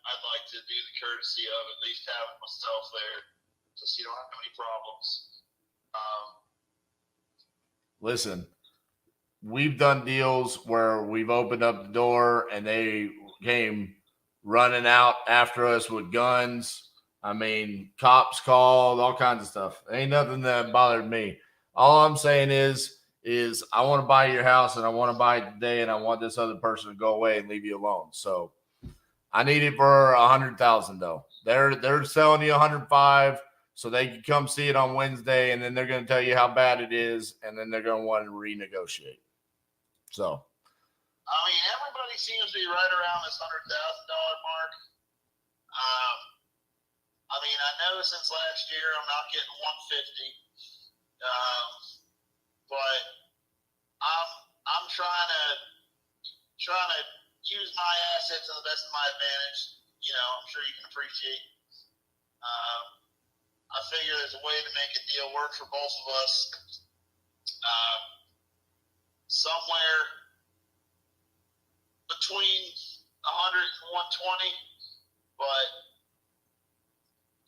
I'd like to do the courtesy of, at least having myself there, just so you don't have any problems. Listen, we've done deals where we've opened up the door and they came running out after us with guns. I mean, cops called, all kinds of stuff. Ain't nothing that bothered me. All I'm saying is I want to buy your house and I want to buy it today, and I want this other person to go away and leave you alone. So I need it for 100,000 though. They're selling you 105. So they can come see it on Wednesday, and then they're going to tell you how bad it is, and then they're going to want to renegotiate. So, I mean, everybody seems to be right around this $100,000 mark. I mean, I know since last year I'm not getting 150, but I'm trying to use my assets to the best of my advantage. I'm sure you can appreciate. I figure there's a way to make a deal work for both of us. Somewhere between 100 and 120, but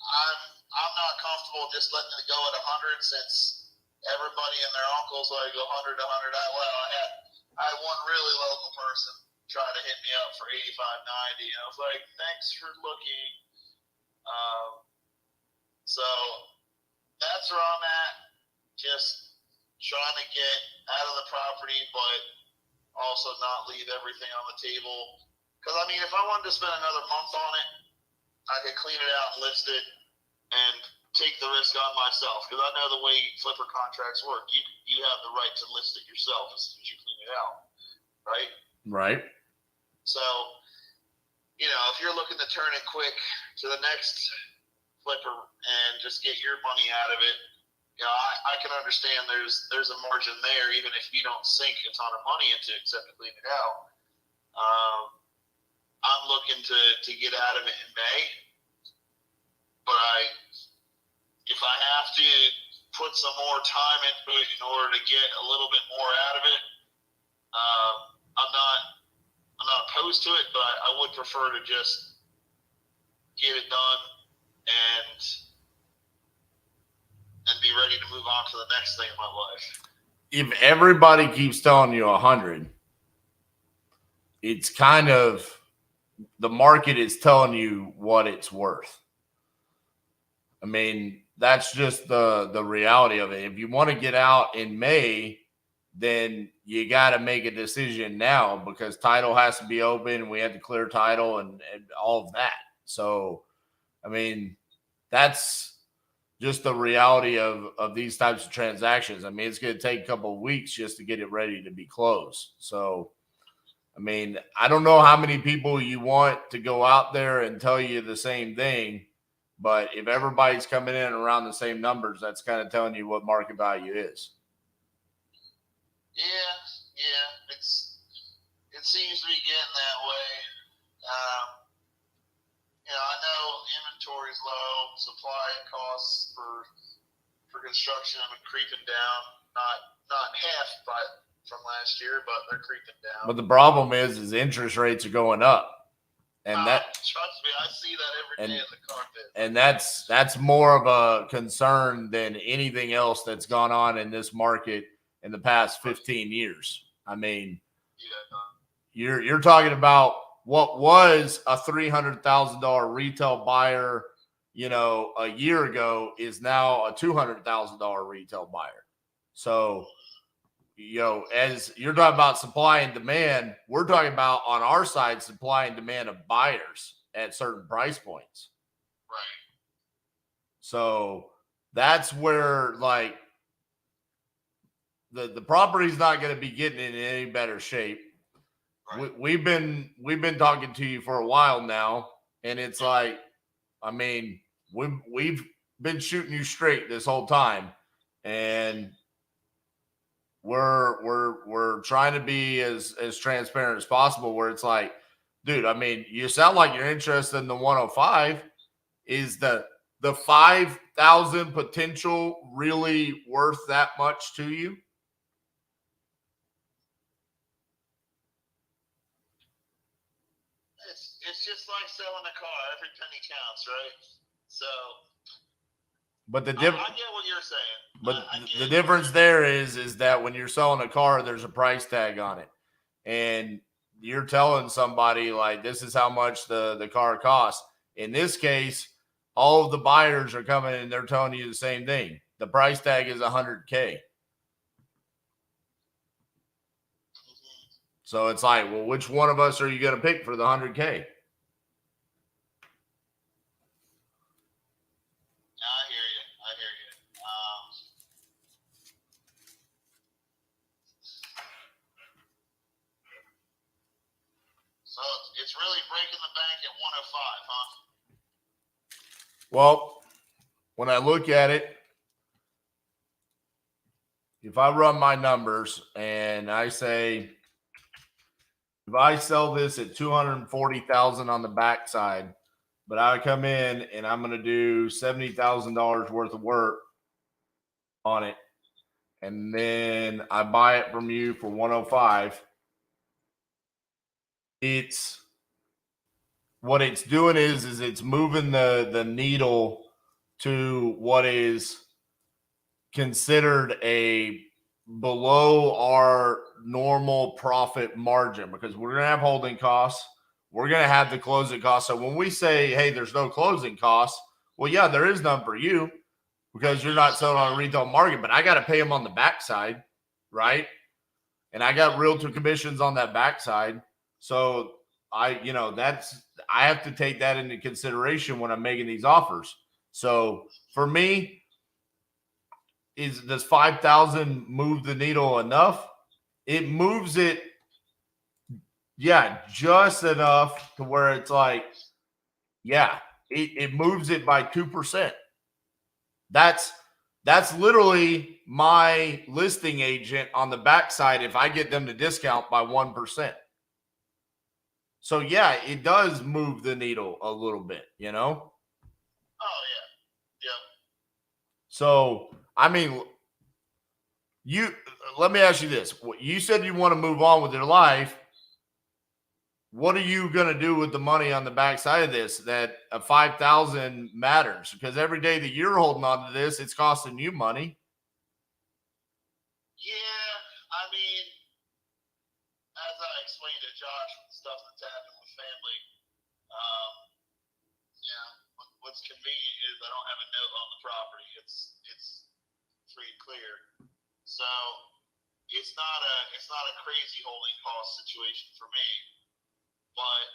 I'm not comfortable just letting it go at 100, since everybody and their uncles like go 100 to 100. I had one really local person try to hit me up for 85, 90. I was like, thanks for looking. So that's where I'm at. Just trying to get out of the property, but also not leave everything on the table. Because, I mean, if I wanted to spend another month on it, I could clean it out and list it and take the risk on myself. Because I know the way flipper contracts work. You have the right to list it yourself as soon as you clean it out, right? right. So, if you're looking to turn it quick to the next flipper and just get your money out of it, I can understand there's a margin there, even if you don't sink a ton of money into it except to clean it out. I'm looking to get out of it in May, but if I have to put some more time into it in order to get a little bit more out of it, I'm not opposed to it, but I would prefer to just get it done and be ready to move on to the next thing in my life. If everybody keeps telling you 100, it's kind of the market is telling you what it's worth. I mean, that's just the reality of it. If you want to get out in May, then you got to make a decision now because title has to be open. We had to clear title and all of that. So, I mean, that's just the reality of these types of transactions. I mean, it's going to take a couple of weeks just to get it ready to be closed. So, I mean, I don't know how many people you want to go out there and tell you the same thing, but if everybody's coming in around the same numbers, that's kind of telling you what market value is. Yeah, it seems to be getting that way. I know inventory's low, supply costs for construction have been creeping down, not half, but from last year, but they're creeping down. But the problem is interest rates are going up, and trust me, I see that every day in the carpet. And that's more of a concern than anything else that's gone on in this market in the past 15 years. I mean, you're talking about what was a $300,000 retail buyer, a year ago is now a $200,000 retail buyer. So, as you're talking about supply and demand, we're talking about on our side, supply and demand of buyers at certain price points. Right. So that's where the property's not going to be getting in any better shape. Right. We've been talking to you for a while now, and it's like, I mean, we've been shooting you straight this whole time, and we're trying to be as transparent as possible, where it's like, dude, I mean, you sound like you're interested in the 105. Is the 5,000 potential really worth that much to you? It's just like selling a car. Every penny counts, right? So, but I get what you're saying. But the difference there is that when you're selling a car, there's a price tag on it, and you're telling somebody like, this is how much the car costs. In this case, all of the buyers are coming and they're telling you the same thing. The price tag is $100K. So it's like, well, which one of us are you going to pick for the $100K? So it's really breaking the bank at 105, huh? Well, when I look at it, if I run my numbers and I say, if I sell this at $240,000 on the backside, but I come in and I'm going to do $70,000 worth of work on it, and then I buy it from you for 105. It's what it's doing is it's moving the needle to what is considered a below our normal profit margin, because we're going to have holding costs. We're going to have the closing costs. So when we say, hey, there's no closing costs, well, yeah, there is none for you because you're not selling on a retail market, but I got to pay them on the backside, right? And I got realtor commissions on that backside. So I have to take that into consideration when I'm making these offers. So for me, does 5,000 move the needle enough? It moves it, yeah, just enough to where it's like, yeah, it moves it by 2%. That's That's literally my listing agent on the backside if I get them to discount by 1%. So, yeah, it does move the needle a little bit, you know? Oh, yeah. Yep. So, I mean, let me ask you this. You said you want to move on with your life. What are you going to do with the money on the backside of this that a $5,000 matters? Because every day that you're holding on to this, it's costing you money. Yeah, I mean, as I explained to Josh, with the stuff that's happened with family, what's convenient is I don't have a note on the property. It's free and clear. So it's not a crazy holding cost situation for me. But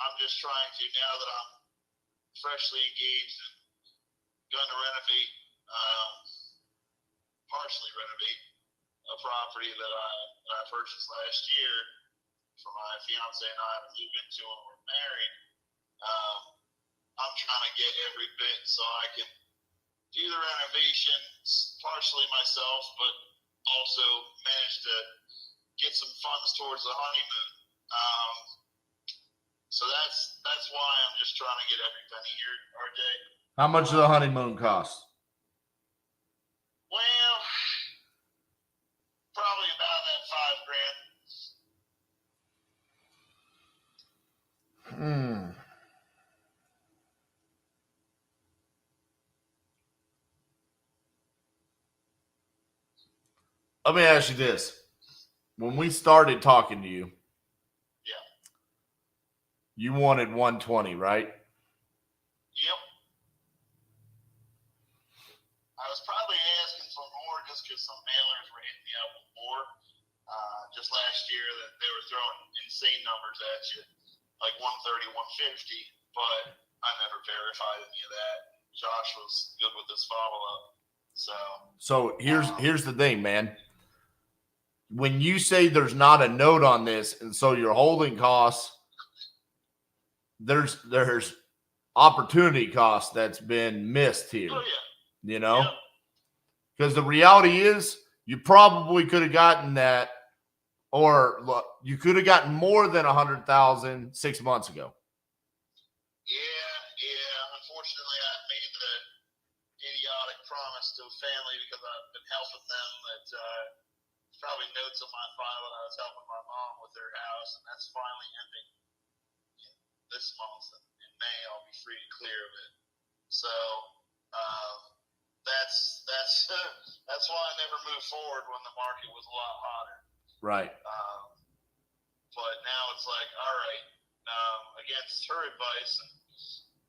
I'm just trying to, now that I'm freshly engaged and going to renovate, partially renovate a property that I purchased last year for my fiance and I to move into when we're married. I'm trying to get every bit so I can do the renovations partially myself, but also manage to get some funds towards the honeymoon. So that's why I'm just trying to get every penny here, RJ. How much does the honeymoon cost? Well, probably about that $5,000. Let me ask you this. When we started talking to you, you wanted 120, right? Yep. I was probably asking for more just because some mailers were hitting me up with more. Just last year that they were throwing insane numbers at you, like 130, 150, but I never verified any of that. Josh was good with this follow-up. So here's the thing, man. When you say there's not a note on this, and so your holding costs, there's opportunity cost that's been missed here. Oh, yeah. You know? Because the reality is you probably could have gotten that, or look, you could have gotten more than 100,000 6 months ago. Yeah. Unfortunately, I made the idiotic promise to a family because I've been helping them that probably notes on my file that I was helping my mom with their house, and that's finally ending this month. In May, I'll be free and clear of it. So that's why I never moved forward when the market was a lot hotter. Right. But now it's like, all right, against her advice, and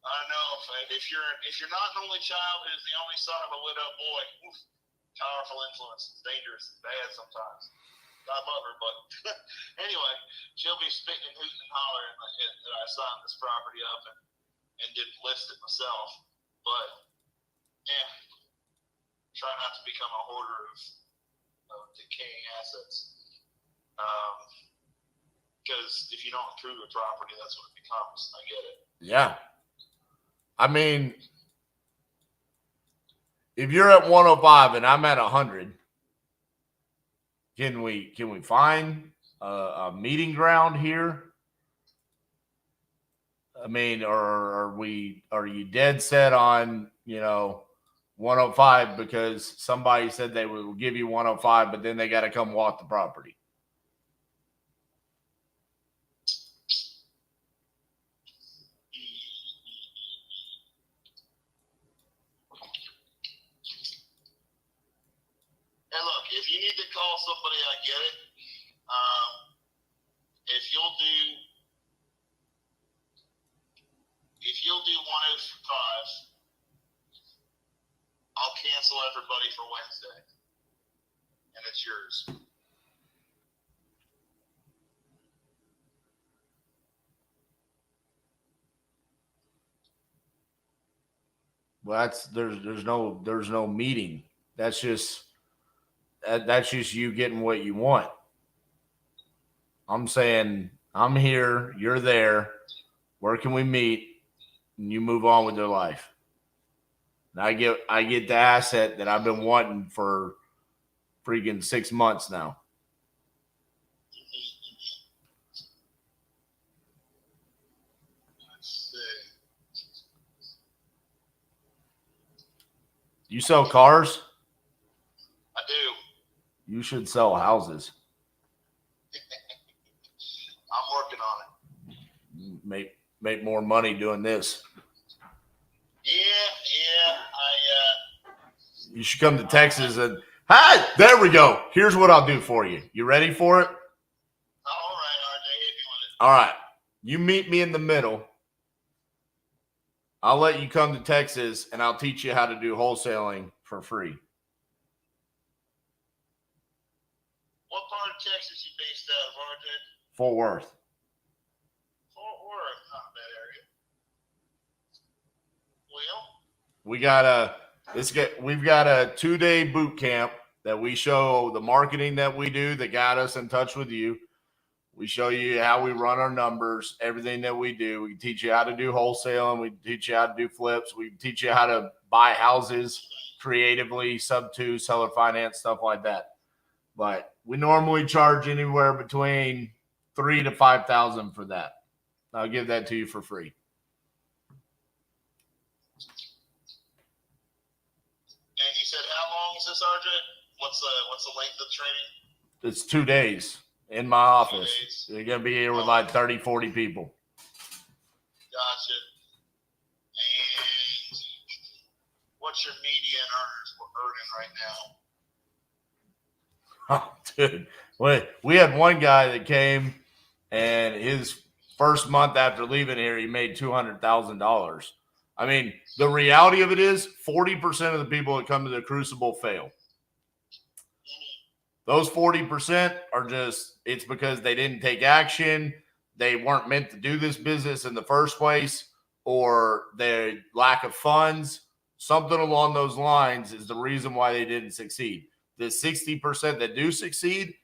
I don't know if you're not an only child who's the only son of a widow boy, powerful influence. It's dangerous. It's bad sometimes. I love her, but anyway, she'll be spitting and hooting and hollering that I signed this property up and didn't list it myself. But try not to become a hoarder of decaying assets. Because if you don't improve a property, that's what it becomes. I get it. Yeah. I mean, if you're at 105 and I'm at 100, can we find a meeting ground here? I mean, or are you dead set on, 105 because somebody said they will give you 105, but then they got to come walk the property? Hey, look, if you need to call somebody, I get it. If you'll do 105, I'll cancel everybody for Wednesday, and it's yours. Well, there's no meeting. That's just you getting what you want. I'm saying I'm here, you're there. Where can we meet? And you move on with your life. And I get the asset that I've been wanting for freaking 6 months now. You sell cars? I do. You should sell houses. I'm working on it. Make more money doing this. Yeah. You should come to Texas and hi, there we go. Here's what I'll do for you. You ready for it? All right, RJ, hit me with it. All right. You meet me in the middle. I'll let you come to Texas and I'll teach you how to do wholesaling for free. What part of Texas you based out of, RJ? Fort Worth. Fort Worth, not a bad area. Well, we've got a 2-day boot camp that we show the marketing that we do that got us in touch with you. We show you how we run our numbers, everything that we do. We teach you how to do wholesaling. We teach you how to do flips. We teach you how to buy houses creatively, sub-2, seller finance, stuff like that. But we normally charge anywhere between $3,000 to $5,000 for that. I'll give that to you for free. and you said how long is this, RJ? What's the length of training? It's 2 days in my office. You're going to be here with like 30, 40 people. Gotcha. And what's your median earning right now? Oh, dude. We had one guy that came, and his first month after leaving here, he made $200,000. I mean, the reality of it is 40% of the people that come to the Crucible fail. Those 40% are just, it's because they didn't take action. They weren't meant to do this business in the first place, or their lack of funds. Something along those lines is the reason why they didn't succeed. The 60% that do succeed,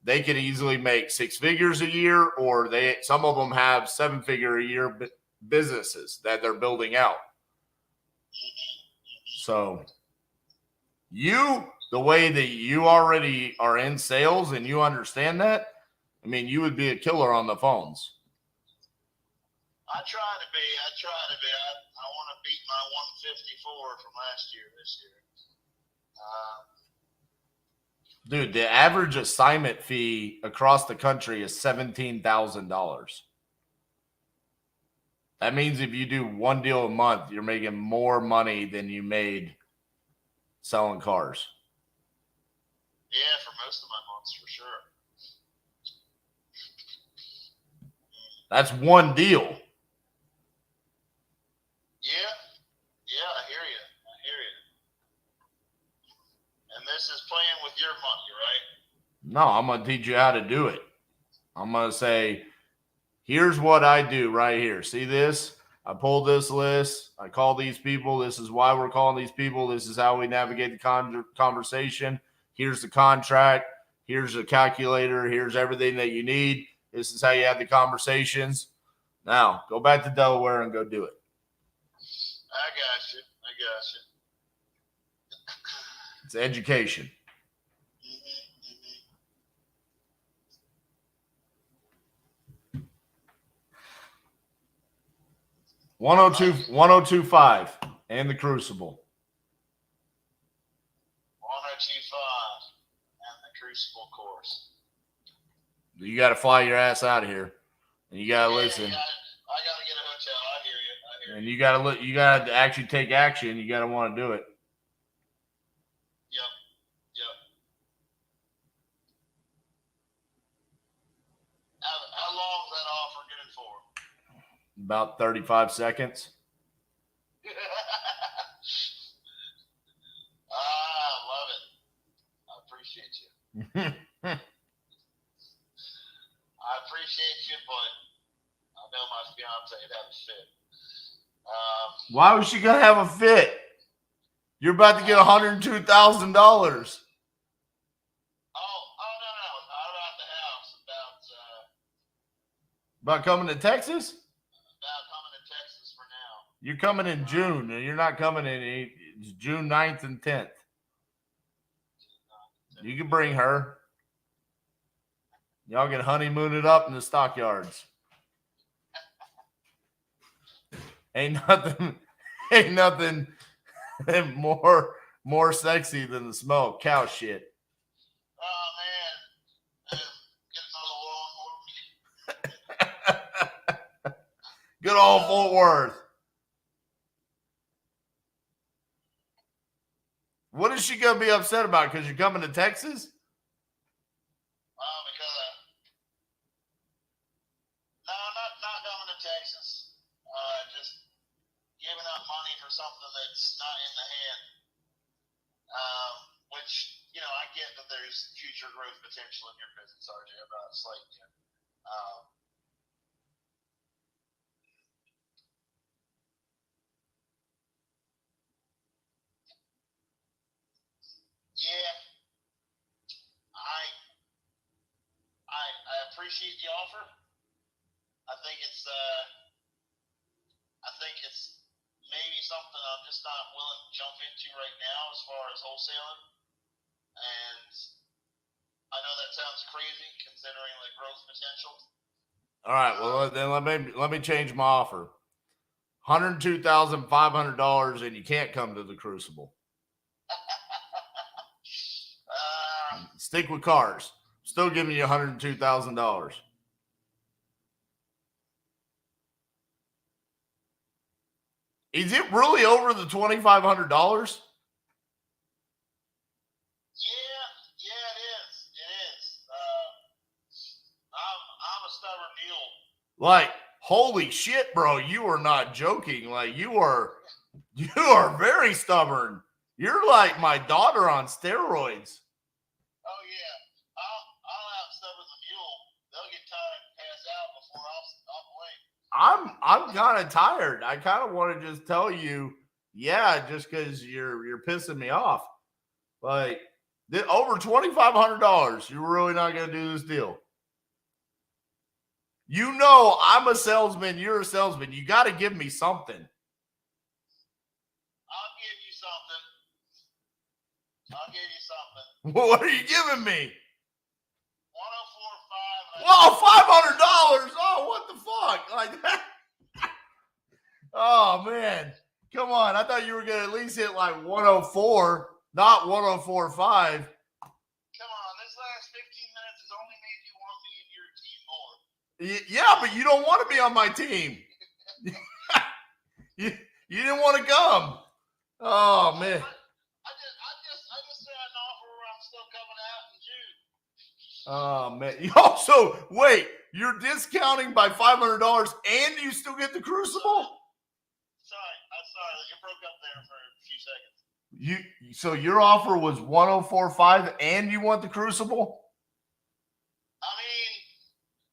they could easily make 6 figures a year, or some of them have 7-figure a year businesses that they're building out. So the way that you already are in sales and you understand that, I mean, you would be a killer on the phones. I try to be. I want to beat my 154 from last year this year. Dude, the average assignment fee across the country is $17,000. That means if you do one deal a month, you're making more money than you made selling cars. Yeah, for most of my months, for sure. That's one deal. Yeah, I hear you. And this is playing with your money, right? No, I'm going to teach you how to do it. I'm going to say, here's what I do right here. See this? I pulled this list. I call these people. This is why we're calling these people. This is how we navigate the conversation. Here's the contract. Here's the calculator. Here's everything that you need. This is how you have the conversations. Now, go back to Delaware and go do it. I got you. It's education. Mm-hmm. 102.5 and the Crucible. 102.5 and the Crucible course. You got to fly your ass out of here, and you got to listen. I got to get a hotel. I hear you. And you got to actually take action. You got to want to do it. Yep. How long is that offer good for? About 35 seconds. I love it. I appreciate you. I appreciate you, but I know my fiance would have a fit. Why was she going to have a fit? You're about to get $102,000. Oh, no. Not about the house. About coming to Texas? About coming to Texas for now. You're coming in June, and you're not coming in it's June 9th and 10th. You can bring her. Y'all can honeymoon it up in the stockyards. Ain't nothing more sexy than the smell of cow shit. Oh man, Good old Fort Worth. What is she gonna be upset about? Because you're coming to Texas? not coming to Texas. Just giving up money for something that's not in the hand. Which, I get that there's future growth potential in your business, RJ, about slight. Yeah, I appreciate the offer. I think it's maybe something I'm just not willing to jump into right now as far as wholesaling. And I know that sounds crazy considering the growth potential. All right, well then let me change my offer. $102,500 and you can't come to the Crucible. Stick with cars. Still giving you $102,000. Is it really over the $2,500? Yeah, it is. It is. I'm a stubborn mule. Like, holy shit, bro! You are not joking. Like, you are very stubborn. You're like my daughter on steroids. Oh yeah, I'll out-stubborn the mule. They'll get tired and pass out before I'll blame. I'm kind of tired. I kind of want to just tell you, yeah, just because you're pissing me off. Like, over $2,500, you're really not going to do this deal. I'm a salesman. You're a salesman. You got to give me something. I'll give you something. What are you giving me? 104.5. Whoa, $500. Oh, what the fuck? Like that? Oh, man. Come on. I thought you were going to at least hit like 104, not 104.5. Come on. This last 15 minutes has only made you want me in your team more. Yeah, but you don't want to be on my team. you didn't want to come. Oh, man. I just had an offer where I'm still coming out in June. Oh, man. You also, wait, you're discounting by $500 and you still get the Crucible? Sorry. You broke up there for a few seconds. So your offer was 104.5 and you want the Crucible? I mean,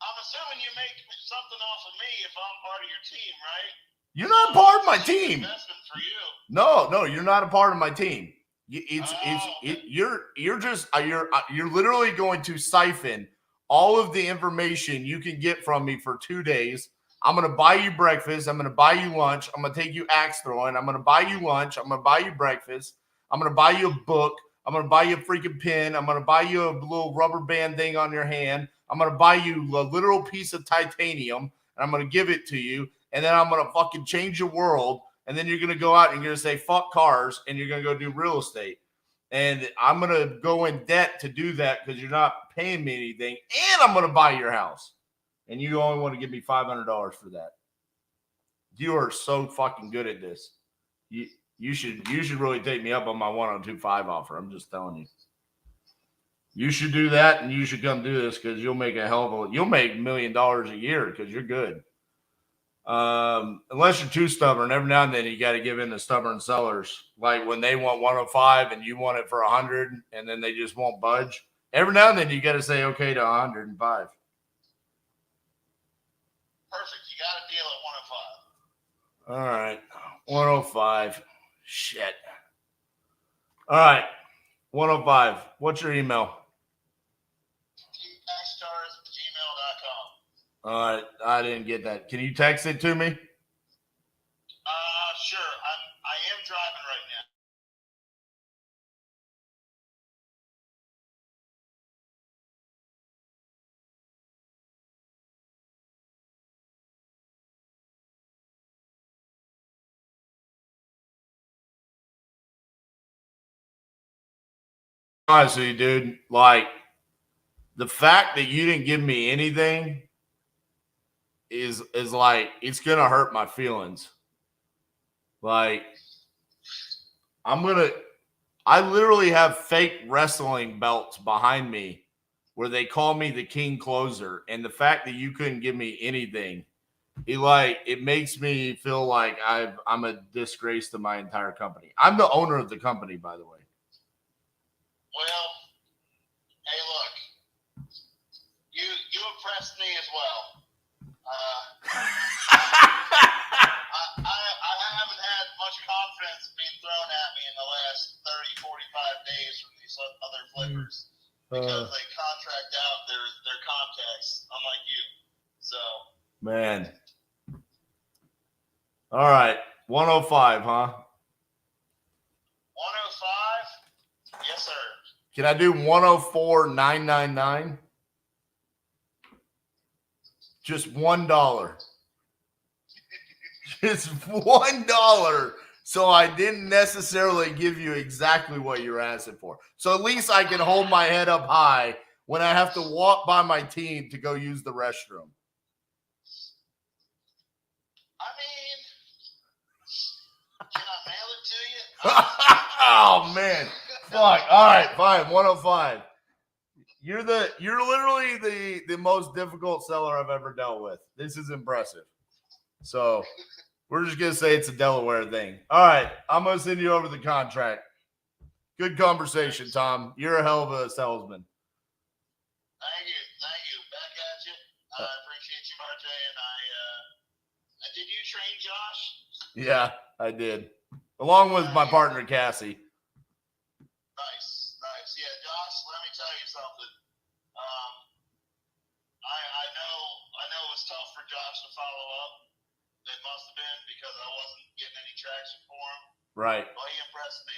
I'm assuming you make something off of me if I'm part of your team, right? You're not part of my team. Investment for you. No, you're not a part of my team. You're literally going to siphon all of the information you can get from me for 2 days. I'm going to buy you breakfast. I'm going to buy you lunch. I'm going to take you axe throwing. I'm going to buy you lunch. I'm going to buy you breakfast. I'm going to buy you a book. I'm going to buy you a freaking pen. I'm going to buy you a little rubber band thing on your hand. I'm going to buy you a literal piece of titanium, and I'm going to give it to you. And then I'm going to fucking change your world. And then you're going to go out and you're going to say, fuck cars, and you're going to go do real estate. And I'm going to go in debt to do that because you're not paying me anything. And I'm going to buy your house. And you only want to give me $500 for that. You are so fucking good at this. You should really take me up on my 102.5 offer. I'm just telling you. You should do that, and you should come do this because you'll make you'll make $1 million a year because you're good. Unless you're too stubborn, every now and then you got to give in to stubborn sellers. Like when they want 105 and you want it for 100, and then they just won't budge. Every now and then you got to say okay to 105. Perfect. You got a deal at 105. All right. 105. Shit. All right. 105. What's your email? Teambackstars@gmail.com. All right. I didn't get that. Can you text it to me? honest with you, dude, like the fact that you didn't give me anything is like, it's going to hurt my feelings. Like, I literally have fake wrestling belts behind me where they call me the king closer. And the fact that you couldn't give me anything, it makes me feel like I'm a disgrace to my entire company. I'm the owner of the company, by the way. Well, hey, look, you impressed me as well. I haven't had much confidence being thrown at me in the last 30, 45 days from these other flippers because they contract out their contacts, unlike you. So, Man. All right. 105, huh? 105? Yes, sir. Can I do 104,999? Just $1. Just $1. So I didn't necessarily give you exactly what you're asking for. So at least I can hold my head up high when I have to walk by my team to go use the restroom. I mean, can I mail it to you? Oh man. Fuck. All right, fine. 105. You're literally the most difficult seller I've ever dealt with. This is impressive. So we're just gonna say it's a Delaware thing. All right, I'm gonna send you over the contract. Good conversation, Tom. You're a hell of a salesman. Thank you. Back at you. I appreciate you, RJ. And I did you train Josh? Yeah, I did. Along with my partner, Cassie. Nice. Yeah, Josh, let me tell you something. I know it's tough for Josh to follow up. It must have been because I wasn't getting any traction for him. Right. Well, he impressed me.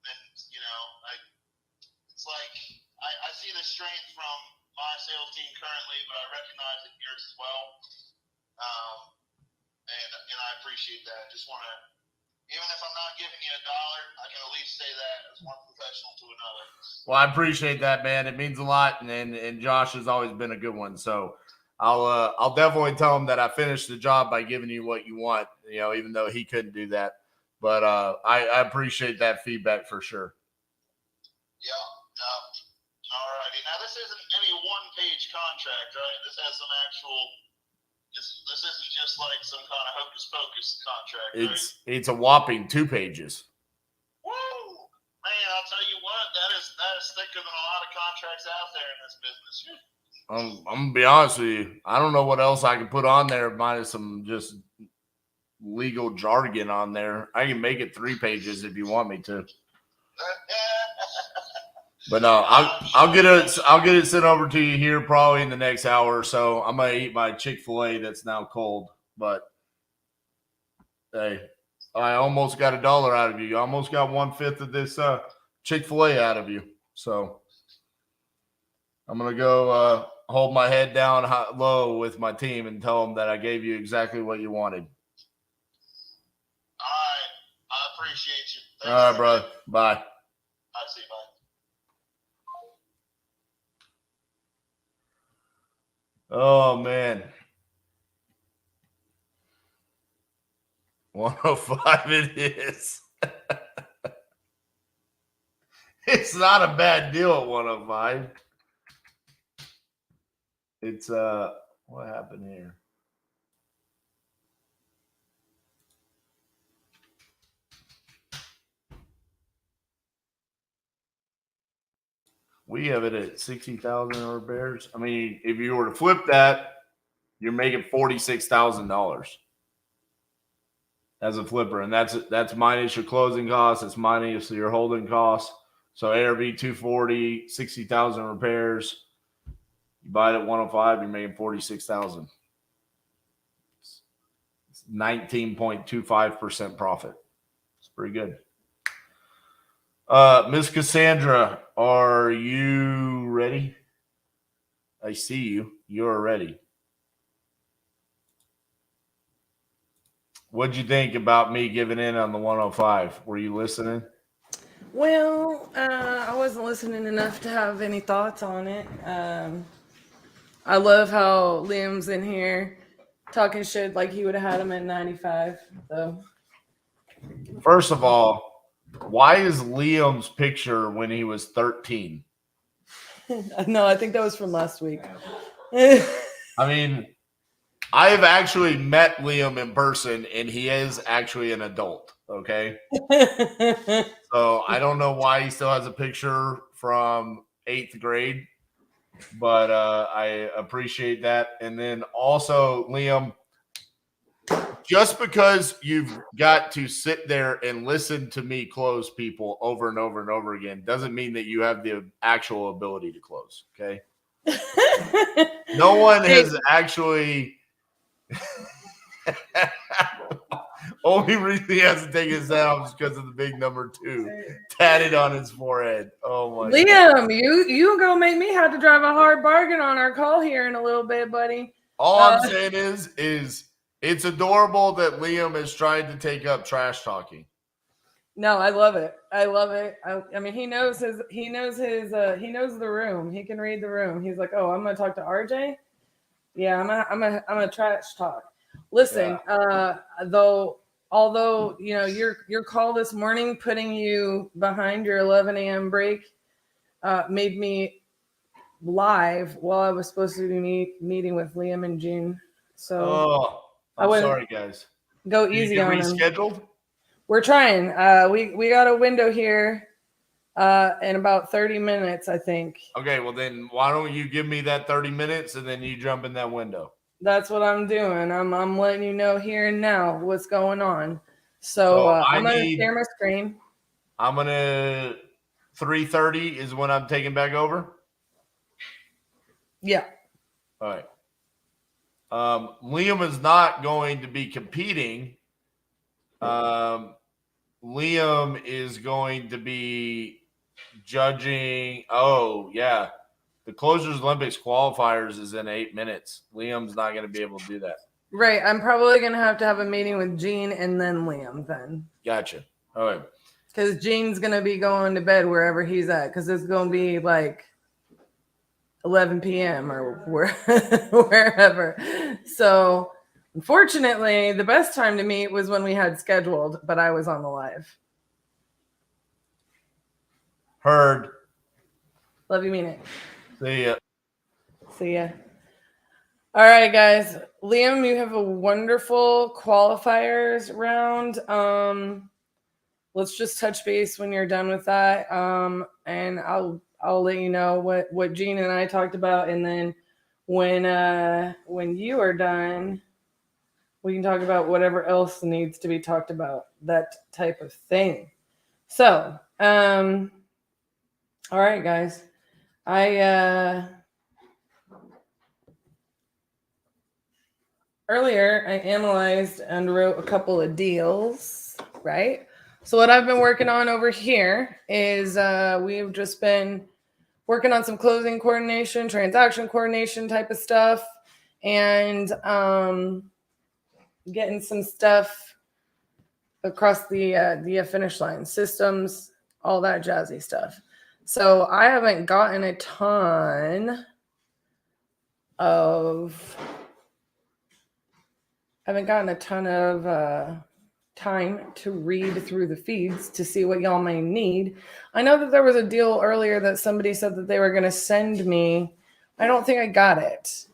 And, it's like I see the strength from my sales team currently, but I recognize it yours as well. And I appreciate that. I just want to, even if I'm not giving you $1, I can at least say that as one professional to another. Well, I appreciate that, man. It means a lot, and Josh has always been a good one. So I'll definitely tell him that I finished the job by giving you what you want, even though he couldn't do that. But I appreciate that feedback for sure. Yeah. All righty. Now, this isn't any one-page contract, right? This has some actual. This isn't just like some kind of hocus-pocus contract, right? It's a whopping 2 pages. Woo! Man, I'll tell you what, that is thicker than a lot of contracts out there in this business. I'm gonna be honest with you. I don't know what else I can put on there minus some just legal jargon on there. I can make it 3 pages if you want me to. But no, I'll get it sent over to you here probably in the next hour or so. I'm gonna eat my Chick-fil-A that's now cold. But hey, I almost got $1 out of you. I almost got 1/5 of this Chick-fil-A out of you. So I'm gonna go hold my head down low with my team and tell them that I gave you exactly what you wanted. All right, I appreciate you. All right, bro. Bye. I see. Bye. Oh man. 105 it is. It's not a bad deal at 105. It's what happened here? We have it at 60,000 or bears. I mean, if you were to flip that, you're making $46,000 as a flipper, and that's minus your closing costs. It's minus your holding costs. So ARV 240, 60,000 repairs. You buy it at 105, you're making 46,000. It's 19.25% profit. It's pretty good. Miss Cassandra, are you ready? I see you. You're ready. What'd you think about me giving in on the 105? Were you listening? Well, I wasn't listening enough to have any thoughts on it. I love how Liam's in here talking shit like he would have had him at 95. So, First of all, why is Liam's picture when he was 13? no, I think that was from last week. I mean, I have actually met Liam in person, and he is actually an adult. Okay. So I don't know why he still has a picture from 8th grade, but I appreciate that. And then also, Liam, just because you've got to sit there and listen to me close people over and over and over again doesn't mean that you have the actual ability to close. Okay. No one has actually. Only reason he hasn't taken his out is because of the big number 2 tatted on his forehead. Oh my Liam, God. you gonna make me have to drive a hard bargain on our call here in a little bit, buddy. All I'm saying is it's adorable that Liam is trying to take up trash talking. No, I love it. I love it. I mean, he knows the room. He can read the room. He's like, oh, I'm gonna talk to RJ. Yeah, I'm a trash talk. Listen, although you know your call this morning, putting you behind your 11 a.m. break, made me live while I was supposed to be meeting with Liam and Jean. So I'm sorry, guys. Go easy on him. Rescheduled? We're trying. We got a window here in about 30 minutes, I think. Okay, well then why don't you give me that 30 minutes and then you jump in that window? That's what I'm doing. I'm letting you know here and now what's going on. So I'm gonna share my screen. I'm gonna 3:30 is when I'm taking back over. Yeah. All right. Liam is not going to be competing. Liam is going to be judging. Oh, yeah. The Closers Olympics qualifiers is in 8 minutes. Liam's not going to be able to do that. Right. I'm probably going to have a meeting with Gene and then Liam then. Gotcha. All right. Because Gene's going to be going to bed wherever he's at because it's going to be like 11 p.m. or wherever. So, unfortunately, the best time to meet was when we had scheduled, but I was on the live. Heard. Love you, mean it. See ya. See ya. All right, guys. Liam, you have a wonderful qualifiers round. Let's just touch base when you're done with that. And I'll let you know what Gene and I talked about, and then when you are done, we can talk about whatever else needs to be talked about, that type of thing. So, all right, guys. Earlier, I analyzed and wrote a couple of deals, right? So what I've been working on over here is we've just been working on some closing coordination, transaction coordination type of stuff, and getting some stuff across the finish line, systems, all that jazzy stuff. So I haven't gotten a ton of time to read through the feeds to see what y'all may need. I know that there was a deal earlier that somebody said that they were going to send me. I don't think I got it.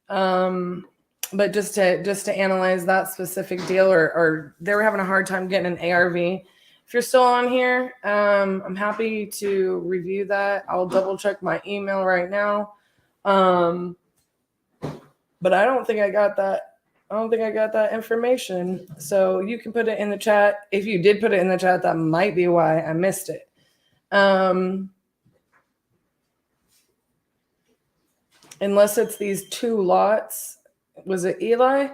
But just to analyze that specific deal, or they were having a hard time getting an ARV. If you're still on here, I'm happy to review that. I'll double check my email right now. But I don't think I got that. I don't think I got that information. So you can put it in the chat. If you did put it in the chat, that might be why I missed it. Unless it's these two lots. Was it Eli?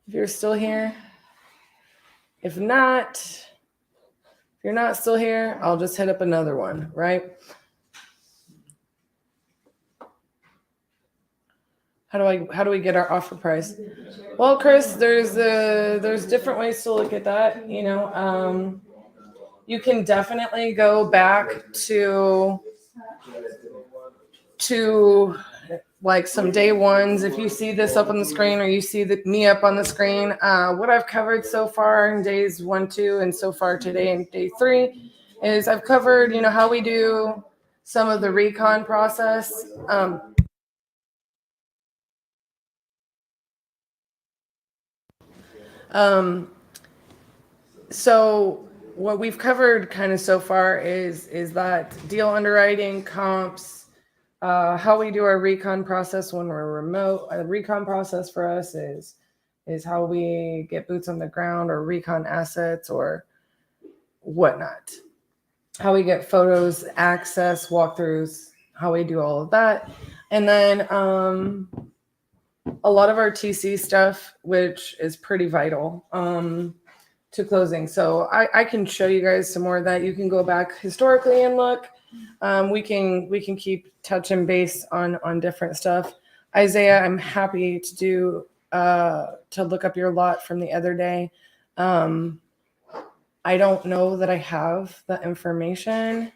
If you're still here. If you're not still here, I'll just hit up another one, right? How do we get our offer price? Well, Chris, there's different ways to look at that. You can definitely go back to like some day ones. If you see this up on the screen or you see me up on the screen, what I've covered so far in days 1, 2, and so far today in day 3 is I've covered, how we do some of the recon process. So what we've covered kind of so far is that deal underwriting, comps, how we do our recon process when we're remote. A recon process for us is how we get boots on the ground or recon assets or whatnot. How we get photos, access, walkthroughs, how we do all of that. And then a lot of our TC stuff, which is pretty vital to closing. So I can show you guys some more of that. You can go back historically and look. We can keep touching base on different stuff. Isaiah, I'm happy to do to look up your lot from the other day. I don't know that I have the information.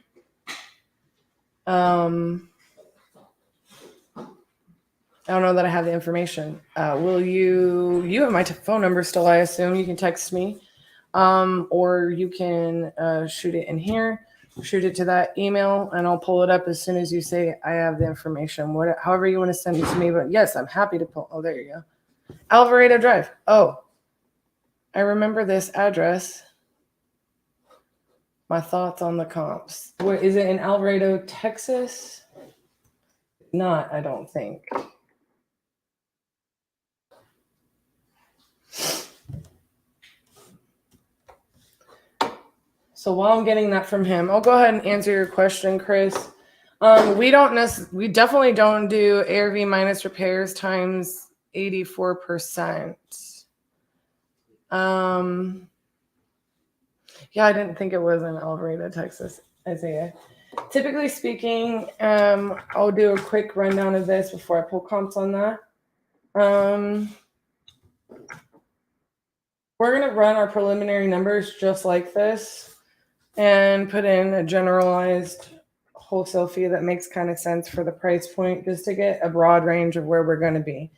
I don't know that I have the information. Will you have my phone number still, I assume. You can text me. Or you can shoot it in here, shoot it to that email, and I'll pull it up as soon as you say I have the information. However you want to send it to me. But yes, I'm happy to pull. Oh, there you go. Alvarado Drive. Oh, I remember this address. My thoughts on the comps. Where is it in Alvarado, Texas? Not, I don't think. So while I'm getting that from him, I'll go ahead and answer your question, Chris. We definitely don't do ARV minus repairs times 84%. Yeah, I didn't think it was in Alvarado, Texas, Isaiah. Typically speaking, I'll do a quick rundown of this before I pull comps on that. We're going to run our preliminary numbers just like this and put in a generalized wholesale fee that makes kind of sense for the price point, just to get a broad range of where we're going to be.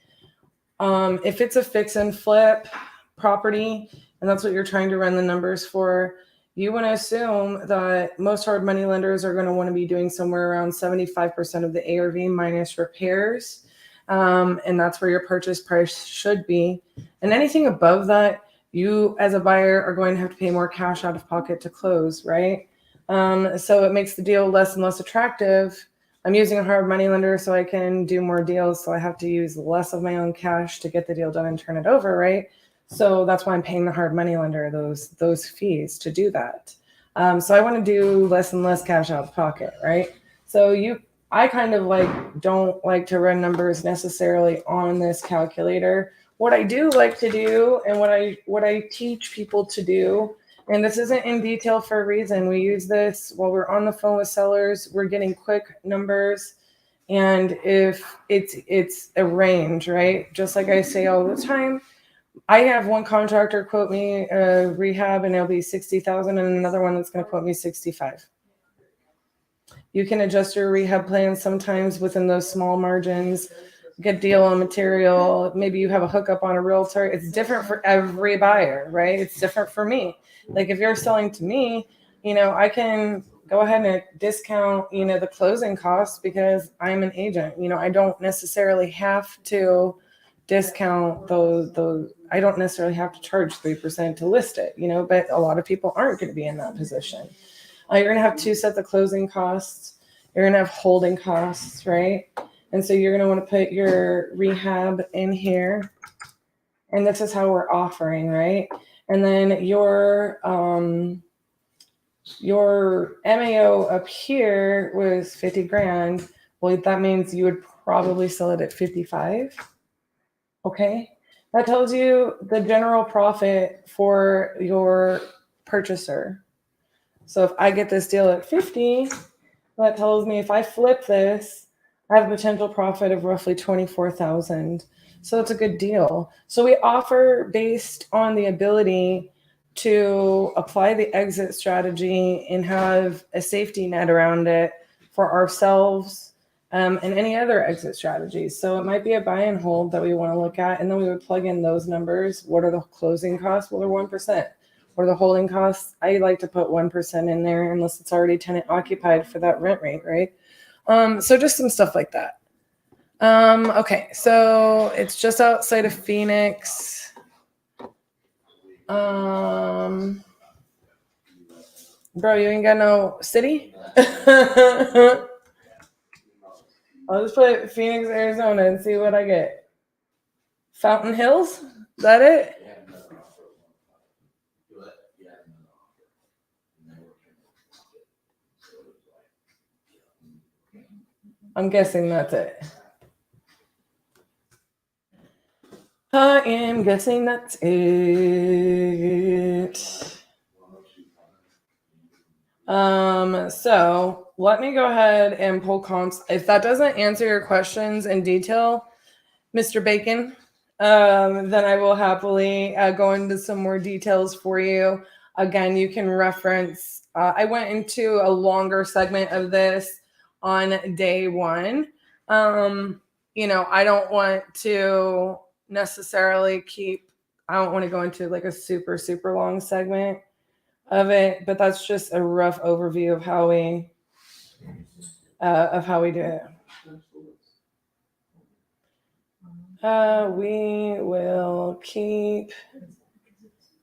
If it's a fix and flip property, and that's what you're trying to run the numbers for, you want to assume that most hard money lenders are going to want to be doing somewhere around 75% of the ARV minus repairs. And that's where your purchase price should be. And anything above that, you as a buyer are going to have to pay more cash out of pocket to close, right? So it makes the deal less and less attractive. I'm using a hard money lender so I can do more deals. So I have to use less of my own cash to get the deal done and turn it over, right? So that's why I'm paying the hard money lender those fees to do that. So I want to do less and less cash out of pocket, right? So I kind of don't like to run numbers necessarily on this calculator. What I do like to do, and what I teach people to do, and this isn't in detail for a reason. We use this while we're on the phone with sellers. We're getting quick numbers, and if it's a range, right? Just like I say all the time, I have one contractor quote me a rehab, and it'll be $60,000, and another one that's going to quote me $65,000. You can adjust your rehab plan sometimes within those small margins. Get deal on material. Maybe you have a hookup on a realtor. It's different for every buyer, right? It's different for me. Like if you're selling to me, I can go ahead and discount, the closing costs because I'm an agent. I don't necessarily have to discount those. I don't necessarily have to charge 3% to list it, but a lot of people aren't going to be in that position. You're going to have 2 sets of closing costs. You're going to have holding costs, right? And so you're going to want to put your rehab in here. And this is how we're offering, right? And then your MAO up here was $50,000. Well, that means you would probably sell it at 55. Okay. That tells you the general profit for your purchaser. So if I get this deal at 50, that tells me if I flip this, I have a potential profit of roughly 24,000. So it's a good deal. So we offer based on the ability to apply the exit strategy and have a safety net around it for ourselves and any other exit strategies. So it might be a buy and hold that we want to look at, and then we would plug in those numbers. What are the closing costs? Well, they're 1%. What are the holding costs? I like to put 1% in there unless it's already tenant occupied for that rent rate, right? So just some stuff like that. Okay, so it's just outside of Phoenix. Bro, you ain't got no city? I'll just put Phoenix, Arizona and see what I get. Fountain Hills? Is that it? I'm guessing that's it. I am guessing that's it. So let me go ahead and pull comps. If that doesn't answer your questions in detail, Mr. Bacon, then I will happily go into some more details for you. Again, you can reference, I went into a longer segment of this on day one. You know, I don't want to necessarily I don't want to go into like a super, super long segment of it, but that's just a rough overview of how we do it. We will keep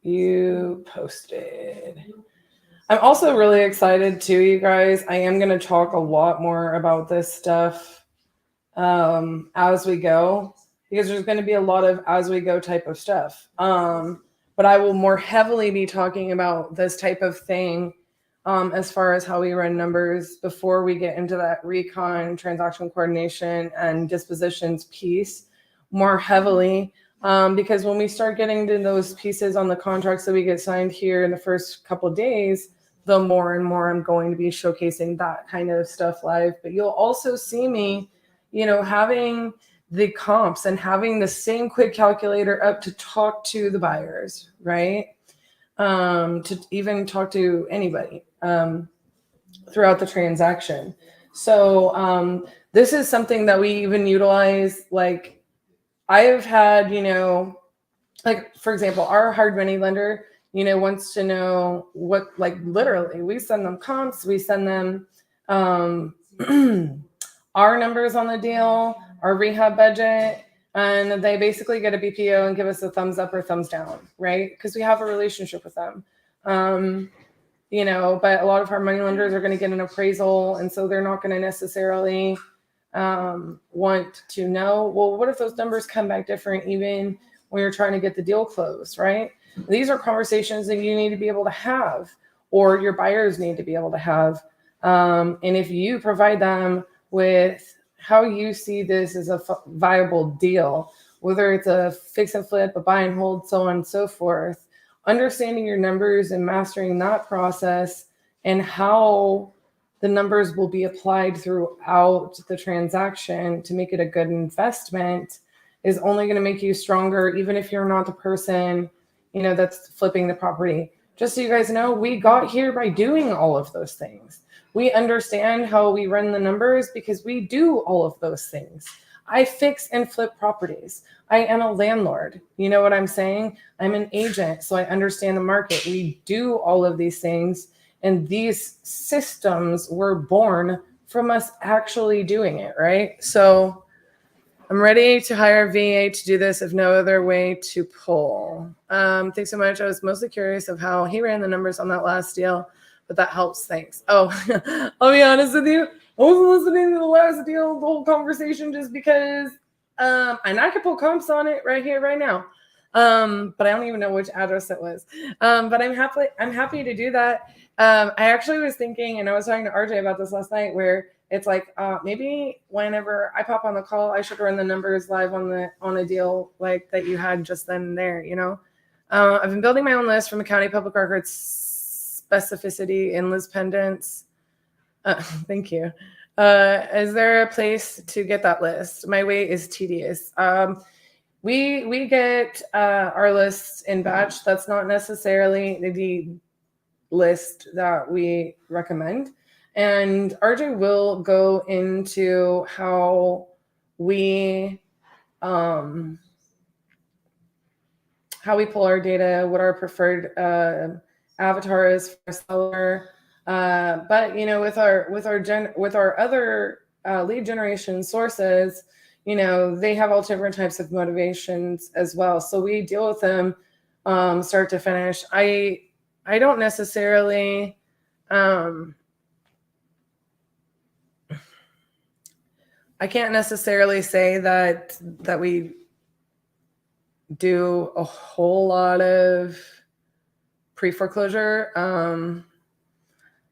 you posted. I'm also really excited too, you guys. I am going to talk a lot more about this stuff as we go, because there's going to be a lot of as we go type of stuff. But I will more heavily be talking about this type of thing as far as how we run numbers before we get into that recon, transaction coordination, and dispositions piece more heavily. Because when we start getting to those pieces on the contracts that we get signed here in the first couple of days, the more and more I'm going to be showcasing that kind of stuff live. But you'll also see me, you know, having the comps and having the same quick calculator up to talk to the buyers, right? To even talk to anybody throughout the transaction. So this is something that we even utilize. Like I have had, you know, like for example, our hard money lender, you know, wants to know what, like literally we send them comps, we send them our numbers on the deal, our rehab budget, and they basically get a BPO and give us a thumbs up or thumbs down, right? Because we have a relationship with them. You know, but a lot of our money lenders are going to get an appraisal, and so they're not going to necessarily want to know, well, what if those numbers come back different even when you're trying to get the deal closed, right? These are conversations that you need to be able to have, or your buyers need to be able to have. And if you provide them with how you see this as a viable deal, whether it's a fix and flip, a buy and hold, so on and so forth, understanding your numbers and mastering that process and how the numbers will be applied throughout the transaction to make it a good investment is only going to make you stronger, even if you're not the person, you know, that's flipping the property. Just so you guys know, we got here by doing all of those things. We understand how we run the numbers because we do all of those things. I fix and flip properties. I am a landlord. You know what I'm saying? I'm an agent, so I understand the market. We do all of these things, and these systems were born from us actually doing it, right? So I'm ready to hire a VA to do this if no other way to pull. Thanks so much. I was mostly curious of how he ran the numbers on that last deal, but that helps. Thanks. Oh, I'll be honest with you. I wasn't listening to the last deal, the whole conversation, just because, and I could pull comps on it right here, right now. But I don't even know which address it was. But I'm happy to do that. I actually was thinking, and I was talking to RJ about this last night, where it's like maybe whenever I pop on the call, I should run the numbers live on a deal like that you had just then and there. You know, I've been building my own list from a county public records specificity in list pendants. Thank you. Is there a place to get that list? My wait is tedious. We get our lists in batch. That's not necessarily the list that we recommend. And RJ will go into how we pull our data, what our preferred avatar is for a seller. But with our other lead generation sources, they have all different types of motivations as well. So we deal with them start to finish. I don't necessarily I can't necessarily say that we do a whole lot of pre-foreclosure,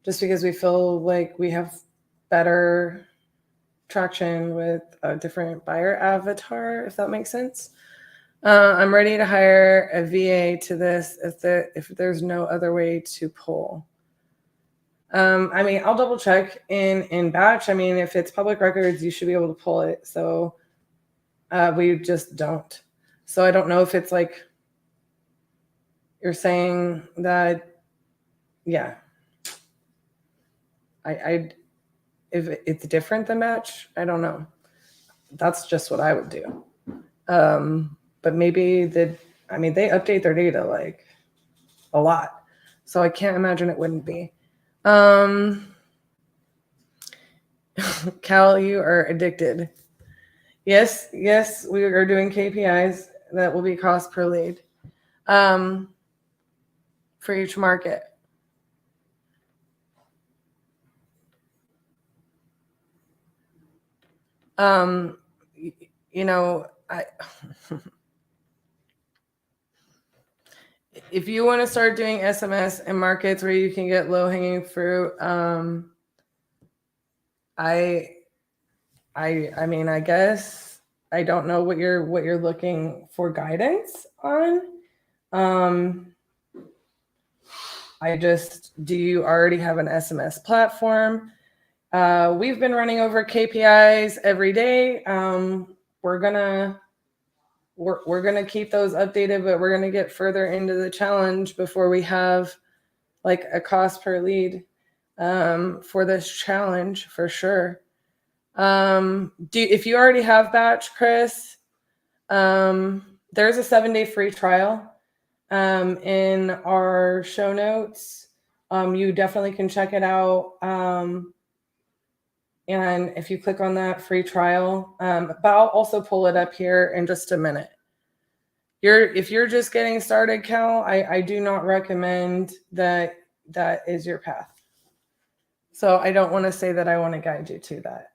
just because we feel like we have better traction with a different buyer avatar, if that makes sense. I'm ready to hire a VA to this if there's no other way to pull. I'll double check in batch. If it's public records, you should be able to pull it. So we just don't. So I don't know if it's like you're saying that, yeah. If it's different than batch, I don't know. That's just what I would do. But maybe they update their data like a lot. So I can't imagine it wouldn't be. Cal, you are addicted. Yes, we are doing KPIs that will be cost per lead for each market. If you want to start doing SMS in markets where you can get low-hanging fruit, I guess I don't know what you're looking for guidance on. Do you already have an SMS platform? We've been running over KPIs every day. We're gonna keep those updated, but we're gonna get further into the challenge before we have like a cost per lead for this challenge for sure. If you already have batch, Chris, there's a 7-day free trial in our show notes. You definitely can check it out. And if you click on that free trial, but I'll also pull it up here in just a minute. If you're just getting started, Cal, I do not recommend that is your path. So I don't want to say that I want to guide you to that.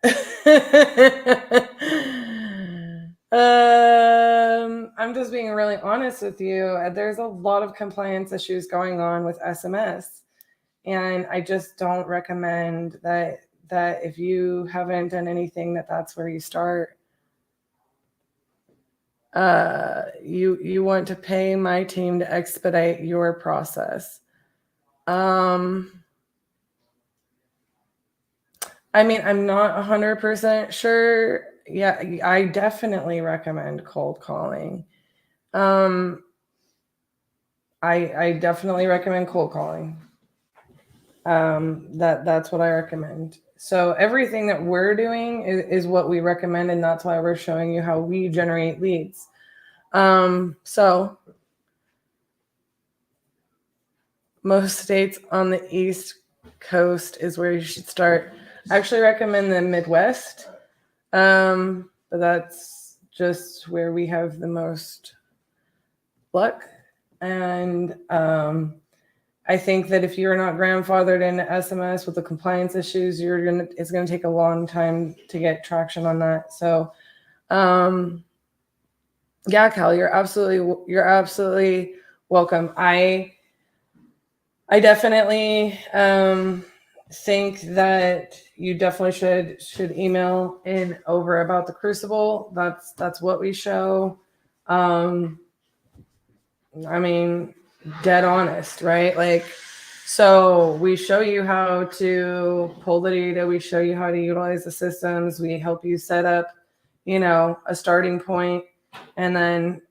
I'm just being really honest with you. There's a lot of compliance issues going on with SMS. And I just don't recommend that if you haven't done anything, that's where you start. You want to pay my team to expedite your process. I'm not 100% sure. Yeah, I definitely recommend cold calling. I definitely recommend cold calling. That's what I recommend. So everything that we're doing is what we recommend, and that's why we're showing you how we generate leads. So most states on the East Coast is where you should start. I actually recommend the Midwest, but that's just where we have the most luck. And I think that if you're not grandfathered into SMS with the compliance issues, it's gonna take a long time to get traction on that. So, yeah, Cal, you're absolutely welcome. I definitely think that you definitely should email in over about the Crucible. That's what we show. Dead honest, right? Like So we show you how to pull the data. We show you how to utilize the systems. We help you set up, a starting point, and then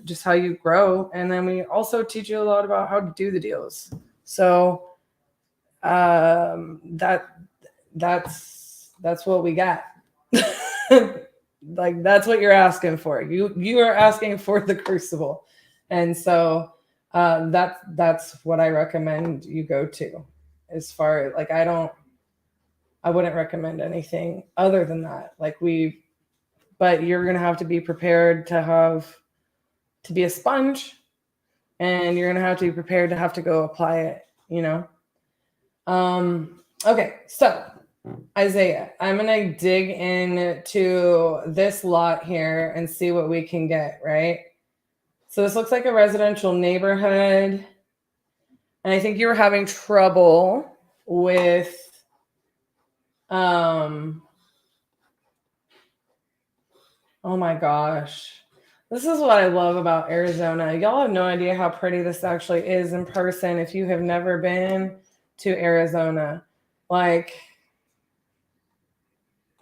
just how you grow. And then we also teach you a lot about how to do the deals. So that's what we got. Like, that's what you're asking for. You are asking for the Crucible. And so that's what I recommend you go to. As far as like, I wouldn't recommend anything other than that. But you're gonna have to be prepared to be a sponge, and you're gonna have to be prepared to have to go apply it, Okay, so Isaiah, I'm gonna dig into this lot here and see what we can get, right? So this looks like a residential neighborhood. And I think you were having trouble with oh my gosh. This is what I love about Arizona. Y'all have no idea how pretty this actually is in person if you have never been to Arizona. Like,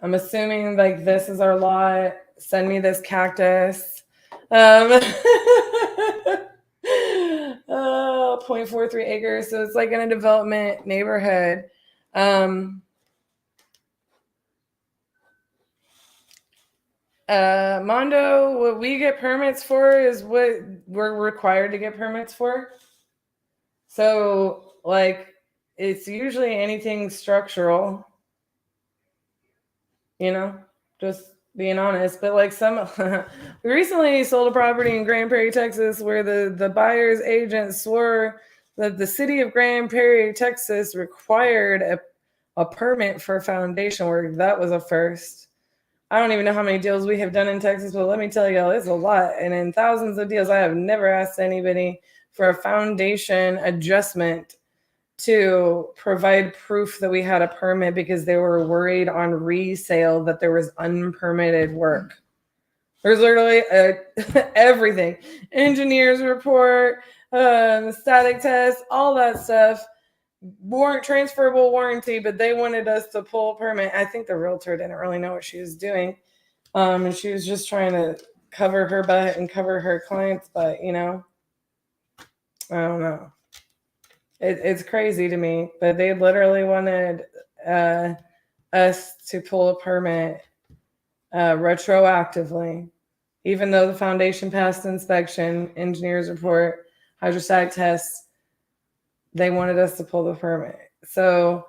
I'm assuming like this is our lot. Send me this cactus. 0.43 acres. So it's like in a development neighborhood. Mondo, what we get permits for is what we're required to get permits for. So like, it's usually anything structural, just being honest. But like we recently sold a property in Grand Prairie, Texas, where the buyer's agent swore that the city of Grand Prairie, Texas required a permit for foundation work. That was a first. I don't even know how many deals we have done in Texas, but let me tell you, it's a lot. And in thousands of deals, I have never asked anybody for a foundation adjustment to provide proof that we had a permit because they were worried on resale that there was unpermitted work. There's literally everything. Engineer's report, static test, all that stuff. Transferable warranty, but they wanted us to pull a permit. I think the realtor didn't really know what she was doing. And she was just trying to cover her butt and cover her client's butt, I don't know. It's crazy to me, but they literally wanted us to pull a permit retroactively, even though the foundation passed inspection, engineer's report, hydrostatic tests. They wanted us to pull the permit. So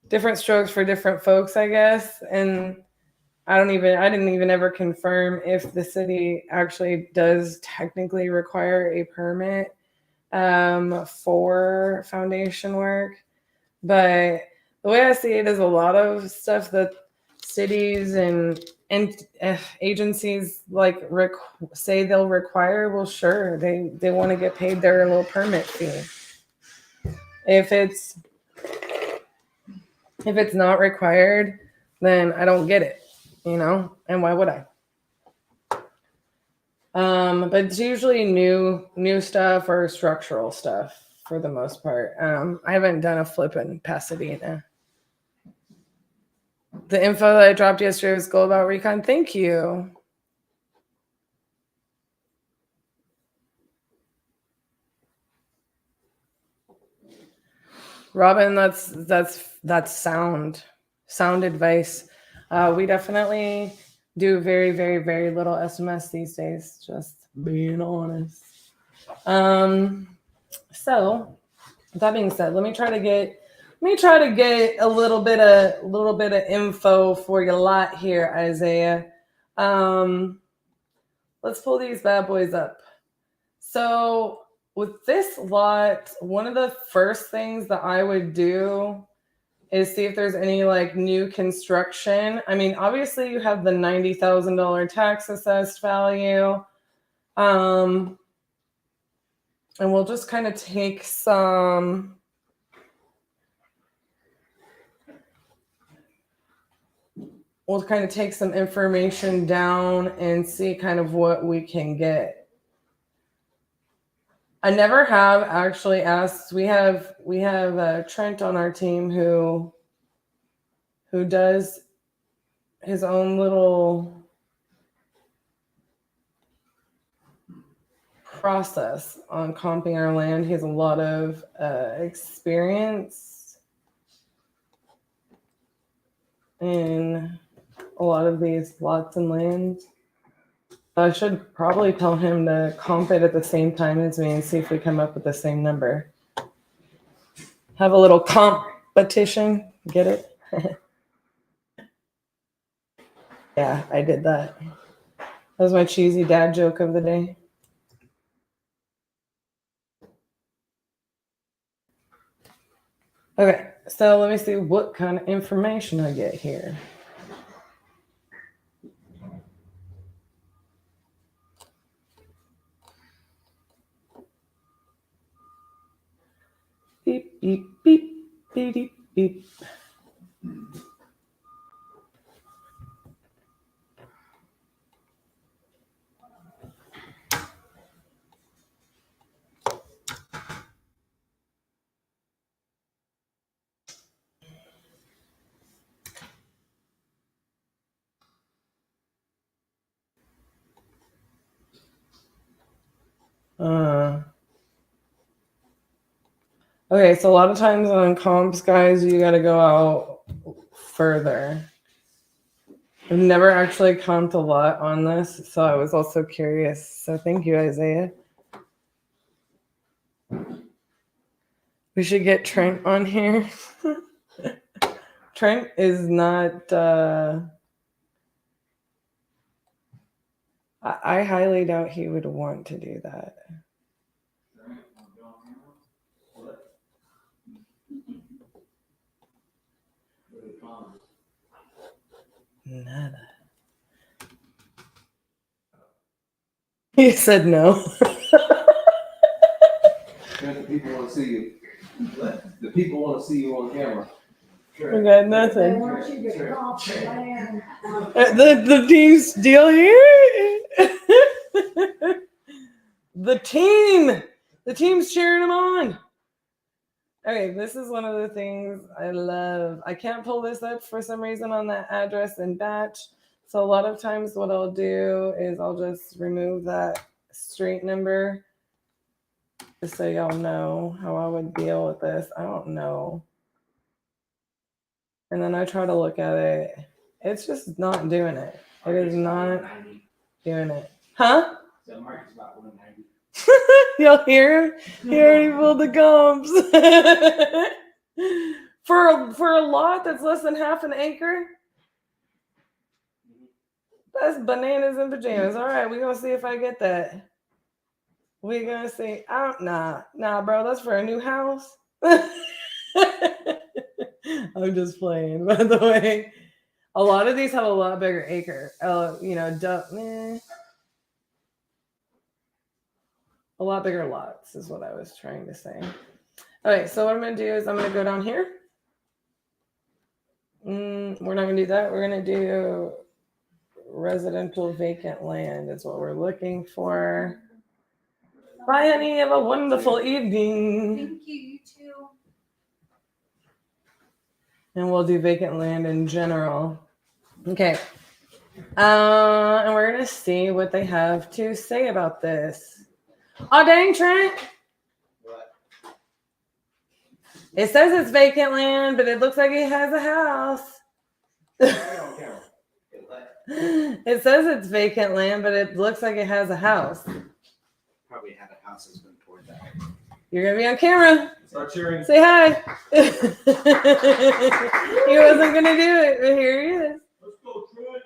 different strokes for different folks, I guess. And I didn't even ever confirm if the city actually does technically require a permit for foundation work. But the way I see it is a lot of stuff that cities and agencies say they'll require. Well, sure, they want to get paid their little permit fee. If it's not required, then I don't get it, and why would I? But it's usually new stuff or structural stuff for the most part. I haven't done a flip in Pasadena. The info that I dropped yesterday was Gold About Recon. Thank you. Robin, that's sound advice. We definitely do very, very, very little SMS these days, just being honest. So that being said, let me try to get a little bit of info for your lot here, Isaiah. Let's pull these bad boys up. So with this lot, one of the first things that I would do is see if there's any new construction. I mean, obviously you have the $90,000 tax assessed value. And we'll just kind of take some information down and see kind of what we can get. I never have actually asked. We have Trent on our team who does his own little process on comping our land. He has a lot of experience in a lot of these lots and lands. I should probably tell him to comp it at the same time as me and see if we come up with the same number. Have a little competition. Get it? Yeah, I did that. That was my cheesy dad joke of the day. Okay, so let me see what kind of information I get here. Beep, beep, beep, beep, beep, beep. Okay, so a lot of times on comps, guys, you got to go out further. I've never actually comped a lot on this, so I was also curious. So thank you, Isaiah. We should get Trent on here. Trent is not... I highly doubt he would want to do that. Nada. He said no. The people want to see you. The people want to see you on camera. We got nothing. The team's still here. The team's cheering him on. Okay, this is one of the things I love. I can't pull this up for some reason on that address and batch. So a lot of times what I'll do is I'll just remove that street number just so y'all know how I would deal with this. I don't know. And then I try to look at it. It's just not doing it. It is not doing it. Huh? Y'all hear him? He already pulled the comps. For a lot that's less than half an acre? That's bananas and pajamas. All right, we're going to see if I get that. We're going to see. Nah, bro, that's for a new house. I'm just playing, by the way. A lot of these have a lot bigger acre. A lot bigger lots is what I was trying to say. Okay, so what I'm going to do is I'm going to go down here. We're not going to do that. We're going to do residential vacant land is what we're looking for. Bye, honey. Have a wonderful evening. Thank you. You too. And we'll do vacant land in general. Okay. And we're going to see what they have to say about this. Oh, dang, Trent. What? It says it's vacant land, but it looks like it has a house. It says it's vacant land, but it looks like it has a house. Probably had a house that's been torn down. You're going to be on camera. Start cheering. Say hi. He wasn't going to do it, but here he is. Let's go, Trent.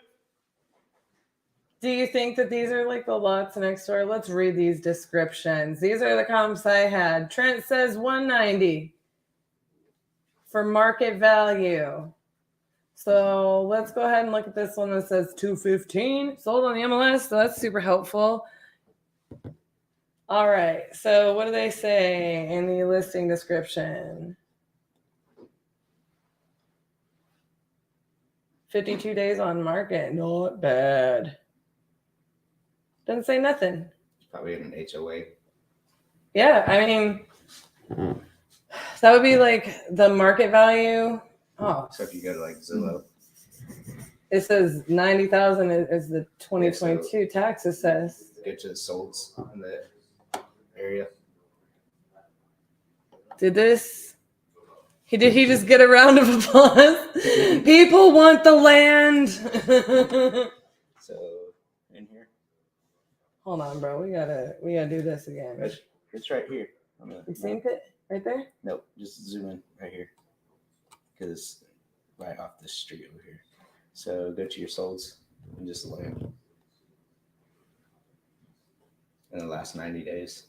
Do you think that these are like the lots next door? Let's read these descriptions. These are the comps I had. Trent says 190 for market value. So let's go ahead and look at this one that says 215. Sold on the MLS, so that's super helpful. All right, so what do they say in the listing description? 52 days on market, not bad. Doesn't say nothing. Probably in an HOA. Yeah, I mean, that would be like the market value. Oh, So if you go to like Zillow, it says 90,000 is the 2022 tax assess. go to the solds in the area. Did he just get a round of applause? People want the land. So in here, hold on, bro. We gotta do this again. it's right here. You seen it right there? Nope, just zoom in right here because it's right off the street over here. So go to your solds and just land in the last 90 days.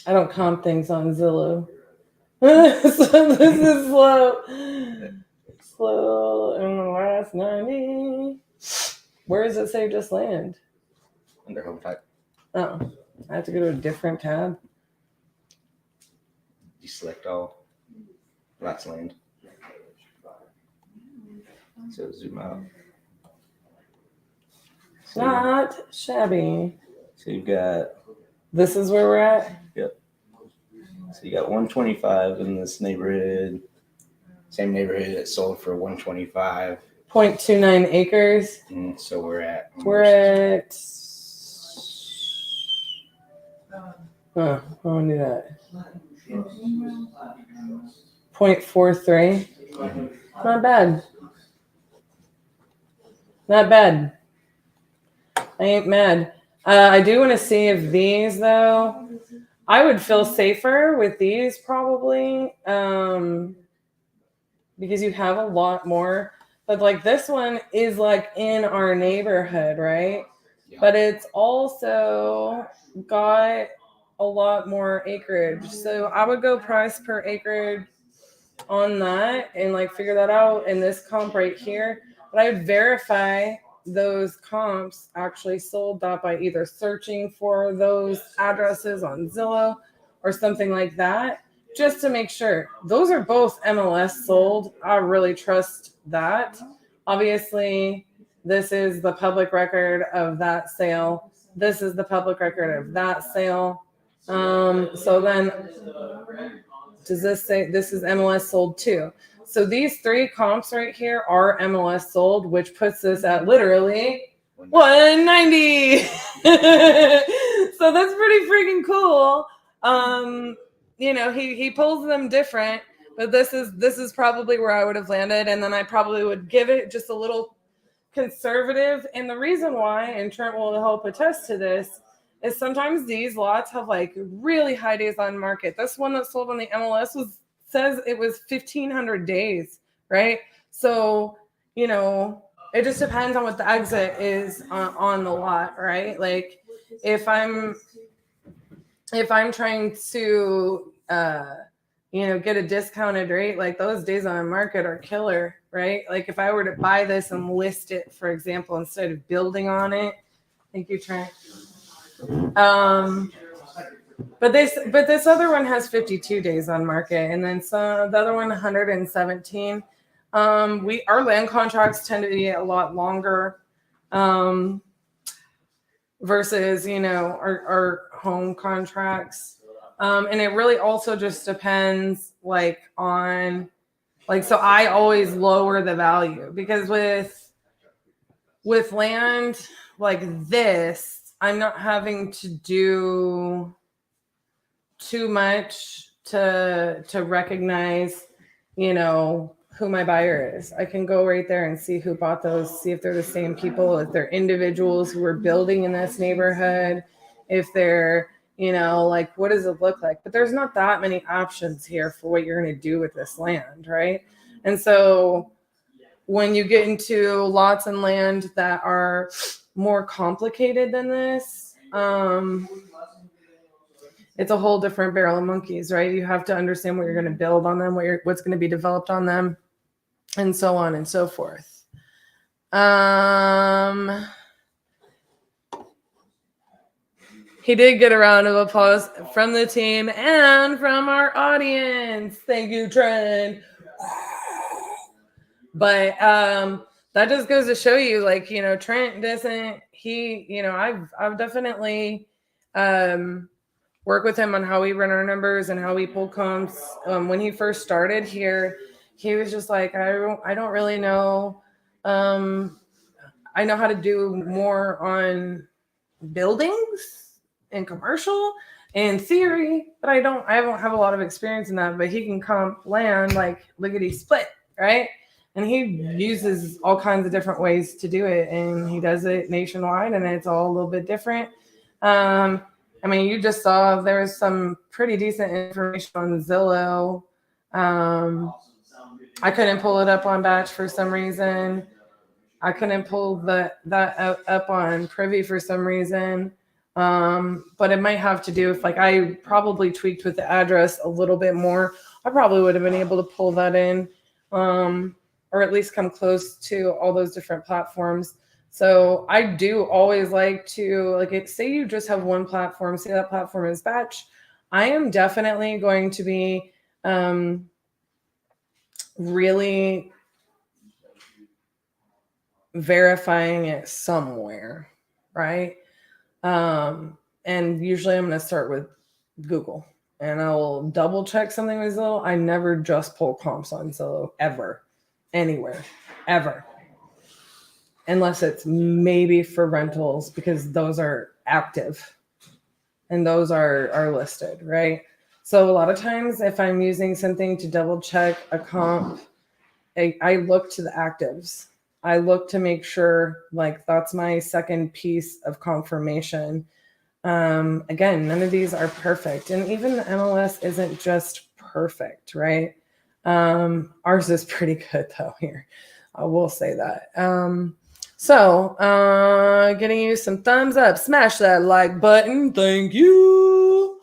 I don't comp things on Zillow. So this is slow. Slow in the last 90. Where does it say just land? Under home type. Oh, I have to go to a different tab. You select all. Last land. So zoom out. So Not shabby. So you've got. This is where we're at? Yep. So you got 125 in this neighborhood. Same neighborhood that sold for 125. 0.29 acres. So we're at. I want to do that. 0.43. Not bad. Not bad. I ain't mad. I do want to see if these, though, I would feel safer with these probably because you have a lot more. But like this one is like in our neighborhood, right? Yeah. But it's also got a lot more acreage. So I would go price per acreage on that and like figure that out in this comp right here. But I would verify those comps actually sold that by either searching for those addresses on Zillow or something like that, just to make sure. Those are both MLS sold. I really trust that. Obviously, this is the public record of that sale. This is the public record of that sale. So then, does this say this is MLS sold too? So these three comps right here are MLS sold, which puts us at literally 190. So that's pretty freaking cool. You know, he pulls them different, but this is probably where I would have landed, and then I probably would give it just a little conservative. And the reason why, and Trent will help attest to this, is sometimes these lots have like really high days on market. This one that sold on the MLS says it was 1,500 days, right? So, you know, it just depends on what the exit is on the lot, right? Like if I'm trying to, you know, get a discounted rate, like those days on market are killer, right? Like if I were to buy this and list it, for example, instead of building on it. Thank you, Trent. But this other one has 52 days on market, and then the other one 117. Our land contracts tend to be a lot longer versus, you know, our home contracts. And it really also just depends like on like, so I always lower the value because with land like this, I'm not having to do too much to recognize, you know, who my buyer is. I can go right there and see who bought those, see if they're the same people, if they're individuals who are building in this neighborhood, if they're, you know, like, what does it look like? But there's not that many options here for what you're going to do with this land, right? And so when you get into lots and land that are more complicated than this, it's a whole different barrel of monkeys, right? You have to understand what you're going to build on them, what's going to be developed on them, and so on and so forth. He did get a round of applause from the team and from our audience. Thank you, Trent. But that just goes to show you, like, you know, Trent doesn't, you know, I've definitely worked with him on how we run our numbers and how we pull comps. When he first started here, he was just like, I don't really know. I know how to do more on buildings and commercial and theory, but I don't have a lot of experience in that. But he can comp land like lickety split, right? And he uses all kinds of different ways to do it, and he does it nationwide, and it's all a little bit different. I mean, you just saw there was some pretty decent information on Zillow. I couldn't pull it up on Batch for some reason. I couldn't pull that up on Privy for some reason. But it might have to do with, like, I probably tweaked with the address a little bit more. I probably would have been able to pull that in, or at least come close to all those different platforms. So I do always like to, like, say you just have one platform, say that platform is Batch. I am definitely going to be really verifying it somewhere, right? And usually I'm going to start with Google, and I'll double check something with Zillow. I never just pull comps on Zillow ever, anywhere, ever. Unless it's maybe for rentals, because those are active and those are listed, right? So a lot of times if I'm using something to double check a comp, I look to the actives. I look to make sure, like, that's my second piece of confirmation. Again, none of these are perfect. And even the MLS isn't just perfect, right? Ours is pretty good though here. I will say that. So getting you some thumbs up, smash that like button. Thank you.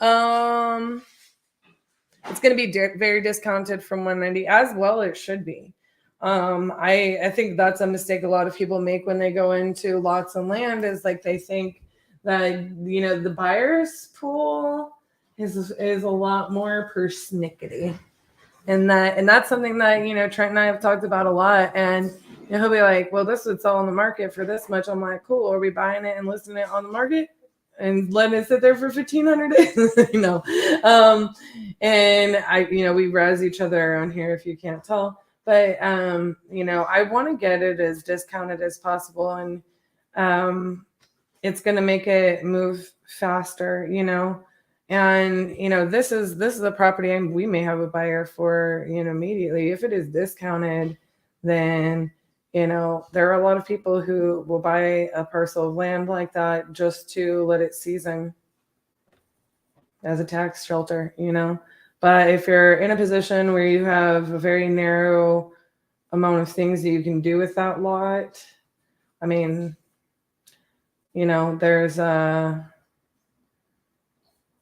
It's going to be very discounted from 190, as well it should be. I think that's a mistake a lot of people make when they go into lots and land, is like they think that, you know, the buyer's pool is a lot more persnickety. And that's something that, you know, Trent and I have talked about a lot. And you know, he'll be like, well, this would sell on the market for this much. I'm like, cool. Are we buying it and listing it on the market and letting it sit there for 1,500 days? You know, and we razz each other around here, if you can't tell. But, you know, I want to get it as discounted as possible. And it's going to make it move faster, you know. And, you know, this is a property we may have a buyer for, you know, immediately. If it is discounted, then, you know, there are a lot of people who will buy a parcel of land like that just to let it season as a tax shelter, you know. But if you're in a position where you have a very narrow amount of things that you can do with that lot, I mean, you know, there's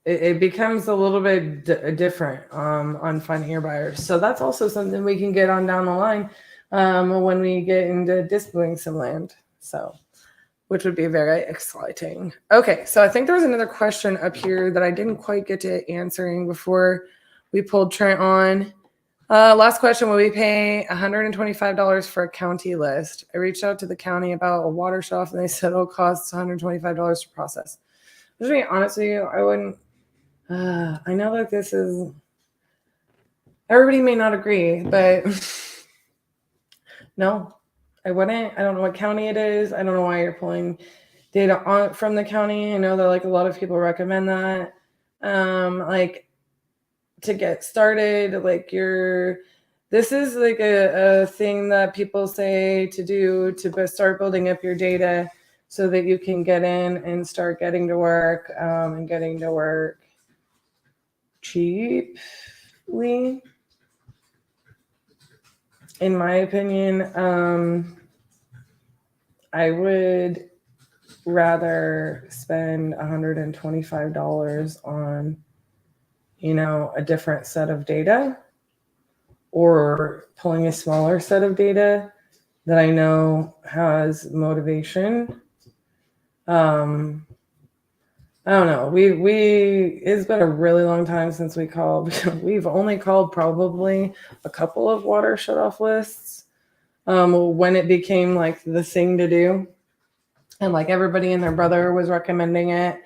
it becomes a little bit different on finding your buyers. So that's also something we can get on down the line when we get into disposing some land. So, which would be very exciting. Okay, so I think there was another question up here that I didn't quite get to answering before we pulled Trent on. Last question, will we pay $125 for a county list? I reached out to the county about a water shut-off, and they said it'll cost $125 to process. To be honest with you, I wouldn't. I know that this is, everybody may not agree, but no, I wouldn't. I don't know what county it is. I don't know why you're pulling data from the county. I know that, like, a lot of people recommend that. Like, to get started, like, this is like a thing that people say to do to start building up your data so that you can get in and start getting to work, and getting to work cheaply. In my opinion, I would rather spend $125 on, you know, a different set of data, or pulling a smaller set of data that I know has motivation. I don't know. It's been a really long time since we called. We've only called probably a couple of water shutoff lists. when it became like the thing to do. And like everybody and their brother was recommending it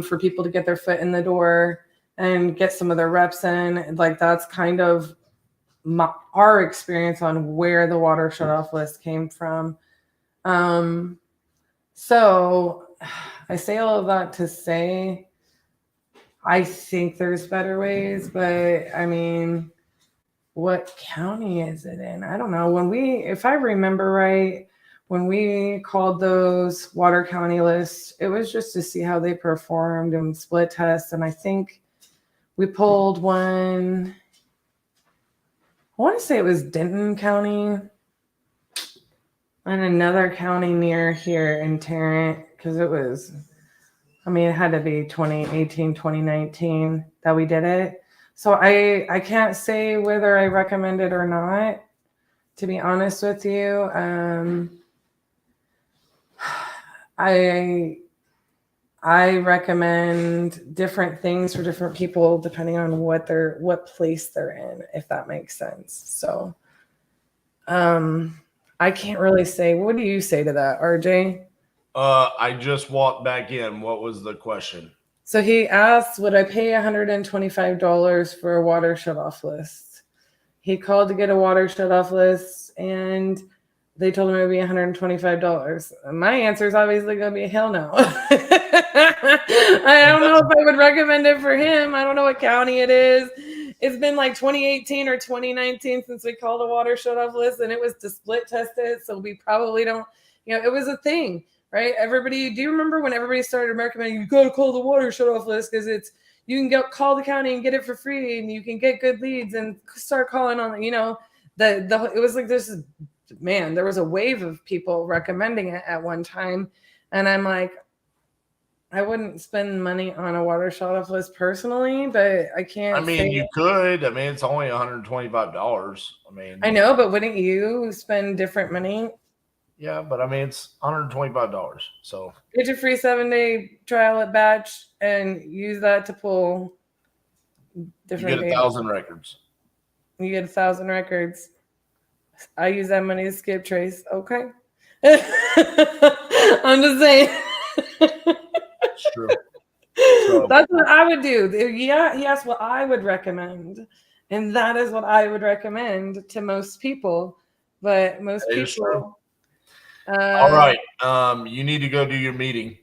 for people to get their foot in the door and get some of their reps in. Like that's kind of our experience on where the water shutoff list came from. So I say all of that to say, I think there's better ways, but I mean, what county is it in? I don't know. If I remember right, when we called those water county lists, it was just to see how they performed and split tests. And I think we pulled one, I want to say it was Denton County and another county near here in Tarrant, because it was, I mean, it had to be 2018, 2019 that we did it. So I can't say whether I recommend it or not, to be honest with you. I recommend different things for different people depending on what place they're in, if that makes sense. So I can't really say. What do you say to that, RJ? I just walked back in. What was the question? So he asked, would I pay $125 for a water shutoff list? He called to get a water shutoff list, and they told him it would be $125. My answer is obviously going to be hell no. I don't know if I would recommend it for him. I don't know what county it is. It's been like 2018 or 2019 since we called a water shutoff list, and it was to split test it. So we probably don't, it was a thing, right? Everybody, do you remember when everybody started recommending you got to call the water shutoff list because you can call the county and get it for free, and you can get good leads and start calling on, it was like this. Man, there was a wave of people recommending it at one time. And I'm like, I wouldn't spend money on a water shutoff list personally, but I can't. I mean, you could. I mean, it's only $125. I mean, I know, but wouldn't you spend different money? Yeah, but I mean, it's $125. So get your free 7-day trial at Batch and use that to pull different. You get 1,000 records. You get 1,000 records. I use that money to skip trace. Okay. I'm just saying. It's true. So, that's what I would do. Yeah, he asked what I would recommend. And that is what I would recommend to most people. But most people. All right. You need to go do your meeting.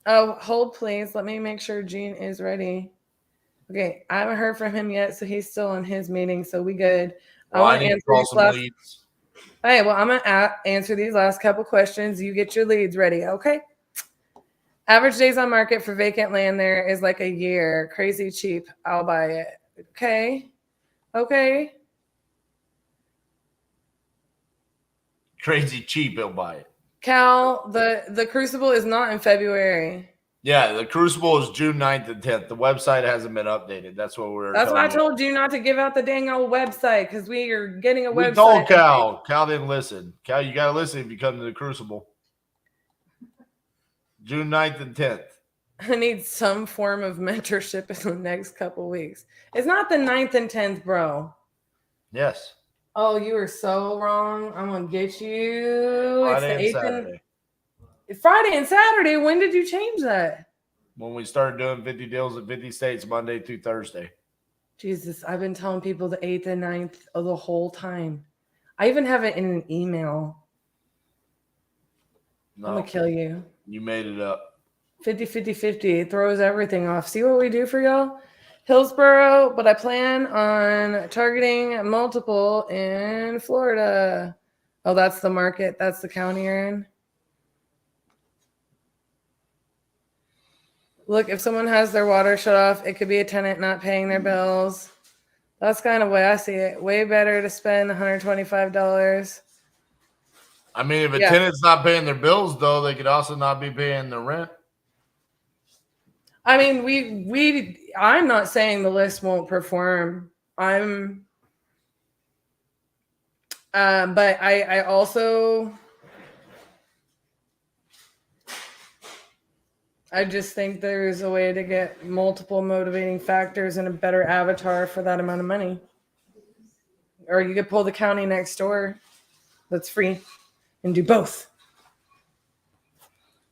Oh, hold please. Let me make sure Gene is ready. Okay. I haven't heard from him yet, so he's still in his meeting. So we good. Well, I need to call some leads. Hey, well, I'm going to answer these last couple questions. You get your leads ready, okay? Average days on market for vacant land there is like a year. Crazy cheap. I'll buy it. Okay. Okay. Crazy cheap, he'll buy it. Cal, the Crucible is not in February. Yeah, the Crucible is June 9th and 10th. The website hasn't been updated. That's what we're. That's why I told you not to give out the dang old website, because we are getting a website. We told Cal. Cal didn't listen. Cal, you got to listen if you come to the Crucible. June 9th and 10th. I need some form of mentorship in the next couple weeks. It's not the 9th and 10th, bro. Yes. Oh, you are so wrong. I'm going to get you. Friday and Saturday. Friday and Saturday. When did you change that? When we started doing 50 deals at 50 states Monday through Thursday. Jesus, I've been telling people the 8th and 9th the whole time. I even have it in an email. No, I'm going to kill you. You made it up. 50, 50, 50. It throws everything off. See what we do for y'all? Hillsborough, but I plan on targeting multiple in Florida. Oh, that's the market. That's the county you're in. Look, if someone has their water shut off, it could be a tenant not paying their bills. That's kind of the way I see it. Way better to spend $125. I mean, if a tenant's not paying their bills, though, they could also not be paying their rent. I mean, I'm not saying the list won't perform. But I also, I just think there's a way to get multiple motivating factors and a better avatar for that amount of money. Or you could pull the county next door. that's free, and do both.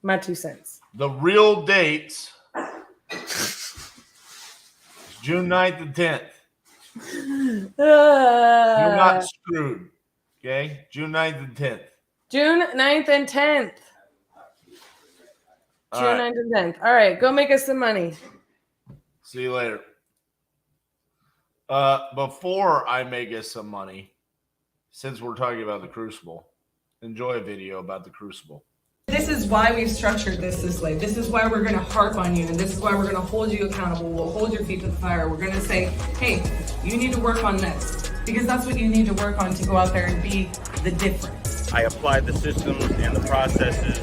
My 2 cents. The real dates June 9th and 10th. You're not screwed. Okay? June 9th and 10th. June 9th and 10th. All June right. 9th and 10th. All right, go make us some money. See you later. Before I make us some money, since we're talking about the Crucible, enjoy a video about the Crucible. This is why we've structured this way. This is why we're going to harp on you, and this is why we're going to hold you accountable. We'll hold your feet to the fire. We're going to say, hey, you need to work on this, because that's what you need to work on to go out there and be the difference. I applied the systems and the processes,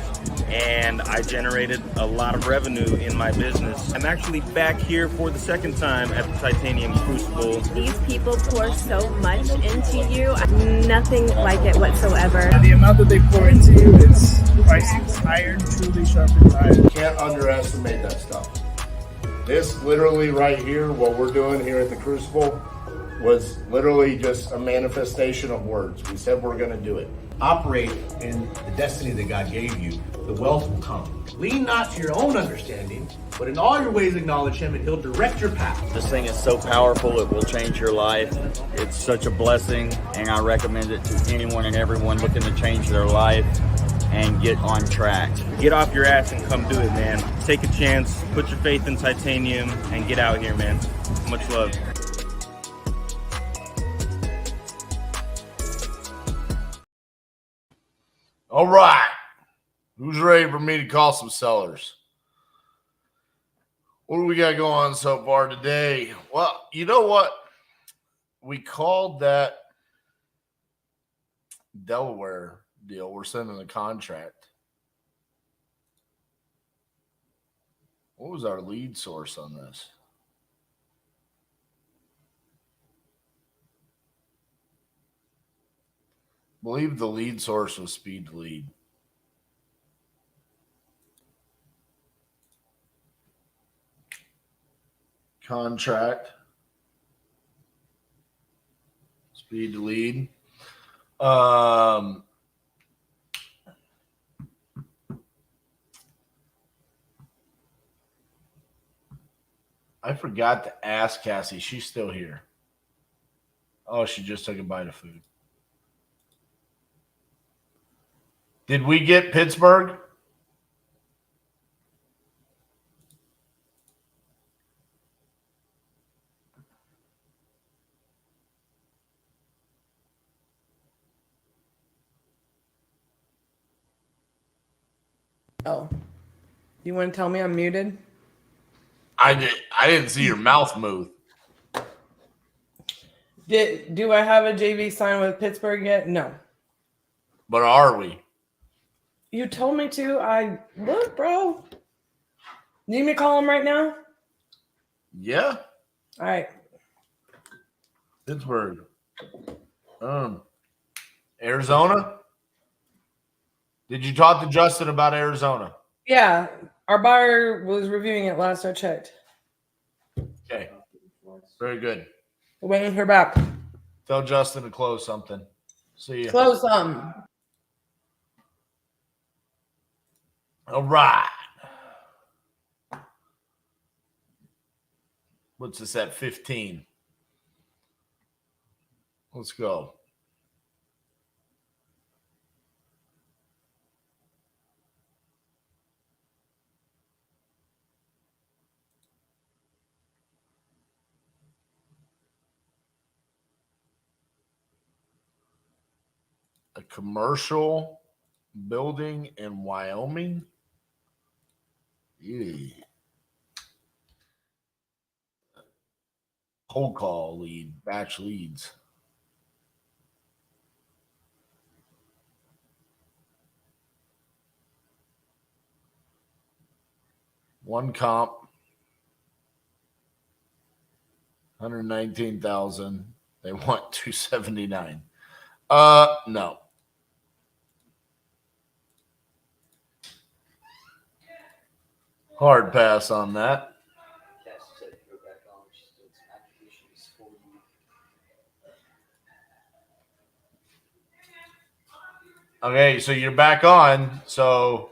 and I generated a lot of revenue in my business. I'm actually back here for the second time at the Titanium Crucible. These people pour so much into you. Nothing like it whatsoever. The amount that they pour into you is priceless. Iron truly sharpens iron. Can't underestimate that stuff. This literally right here, what we're doing here at the Crucible, was literally just a manifestation of words. We said we're going to do it. Operate in the destiny that God gave you. The wealth will come. Lean not to your own understanding, but in all your ways acknowledge Him, and He'll direct your path. This thing is so powerful, it will change your life. It's such a blessing, and I recommend it to anyone and everyone looking to change their life and get on track. Get off your ass and come do it, man. Take a chance, put your faith in Titanium, and get out here, man. Much love. All right. Who's ready for me to call some sellers? What do we got going on so far today? Well, you know what? We called that Delaware deal. We're sending the contract. What was our lead source on this? I believe the lead source was Speed to Lead. Contract. Speed to Lead. I forgot to ask Cassie. She's still here. Oh, she just took a bite of food. Did we get Pittsburgh? Oh. You want to tell me I'm muted? I didn't see your mouth move. Do I have a JV sign with Pittsburgh yet? No. But are we? You told me to. Look, bro. Need me to call him right now? Yeah. All right. Pittsburgh. Arizona? Did you talk to Justin about Arizona? Yeah. Our buyer was reviewing it last I checked. Okay. Very good. We're waiting her back. Tell Justin to close something. See you. Close some. All right. What's this at 15? Let's go. A commercial building in Wyoming. Yeah. Cold call lead, batch leads. One comp, 119,000. They want 279. No. Hard pass on that. Okay, so you're back on. So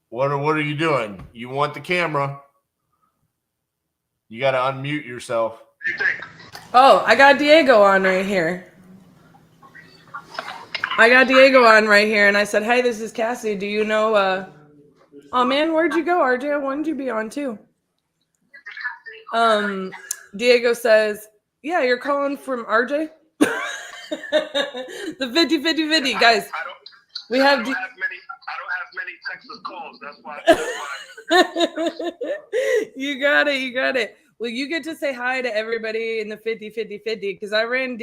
what are you doing? You want the camera. You got to unmute yourself. Oh, I got Diego on right here. And I said, hey, this is Cassie. Do you know, oh man, where'd you go, RJ? I wanted you to be on too. Diego says, yeah, you're calling from RJ? The 50-50-50, guys. I don't have many Texas calls. That's why. You got it. Well, you get to say hi to everybody in the 50-50-50 because I ran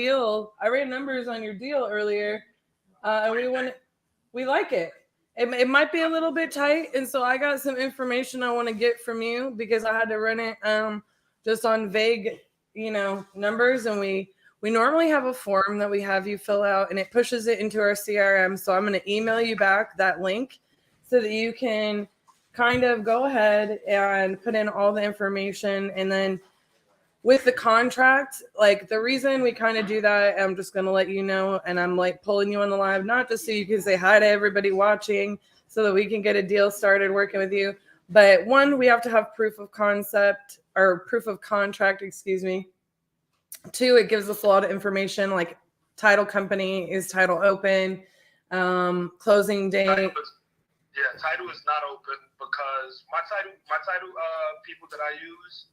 numbers on your deal earlier, and we like it. It might be a little bit tight, and so I got some information I want to get from you because I had to run it just on vague, numbers, and we normally have a form that we have you fill out, and it pushes it into our CRM. So I'm going to email you back that link so that you can kind of go ahead and put in all the information. And then with the contract, like the reason we kind of do that, I'm just going to let you know, and I'm like pulling you on the live, not just so you can say hi to everybody watching so that we can get a deal started working with you. But one, we have to have proof of contract, excuse me. Two, it gives us a lot of information like title company, is title open, closing date. Title is not open because my title people that I use,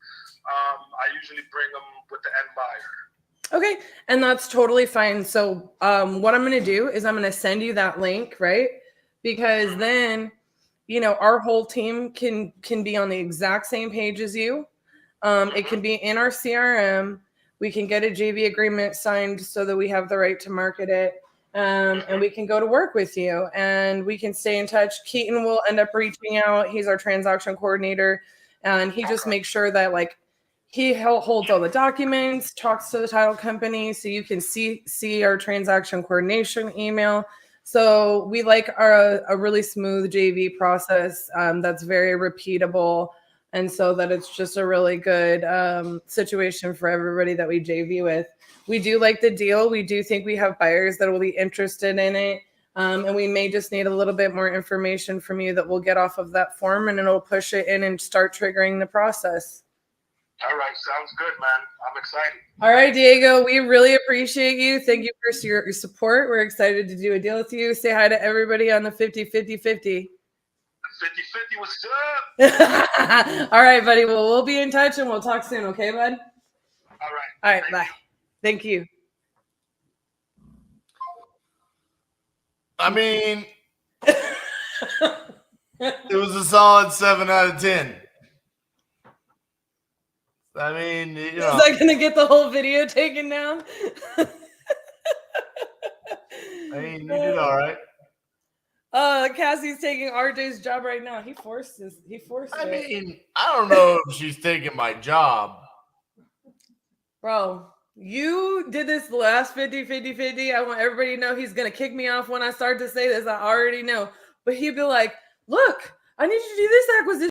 I usually bring them with the end buyer. Okay, and that's totally fine. So what I'm going to do is I'm going to send you that link, right? Because then, our whole team can be on the exact same page as you. It can be in our CRM. We can get a JV agreement signed so that we have the right to market it. And we can go to work with you and we can stay in touch. Keaton will end up reaching out. He's our transaction coordinator. And he just makes sure that he holds all the documents, talks to the title company so you can see our transaction coordination email. So we like a really smooth JV process that's very repeatable. And so that it's just a really good situation for everybody that we JV with. We do like the deal. We do think we have buyers that will be interested in it. And we may just need a little bit more information from you that we'll get off of that form, and it'll push it in and start triggering the process. All right. Sounds good, man. I'm excited. All right, Diego, we really appreciate you. Thank you for your support. We're excited to do a deal with you. Say hi to everybody on the 50-50-50. 50-50, what's up? All right, buddy. Well, we'll be in touch and we'll talk soon. Okay, bud? All right. Bye. Thank you. I mean, it was a solid 7 out of 10. I mean, Is that going to get the whole video taken down? I mean, you did all right. Cassie's taking RJ's job right now. He forced it. I mean, I don't know if she's taking my job. Bro, you did this last 50-50-50. I want everybody to know he's going to kick me off when I start to say this. I already know. But he'd be like, look, I need you to do this acquisition.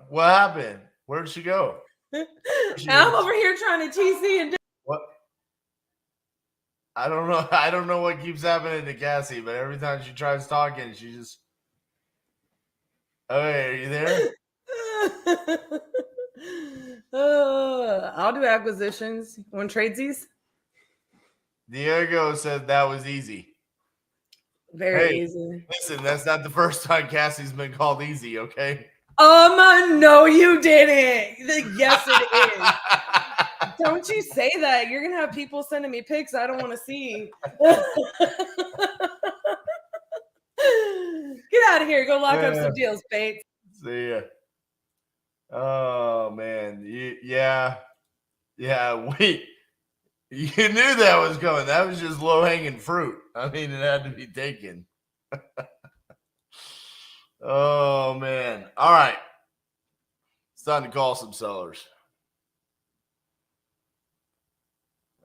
What happened? Where'd she go? I'm over here trying to TC and what? I don't know. I don't know what keeps happening to Cassie, but every time she tries talking, she just. Okay, are you there? I'll do acquisitions. Want tradesies? Diego said that was easy. Very easy. Listen, that's not the first time Cassie's been called easy, okay? No, you didn't. Yes, it is. Don't you say that. You're going to have people sending me pics I don't want to see. Get out of here. Go lock up some deals, Bates. See ya. Oh, man. Yeah. You knew that was coming. That was just low-hanging fruit. I mean, it had to be taken. Oh, man. All right. It's time to call some sellers.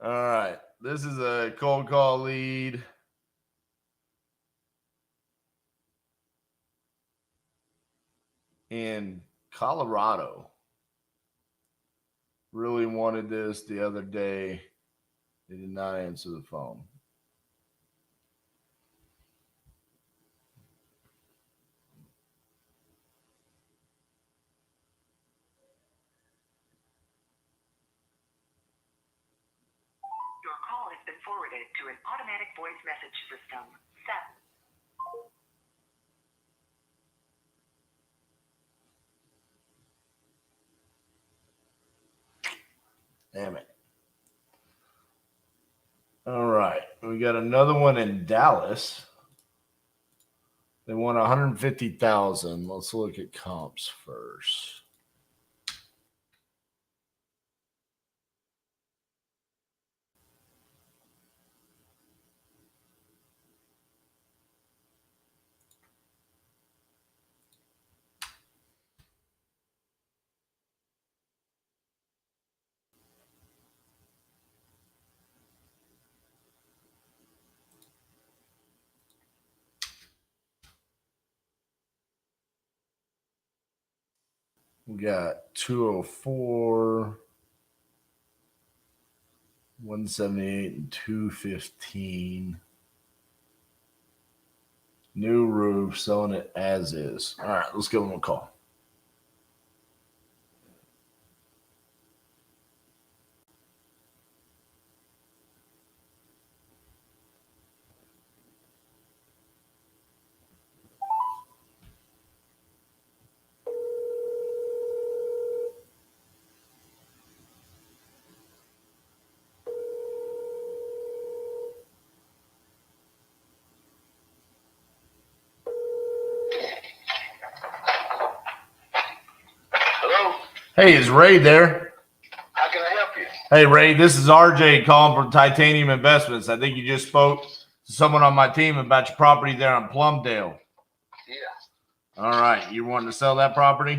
All right. This is a cold call lead. In Colorado. Really wanted this the other day. They did not answer the phone. Your call has been forwarded to an automatic voice message system. Set. Damn it. All right. We got another one in Dallas. They want 150,000. Let's look at comps first. We got 204, 178, and 215. New roof, selling it as is. All right, let's give them a call. Hello? Hey, is Ray there? How can I help you? Hey, Ray, this is RJ calling from Titanium Investments. I think you just spoke to someone on my team about your property there on Plumdale. Yeah. All right. You wanting to sell that property? I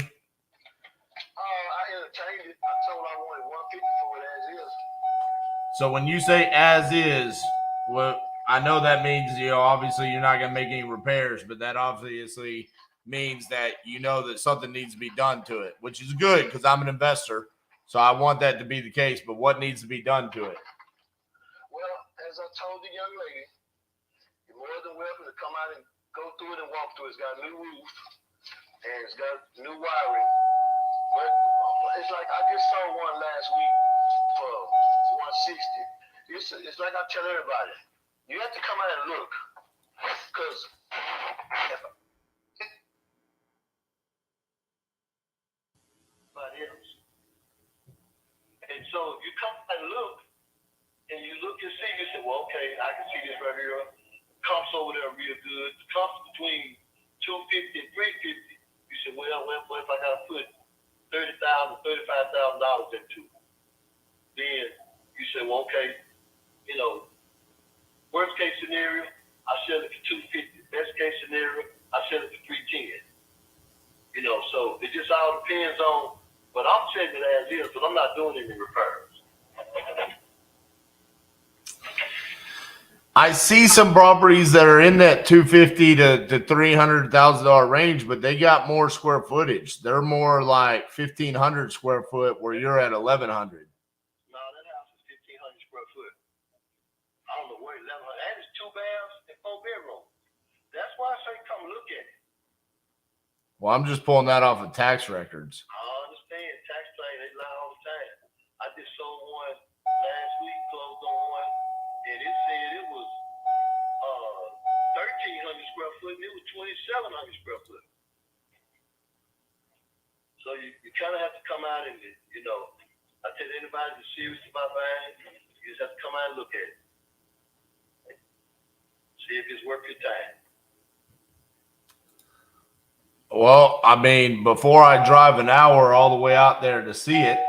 entertained it. I told I wanted 150 for it as is. So when you say as is, well, I know that means, obviously you're not going to make any repairs, but that obviously means that you know that something needs to be done to it, which is good because I'm an investor. So I want that to be the case, but what needs to be done to it? Well, as I told the young lady, you're more than welcome to come out and go through it and walk through it. It's got a new roof and it's got new wiring. But it's like I just saw one last week for 160. It's like I tell everybody, you have to come out and look. Because and so you come and look, and you look and see, you say, well, okay, I can see this right here. Comps over there real good. The comps between 250 and 350. You say, well, what if I got to put $30,000, $35,000 into it? Then you say, well, okay, worst case scenario, I sell it for 250. Best case scenario, I sell it for 310. So it just all depends on. But I'm selling it as is, but I'm not doing any repairs. I see some properties that are in that $250,000 to $300,000 range, but they got more square footage. They're more like 1,500 square foot, where you're at 1,100. No, that house is 1,500 square foot. I don't know where 1,100. And it's 2 baths and 4 bedrooms. That's why I say come look at it. Well, I'm just pulling that off of tax records. I understand. Tax claims, they lie all the time. I just sold one last week, closed on one, and it said it was 1,300 square foot, and it was 2,700 square foot. So you kind of have to come out and, I tell anybody that's serious about buying, you just have to come out and look at it. See if it's worth your time. Well, I mean, before I drive an hour all the way out there to see it,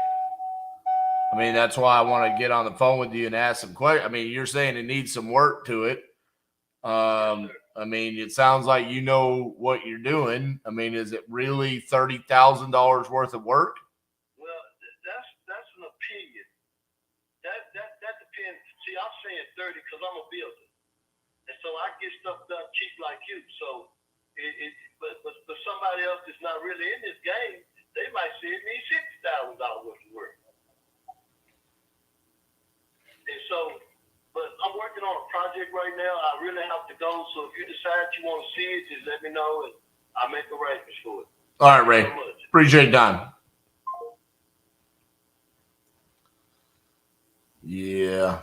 I mean, that's why I want to get on the phone with you and ask some questions. I mean, you're saying it needs some work to it. I mean, it sounds like you know what you're doing. I mean, is it really $30,000 worth of work? Well, that's an opinion. That depends. See, I'm saying 30 because I'm a builder, and so I get stuff done cheap like you. So, but somebody else that's not really in this game, they might say it needs $60,000 worth of work. And so project right now. I really have to go. So if you decide you want to see it, just let me know and I'll make arrangements for it. All right, Ray. Thank you so much. Appreciate your time. Yeah.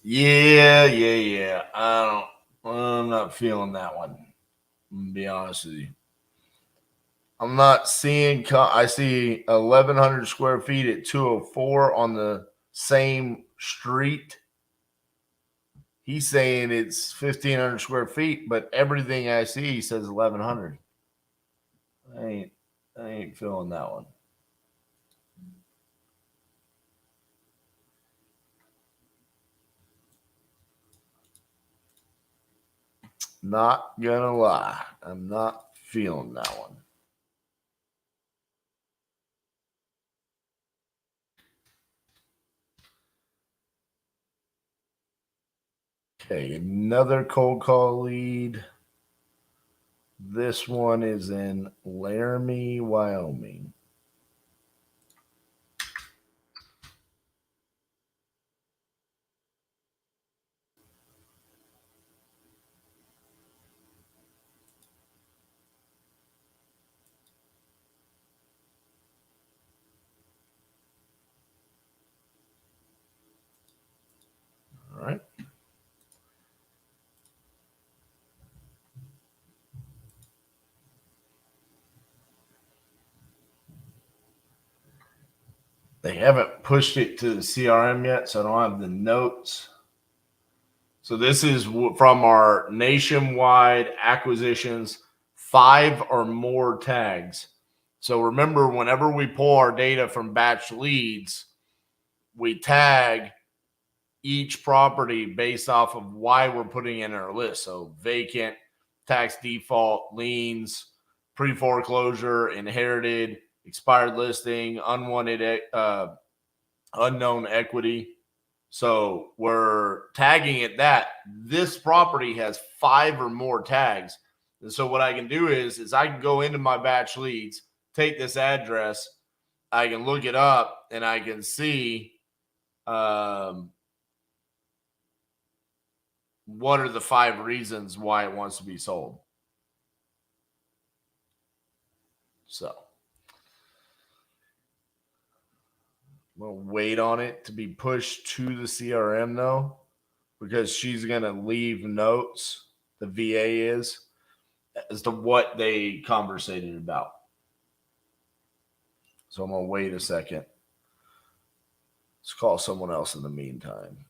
Yeah. I'm not feeling that one. I'm gonna be honest with you. I'm not seeing. I see 1,100 square feet at 204 on the same street. He's saying it's 1,500 square feet, but everything I see says 1,100. I ain't feeling that one. Not gonna lie, I'm not feeling that one. Okay, another cold call lead. This one is in Laramie, Wyoming. All right. They haven't pushed it to the CRM yet, so I don't have the notes. So this is from our nationwide acquisitions, 5 or more tags. So remember, whenever we pull our data from batch leads, we tag each property based off of why we're putting in our list. So vacant, tax default, liens, pre-foreclosure, inherited, expired listing, unwanted, unknown equity. So we're tagging it that this property has 5 or more tags. And so what I can do is I can go into my batch leads, take this address, I can look it up, and I can see what are the 5 reasons why it wants to be sold. So we'll wait on it to be pushed to the CRM though, because she's going to leave notes, the VA is, as to what they conversated about. So I'm going to wait a second. Let's call someone else in the meantime.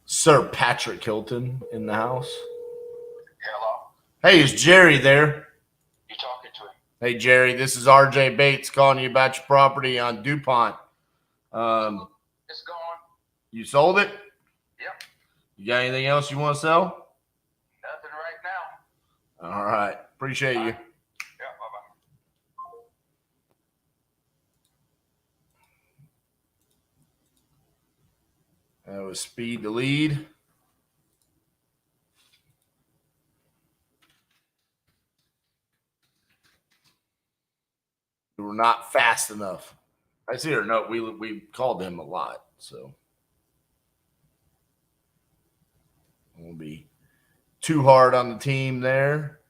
Sir Patrick Hilton in the house. Hello. Hey, is Jerry there? You talking to him? Hey, Jerry, this is RJ Bates calling you about your property on DuPont. It's gone. You sold it? Yep. You got anything else you want to sell? Nothing right now. All right. Appreciate you. Yeah, bye-bye. That was speed to lead. We were not fast enough. I see her note. We called him a lot, so it won't be too hard on the team there.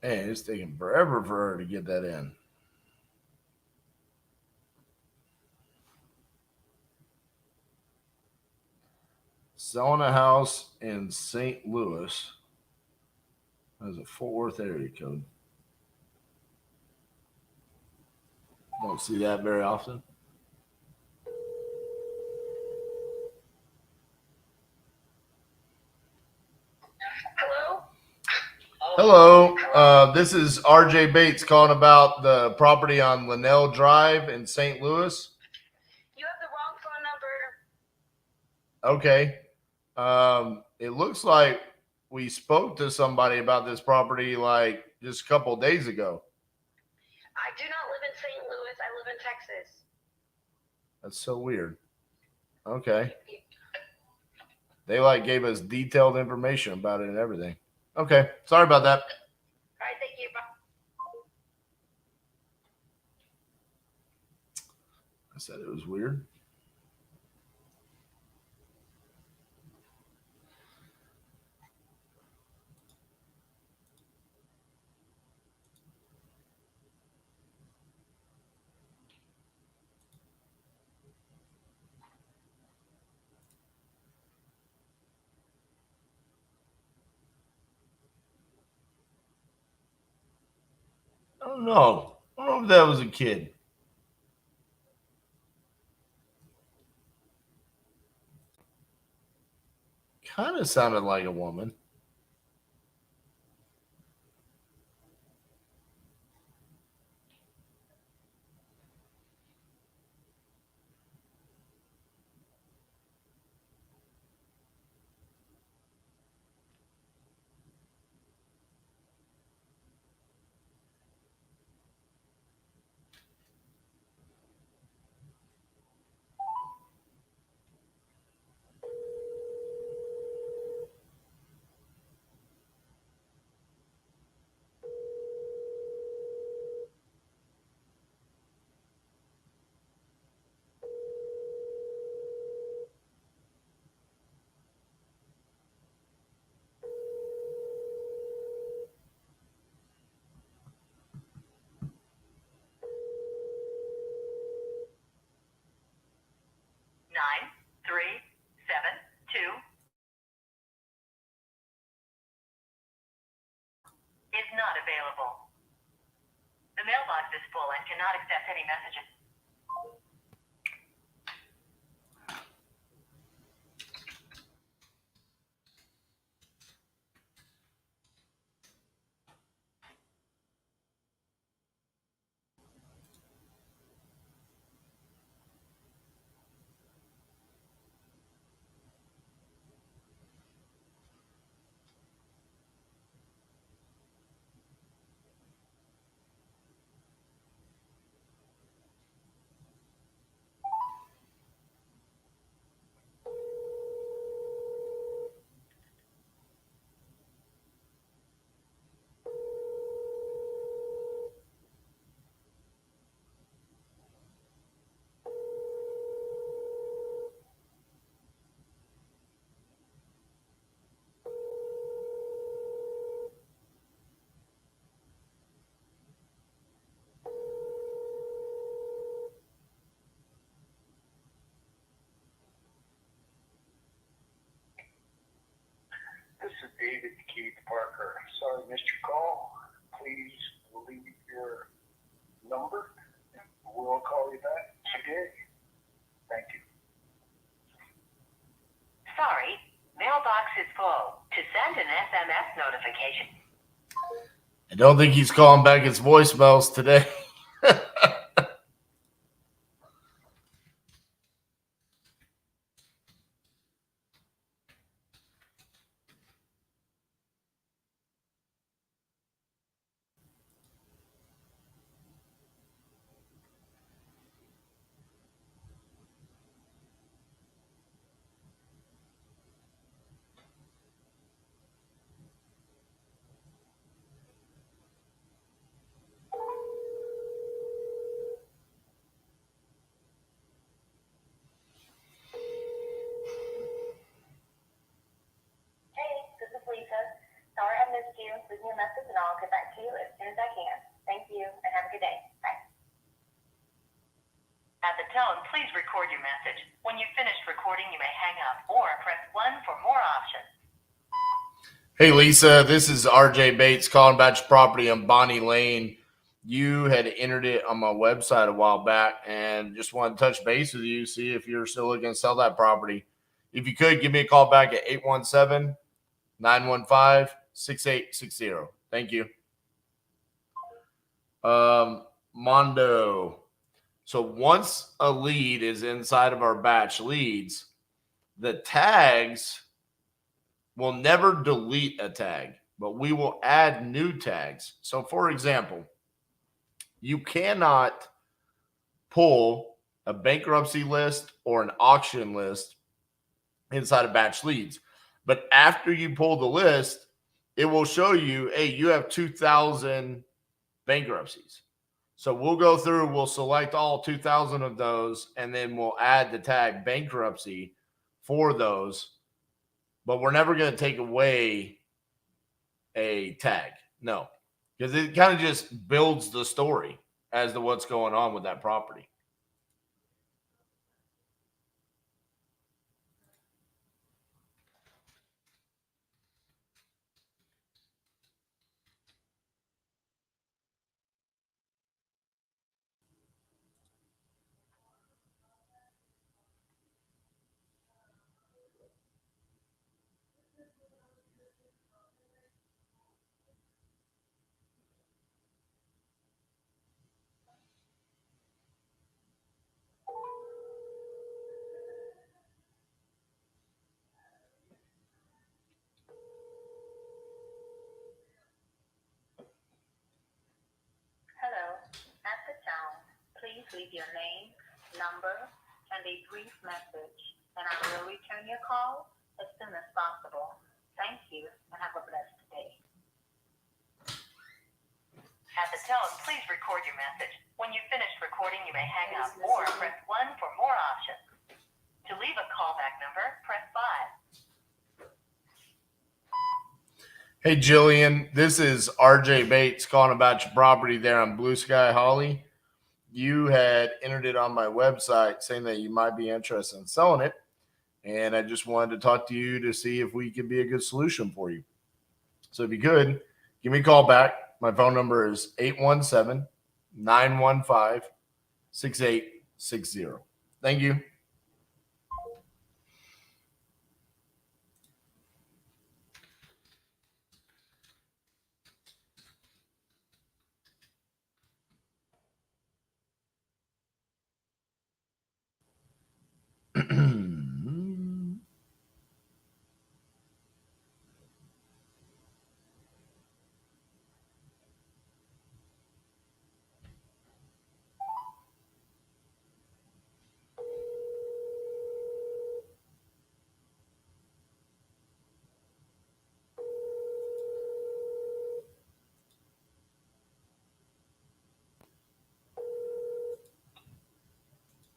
Man, it's taking forever for her to get that in. Selling a house in St. Louis. Has a Fort Worth area code. Don't see that very often. Hello. This is RJ Bates calling about the property on Linnell Drive in St. Louis. You have the wrong phone number. Okay. It looks like we spoke to somebody about this property like just a couple of days ago. I do not live in St. Louis. I live in Texas. That's so weird. Okay. They like gave us detailed information about it and everything. Okay. Sorry about that. All right, thank you. Bye. I said it was weird. I don't know. I don't know if that was a kid. Kind of sounded like a woman. Is not available. The mailbox is full and cannot accept any messages. This is David Keith Parker. Sorry, missed your call. Please leave your number. We'll call you back today. Thank you. Sorry, mailbox is full. To send an SMS notification. I don't think he's calling back his voicemails today. Hey, this is Lisa. Sorry I missed you. Leave me a message and I'll get back to you tone, please record your message. When you've finished recording, you may hang up or press 1 for more options. Hey, Lisa, this is RJ Bates calling about your property on Bonnie Lane. You had entered it on my website a while back and just wanted to touch base with you, see if you're still looking to sell that property. If you could, give me a call back at 817-915-6860. Thank you. Mondo. So once a lead is inside of our batch leads, the tags will never delete a tag, but we will add new tags. So for example, you cannot pull a bankruptcy list or an auction list inside of batch leads. But after you pull the list, it will show you, hey, you have 2,000 bankruptcies. So we'll go through, we'll select all 2,000 of those, and then we'll add the tag bankruptcy for those. But we're never going to take away a tag. No, because it kind of just builds the story as to what's going on with that property. Hello. At the tone, please leave your name, number, and a brief message, and I will return your call as soon as possible. Thank you, and have a blessed day. At the tone, please record your message. When you've finished recording, you may hang up or press 1 for more options. To leave a callback number, press 5. Hey, Jillian, this is RJ Bates calling about your property there on Blue Sky Holly. You had entered it on my website saying that you might be interested in selling it. And I just wanted to talk to you to see if we could be a good solution for you. So if you could, give me a call back. My phone number is 817-915-6860. Thank you.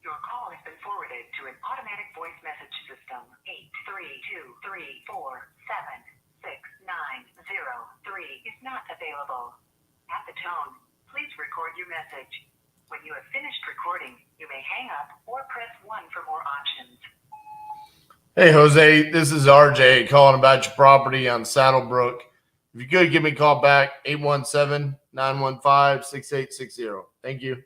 Your call has been forwarded to an automatic voice message system. 832347690 is not available. At the tone, please record your message. When you have finished recording, you may hang up or press 1 for more options. Hey, Jose, this is RJ calling about your property on Saddlebrook. If you could, give me a call back, 817-915-6860. Thank you.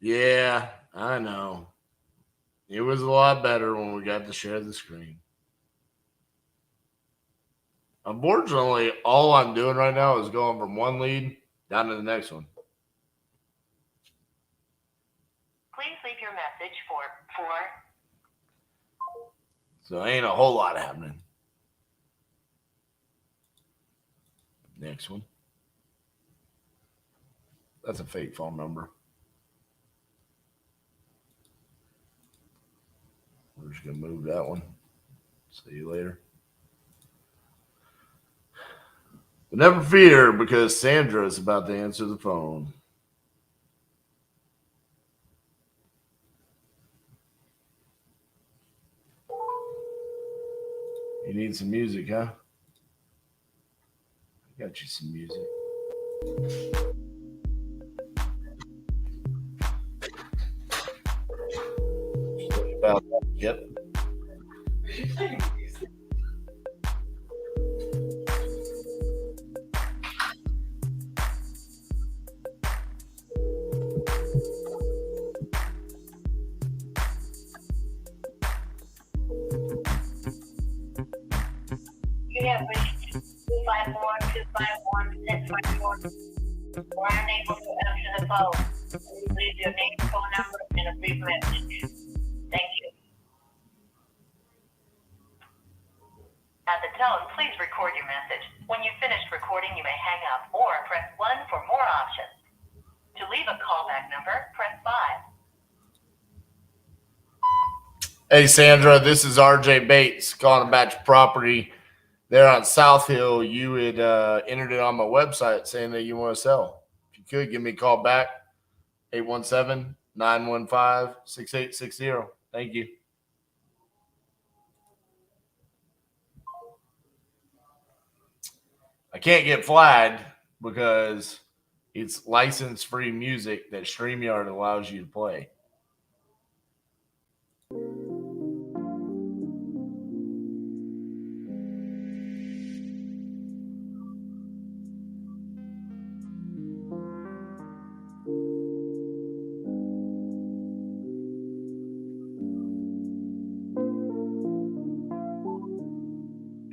Yeah, I know. It was a lot better when we got to share the screen. Unfortunately, all I'm doing right now is going from one lead down to the next one. Please leave your message for 4. So ain't a whole lot happening. Next one. That's a fake phone number. We're just going to move that one. See you later. But never fear, because Sandra is about to answer the phone. You need some music, huh? I got you some music. About that. Yep. You have reached 254-251-1051. We're unable to answer the phone. Please leave your name, phone number, and a brief message. Thank you. At the tone, please record your message. When you've finished recording, you may hang up or press 1 for more options. To leave a callback number, press 5. Hey, Sandra, this is RJ Bates calling about your property there on South Hill. You had entered it on my website saying that you want to sell. If you could, give me a call back, 817-915-6860. Thank you. I can't get flagged because it's license-free music that StreamYard allows you to play.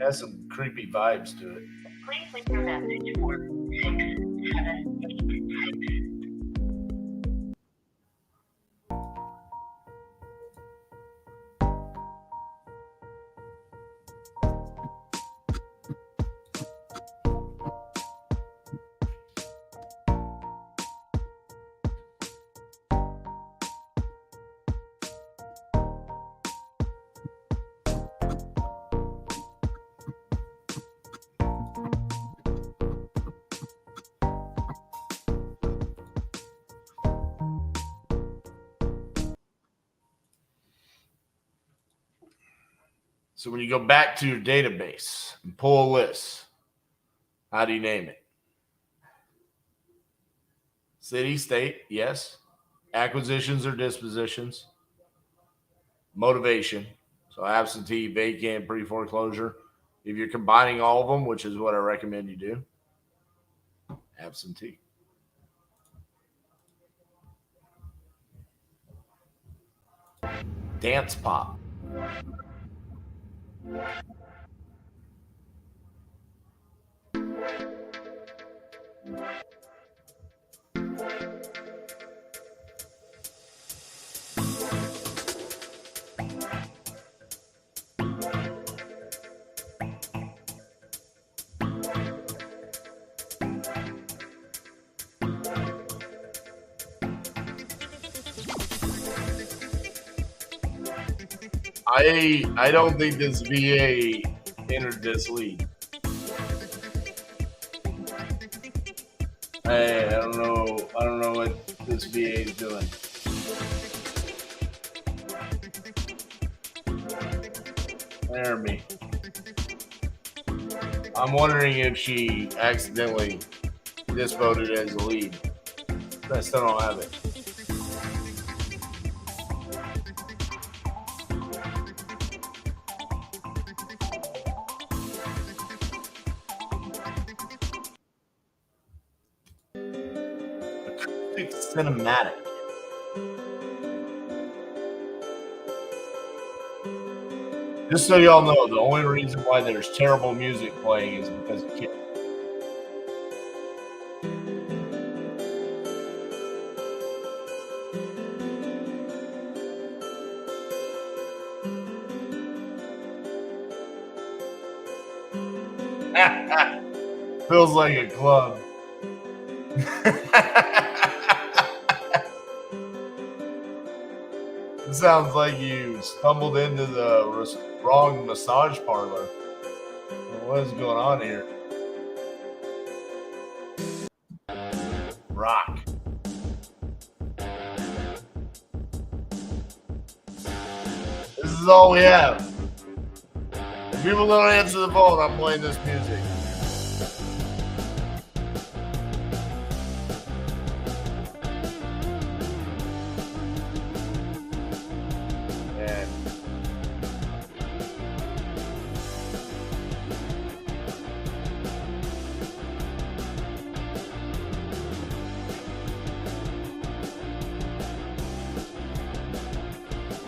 Has some creepy vibes to it. Please leave your message for 6786. So when you go back to your database and pull a list, how do you name it? City, state, yes. Acquisitions or dispositions. Motivation. So absentee, vacant, pre-foreclosure. If you're combining all of them, which is what I recommend you do, absentee. Dance pop. I don't think this VA entered this lead. Hey, I don't know what this VA is doing. Laramie. I'm wondering if she accidentally disvoted as a lead. I still don't have it. Cinematic. Just so y'all know, the only reason why there's terrible music playing is because of kids. Feels like a club. sounds like you stumbled into the wrong massage parlor. What is going on here? Rock. This is all we have. If people don't answer the phone, I'm playing this music.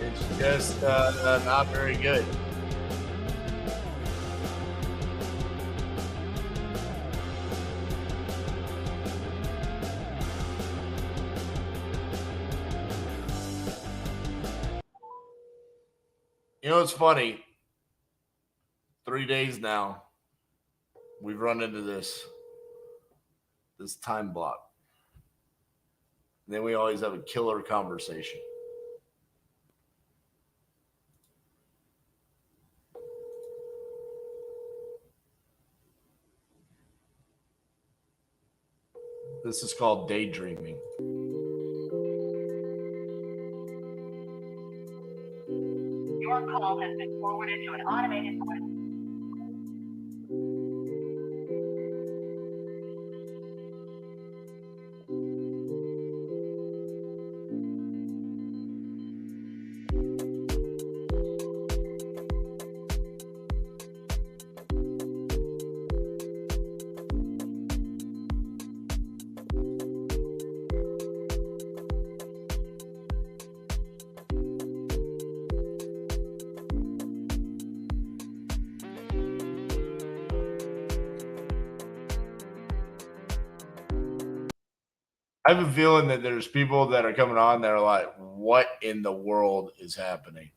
And it's just not very good. You know, it's funny. 3 days now, we've run into this time block. And then we always have a killer conversation. This is called daydreaming. Your call has been forwarded to an automated voice. I have a feeling that there's people that are coming on that are like, what in the world is happening?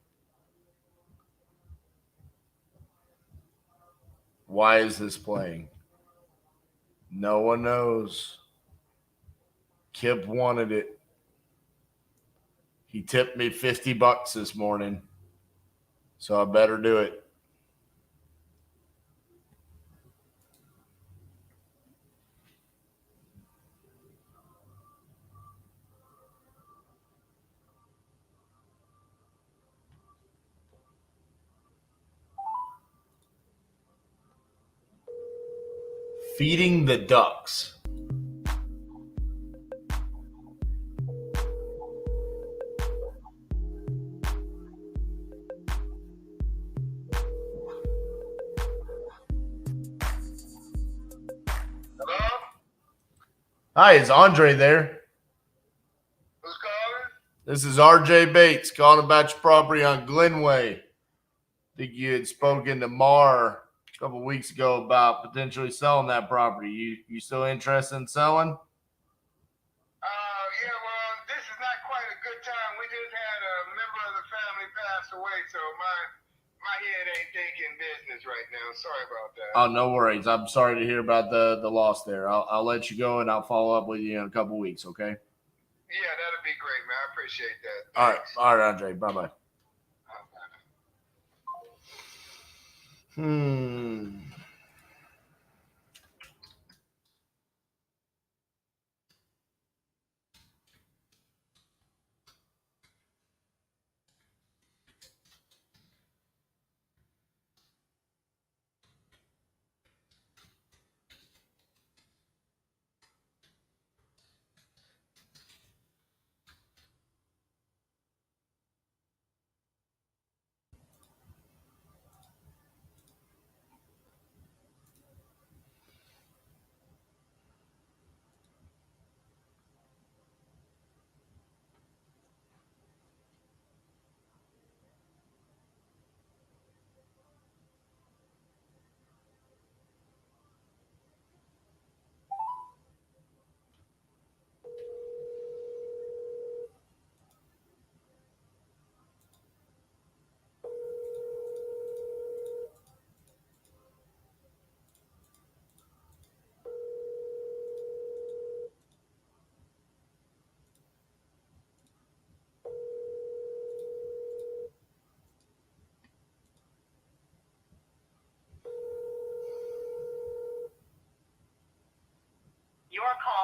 Why is this playing? No one knows. Kip wanted it. He tipped me $50 this morning, so I better do it. Feeding the ducks. Hi, is Andre there? Who's calling? This is RJ Bates calling about your property on Glenway. I think you had spoken to Mar a couple weeks ago about potentially selling that property. You still interested in selling? Yeah, well, this is not quite a good time. We just had a member of the family pass away, so my head ain't thinking business right now. Sorry about that. Oh, no worries. I'm sorry to hear about the loss there. I'll let you go, and I'll follow up with you in a couple weeks, okay? Yeah, that'd be great, man. I appreciate that. All right, Andre. Bye-bye.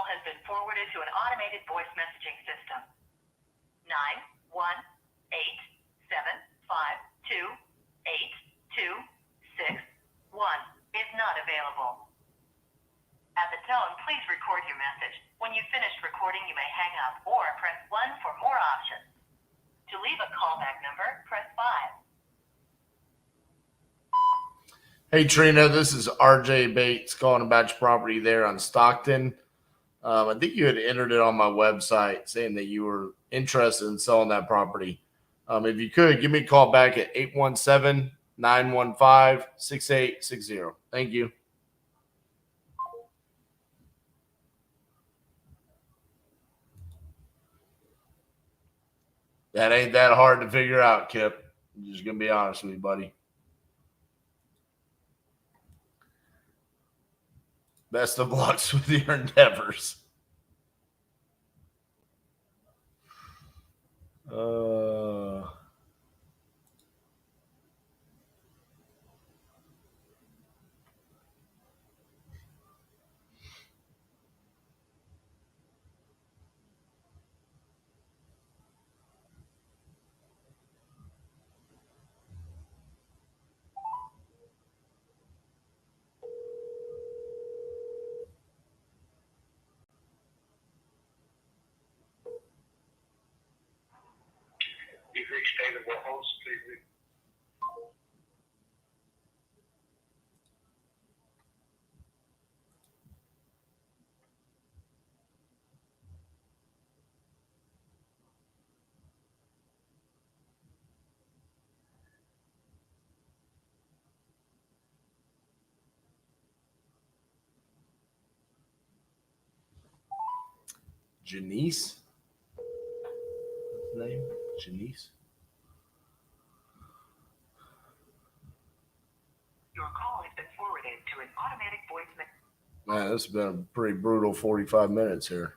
has been forwarded to an automated voice messaging system. 918-752-8261 is not available. At the tone, please record your message. When you've finished recording, you may hang up or press 1 for more options. To leave a callback number, press 5. Hey Trina, this is RJ Bates calling about your property there on Stockton. I think you had entered it on my website saying that you were interested in selling that property. If you could, give me a call back at 817-915-6860. Thank you. That ain't that hard to figure out, Kip. I'm just going to be honest with you, buddy. Best of luck with your endeavors. You've reached David Wilhost, please. Janice? What's his name? Janice? Your call has been forwarded to an automatic voice message. Man, this has been a pretty brutal 45 minutes here.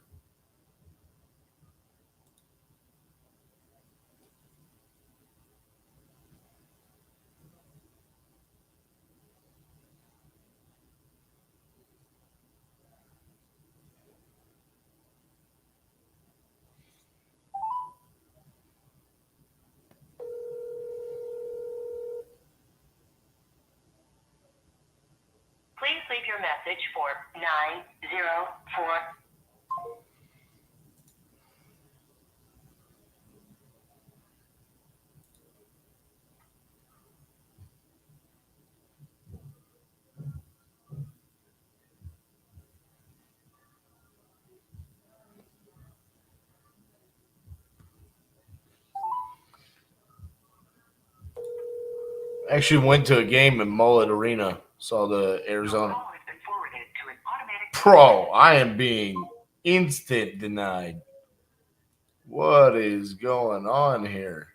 Please leave your message for 904. Actually went to a game in Mullet Arena. Saw the Arizona. Pro, I am being instant denied. What is going on here?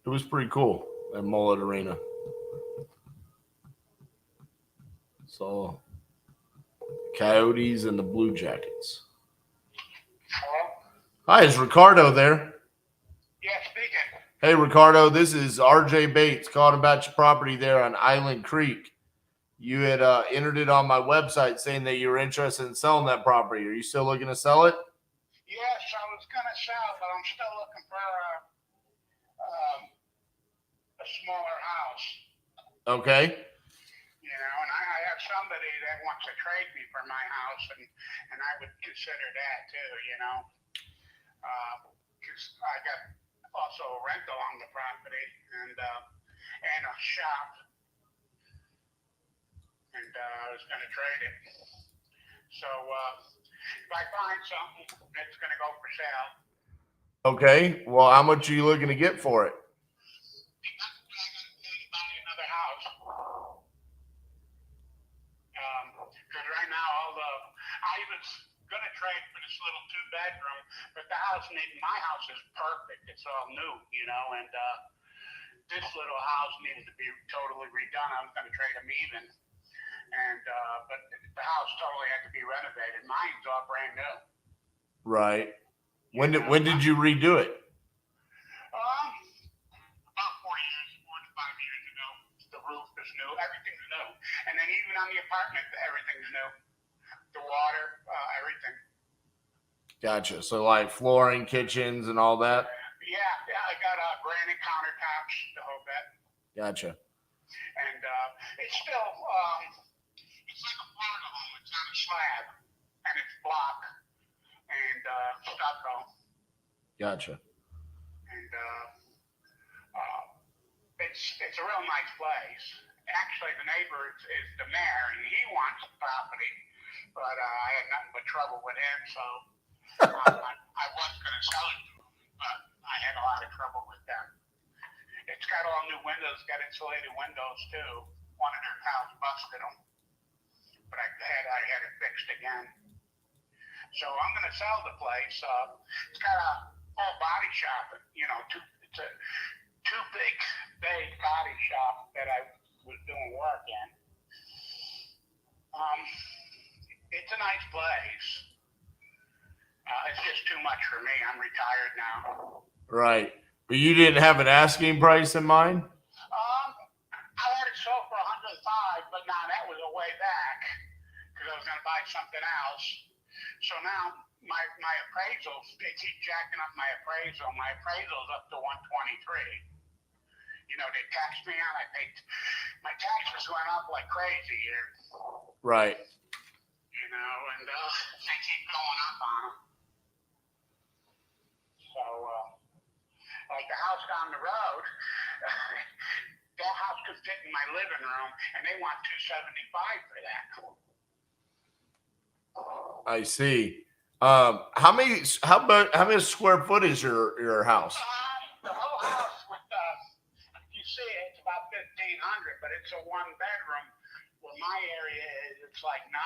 It was pretty cool at Mullet Arena. Saw Coyotes and the Blue Jackets. Hi, is Ricardo there? Yeah, speaking. Hey, Ricardo, this is RJ Bates calling about your property there on Island Creek. You had entered it on my website saying that you were interested in selling that property. Are you still looking to sell it? Yes, I was going to sell, but I'm still looking for a smaller house. Okay. You know, and I have somebody that wants to trade me for my house, and I would consider that too, you know. Because I got also a rental on the property and a shop. And I was going to trade it. So if I find something, it's going to go for sale. Okay. Well, how much are you looking to get for it? Buy another house. Because right now, I was going to trade for this little 2-bedroom, but my house is perfect. It's all new, you know, and this little house needed to be totally redone. I was going to trade them even, and but the house totally had to be renovated. Mine's all brand new. Right. When did you redo it? About 4 years, 4 to 5 years ago. The roof is new. Everything's new, and then even on the apartment, everything's new. The water, everything. Gotcha. So like flooring, kitchens, and all that. Yeah, I got granite countertops, the whole bit. Gotcha. And it's still, it's like a parlor home. It's on a slab, and it's block and stucco. Gotcha. And it's a real nice place. Actually, the neighbor is the mayor, and he wants the property, but I had nothing but trouble with him, so I wasn't going to sell it to him, but I had a lot of trouble with them. It's got all new windows, got insulated windows too. One of their tiles busted them, but I had it fixed again. So I'm going to sell the place. It's got a full body shop, it's a two big body shop that I was doing work in. It's a nice place. It's just too much for me. I'm retired now. Right. But you didn't have an asking price in mind? I had it sold for $105, but now that was a way back because I was going to buy something else. So now my appraisal, they keep jacking up my appraisal. My appraisal's up to 123. They taxed me on. My taxes went up like crazy here. Right. And they keep going up on them. So, like the house down the road, that house could fit in my living room, and they want $275 for that. I see. How many square foot is your house? The whole house with you see it's about 1,500, but it's a one bedroom. Well, my area it's like 900.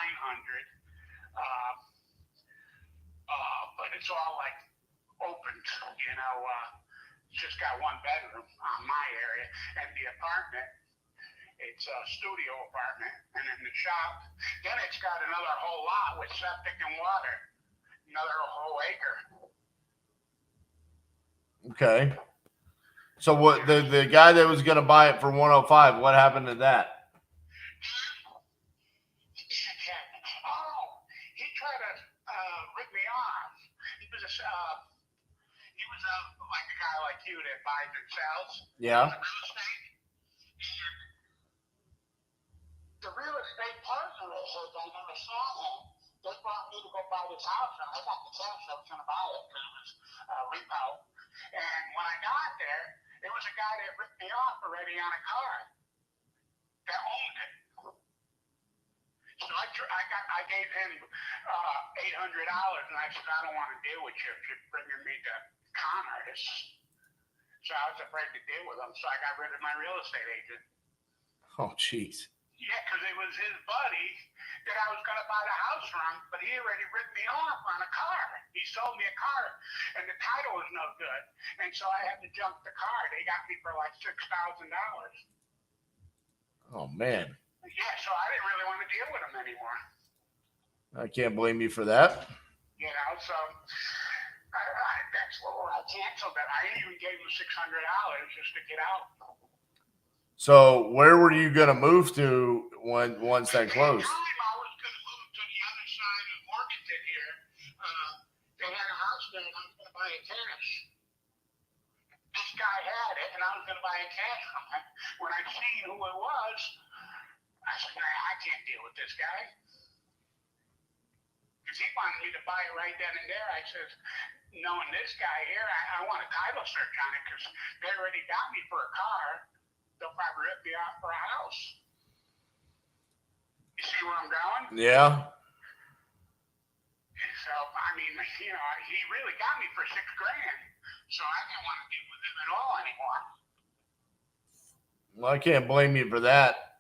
But it's all like open, it's just got one bedroom on my area, and the apartment, it's a studio apartment, and in the shop, then it's got another whole lot with septic and water, another whole acre. Okay. So what the guy that was going to buy it for 105, what happened to that? He tried to rip me off. He was like a guy like you that buys and sells. Yeah. Real estate. And the real estate partner that I never saw him. They brought me to go buy this house, and I got the cash. I was going to buy it because it was repo. And when I got there, there was a guy that ripped me off already on a car that owned it. So I gave him $800, and I said, I don't want to deal with you if you're bringing me to con artists. So I was afraid to deal with him, so I got rid of my real estate agent. Oh, jeez. Yeah, because it was his buddy that I was going to buy the house from, but he already ripped me off on a car. He sold me a car, and the title was no good. And so I had to junk the car. They got me for like $6,000. Oh, man. Yeah, so I didn't really want to deal with him anymore. I can't blame you for that. So that's what I canceled it. I even gave him $600 just to get out. So where were you going to move to once that closed? I was going to move to the other side of Morganton here. They had a house there, and I was going to buy it cash. This guy had it, and I was going to buy it cash from him. When I seen who it was, I said, I can't deal with this guy. Because he wanted me to buy it right then and there. I said, knowing this guy here, I want a title search on it because they already got me for a car. They'll probably rip me off for a house. You see where I'm going? Yeah. So, I mean, he really got me for $6,000. So I didn't want to deal with him at all anymore. Well, I can't blame you for that.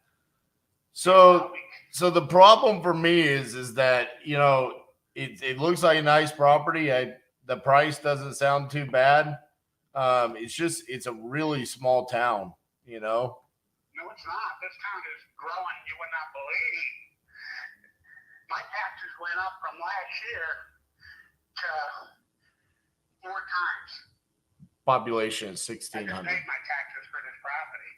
So the problem for me is that, it looks like a nice property. The price doesn't sound too bad. It's a really small town, you know. No, it's not. This town is growing. You would not believe. My taxes went up from last year to 4 times. Population is I just 1,600. paid my taxes for this property.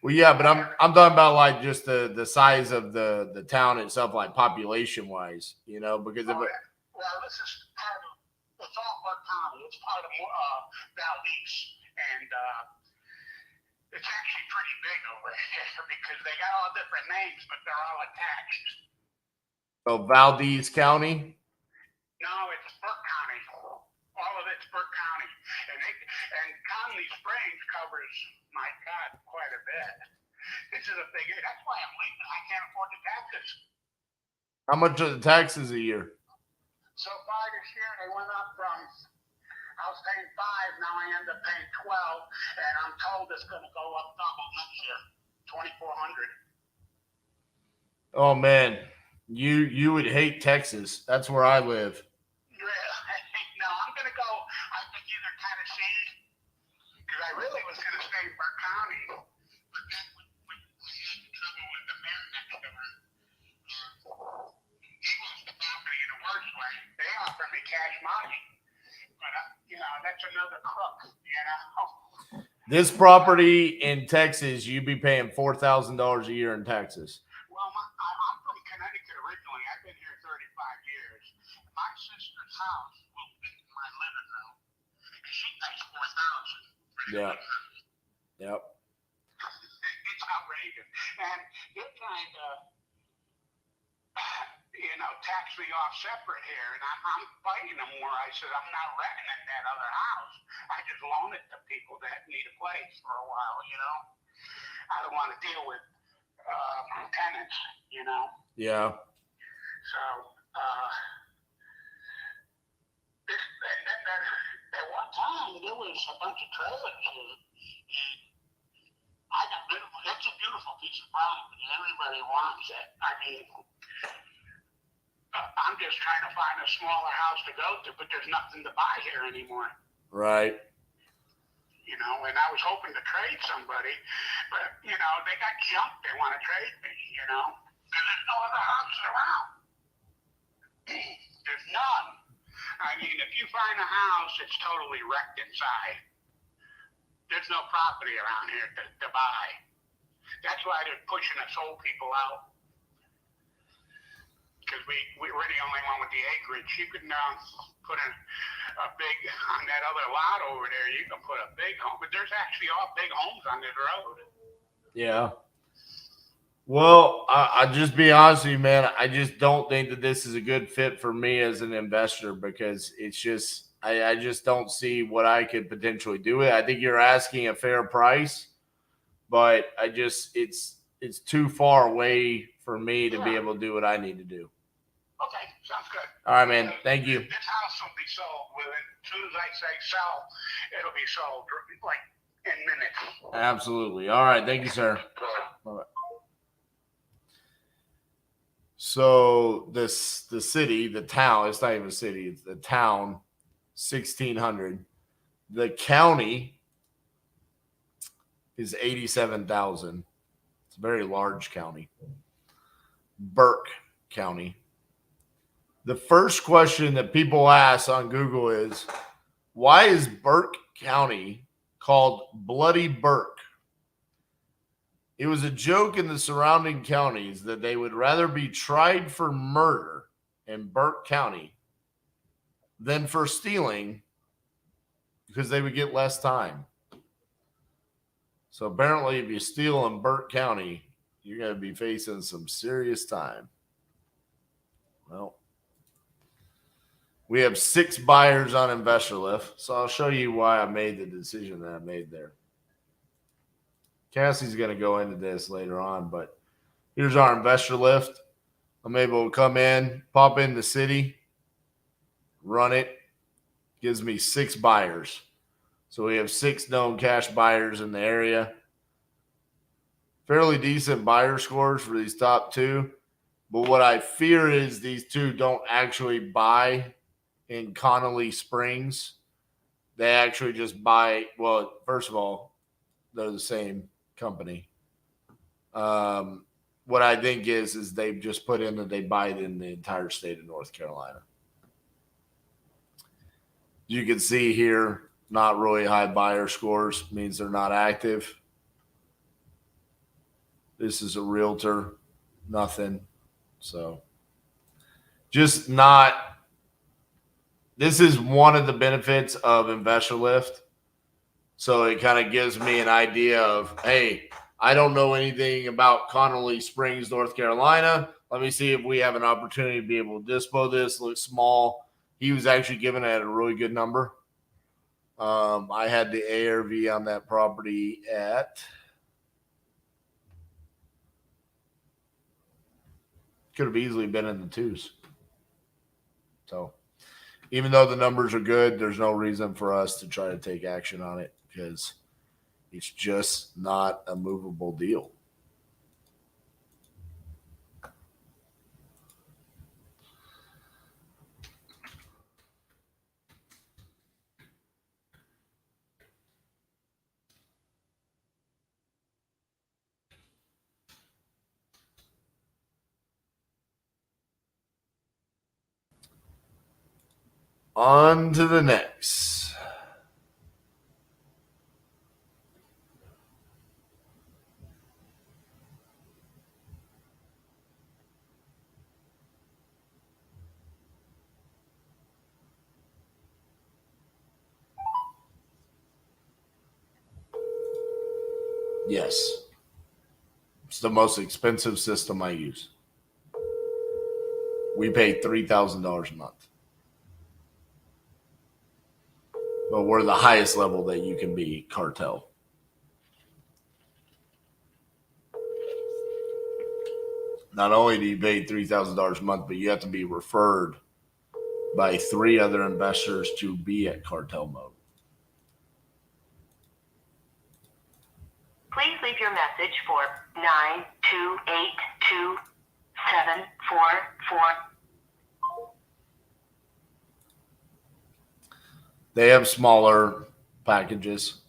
Well, yeah, but I'm talking about like just the size of the town itself, like population wise, you know, because of it. Well, this is part of, it's all Burke County. It's part of Valdez, and it's actually pretty big over here because they got all different names, but they're all attached. So Valdez County. No, it's Burke County. All of it's Burke County, and Conley Springs covers, my God, quite a bit. This is a big area. That's why I'm leaving. I can't afford the taxes. How much are the taxes a year? So far this year, they went up from, I was paying 5, now I end up paying 12, and I'm told it's going to go up double next year, 2,400. Oh man, you would hate Texas. That's where I live. No, I'm going to go, I think either Tennessee, because I really was going to stay in Burke County, but then we had trouble with the mayor next door. He wants the property in a worse way. They offer me cash money, but that's another crook, This property in Texas, you'd be paying $4,000 a year in taxes. Well, I'm from Connecticut originally. I've been here 35 years. My sister's house will fit in my living room. She pays $4,000. Yeah. Yep. It's outrageous. And they're trying to, tax me off separate here. And I'm fighting them more. I said, I'm not renting in that other house. I just loan it to people that need a place for a while, I don't want to deal with tenants, Yeah. So, at one time, there was a bunch of trailers here. And I got rid of it. It's a beautiful piece of property. Everybody wants it. I mean, I'm just trying to find a smaller house to go to, but there's nothing to buy here anymore. Right. And I was hoping to trade somebody, but, they got jumped. They want to trade me, because there's no other houses around. There's none. I mean, if you find a house, it's totally wrecked inside. There's no property around here to buy. That's why they're pushing us old people out. Because we're the only one with the acreage. You can put a big, on that other lot over there, you can put a big home. But there's actually all big homes on this road. Yeah. Well, I'll just be honest with you, man. I just don't think that this is a good fit for me as an investor because it's just, I just don't see what I could potentially do with it. I think you're asking a fair price, but it's too far away for me to be able to do what I need to do. Okay, sounds good. All right, man. Thank you. This house will be sold within, as soon as I say sell, it'll be sold like in minutes. Absolutely. All right. Thank you, sir. Bye-bye. So the city, the town, it's not even a city, it's the town, 1,600. The county is 87,000. It's a very large county. Burke County. The first question that people ask on Google is, why is Burke County called Bloody Burke? It was a joke in the surrounding counties that they would rather be tried for murder in Burke County than for stealing because they would get less time. So apparently if you steal in Burke County, you're going to be facing some serious time. Well, we have 6 buyers on Investor Lift, so I'll show you why I made the decision that I made there. Cassie's going to go into this later on, but here's our Investor Lift. I'm able to come in, pop in the city, run it. Gives me 6 buyers. So we have 6 known cash buyers in the area. Fairly decent buyer scores for these top 2. But what I fear is these 2 don't actually buy in Connolly Springs. They actually just buy. Well, first of all, they're the same company. What I think is they've just put in that they buy it in the entire state of North Carolina. You can see here, not really high buyer scores means they're not active. This is a realtor, nothing. So just not. This is one of the benefits of Investor Lift. So it kind of gives me an idea of, hey, I don't know anything about Connolly Springs, North Carolina. Let me see if we have an opportunity to be able to dispo this. Looks small. He was actually given it a really good number. I had the ARV on that property at, could have easily been in the twos. So even though the numbers are good, there's no reason for us to try to take action on it because it's just not a movable deal. On to the next. Yes. It's the most expensive system I use. We pay $3,000 a month. But we're the highest level that you can be cartel. Not only do you pay $3,000 a month, but you have to be referred by 3 other investors to be at cartel mode. Please leave your message for 9282744. They have smaller packages.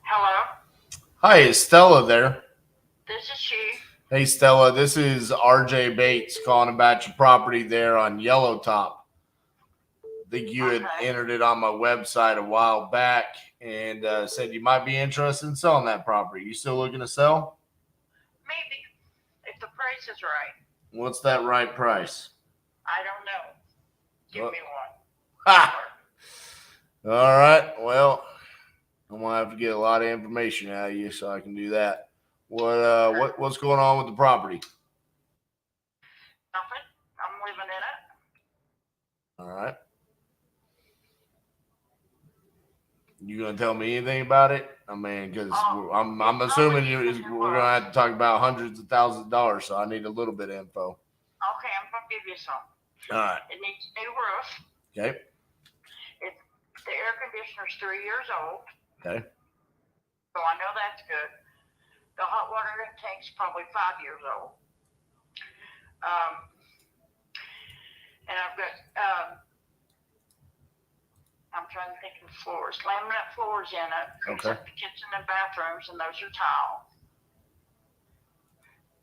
Hello, Hi, is Stella there? this is she. Hey, Stella, this is RJ Bates calling about your property there on Yellow Top. I think you had entered it on my website a while back and said you might be interested in selling that property. You still looking to sell? Maybe, if the price is right. What's that right price? I don't know. Give me one. Ha! All right. Well, I'm gonna have to get a lot of information out of you so I can do that. What's going on with the property? Nothing. I'm living in it. All right. You gonna tell me anything about it? I mean, because I'm assuming we're gonna have to talk about hundreds of thousands of dollars, so I need a little bit of info. Okay, I'm gonna give you some. All right. It needs a new roof. Okay. The air conditioner's 3 years old, Okay. so I know that's good. The hot water tank's probably 5 years old. And I've got, I'm trying to think of floors, laminate floors in it, except the kitchen and bathrooms, and those are tile.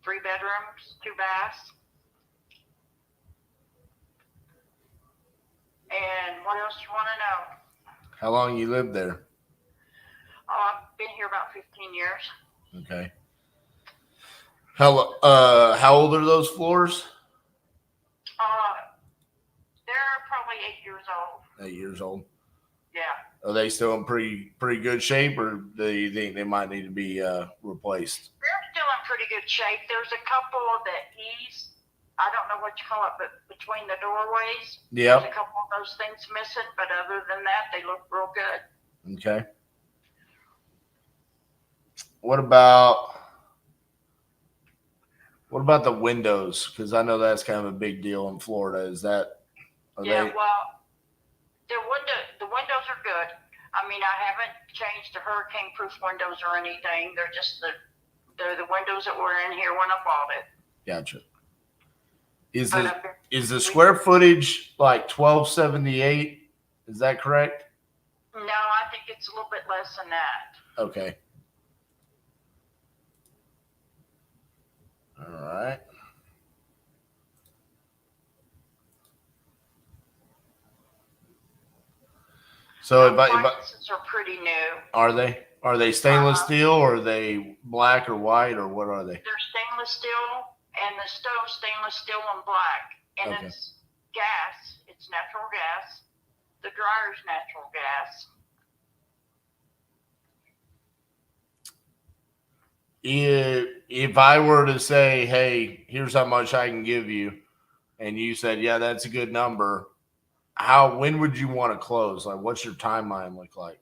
3 bedrooms, 2 baths. And what else do you want to know? How long you lived there? Oh, I've been here about 15 years. Okay. How old are those floors? They're probably 8 years old. 8 years old. Yeah. Are they still in pretty good shape, or do you think they might need to be replaced? They're still in pretty good shape. There's a couple of the eaves I don't know what you call it, but between the doorways, Yep. there's a couple of those things missing, but other than that, they look real good. Okay. What about the windows? Because I know that's kind of a big deal in Florida. Is that? Well, the windows are good. I mean, I haven't changed the hurricane-proof windows or anything. They're just they're the windows that were in here when I bought it. Gotcha. Is the square footage like 1278? Is that correct? No, I think it's a little bit less than that. Okay. All right. So if appliances are pretty new. are they stainless steel or are they black or white or what are they? They're stainless steel, and the stove's stainless steel and black, and Okay. it's gas. It's natural gas. The dryer's natural gas. If I were to say, hey, here's how much I can give you, and you said, yeah, that's a good number, when would you want to close? Like, what's your timeline look like?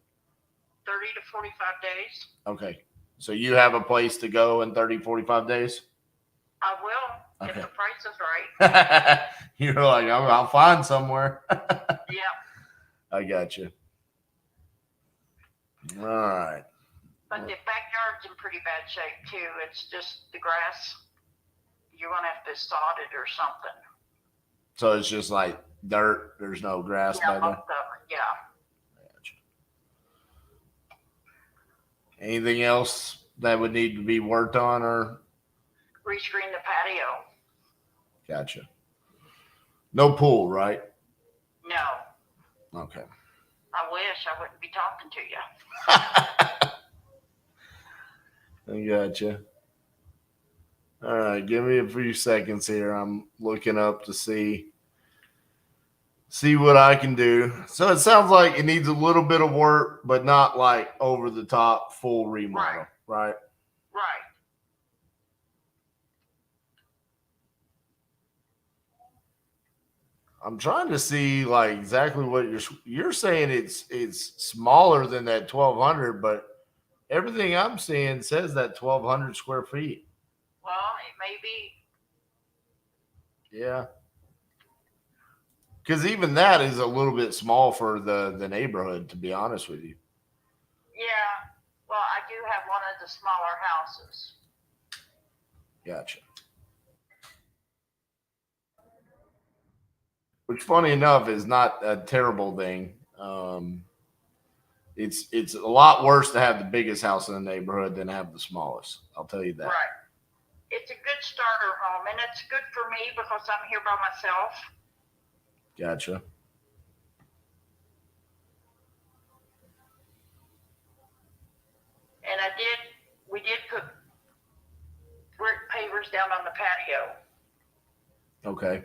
30 to 45 days. Okay. So you have a place to go in 30, 45 days? I will, if Okay. the price is right. You're like, I'll find somewhere. Yeah. I got you. All right. But the backyard's in pretty bad shape, too. It's just the grass. You're going to have to sod it or something. So it's just like dirt. There's no grass Yeah, back most there. of it, yeah. Anything else that would need to be worked on or? Rescreen the patio. Gotcha. No pool, right? No. Okay. I wish I wouldn't be talking to you. I gotcha. All right, give me a few seconds here. I'm looking up to see what I can do. So it sounds like it needs a little bit of work, but not like over the top full remodel, right? Right. I'm trying to see like exactly what you're saying. It's smaller than that 1200, but everything I'm seeing says that 1200 square feet. Well, it may be. Yeah. Because even that is a little bit small for the neighborhood, to be honest with you. Yeah. Well, I do have one of the smaller houses. Gotcha. Which, funny enough, is not a terrible thing. It's a lot worse to have the biggest house in the neighborhood than have the smallest. I'll tell you that. Right. It's a good starter home, and it's good for me because I'm here by myself. Gotcha. And we did put brick pavers down on the patio. Okay.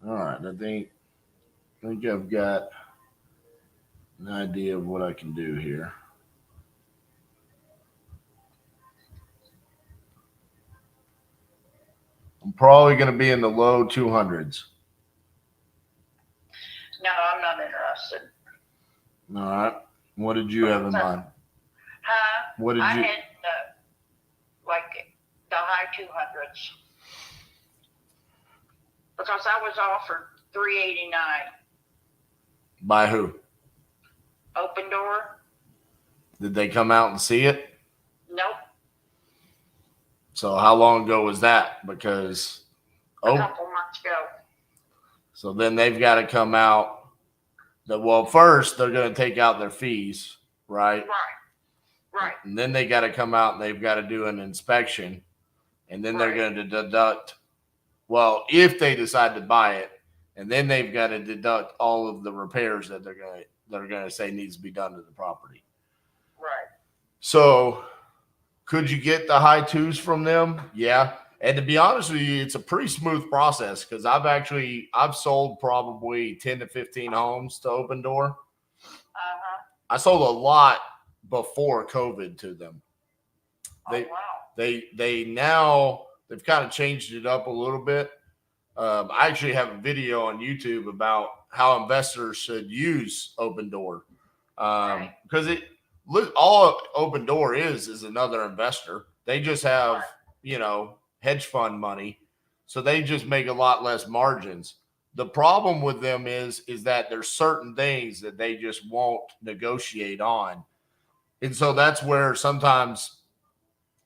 All right. I think I've got an idea of what I can do here. I'm probably going to be in the low 200s. No, I'm not interested. All right. What did you have in mind? Huh? What did I you? had like the high 200s because I was offered $389. By who? Open door? Did they come out and see it? Nope. So how long ago was that? Because A couple months ago. So then they've got to come out. First they're going to take out their fees, right? Right. And then they got to come out and they've got to do an inspection, and then they're going to deduct. Well, if they decide to buy it, and then they've got to deduct all of the repairs that they're going to say needs to be done to the property. Right. So could you get the high twos from them? Yeah. And to be honest with you, it's a pretty smooth process because I've sold probably 10 to 15 homes to Open Door. Uh-huh. I sold a lot before COVID to them. Oh, wow. They've kind of changed it up a little bit. I actually have a video on YouTube about how investors should use Open Door. Because all Open Door is another investor. They just have, hedge fund money. So they just make a lot less margins. The problem with them is that there's certain things that they just won't negotiate on. And so that's where sometimes,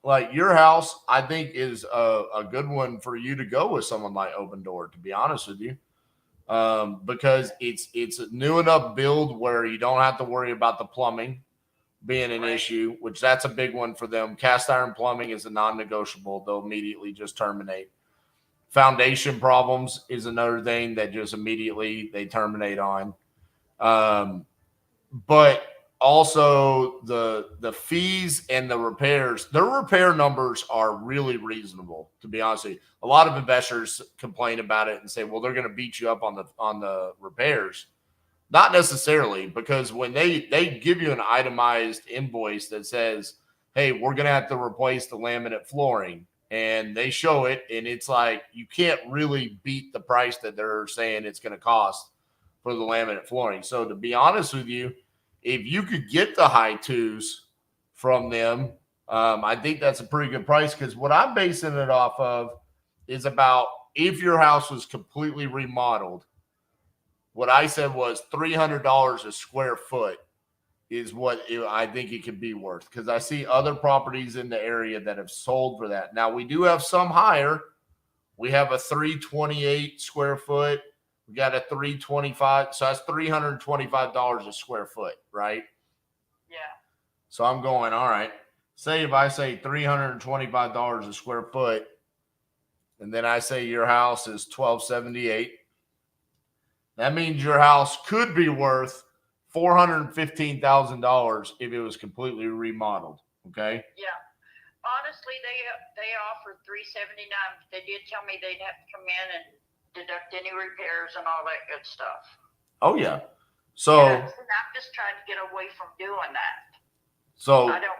like your house, I think is a good one for you to go with someone like Open Door, to be honest with you. Because it's a new enough build where you don't have to worry about the plumbing being an issue, which that's a big one for them. Cast iron plumbing is a non-negotiable. They'll immediately just terminate. Foundation problems is another thing that just immediately they terminate on. But also the fees and the repairs, their repair numbers are really reasonable, to be honest with you. A lot of investors complain about it and say, well, they're going to beat you up on the repairs. Not necessarily, because when they give you an itemized invoice that says, hey, we're going to have to replace the laminate flooring, and they show it, and it's like you can't really beat the price that they're saying it's going to cost for the laminate flooring. So to be honest with you, if you could get the high twos from them, I think that's a pretty good price, because what I'm basing it off of is about if your house was completely remodeled, what I said was $300 a square foot is what I think it could be worth, because I see other properties in the area that have sold for that. Now, we do have some higher. We have a 328 square foot. We got a 325. So that's $325 a square foot, right? Yeah. So I'm going, all right. Say if I say $325 a square foot, and then I say your house is $1,278. That means your house could be worth $415,000 if it was completely remodeled. Okay. Yeah. Honestly, they offered $379. They did tell me they'd have to come in and deduct any repairs and all that good stuff. Oh yeah. So I'm just trying to get away from doing that. So I don't.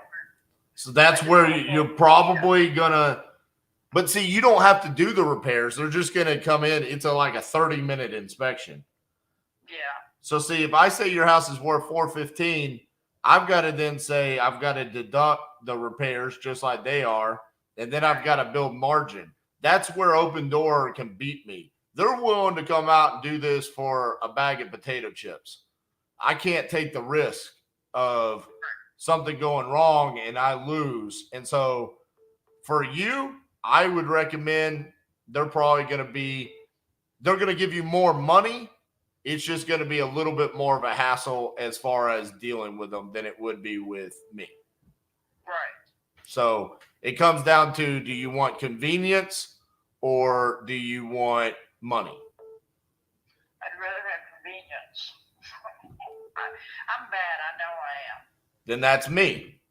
So that's where you're probably gonna. But see, you don't have to do the repairs. They're just gonna come in. It's like a 30-minute inspection. Yeah. So see, if I say your house is worth $415, I've got to then say I've got to deduct the repairs just like they are, and then I've got to build margin. That's where Open Door can beat me. They're willing to come out and do this for a bag of potato chips. I can't take the risk of something going wrong and I lose. And so for you, I would recommend they're going to give you more money. It's just going to be a little bit more of a hassle as far as dealing with them than it would be with me. Right. So it comes down to, do you want convenience or do you want money? I'd rather have convenience. I'm bad. I know I am. Then that's me.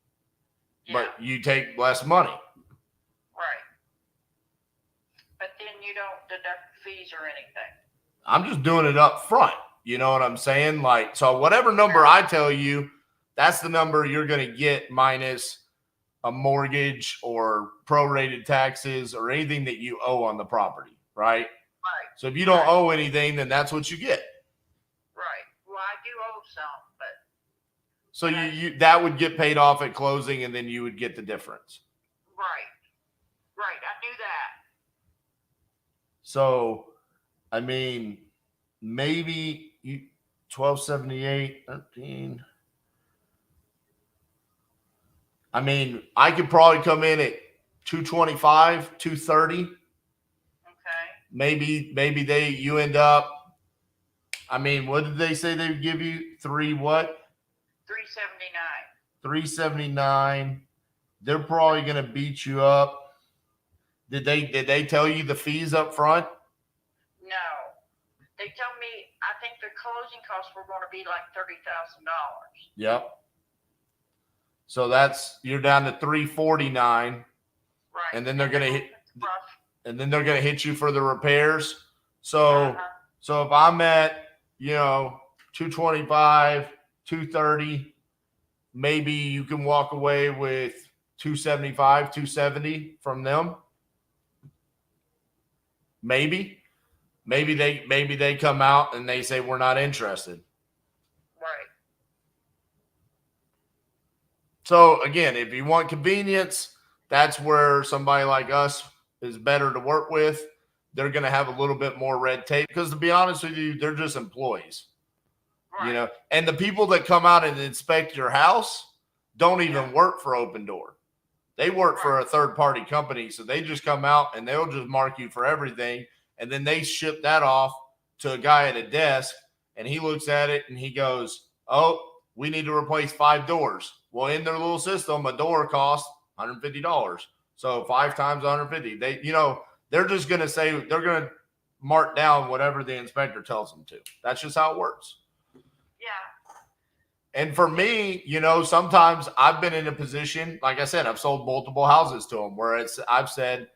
Yeah. But you take less money. Right. But then you don't deduct fees or anything. I'm just doing it up front. You know what I'm saying? Like, so whatever number I tell you, that's the number you're going to get minus a mortgage or prorated taxes or anything that you owe on the property, right? Right. So if you don't owe anything, then that's what you get. Right. Well, I do owe some, but. So you that would get paid off at closing, and then you would get the difference. Right. Right. I knew that. So, I mean, maybe you 1278, 13. I mean, I could probably come in at 225, 230. Okay. Maybe you end up. I mean, what did they say they would give you? 379. 379. They're probably going to beat you up. Did they tell you the fees up front? No. They told me, I think their closing costs were going to be like $30,000. Yep. So you're down to 349. Right. And then they're going to hit you for the repairs. So so if I'm at, 225, 230, maybe you can walk away with 275, 270 from them. Maybe they come out and they say we're not interested. Right. So again, if you want convenience, that's where somebody like us is better to work with. They're going to have a little bit more red tape because, to be honest with you, they're just employees. Right. You know, and the people that come out and inspect your house don't even work for Open Door. They work for a third-party company, so they just come out and they'll just mark you for everything, and then they ship that off to a guy at a desk, and he looks at it and he goes, "Oh, we need to replace 5 doors." Well, in their little system, a door costs $150. So 5 times 150. They're just going to say they're going to mark down whatever the inspector tells them to. That's just how it works. And for me, sometimes I've been in a position, like I said, I've sold multiple houses to them where I've said,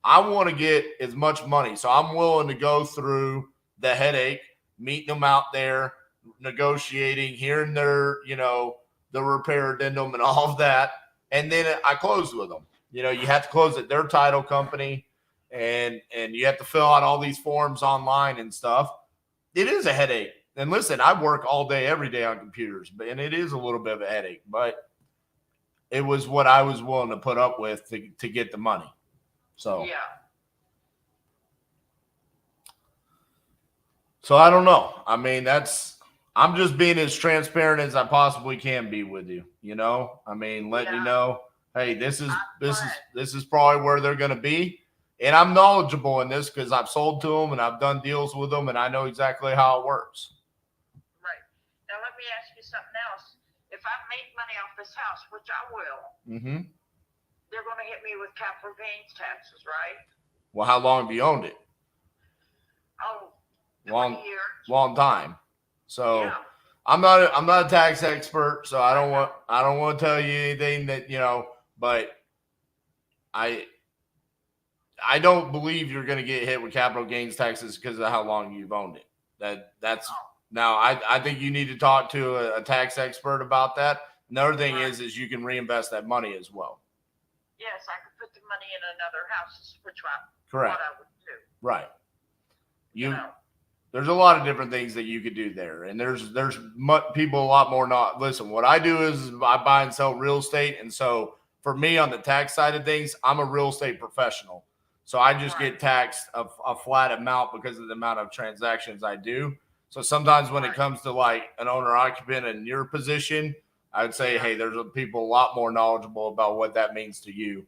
I want to get as much money. So I'm willing to go through the headache, meeting them out there, negotiating, hearing their, the repair addendum and all of that. And then I closed with them. You have to close at their title company and you have to fill out all these forms online and stuff. It is a headache. And listen, I work all day, every day on computers, and it is a little bit of a headache, but it was what I was willing to put up with to get the money. So, So I don't know. I mean, I'm just being as transparent as I possibly can be with you. I mean, letting you know, hey, this is probably where they're going to be. And I'm knowledgeable in this because I've sold to them and I've done deals with them and I know exactly how it works. Right. Now let me ask you something else. If I make money off this house, which I will, they're going to hit me with capital gains taxes, right? Well, how long have you owned it? Oh, 20 years. Long time. So I'm not a tax expert, so I don't want to tell you anything that, but I don't believe you're going to get hit with capital gains taxes because of how long you've owned it. Now I think you need to talk to a tax expert about that. Another thing is you can reinvest that money as well. Yes, I could put the money in another house, which Correct. What I would do. Right. There's a lot of different things that you could do there. And there's people a lot more not. Listen, what I do is I buy and sell real estate. And so for me on the tax side of things, I'm a real estate professional. So I just get taxed a flat amount because of the amount of transactions I do. So sometimes when it comes to like an owner occupant in your position, I would say, hey, there's people a lot more knowledgeable about what that means to you.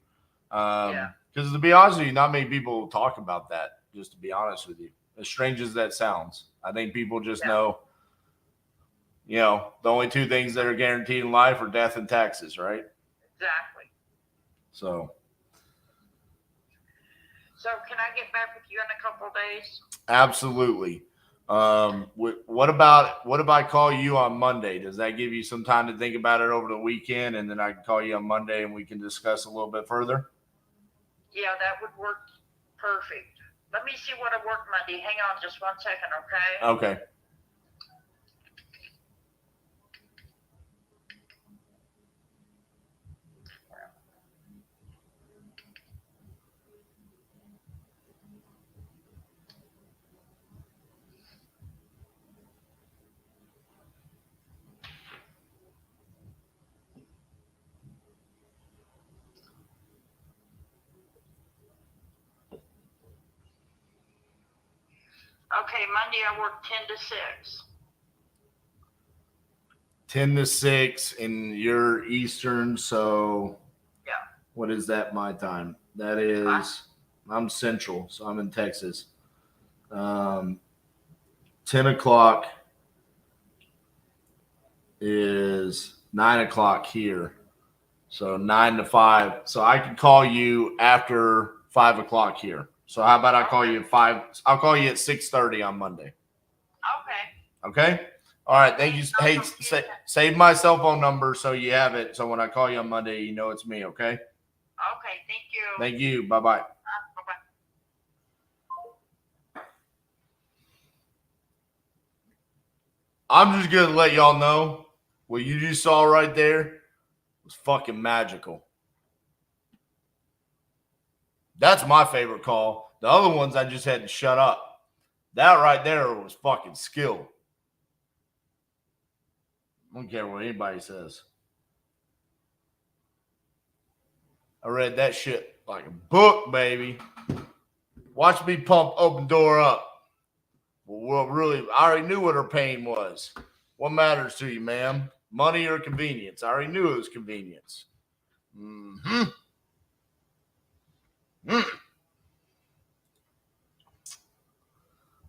Because to be honest with you, not many people talk about that, just to be honest with you. As strange as that sounds, I think people just know, the only 2 things that are guaranteed in life are death and taxes, right? Exactly. So can I get back with you in a couple of days? Absolutely. What if I call you on Monday? Does that give you some time to think about it over the weekend, and then I can call you on Monday and we can discuss a little bit further? Yeah, that would work perfect. Let me see what I work Monday. Hang on just 1 second, okay? Okay. Okay, Monday I work 10 to 6. 10 to 6 and you're Eastern, so yeah. What is that my time? That is, I'm Central, so I'm in Texas. 10 o'clock is 9 o'clock here. So 9 to 5. So I can call you after 5 o'clock here. So how about I call you at 5? I'll call you at 6:30 on Monday. Okay? All right. Thank you. Hey, save my cell phone number so you have it. So when I call you on Monday, you know it's me. Okay? Okay. Thank you. Thank you. Bye-bye. Bye-bye. I'm just going to let y'all know what you just saw right there was fucking magical. That's my favorite call. The other ones I just had to shut up. That right there was fucking skill. I don't care what anybody says. I read that shit like a book, baby. Watch me pump Open Door up. Well, really, I already knew what her pain was. What matters to you, ma'am? Money or convenience? I already knew it was convenience. Mm-hmm.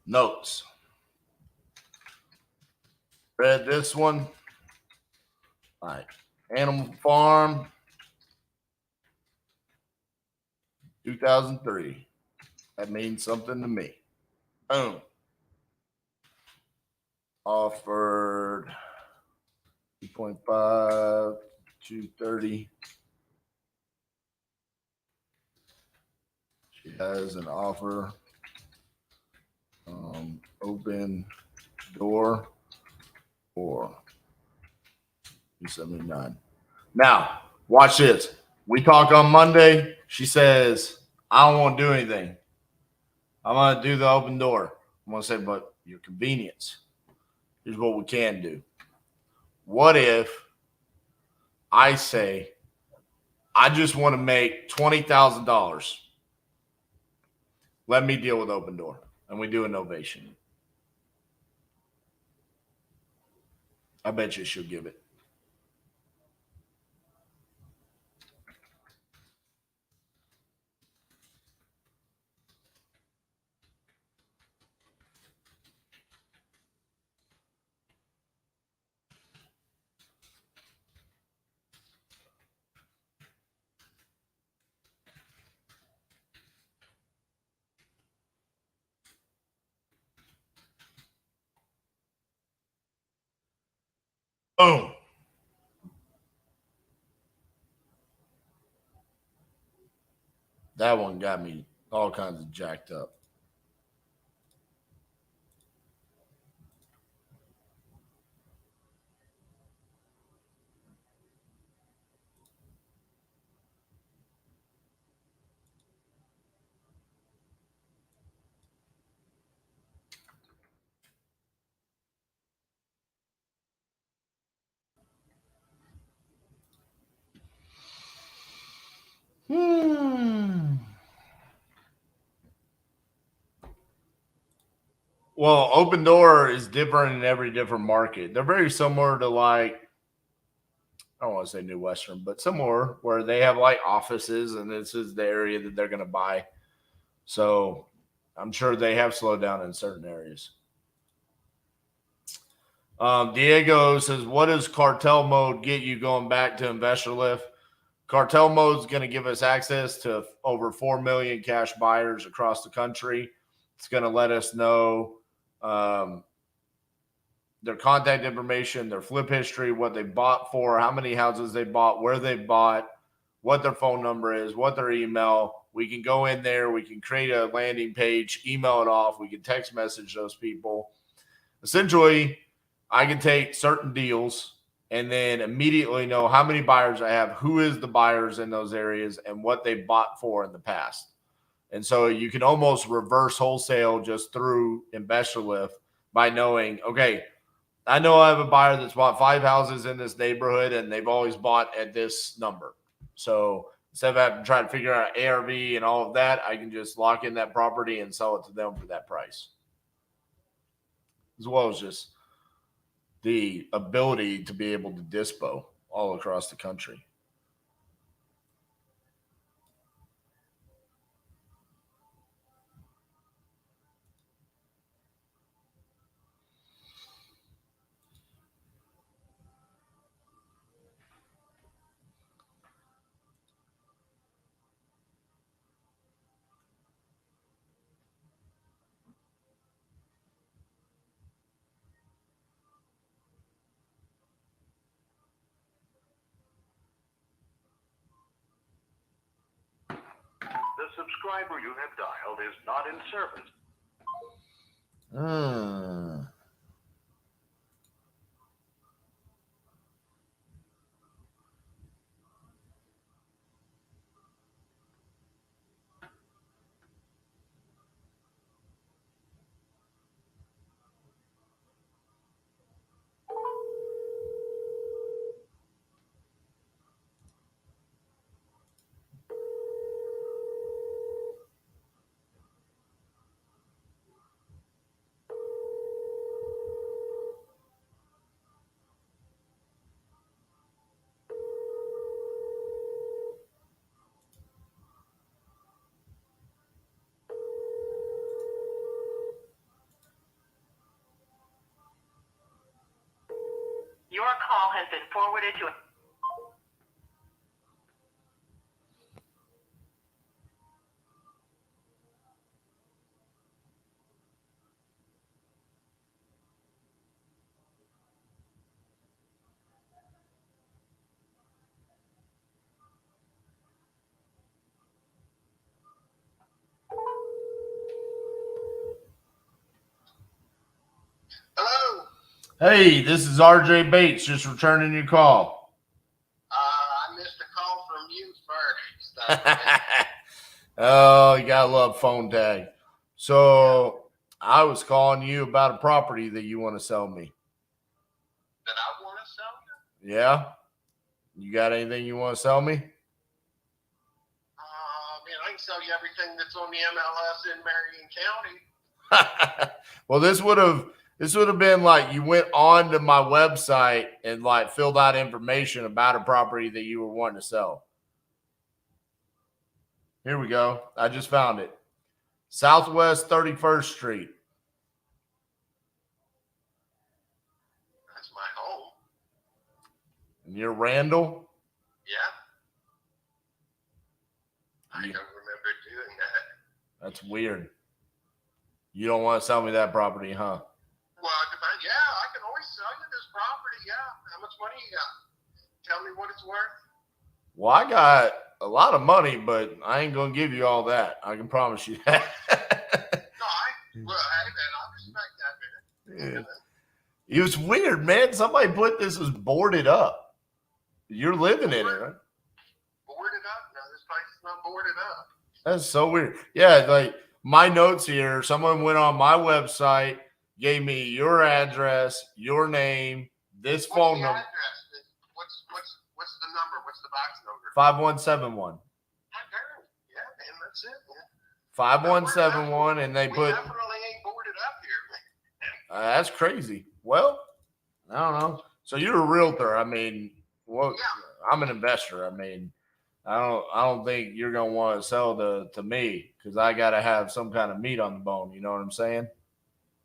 Notes. Read this one. All right. Animal Farm. 2003. That means something to me. Boom. Offered 2.5, 230. She has an offer. Open door for 279. Now, watch this. We talk on Monday. She says, I don't want to do anything. I'm going to do the open door. I'm going to say, but your convenience. Here's what we can do. What if I say, I just want to make $20,000. Let me deal with open door. And we do an ovation. I bet you she'll give it. Boom. That one got me all kinds of jacked up. Well, open door is different in every different market. They're very similar to like, I don't want to say New Western, but somewhere where they have like offices and this is the area that they're going to buy. So I'm sure they have slowed down in certain areas. Diego says, what does cartel mode get you going back to investor lift? Cartel mode is going to give us access to over 4 million cash buyers across the country. It's going to let us know their contact information, their flip history, what they bought for, how many houses they bought, where they bought, what their phone number is, what their email. We can go in there. We can create a landing page, email it off. We can text message those people. Essentially, I can take certain deals and then immediately know how many buyers I have, who is the buyers in those areas, and what they bought for in the past. And so you can almost reverse wholesale just through Investor Lift by knowing, okay, I know I have a buyer that's bought 5 houses in this neighborhood and they've always bought at this number. So instead of having to try to figure out ARV and all of that, I can just lock in that property and sell it to them for that price. As well as just the ability to be able to dispo all across the country. The subscriber you have dialed is not in service. has been forwarded to. Hello. Hey, this is RJ Bates, just returning your call. I missed a call from you first. Oh, you gotta love phone tag. So I was calling you about a property that you want to sell me. That I want to sell you? Yeah? You got anything you want to sell me? Man, I can sell you everything that's on the MLS in Marion County. Well, this would have been like you went on to my website and like filled out information about a property that you were wanting to sell. Here we go. I just found it. Southwest 31st Street. That's my home. And you're Randall? Yeah. I don't remember doing that. That's weird. You don't want to sell me that property, huh? Well, yeah, I can always sell you this property. Yeah. How much money you got? Tell me what it's worth. Well, I got a lot of money, but I ain't going to give you all that. I can promise you that. Hey, man, I respect that, man. Yeah. It was weird, man. Somebody put this as boarded up. You're living in it, right? Boarded up? No, this place is not boarded up. That's so weird. Yeah, like my notes here, someone went on my website, gave me your address, your name, this phone number. Address? What's the number? What's the box number? 5171. Yeah, man, that's it, man. 5171, and they We put. definitely ain't boarded up here, man. That's crazy. Well, I don't know. So you're a realtor. I mean, well, I'm an investor. I mean, I don't think you're gonna want to sell to me because I got to have some kind of meat on the bone. You know what I'm saying?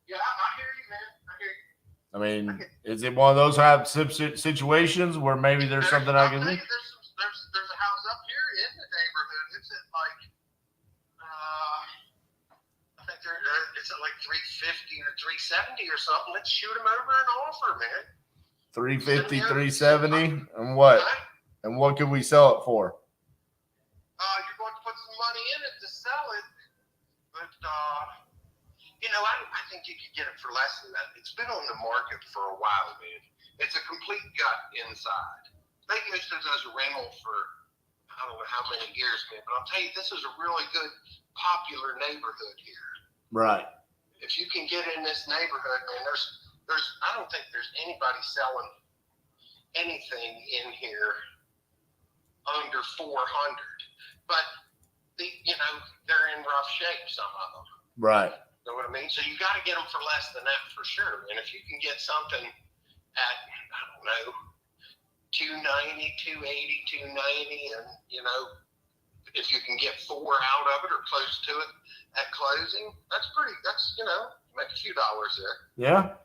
Yeah, I hear you, man. I hear you. I mean, is it one of those type of situations where maybe there's something I can do? There's a house up here in the neighborhood. It's at like, I think it's at like 350 or 370 or something. Let's shoot them over an offer, man. 350, 370, and what? And what could we sell it for? You're going to put some money in it to sell it, but I think you could get it for less than that. It's been on the market for a while, man. It's a complete gut inside. They used it as a rental for I don't know how many years, man. But I'll tell you, this is a really good, popular neighborhood here. Right. If you can get in this neighborhood, man, there's I don't think there's anybody selling anything in here under 400. But they're in rough shape, some of them. Right. Know what I mean? So you got to get them for less than that for sure. And if you can get something at, I don't know, 290, 280, 290, and if you can get 4 out of it or close to it at closing, that's make a few dollars there. Yeah.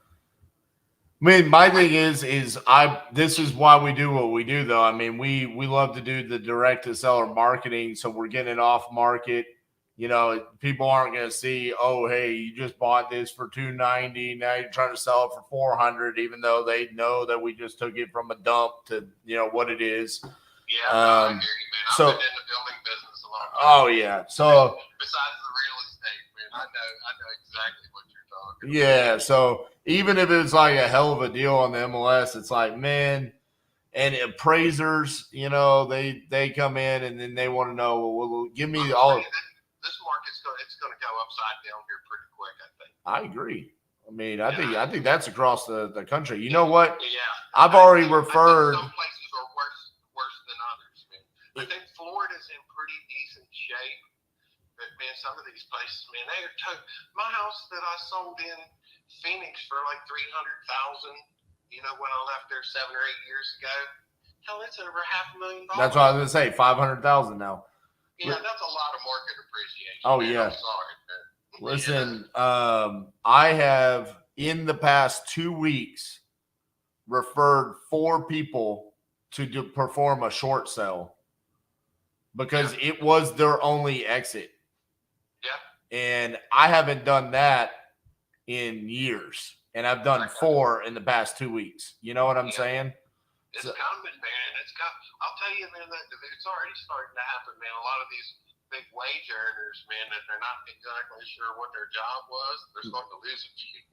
I mean, my thing is this is why we do what we do, though. I mean, we love to do the direct to seller marketing, so we're getting it off market. People aren't going to see, oh, hey, you just bought this for $290. Now you're trying to sell it for $400, even though they know that we just took it from a dump to, what it is. Yeah, I hear you, man. I've been in the building business a long time. Oh, yeah. So besides the real estate, man, I know exactly what you're talking about. yeah, so even if it's like a hell of a deal on the MLS, it's like, man, and appraisers, they come in and then they want to know, well, give me all of this market's going to go upside down here pretty quick, I think. I agree. I mean, I think that's across the country. You know what? Yeah. I've already referred. Some places are worse than others, man. I think Florida's in pretty decent shape. But man, some of these places, man, they are my house that I sold in Phoenix for like $300,000, when I left there 7 or 8 years ago. Hell, it's over $500,000. That's what I was going to say, $500,000 now. Yeah, that's a lot of market appreciation. Oh, man. yeah. I'm sorry, man. Listen, I have in the past 2 weeks referred 4 people to perform a short sale because it was their only exit. Yeah. And I haven't done that in years. And I've done 4 in the past 2 weeks. You know what I'm saying? It's coming, man. I'll tell you, man, that it's already starting to happen, man. A lot of these big wage earners, man, that they're not exactly sure what their job was, they're starting to lose it to you,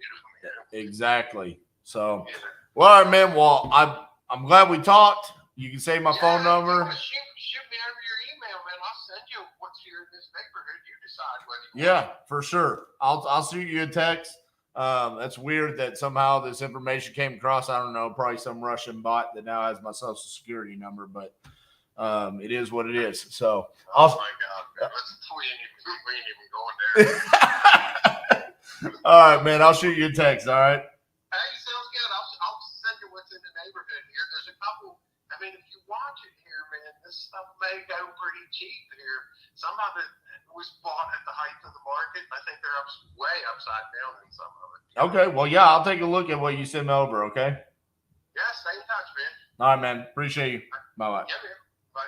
man. Exactly. So, well, all right, man. Well, I'm glad we talked. You can save my phone number. Shoot me over your email, man. I'll send you what's here in this neighborhood. You decide whether you Yeah, for sure. I'll shoot you a text. That's weird that somehow this information came across. I don't know, probably some Russian bot that now has my social security number, but it is what it is. So, Oh my God, man. We ain't even going there. All right, man. I'll shoot you a text. All right. Hey, sounds good. I'll send you what's in the neighborhood here. There's a couple. I mean, if you watch it here, man, this stuff may go pretty cheap here. Some of it was bought at the height of the market. I think they're way upside down in some of it. Okay. Well, yeah, I'll take a look at what you send me over. Okay. Yeah, stay in touch, man. All right, man. Appreciate you. Bye bye. Yeah, man. Bye.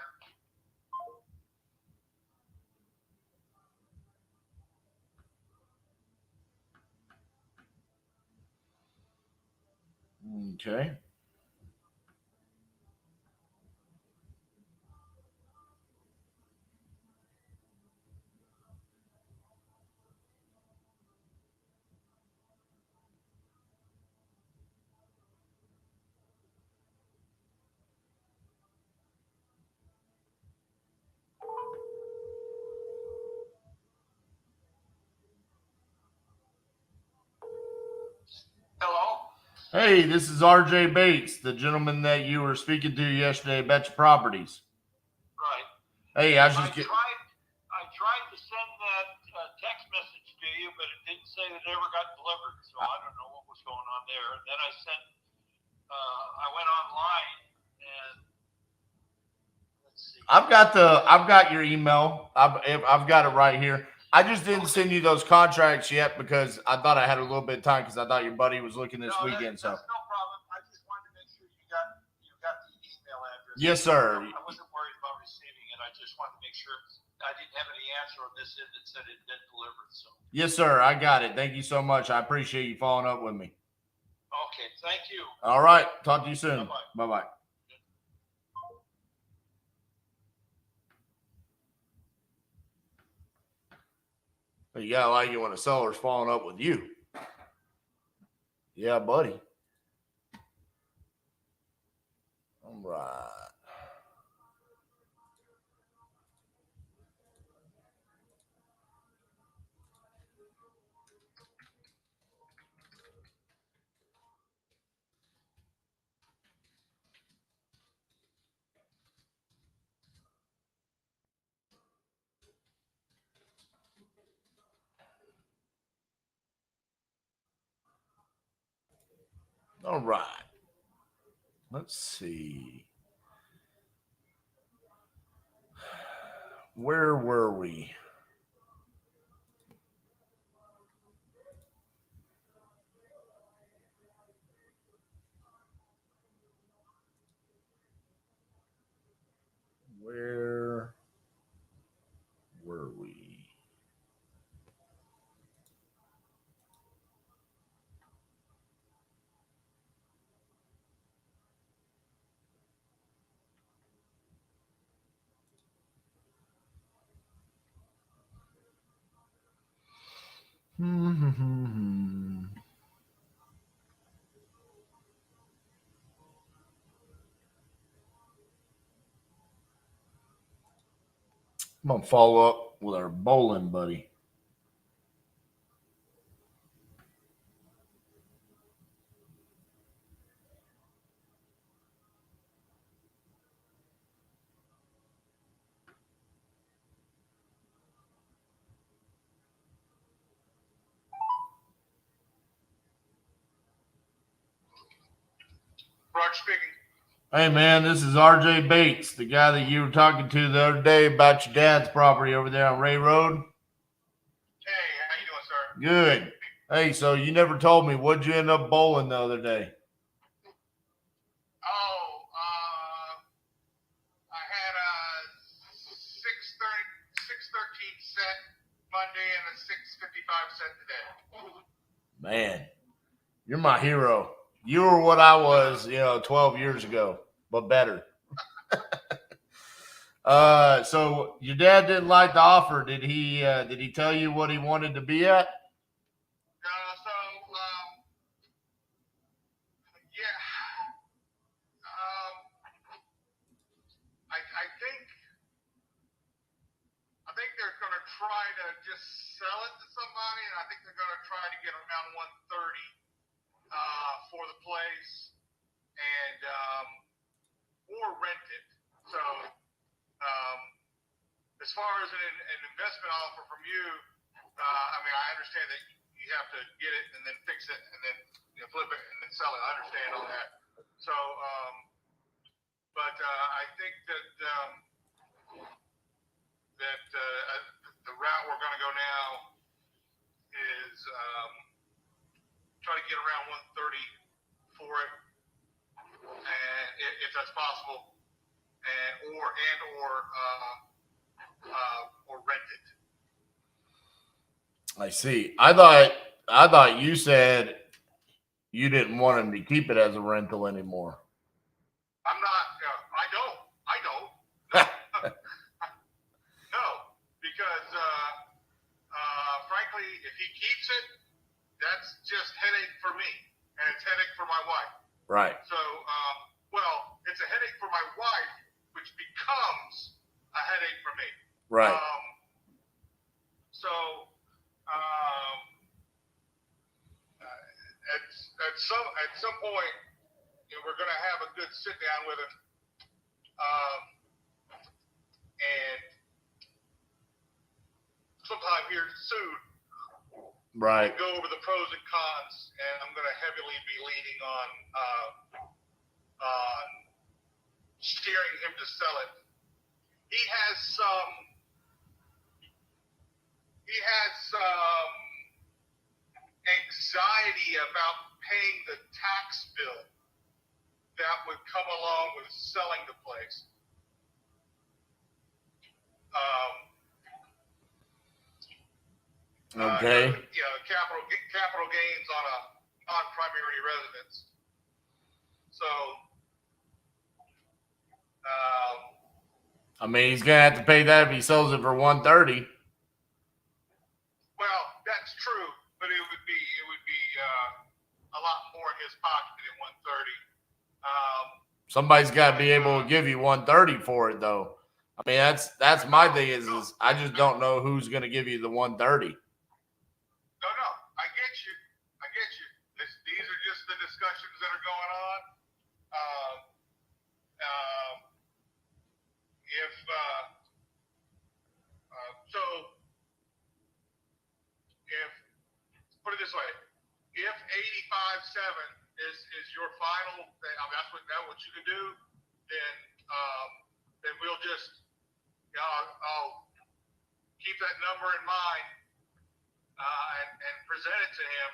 Okay. Hello? Hey, this is RJ Bates, the gentleman that you were speaking to yesterday about your properties. Right. Hey, I was I just get. tried to send that text message to you, but it didn't say that it ever got delivered. So I don't know what was going on there. And then I went online and let's see. I've got your email. I've got it right here. I just didn't send you those contracts yet because I thought I had a little bit of time because I thought your buddy was looking this weekend. So That's no problem. I just wanted to make sure you got the email address. yes, sir. I wasn't worried about receiving it. I just wanted to make sure I didn't have any answer on this end that said it had been delivered. So Yes, sir. I got it. Thank you so much. I appreciate you following up with me. okay, thank you. All right. Talk to you soon. Bye bye. You gotta like it when a seller's following up with you. Yeah, buddy. All right. All right. Let's see. Where were we? Where were we? I'm gonna follow up with our bowling buddy. Roger speaking. Hey man, this is RJ Bates, the guy that you were talking to the other day about your dad's property over there on Ray Road. Hey, how you doing, sir? Good. Hey, so you never told me, what'd you end up bowling the other day? $26.55 today. Man, you're my hero. You were what I was, 12 years ago, but better. So your dad didn't like the offer. Did he tell you what he wanted to be at? I think they're going to try to just sell it to somebody, and I think they're going to try to get around 130 for the place, and or rent it. So, as far as an investment offer from you, I understand that you have to get it and then fix it and then flip it and then sell it. I understand all that. So, but I think that the route we're going to go now is try to get around 130 for it, and if that's possible, or rent it. I see. I thought you said you didn't want him to keep it as a rental anymore. I'm not. I don't. No, because frankly, if he keeps it, that's just headache for me, and it's headache for my wife. Right. So, it's a headache for my wife, which becomes a headache for me. Right. At some point, we're going to have a good sit down with him, and sometime here soon, Right. go over the pros and cons, and I'm going to heavily be leaning on steering him to sell it. He has some anxiety about paying the tax bill that would come along with selling the place. Okay. Capital gains on a non-primary residence. So, He's gonna have to pay that if he sells it for 130. well, that's true, but it would be a lot more in his pocket than 130. Somebody's got to be able to give you 130 for it, though. That's my thing is I just don't know who's gonna give you the 130. No, I get you. These are just the discussions that are going on. Put it this way, if 85.7 is your final, that's what you can do, then we'll just, I'll keep that number in mind and present it to him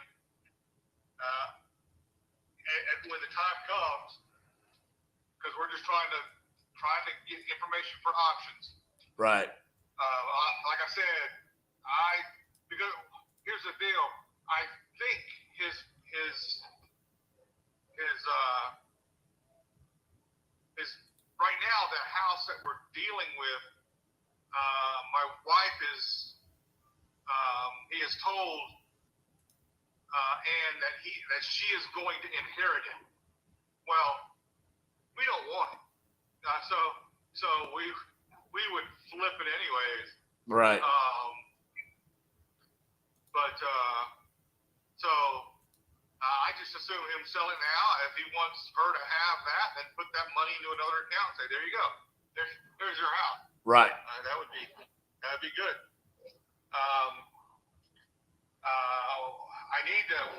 and when the time comes, because we're just trying to get information for options. Right. Like I said, because here's the deal. I think his right now, the house that we're dealing with, my wife he has told Ann that she is going to inherit it. Well, we don't want it, so we would flip it anyways. Right. I just assume him selling now. If he wants her to have that, then put that money into another account. Say, there you go. There's your house. Right. That'd be good.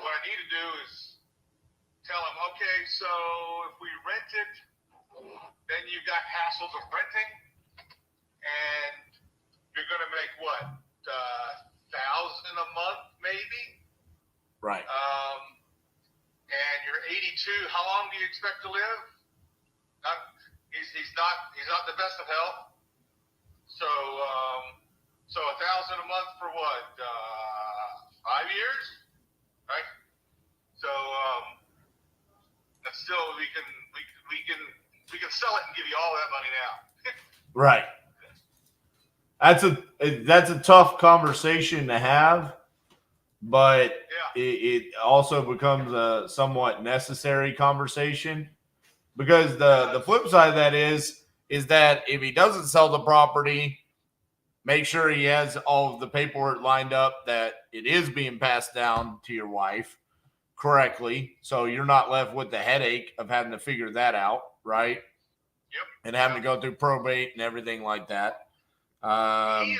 What I need to do is tell him, okay, so if we rent it, then you got hassles of renting, and you're going to make what, $1,000 a month maybe? Right. And you're 82. How long do you expect to live? He's not the best of health. So So $1,000 a month for what? 5 years, right? So that's still we can sell it and give you all that money now. Right. That's a tough conversation to have, but it also becomes a somewhat necessary conversation, because the flip side of that is that if he doesn't sell the property, make sure he has all of the paperwork lined up that it is being passed down to your wife correctly, so you're not left with the headache of having to figure that out, right? Yep. And having to go through probate and everything like that. He is not. He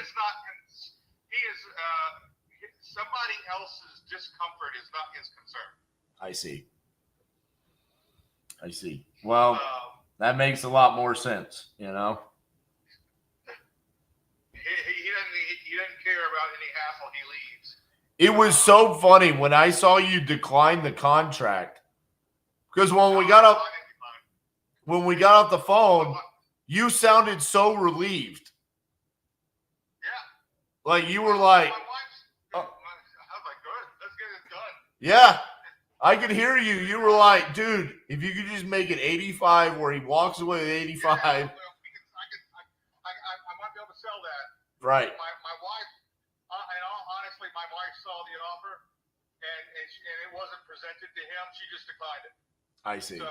is. Somebody else's discomfort is not his concern. I see. Well, that makes a lot more sense, you know. He doesn't care about any hassle he leaves. It was so funny when I saw you decline the contract, because when we got off the phone, you sounded so relieved. Yeah. Like you were like, I was like, good, let's get it done. yeah. I could hear you. You were like, dude, if you could just make it 85 where he walks away with 85. I might be able to sell that. Right. My wife, and honestly, my wife saw the offer, and it wasn't presented to him. She just declined it. I see. So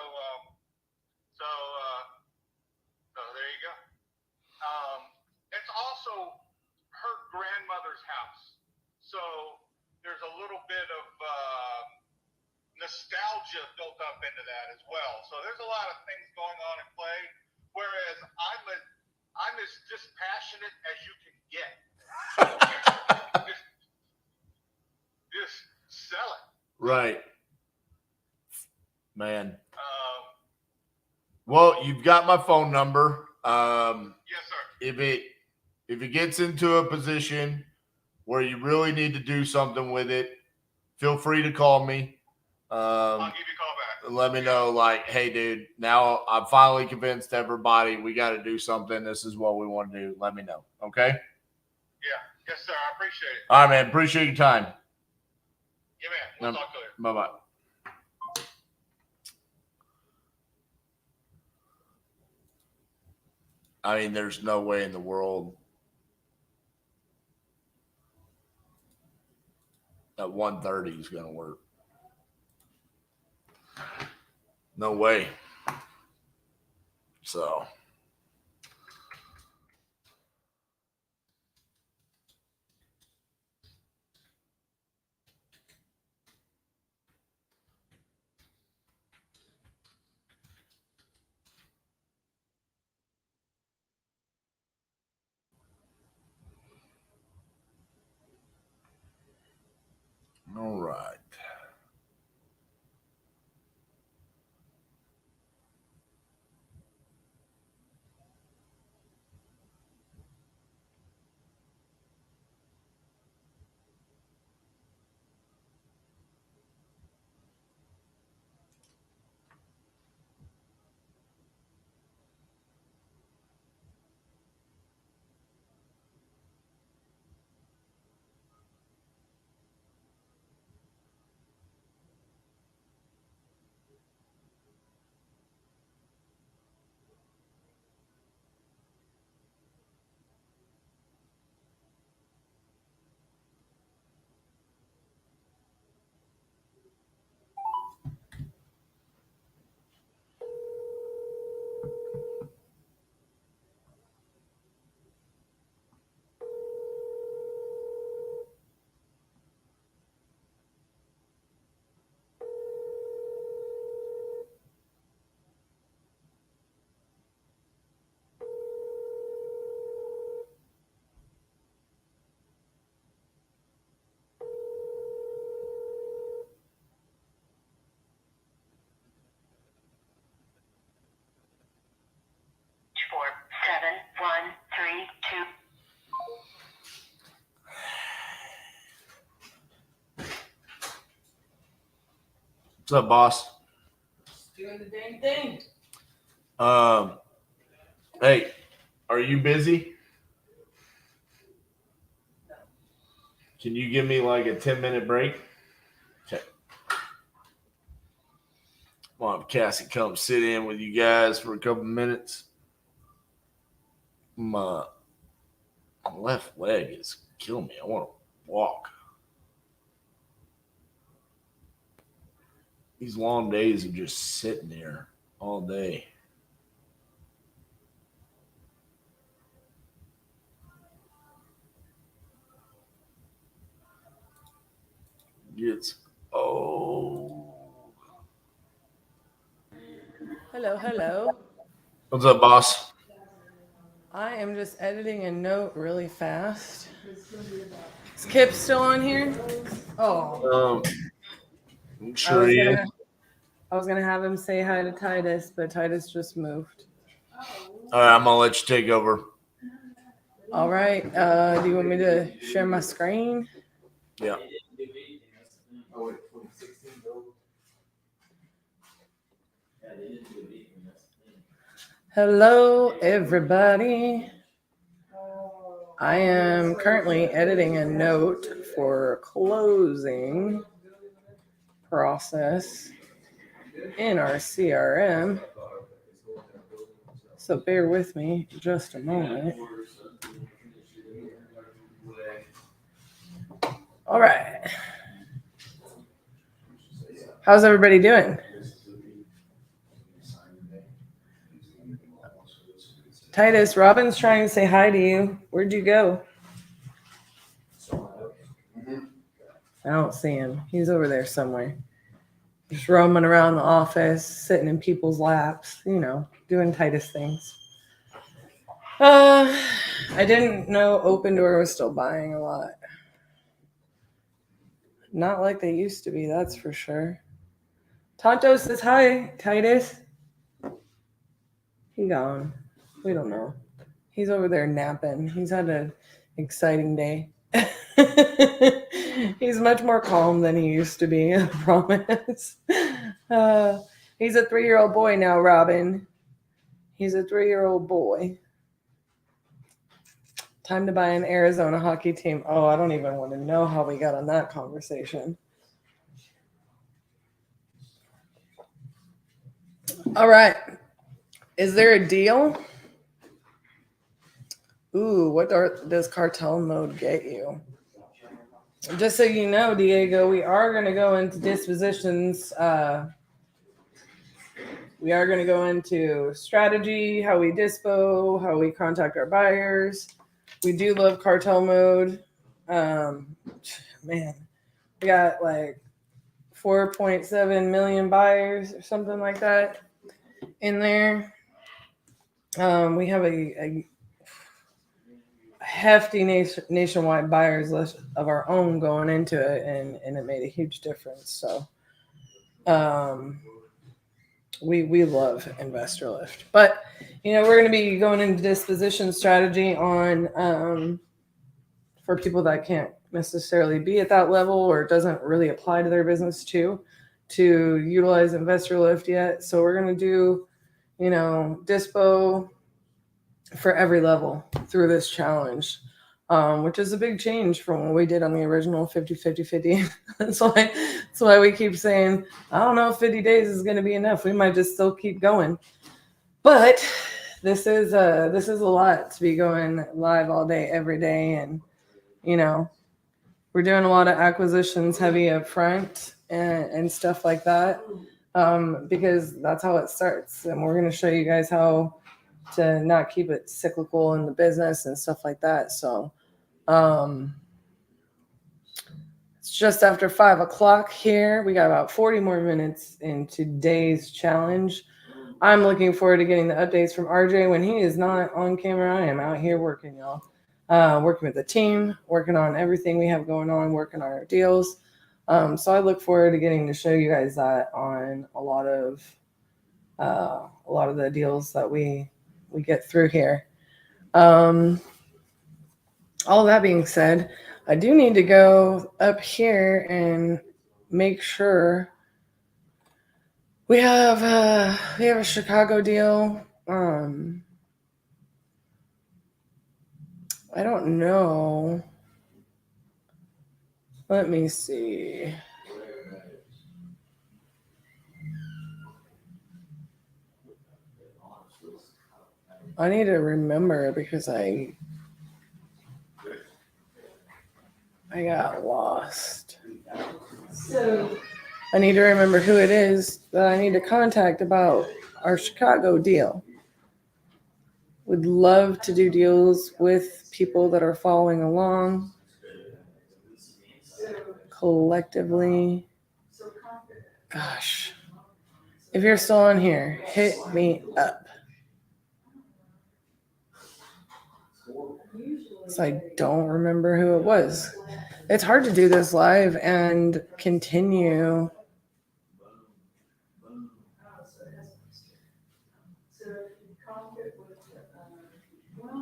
there you go. It's also her grandmother's house, so there's a little bit of nostalgia built up into that as well. So there's a lot of things going on in play. Whereas I'm as dispassionate as you can get. just sell it. Right. Man. Well, you've got my phone number. Yes, sir. If it gets into a position where you really need to do something with it, feel free to call me. I'll give you a call back. Let me know, like, hey, dude, now I'm finally convinced everybody we got to do something. This is what we want to do. Let me know. Okay? Yeah. Yes, sir. I appreciate it. All right, man. Appreciate your time. Yeah, man. We'll talk later. Bye-bye. I mean, there's no way in the world that 130 is going to work. No way. So. All right. What's up, boss? Doing the dang thing. Hey, are you busy? Can you give me like a 10-minute break? Okay. I'll have Cassie come sit in with you guys for a couple minutes. My left leg is killing me. I want to walk. These long days of just sitting there all day. It's Hello. What's up, boss? I am just editing a note really fast. Is Kip still on here? Oh. I'm sure he is. I was gonna have him say hi to Titus, but Titus just moved. All right, I'm gonna let you take over. All right. Do you want me to share my screen? Yeah. Hello, everybody. I am currently editing a note for closing process in our CRM. So bear with me just a moment. All right. How's everybody doing? Titus, Robin's trying to say hi to you. Where'd you go? I don't see him. He's over there somewhere. Just roaming around the office, sitting in people's laps, doing Titus things. I didn't know Open Door was still buying a lot. Not like they used to be, that's for sure. Tonto says hi, Titus. He gone. We don't know. He's over there napping. He's had an exciting day. He's much more calm than he used to be, I promise. He's a 3-year-old boy now, Robin. He's a 3-year-old boy. Time to buy an Arizona hockey team. Oh, I don't even want to know how we got on that conversation. All right. Is there a deal? Ooh, what does cartel mode get you? Just so you know, Diego, we are going to go into dispositions. We are going to go into strategy, how we dispo, how we contact our buyers. We do love cartel mode. Man, we got like 4.7 million buyers or something like that in there. We have a hefty nationwide buyers list of our own going into it, and it made a huge difference. So we love Investor Lift. But, we're going to be going into disposition strategy on for people that can't necessarily be at that level or it doesn't really apply to their business to utilize Investor Lift yet. So we're going to do, dispo for every level through this challenge, which is a big change from what we did on the original 50-50-50. That's why we keep saying, I don't know if 50 days is going to be enough. We might just still keep going. But this is a lot to be going live all day, every day. And, we're doing a lot of acquisitions heavy up front and stuff like that, because that's how it starts. And we're going to show you guys how to not keep it cyclical in the business and stuff like that. So it's just after 5:00 here. We got about 40 more minutes in today's challenge. I'm looking forward to getting the updates from RJ when he is not on camera. I am out here working, y'all. Working with the team, working on everything we have going on, working on our deals. So I look forward to getting to show you guys that on a lot of the deals that we get through here. All that being said, I do need to go up here and make sure we have a Chicago deal. I don't know Let me see. I need to remember because I got lost. So I need to remember who it is that I need to contact about our Chicago deal. Would love to do deals with people that are following along collectively. Gosh, if you're still on here, hit me up. So I don't remember who it was. It's hard to do this live and continue.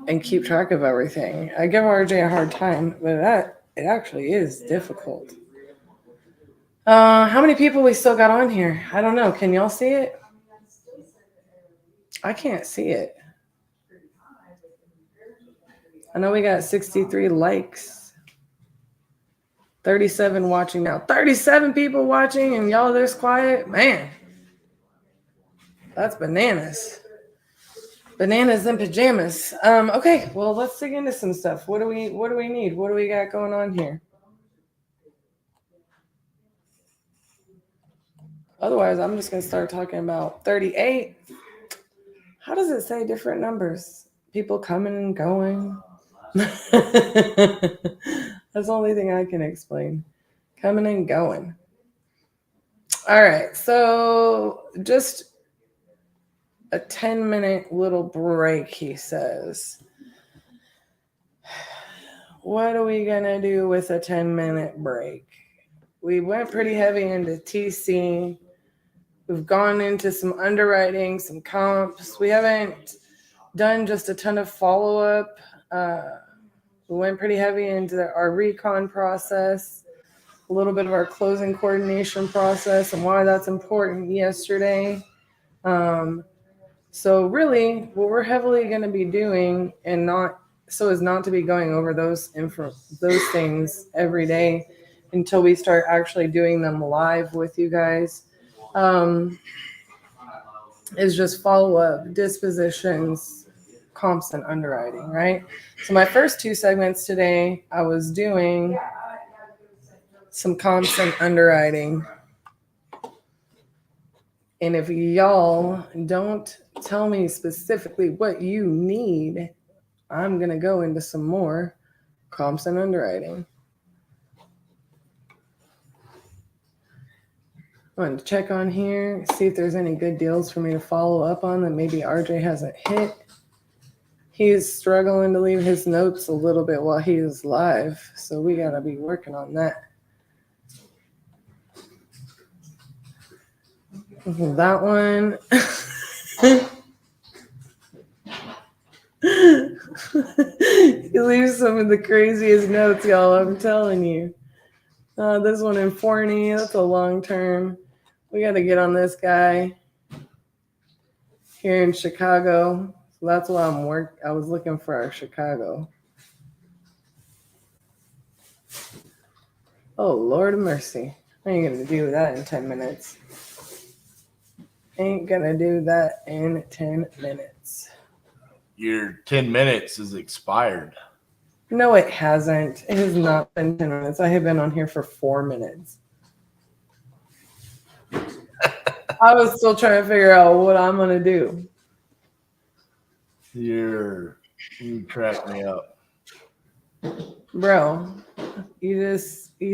And keep track of everything. I give RJ a hard time, but it actually is difficult. How many people we still got on here? I don't know. Can y'all see it? I can't see it. I know we got 63 likes. 37 watching now. 37 people watching and y'all this quiet? Man. That's bananas. Bananas and pajamas. Okay, well, let's dig into some stuff. What do we need? What do we got going on here? Otherwise, I'm just going to start talking about 38. How does it say different numbers? People coming and going. That's the only thing I can explain. Coming and going. All right, so just a 10-minute little break, he says. What are we going to do with a 10-minute break? We went pretty heavy into TC. We've gone into some underwriting, some comps. We haven't done just a ton of follow-up. We went pretty heavy into our recon process, a little bit of our closing coordination process and why that's important yesterday. So really, what we're heavily going to be doing, and not so as not to be going over those things every day until we start actually doing them live with you guys, is just follow up, dispositions, comps, and underwriting, right? So my first two segments today, I was doing some comps and underwriting. And if y'all don't tell me specifically what you need, I'm going to go into some more comps and underwriting. I want to check on here, see if there's any good deals for me to follow up on that maybe RJ hasn't hit. He's struggling to leave his notes a little bit while he is live, so we got to be working on that. That one. He leaves some of the craziest notes, y'all, I'm telling you. This one in Forney, that's a long term. We got to get on this guy here in Chicago. So that's why I was looking for our Chicago. Oh, Lord of mercy. I ain't going to do that in 10 minutes. Ain't going to do that in 10 minutes. Your 10 minutes is expired. No, it hasn't. It has not been 10 minutes. I have been on here for 4 minutes. I was still trying to figure out what I'm going to do. You crack me up. Bro, you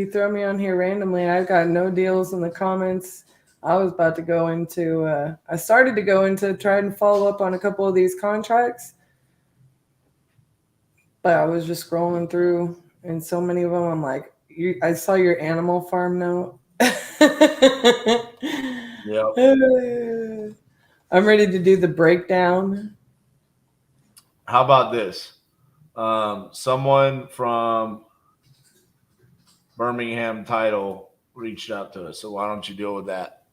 throw me on here randomly. I've got no deals in the comments. I was about to go into, I started to go into try and follow up on a couple of these contracts. But I was just scrolling through, and so many of them, I'm like, I saw your Animal Farm note. Yep. I'm ready to do the breakdown. How about this? Someone from Birmingham Title reached out to us, so why don't you deal with that?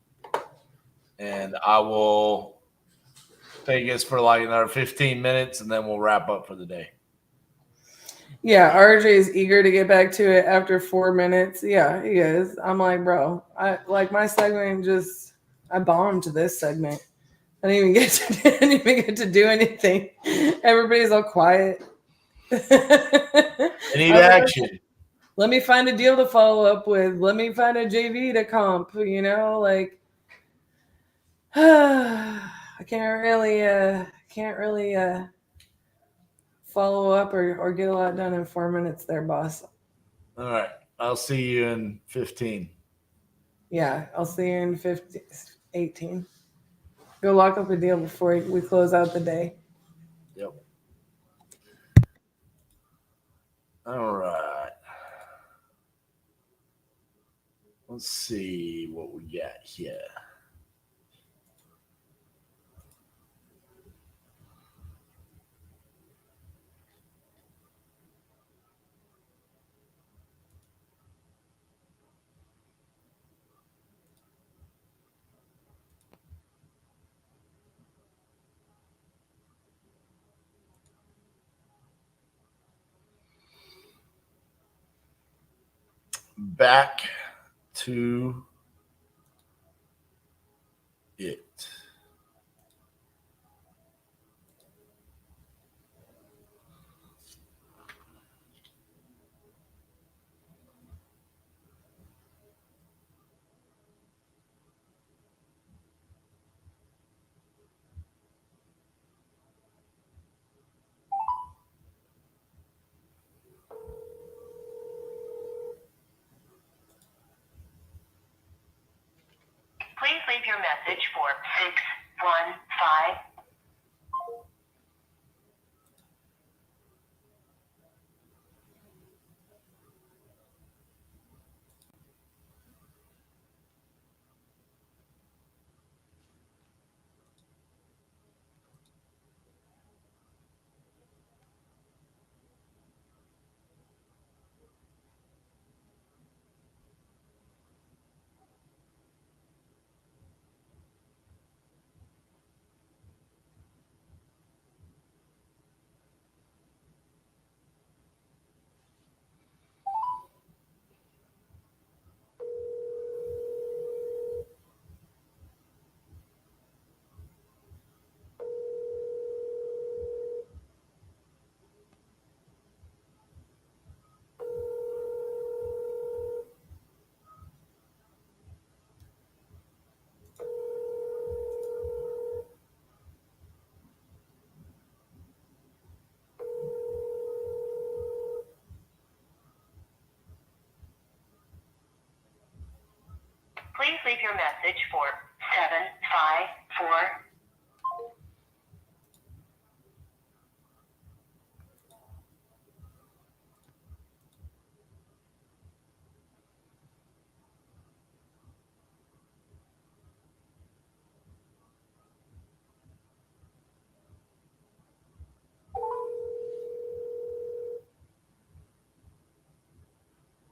And I will take us for like another 15 minutes, and then we'll wrap up for the day. Yeah, RJ is eager to get back to it after 4 minutes. Yeah, he is. I'm like, bro, I like my segment I bombed this segment. I didn't even get to do anything. Everybody's all quiet. I need I was like, action. let me find a deal to follow up with. Let me find a JV to comp, like I can't really follow up or get a lot done in 4 minutes there, boss. All right. I'll see you in 15. Yeah, I'll see you in 15, 18. Go lock up a deal before we close out the day. Yep. All right. Let's see what we got here. Back to it. Please leave your message for 615. Please leave your message for 754.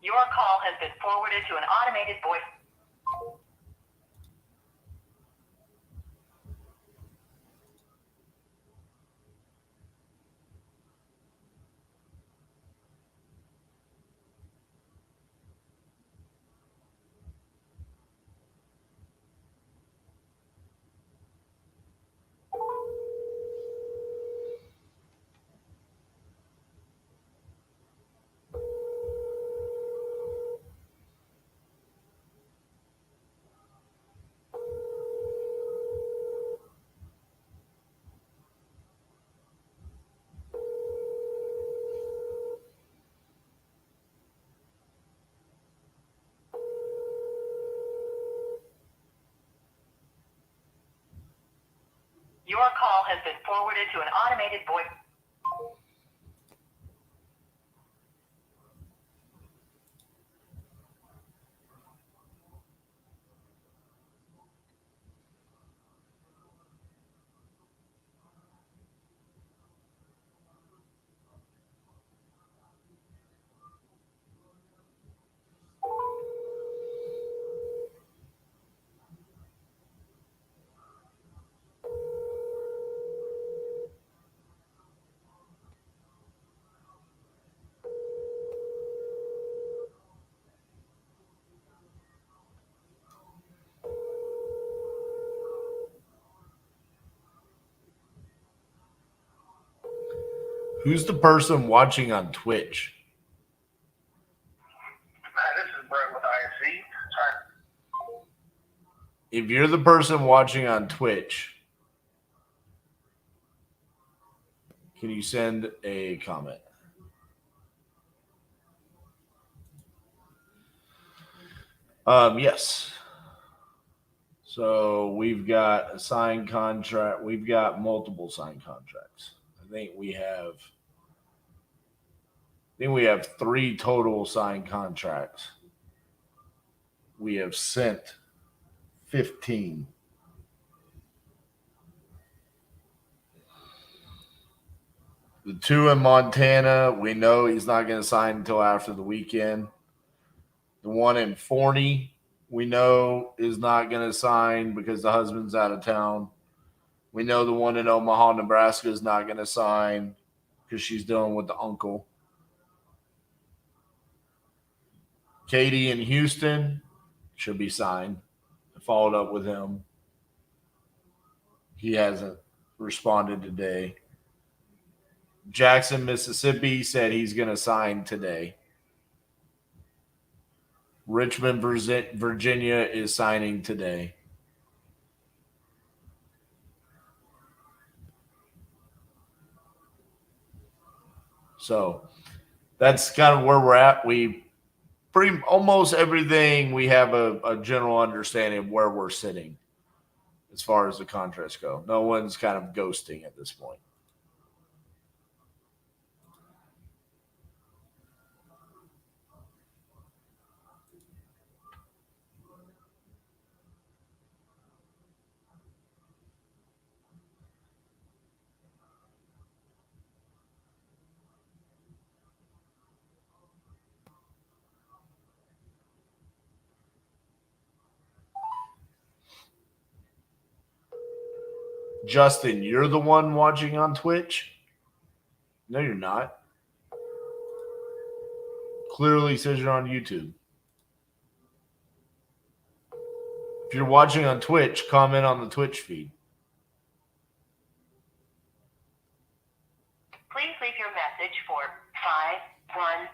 Your call has been forwarded to an automated voice. Your call has been forwarded to an automated voice. Who's the person watching on Twitch? This is Brett with ISC. Sorry. If you're the person watching on Twitch, can you send a comment? Yes. So we've got a signed contract. We've got multiple signed contracts. I think we have 3 total signed contracts. We have sent 15. The 2 in Montana, we know he's not going to sign until after the weekend. The 1 in Forney, we know is not going to sign because the husband's out of town. We know the 1 in Omaha, Nebraska is not going to sign because she's dealing with the uncle. Katie in Houston should be signed. I followed up with him. He hasn't responded today. Jackson, Mississippi said he's going to sign today. Richmond, Virginia is signing today. So that's kind of where we're at. We pretty almost everything we have a general understanding of where we're sitting as far as the contracts go. No one's kind of ghosting at this point. Justin, you're the one watching on Twitch? No, you're not. Clearly says you're on YouTube. If you're watching on Twitch, comment on the Twitch feed. Please leave your message for 51.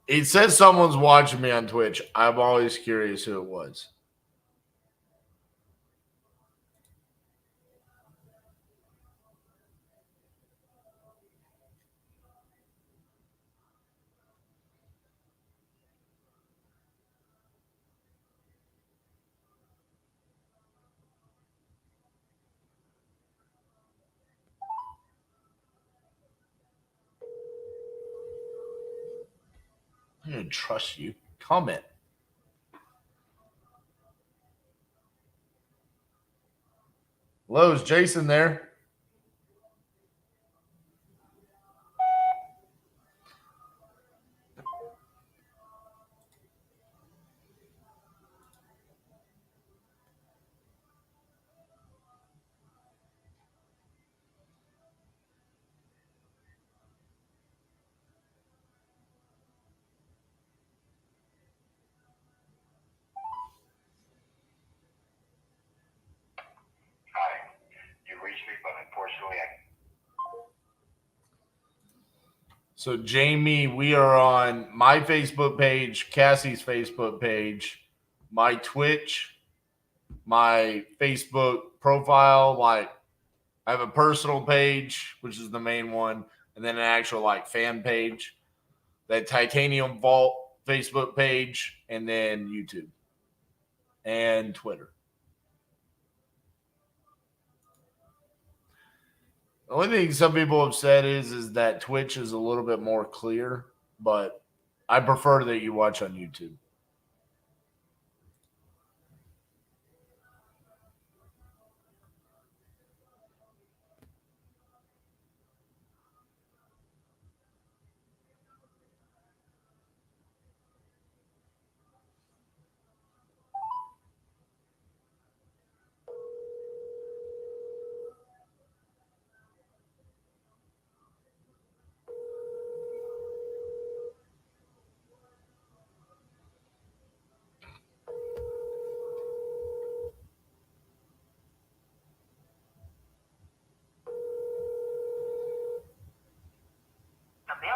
It says someone's watching me on Twitch. I'm always curious who it was. I don't trust you. Comment. Hello, is Jason there? You reached me, but unfortunately So, Jamie, we are on my Facebook page, Cassie's Facebook page, my Twitch, my Facebook profile. Like, I have a personal page, which is the main one, and then an actual like fan page, that Titanium Vault Facebook page, and then YouTube and Twitter. The only thing some people have said is that Twitch is a little bit more clear, but I prefer that you watch on YouTube.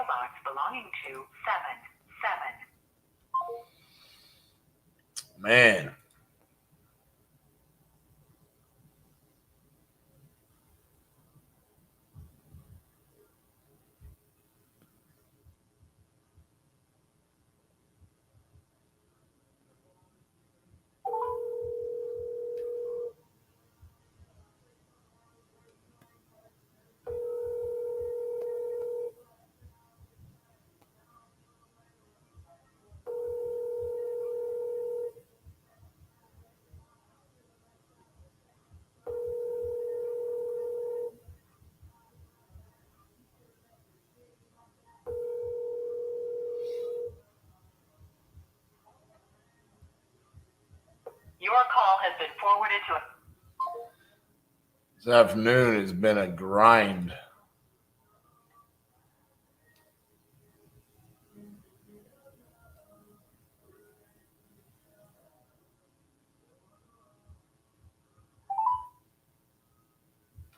mailbox belonging to 77. Man. Your call has been forwarded to a... This afternoon has been a grind.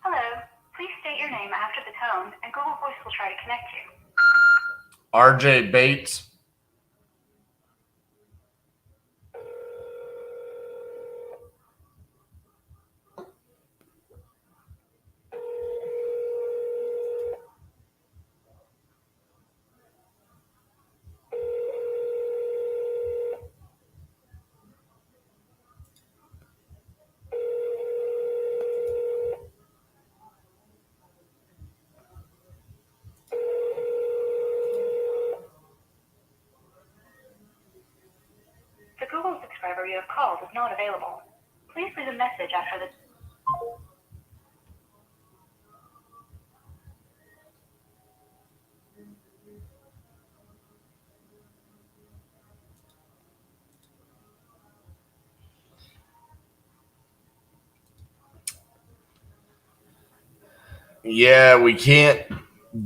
Hello. Please state your name after the tone, and Google Voice will try to connect you. RJ Bates. The Google subscriber you have called is not available. Please leave a message after the... Yeah, we can't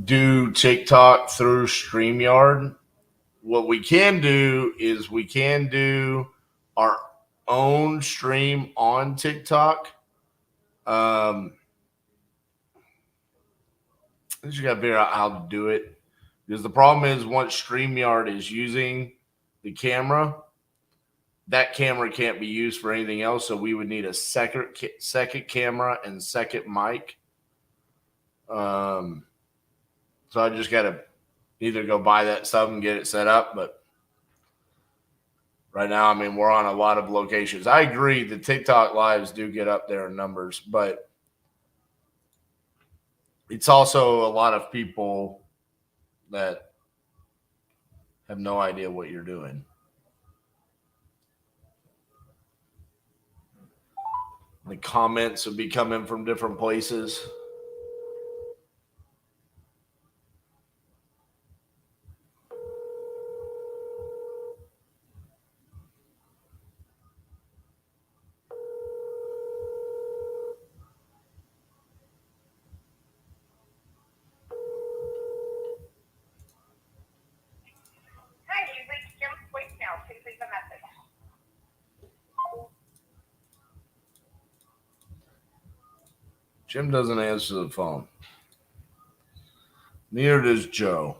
do TikTok through StreamYard. What we can do is we can do our own stream on TikTok. I just got to figure out how to do it. Because the problem is once StreamYard is using the camera, that camera can't be used for anything else. So we would need a second camera and second mic. So I just got to either go buy that stuff and get it set up. But right now, I mean, we're on a lot of locations. I agree the TikTok lives do get up there in numbers, but it's also a lot of people that have no idea what you're doing. The comments would be coming from different places. Hi, you reached Jim's voicemail. Please leave a message. Jim doesn't answer the phone. Neither does Joe.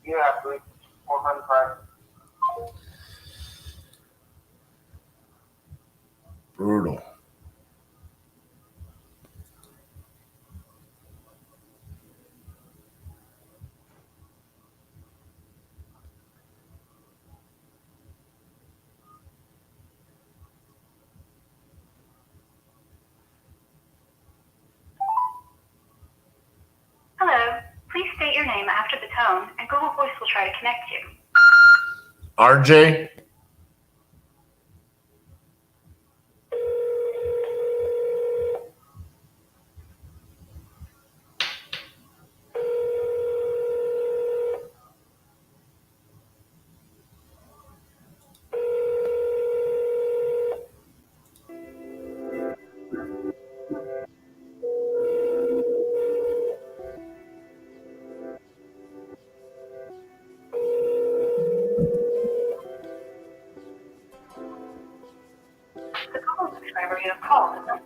You have reached 405. Brutal. Hello. Please state your tone, and Google Voice will try to connect you. RJ? The Google subscriber you have called is not.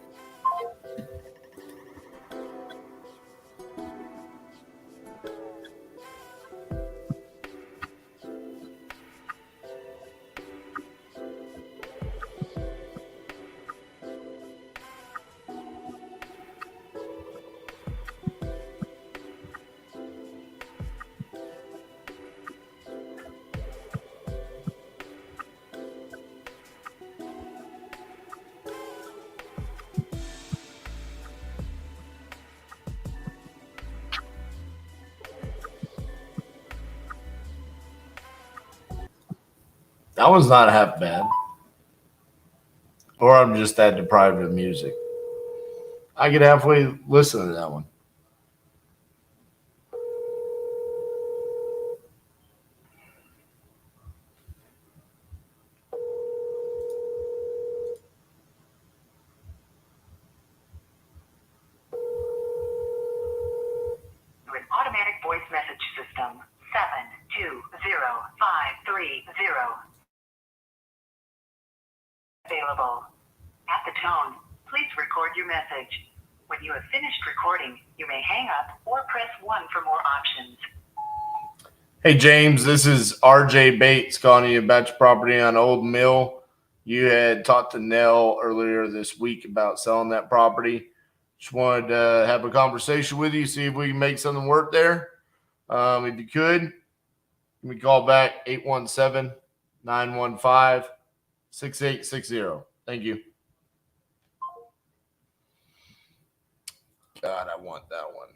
That was not half bad. Or I'm just that deprived of music. I could halfway listen to that one. An automatic voice message system 720530 available. At the tone, please record your message. When you have finished recording, you may hang up or press 1 for more options. Hey, James, this is RJ Bates calling you about your property on Old Mill. You had talked to Nell earlier this week about selling that property. Just wanted to have a conversation with you, see if we can make something work there. If you could, give me a call back, 817-915-6860. Thank you. God, I want that one.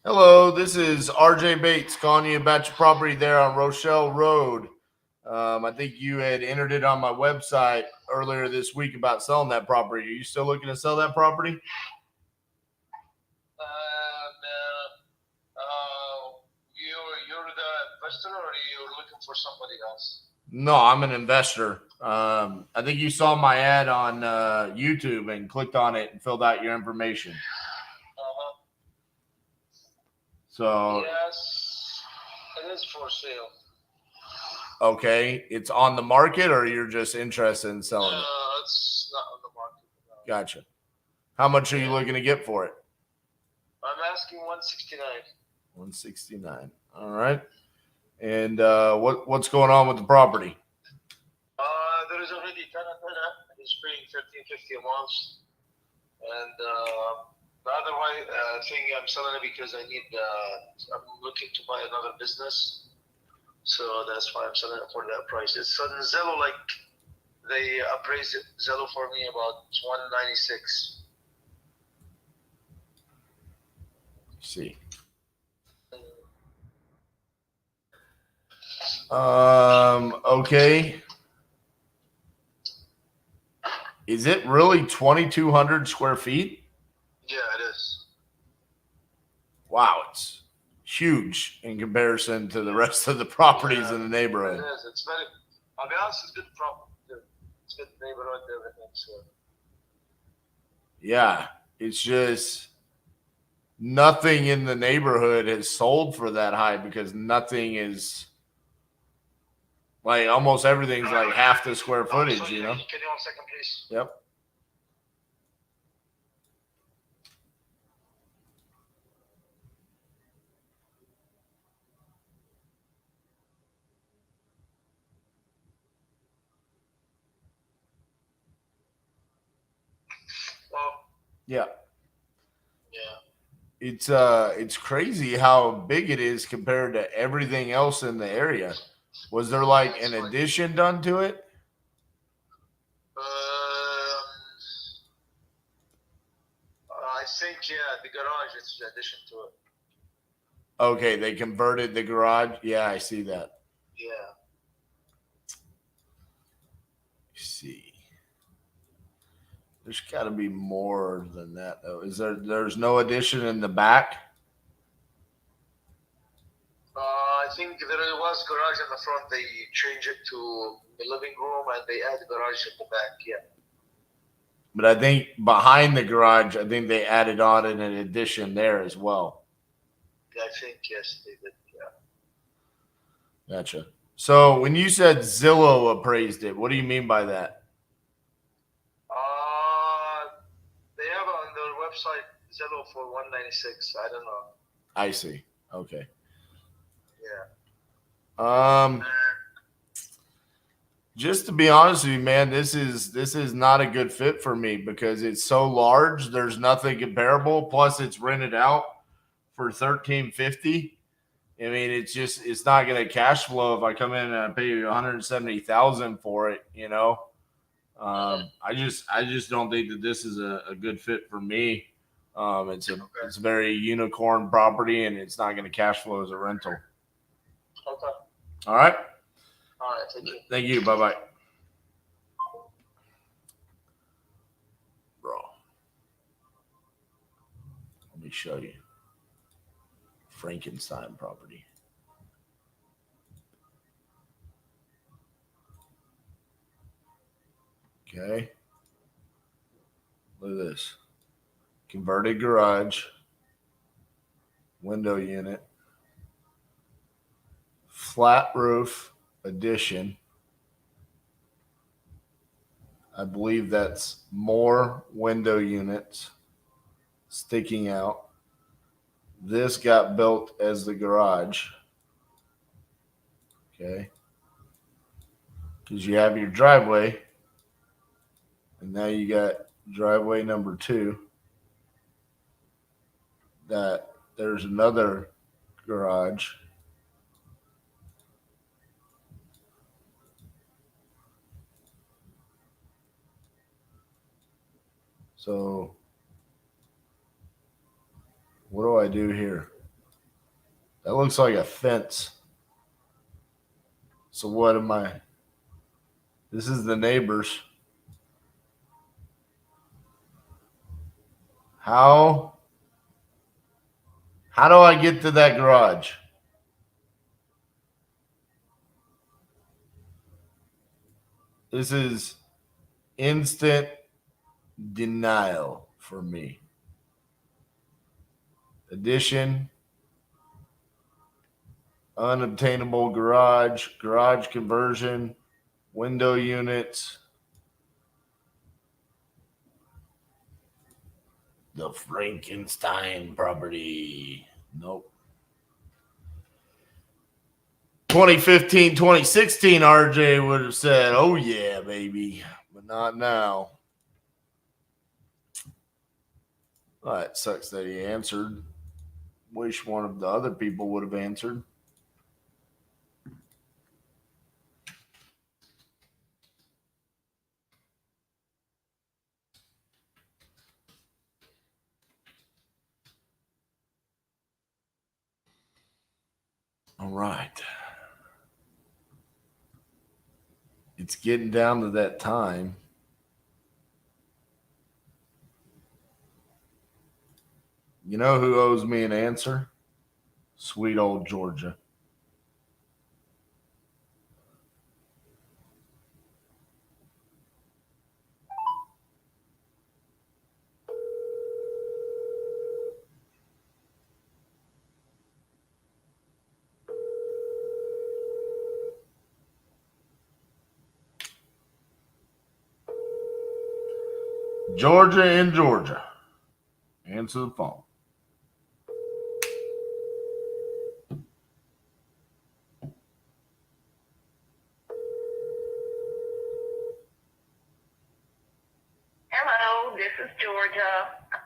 Hello, this is RJ Bates calling you about your property there on Rochelle Road. I think you had entered it on my website earlier this week about selling that property. Are you still looking to sell that property? You're the investor, or you're looking for somebody else? No, I'm an investor. I think you saw my ad on YouTube and clicked on it and filled out your information. So Yes, it is for sale. okay, it's on the market, or you're just interested in selling it? It's not on the market. No. Gotcha. How much are you looking to get for it? I'm asking 169. 169. All right. And what's going on with the property? There is already a tenant in it. He's paying $13.50 a month. And the other thing, I'm selling it because I'm looking to buy another business. So that's why I'm selling it for that price. It's on Zillow, like they appraised Zillow for me about 196. See. Okay. Is it really 2,200 square feet? Yeah, it is. Wow, it's huge in comparison to the rest of the properties in the neighborhood. It is. It's very, I'll be honest, it's good property. It's good neighborhood, everything. So. Yeah, it's just nothing in the neighborhood has sold for that high because nothing is like almost everything's like half the square footage, you know? Can you 1 second, please? Yep. Yeah. Yeah. It's crazy how big it is compared to everything else in the area. Was there like an addition done to it? I think, yeah, the garage is in addition to it. Okay, they converted the garage. Yeah, I see that. Yeah. See. There's got to be more than that, though. There's no addition in the back? I think there was garage in the front. They changed it to the living room and they added garage in the back. Yeah. But I think behind the garage, I think they added on an addition there as well. I think, yes, they did. Yeah. Gotcha. So when you said Zillow appraised it, what do you mean by that? They have on their website Zillow for 196. I don't know. I see. Okay. Yeah. Just to be honest with you, man, this is not a good fit for me because it's so large. There's nothing comparable. Plus, it's rented out for $1,350. I mean, it's not going to cash flow if I come in and I pay you $170,000 for it. You know, I just don't think that this is a good fit for me. It's a very unicorn property, and it's not going to cash flow as a rental. Okay. All right. All right. Thank you. Thank you. Bye bye. Bro, let me show you. Frankenstein property. Okay. Look at this. Converted garage. Window unit. Flat roof addition. I believe that's more window units sticking out. This got built as the garage. Okay. Because you have your driveway. And now you got driveway number 2. That there's another garage. So what do I do here? That looks like a fence. So what am I? This is the neighbors. How do I get to that garage? This is instant denial for me. Addition, unobtainable garage, garage conversion, window units. The Frankenstein property. Nope. 2015, 2016, RJ would have said, oh, yeah, baby. But not now. Well, that sucks that he answered. Wish one of the other people would have answered. All right. It's getting down to that time. You know who owes me an answer? Sweet old Georgia. Georgia in Georgia. Answer the phone. Hello, this is Georgia.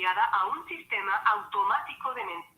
enviada a un sistema automático de mensajes.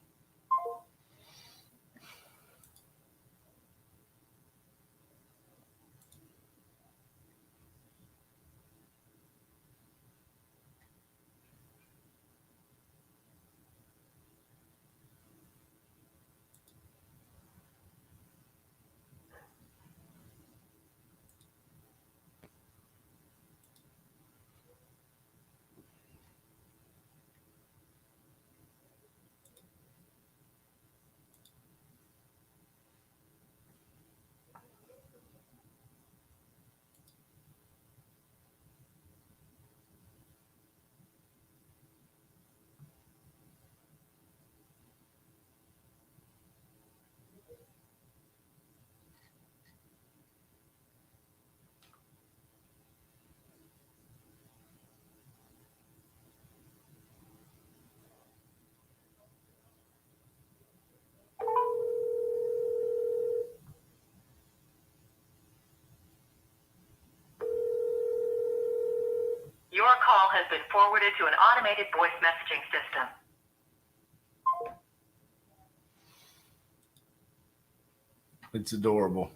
Your call has been forwarded to an automated voice messaging system. It's adorable.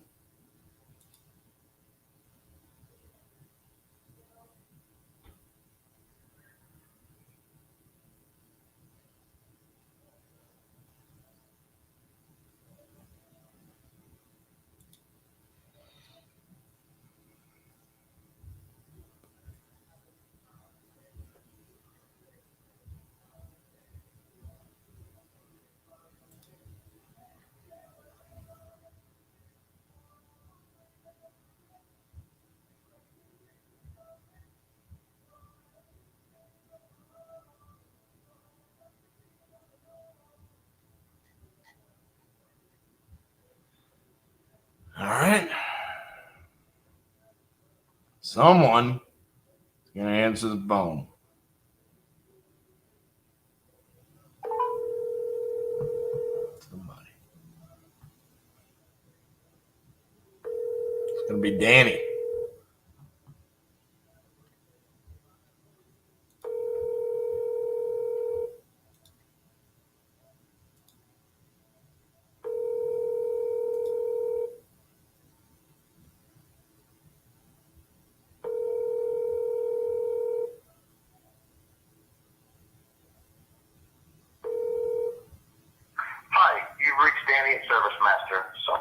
All right. Someone is going to answer the phone. Somebody. It's going to be Danny. Hi, you've reached Danny at Service Master. So.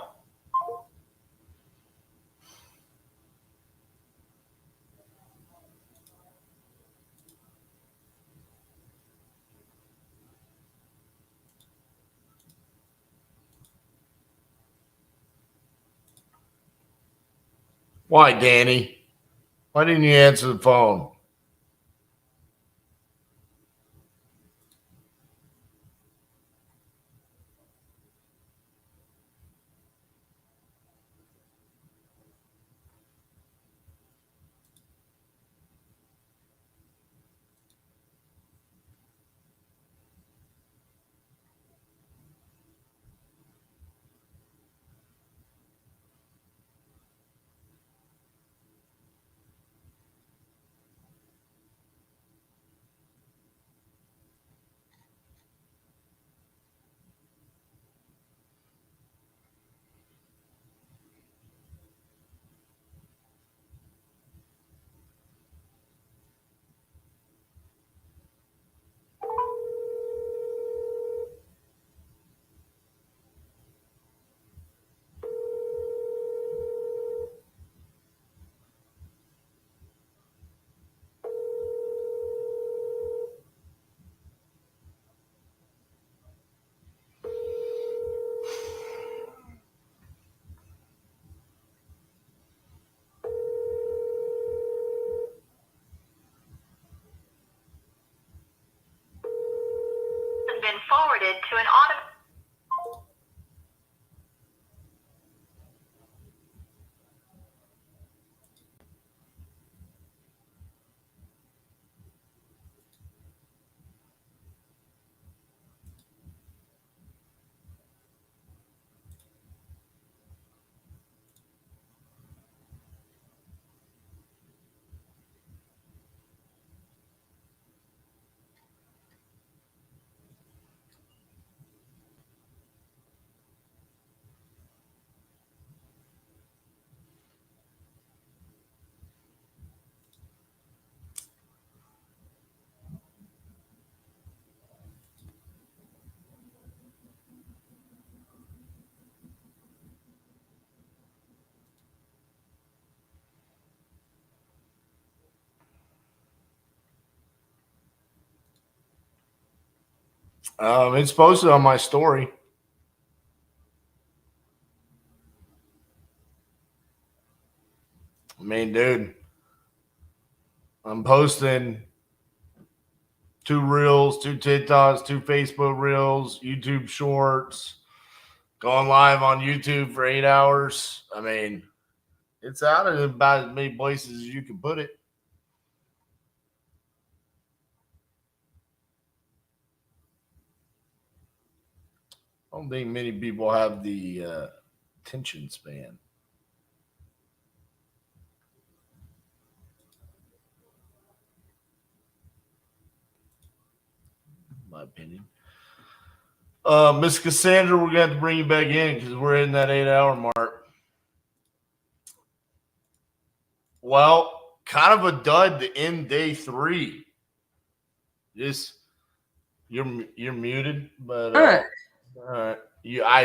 Why, Danny? Why didn't you answer the phone? Has been forwarded to an automated. It's posted on my story. I mean, dude, I'm posting 2 reels, 2 TikToks, 2 Facebook reels, YouTube shorts, going live on YouTube for 8 hours. I mean, it's out in about as many places as you can put it. I don't think many people have the attention span. In my opinion. Miss Cassandra, we're going to have to bring you back in because we're in that 8-hour mark. Well, kind of a dud to end day 3. Just you're muted, but all right. I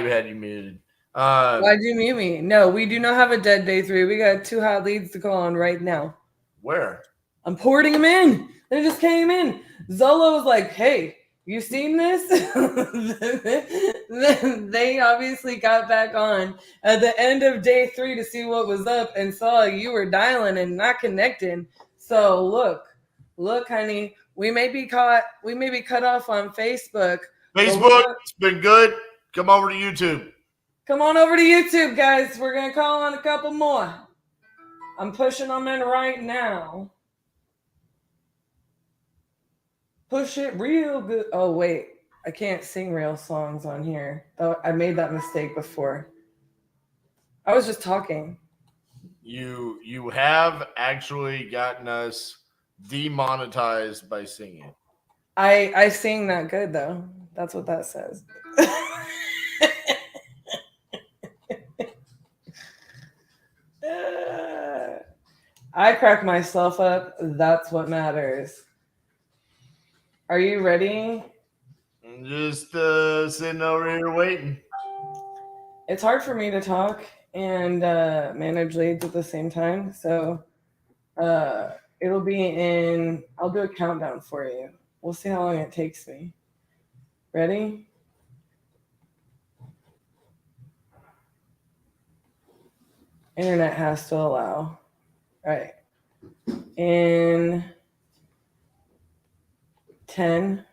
had you muted. Why'd you mute me? No, we do not have a dead day 3. We got 2 hot leads to call on right now. Where? I'm porting them in. They just came in. Zolo was like, hey, you seen this? They obviously got back on at the end of day 3 to see what was up and saw you were dialing and not connecting. So look, honey, we may be cut off on Facebook. It's been good. Come over to YouTube. Come on over to YouTube, guys. We're going to call on a couple more. I'm pushing them in right now. Push it real good. Oh, wait. I can't sing real songs on here. Oh, I made that mistake before. I was just talking. You have actually gotten us demonetized by singing. I sing that good, though. That's what that says. I crack myself up. That's what matters. Are you ready? I'm just sitting over here waiting. It's hard for me to talk and manage leads at the same time. So it'll be I'll do a countdown for you. We'll see how long it takes me. Ready? Internet has to allow. All right. In 10,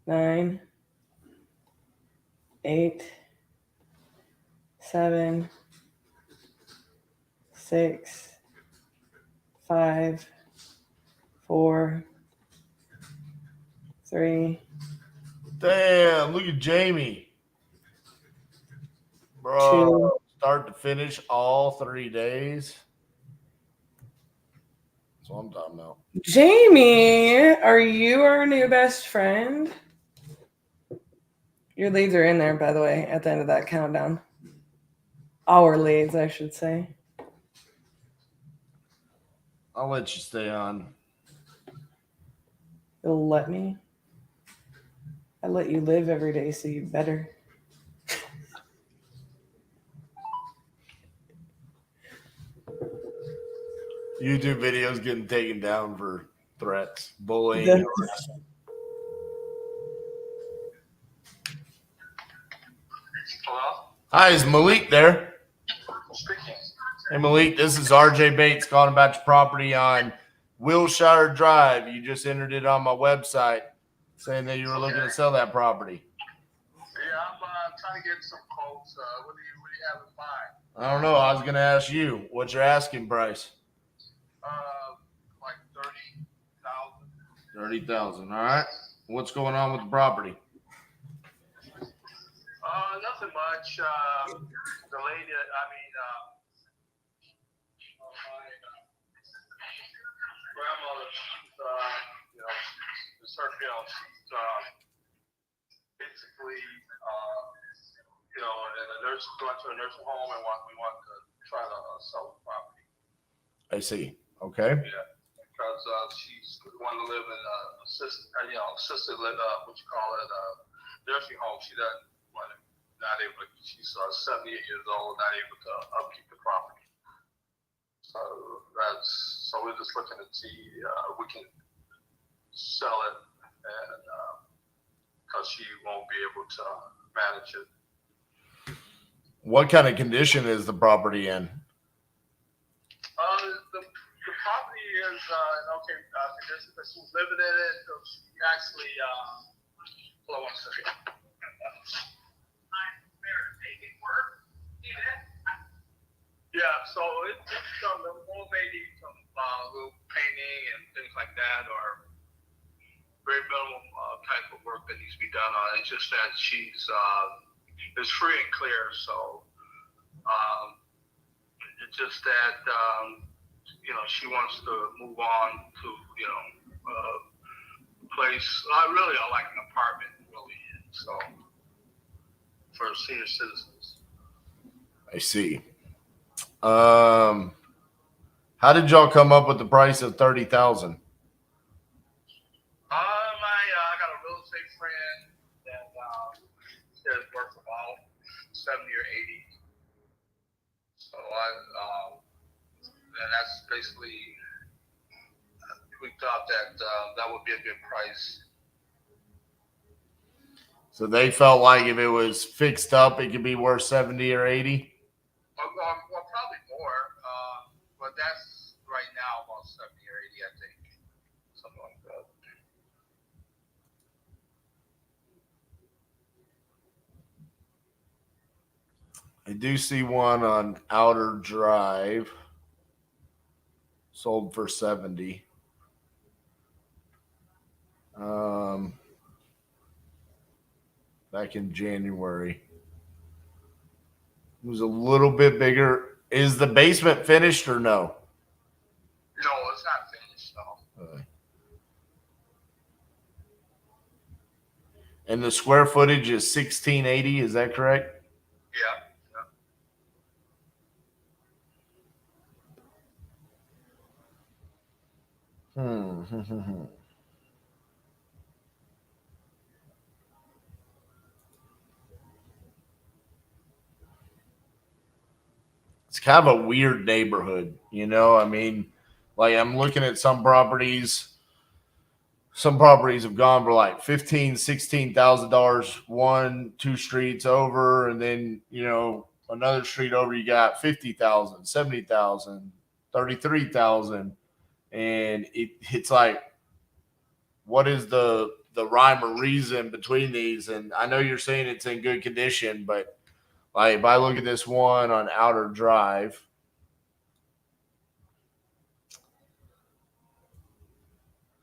9, 8, 7, 6, 5, 4, 3. Damn, look at Jamie. Bro, 2. Start to finish all 3 days. That's what I'm talking about. Jamie, are you our new best friend? Your leads are in there, by the way, at the end of that countdown. Our leads, I should say. I'll let you stay on. You'll let me? I let you live every day, so you better. YouTube videos getting taken down for threats, bullying. And Hello? Hi, is Malik there? Speaking. Hey, Malik, this is RJ Bates calling about your property on Wilshire Drive. You just entered it on my website saying that you were looking to sell that property. Yeah, I'm trying to get some quotes. What do you have in mind? I don't know. I was going to ask you, what's your asking price? Like 30,000. 30,000. All right. What's going on with the property? Nothing much. The lady, my grandmother, she's basically, in a going to a nursing home, and we want to try to sell the property. I see. Okay. Yeah, because she's wanting to live in assisted nursing home. She doesn't want to, not able to. She's 78 years old, not able to upkeep the property. So we're just looking to see if we can sell it and because she won't be able to manage it. What kind of condition is the property in? The property is in okay condition, but she's living in it. So she actually, hold on one second. Yeah, so it's the whole may need some little painting and things like that, or very minimal type of work that needs to be done on it. It's just that she's is free and clear, so it's just that she wants to move on to a place. Really, I like an apartment, really. So for senior citizens. I see. How did y'all come up with the price of $30,000? I got a real estate friend that says worth about 70 or 80. So and that's basically, we thought that that would be a good price. So they felt like if it was fixed up, it could be worth 70 or 80? Well, probably more, but that's right now about 70 or 80, I think. Something like that. I do see one on Outer Drive sold for 70. Back in January. It was a little bit bigger. Is the basement finished or no? No, it's not finished, no. And the square footage is 1680, is that correct? Yeah. It's kind of a weird neighborhood, I mean, like I'm looking at some properties. Some properties have gone for like $15,000, $16,000 2 streets over, and then another street over you got $50,000, $70,000, $33,000, and it's like, what is the rhyme or reason between these? And I know you're saying it's in good condition, but like if I look at this one on Outer Drive,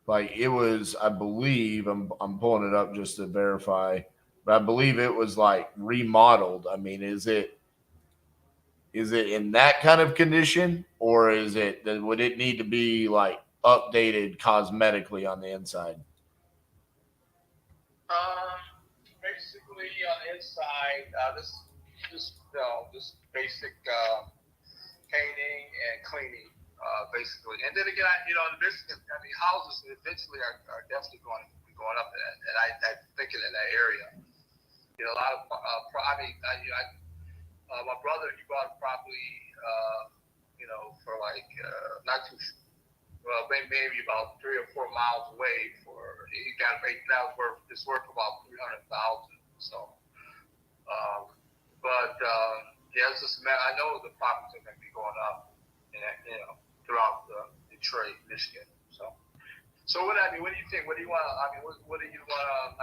like it was, I believe, I'm pulling it up just to verify, but I believe it was like remodeled. I mean, is it in that kind of condition, or would it need to be like updated cosmetically on the inside? Basically on the inside, this basic painting and cleaning, basically. And then again, houses eventually are definitely going to be going up, and I think in that area. A lot of my brother, he bought a property, for like not too, well, maybe about 3 or 4 miles away. He got it now it's worth about $300,000. So, it's just I know the properties are going to be going up, throughout Detroit, Michigan. So what do you think? What do you want? What do you want?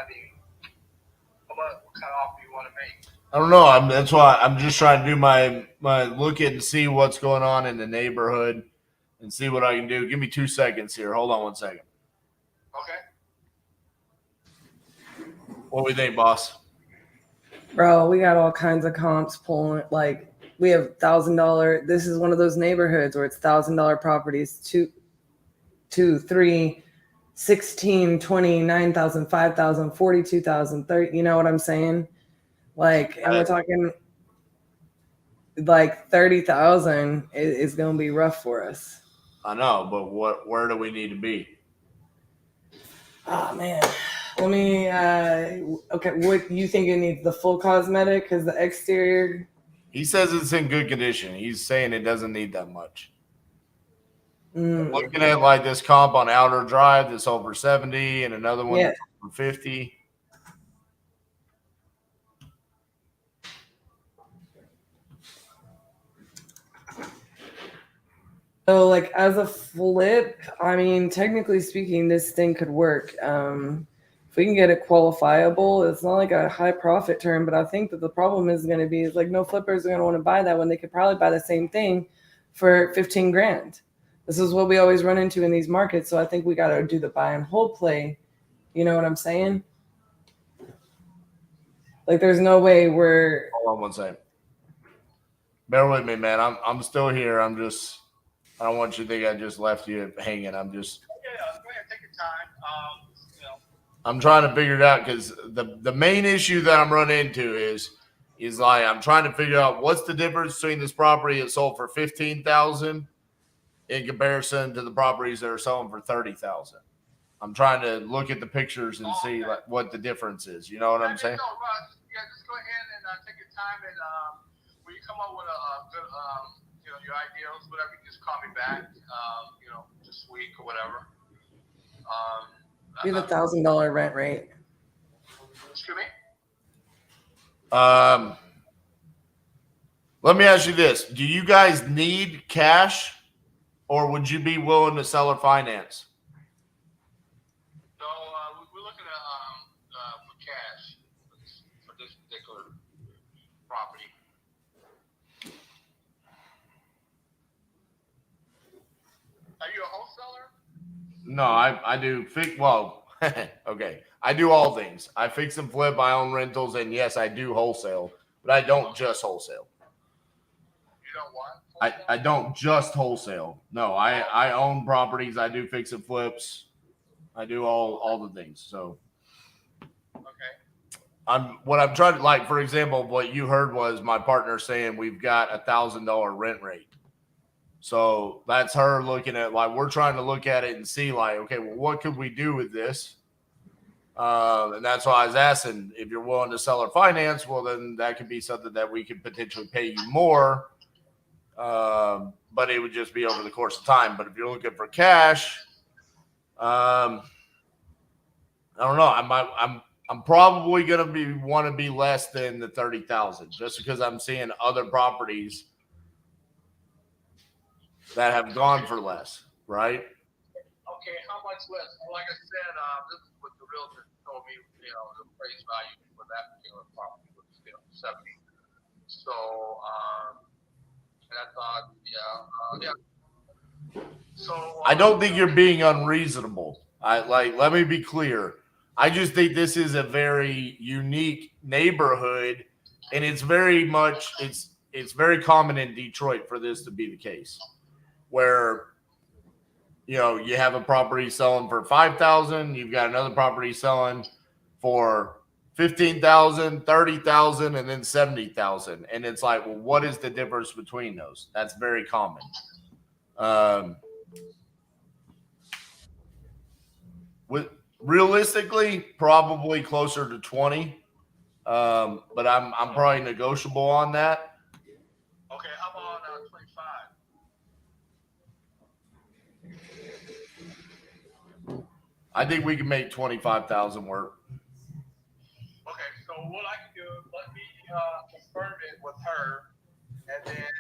What kind of offer you want to make? I don't know. That's why I'm just trying to do my look at and see what's going on in the neighborhood and see what I can do. Give me 2 seconds here. Hold on 1 second. Okay. What do we think, boss? Bro, we got all kinds of comps pulling. Like we have $1,000. This is one of those neighborhoods where it's $1,000 properties. 2, 3, 16, 20, 9,000, 5,000, 42,000, 30. You know what I'm saying? Like, and we're talking like 30,000 is going to be rough for us. I know, but where do we need to be? Oh man, let me. Okay, what you think it needs? The full cosmetic? Because the exterior. He says it's in good condition. He's saying it doesn't need that much. Looking at like this comp on Outer Drive that's over 70, and another one that's over 50. So, like, as a flip, I mean, technically speaking, this thing could work. If we can get it qualifiable, it's not like a high profit term, but I think that the problem is going to be is like no flippers are going to want to buy that when they could probably buy the same thing for 15 grand. This is what we always run into in these markets. So I think we got to do the buy and hold play. You know what I'm saying? Like, there's no way we're. Hold on one second. Bear with me, man. I'm still here. I don't want you to think I just left you hanging. Go ahead, take your time. I'm trying to figure it out because the main issue that I'm running into is like I'm trying to figure out what's the difference between this property that sold for $15,000 in comparison to the properties that are selling for $30,000. I'm trying to look at the pictures and see like what the difference is. You know what I'm saying? No, Russ, just go ahead and take your time, and when you come up with a good, your ideas, whatever, you just call me back, this week or whatever. We have $1,000 rent rate. Excuse me? Let me ask you this. Do you guys need cash or would you be willing to sell or finance? No, we're looking at for cash for this particular property. Are you a wholesaler? No, I do okay. I do all things. I fix and flip, I own rentals, and yes, I do wholesale, but I don't just wholesale. You don't what? I don't just wholesale. No, I own properties. I do fix and flips. I do all the things. So okay. What I'm trying to, like, for example, what you heard was my partner saying we've got $1,000 rent rate. So that's her looking at, like, we're trying to look at it and see, like, okay, well, what could we do with this? And that's why I was asking if you're willing to sell or finance. Well, then that could be something that we could potentially pay you more. But it would just be over the course of time. But if you're looking for cash, I don't know. I'm probably going to want to be less than the 30,000 just because I'm seeing other properties that have gone for less, right? Okay, how much less? Like I said, this is what the realtor told me, the appraised value for that particular property was 70. So, and I thought, yeah. So I don't think you're being unreasonable. Let me be clear. I just think this is a very unique neighborhood, and it's very much it's very common in Detroit for this to be the case, where you have a property selling for $5,000, you've got another property selling for $15,000, $30,000, and then $70,000, and it's like, well, what is the difference between those? That's very common. Realistically, probably closer to 20, but I'm probably negotiable on that. Okay, how about 25? I think we can make 25,000 work. Okay, so what I can do, let me confirm it with her, and then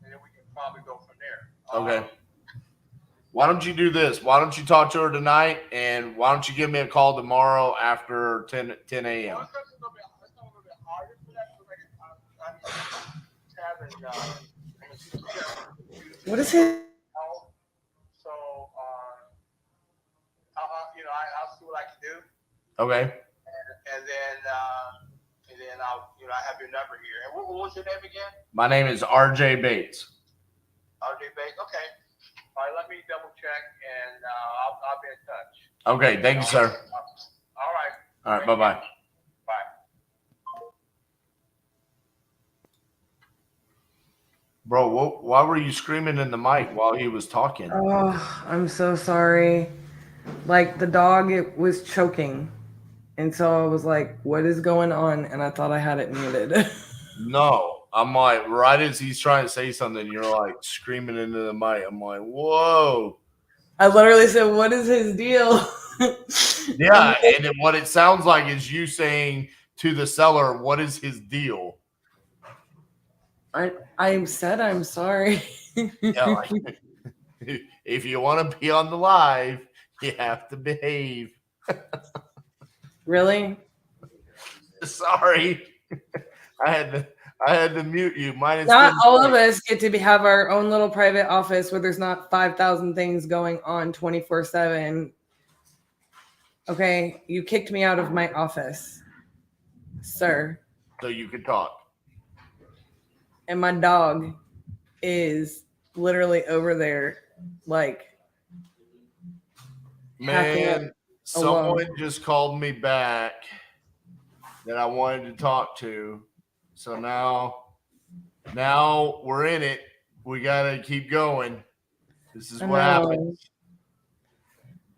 we can probably go from there. Okay. Why don't you do this? Why don't you talk to her tonight, and why don't you give me a call tomorrow after 10 a.m. What is it? So, I'll see what I can do. Okay. And then I'll, I have your number here. And what was your name again? My name is RJ Bates. RJ Bates. Okay. All right. Let me double check, and I'll be in touch. Okay. Thank you, sir. All right. All right. Bye-bye. Bye. Bro, why were you screaming in the mic while he was talking? Oh, I'm so sorry. Like, the dog, it was choking. And so I was like, what is going on? And I thought I had it muted. No, I'm like, right as he's trying to say something, you're like screaming into the mic. I'm like, whoa. I literally said, what is his deal? Yeah, and then what it sounds like is you saying to the seller, what is his deal? I said I'm sorry. Yeah, if you want to be on the live, you have to behave. Really? Sorry. I had to mute you. Not all of us get to have our own little private office where there's not 5,000 things going on 24/7. Okay, you kicked me out of my office, sir. So you can talk. And my dog is literally over there, like, man, someone alone. just called me back that I wanted to talk to. So now we're in it. We got to keep going. This is what happens.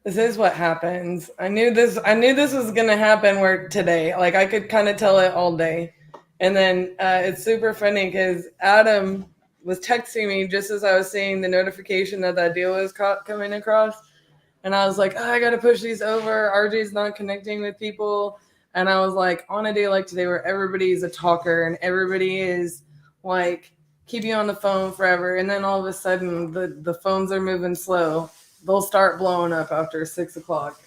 This is what happens. I knew this was gonna happen today. Like, I could kind of tell it all day. And then it's super funny because Adam was texting me just as I was seeing the notification that deal was coming across. And I was like, oh, I got to push these over. RJ's not connecting with people. And I was like, on a day like today where everybody's a talker and everybody is like, keep you on the phone forever. And then all of a sudden the phones are moving slow. They'll start blowing up after 6 o'clock.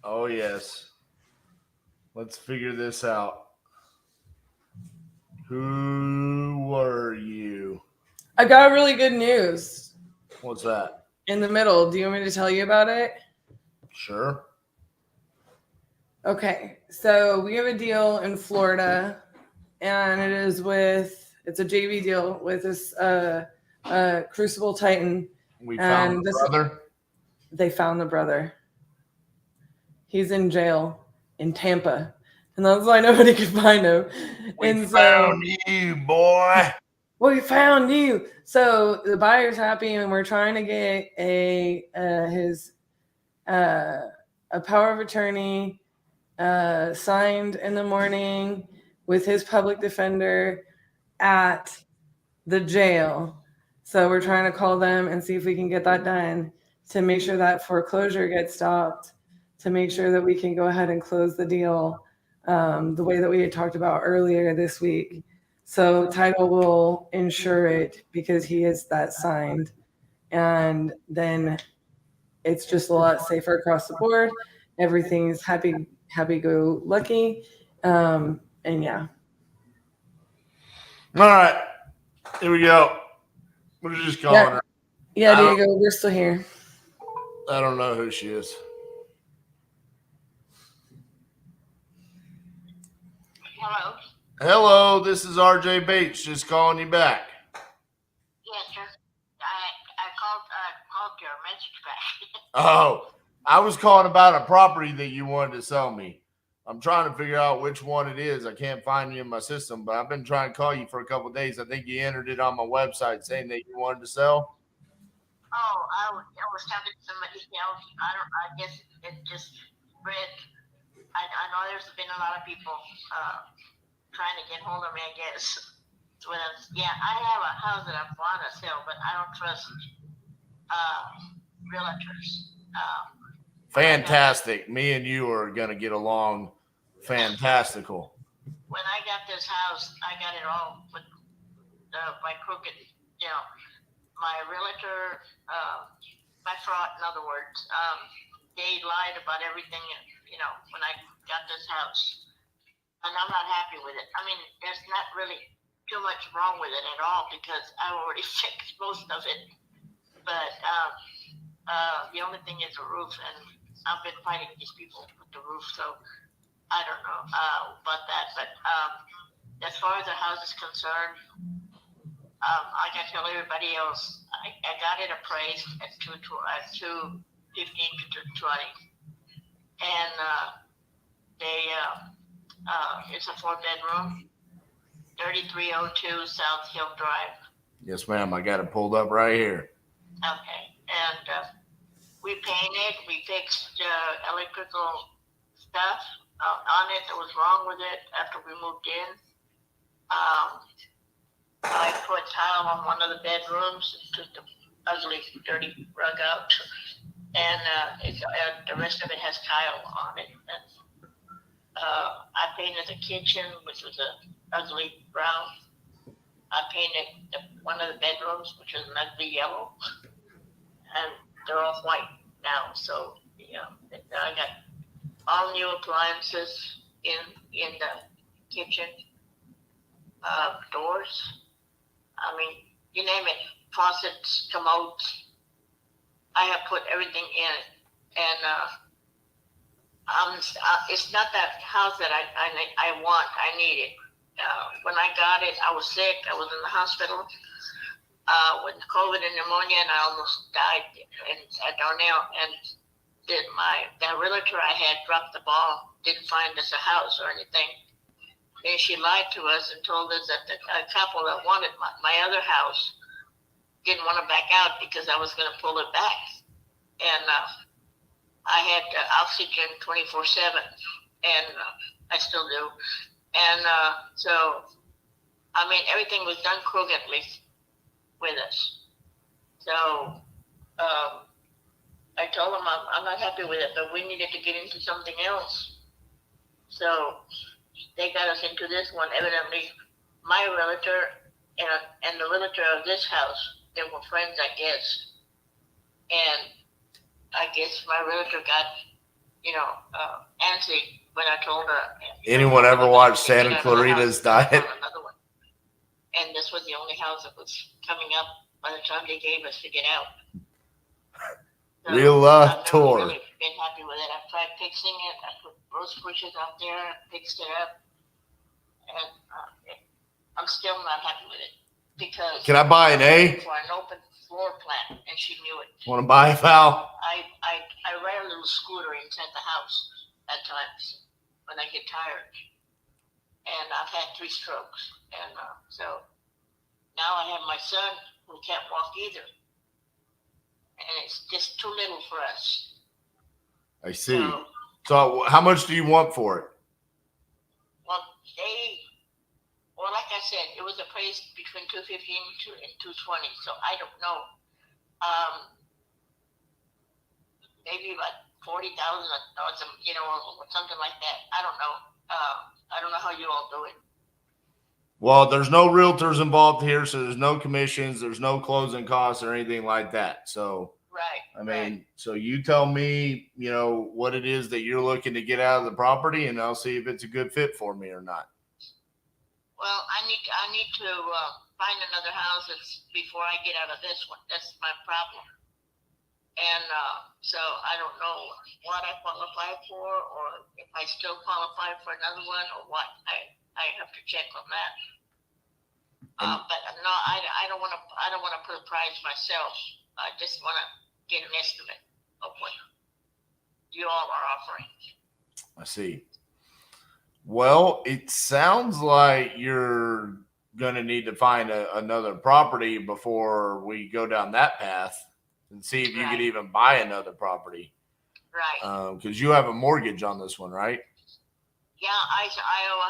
Oh, yes. Let's figure this out. Who were you? I got really good news. What's that? In the middle. Do you want me to tell you about it? Sure. Okay. So we have a deal in Florida, and it's a JV deal with this Crucible Titan. We found the brother? They found the brother. He's in jail in Tampa. And that's why nobody could find him. We found you, boy. We found you. So the buyer's happy, and we're trying to get a power of attorney signed in the morning with his public defender at the jail. So we're trying to call them and see if we can get that done to make sure that foreclosure gets stopped, to make sure that we can go ahead and close the deal the way that we had talked about earlier this week. So title will insure it because he is that signed. And then it's just a lot safer across the board. Everything's happy go lucky. And yeah. All right. Here we go. We're just calling her. Yeah, Diego, we're still here. I don't know who she is. Hello. Hello, this is RJ Bates, just calling you back. Yes, sir. I called your message back. Oh, I was calling about a property that you wanted to sell me. I'm trying to figure out which one it is. I can't find you in my system, but I've been trying to call you for a couple of days. I think you entered it on my website saying that you wanted to sell. Oh, I was talking to somebody else. I guess it just spread. I know there's been a lot of people trying to get hold of me, I guess. I have a house that I want to sell, but I don't trust realtors. Fantastic. Me and you are going to get along fantastical. When I got this house, I got it all with by crooked, my realtor, my fraud, in other words. They lied about everything, when I got this house. And I'm not happy with it. I mean, there's not really too much wrong with it at all because I already fixed most of it. But the only thing is the roof, and I've been fighting these people with the roof, so I don't know about that. But as far as the house is concerned, I can tell everybody else, I got it appraised at $215 to $220, and it's a 4-bedroom, 3302 South Hill Drive. Yes, ma'am. I got it pulled up right here. Okay, and we painted, we fixed electrical stuff on it that was wrong with it after we moved in. I put tile on one of the bedrooms, took the ugly, dirty rug out, and the rest of it has tile on it. And, I painted the kitchen, which was a ugly brown. I painted one of the bedrooms, which is an ugly yellow, and they're all white now. So I got all new appliances in the kitchen, doors. I mean, you name it, faucets, commodes. I have put everything in it, and it's not that house that I want. I need it. When I got it, I was sick. I was in the hospital with COVID and pneumonia, and I almost died at Darnell. And that realtor I had dropped the ball, didn't find us a house or anything. And she lied to us and told us that a couple that wanted my other house didn't want to back out because I was going to pull it back. And I had oxygen 24/7, and I still do. And so, I mean, everything was done crookedly with us. So I told them I'm not happy with it, but we needed to get into something else. So they got us into this one. Evidently, my realtor and the realtor of this house, they were friends, I guess. And I guess my realtor got, antsy when I told her. Anyone ever watch Santa Clarita's Diet? And this was the only house that was coming up by the time they gave us to get out. So Real I've never tour. really been happy with it. I tried fixing it. I put rose bushes out there, fixed it up, and I'm still not happy with it because. Can I buy an A? For an open floor plan, and she knew it. Want to buy a Val? I ride a little scooter inside the house at times when I get tired, and I've had 3 strokes, and so now I have my son who can't walk either, and it's just too little for us. I see. So how much do you want for it? Well, like I said, it was appraised between $215 and $220, so I don't know. Maybe about $40,000 or something like that. I don't know. I don't know how you all do it. Well, there's no realtors involved here, so there's no commissions, there's no closing costs or anything like that. So, right. I mean, so you tell me, what it is that you're looking to get out of the property, and I'll see if it's a good fit for me or not. Well, I need to find another house before I get out of this one. That's my problem. And so I don't know what I qualify for, or if I still qualify for another one, or what. I have to check on that. But no, I don't want to put a price myself. I just want to get an estimate of what you all are offering. I see. Well, it sounds like you're going to need to find another property before we go down that path and see if you could even buy another property. Right. Because you have a mortgage on this one, right? Yeah, I owe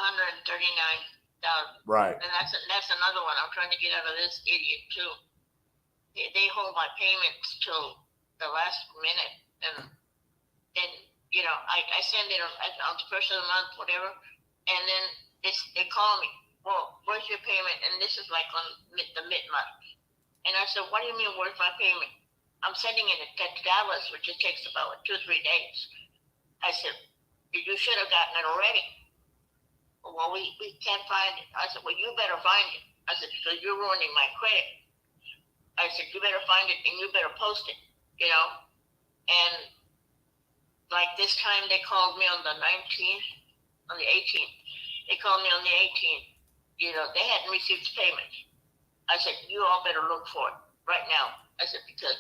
$139,000. Right. And that's another one. I'm trying to get out of this idiot too. They hold my payments till the last minute, and I send it on the first of the month, whatever, and then they call me. Well, where's your payment? And this is like on the mid-month. And I said, what do you mean, where's my payment? I'm sending it to Dallas, which it takes about 2 or 3 days. I said, you should have gotten it already. Well, we can't find it. I said, well, you better find it. I said, because you're ruining my credit. I said, you better find it and you better post it, And like this time they called me on the 19th, on the 18th. They called me on the 18th. They hadn't received the payment. I said, you all better look for it right now. I said, because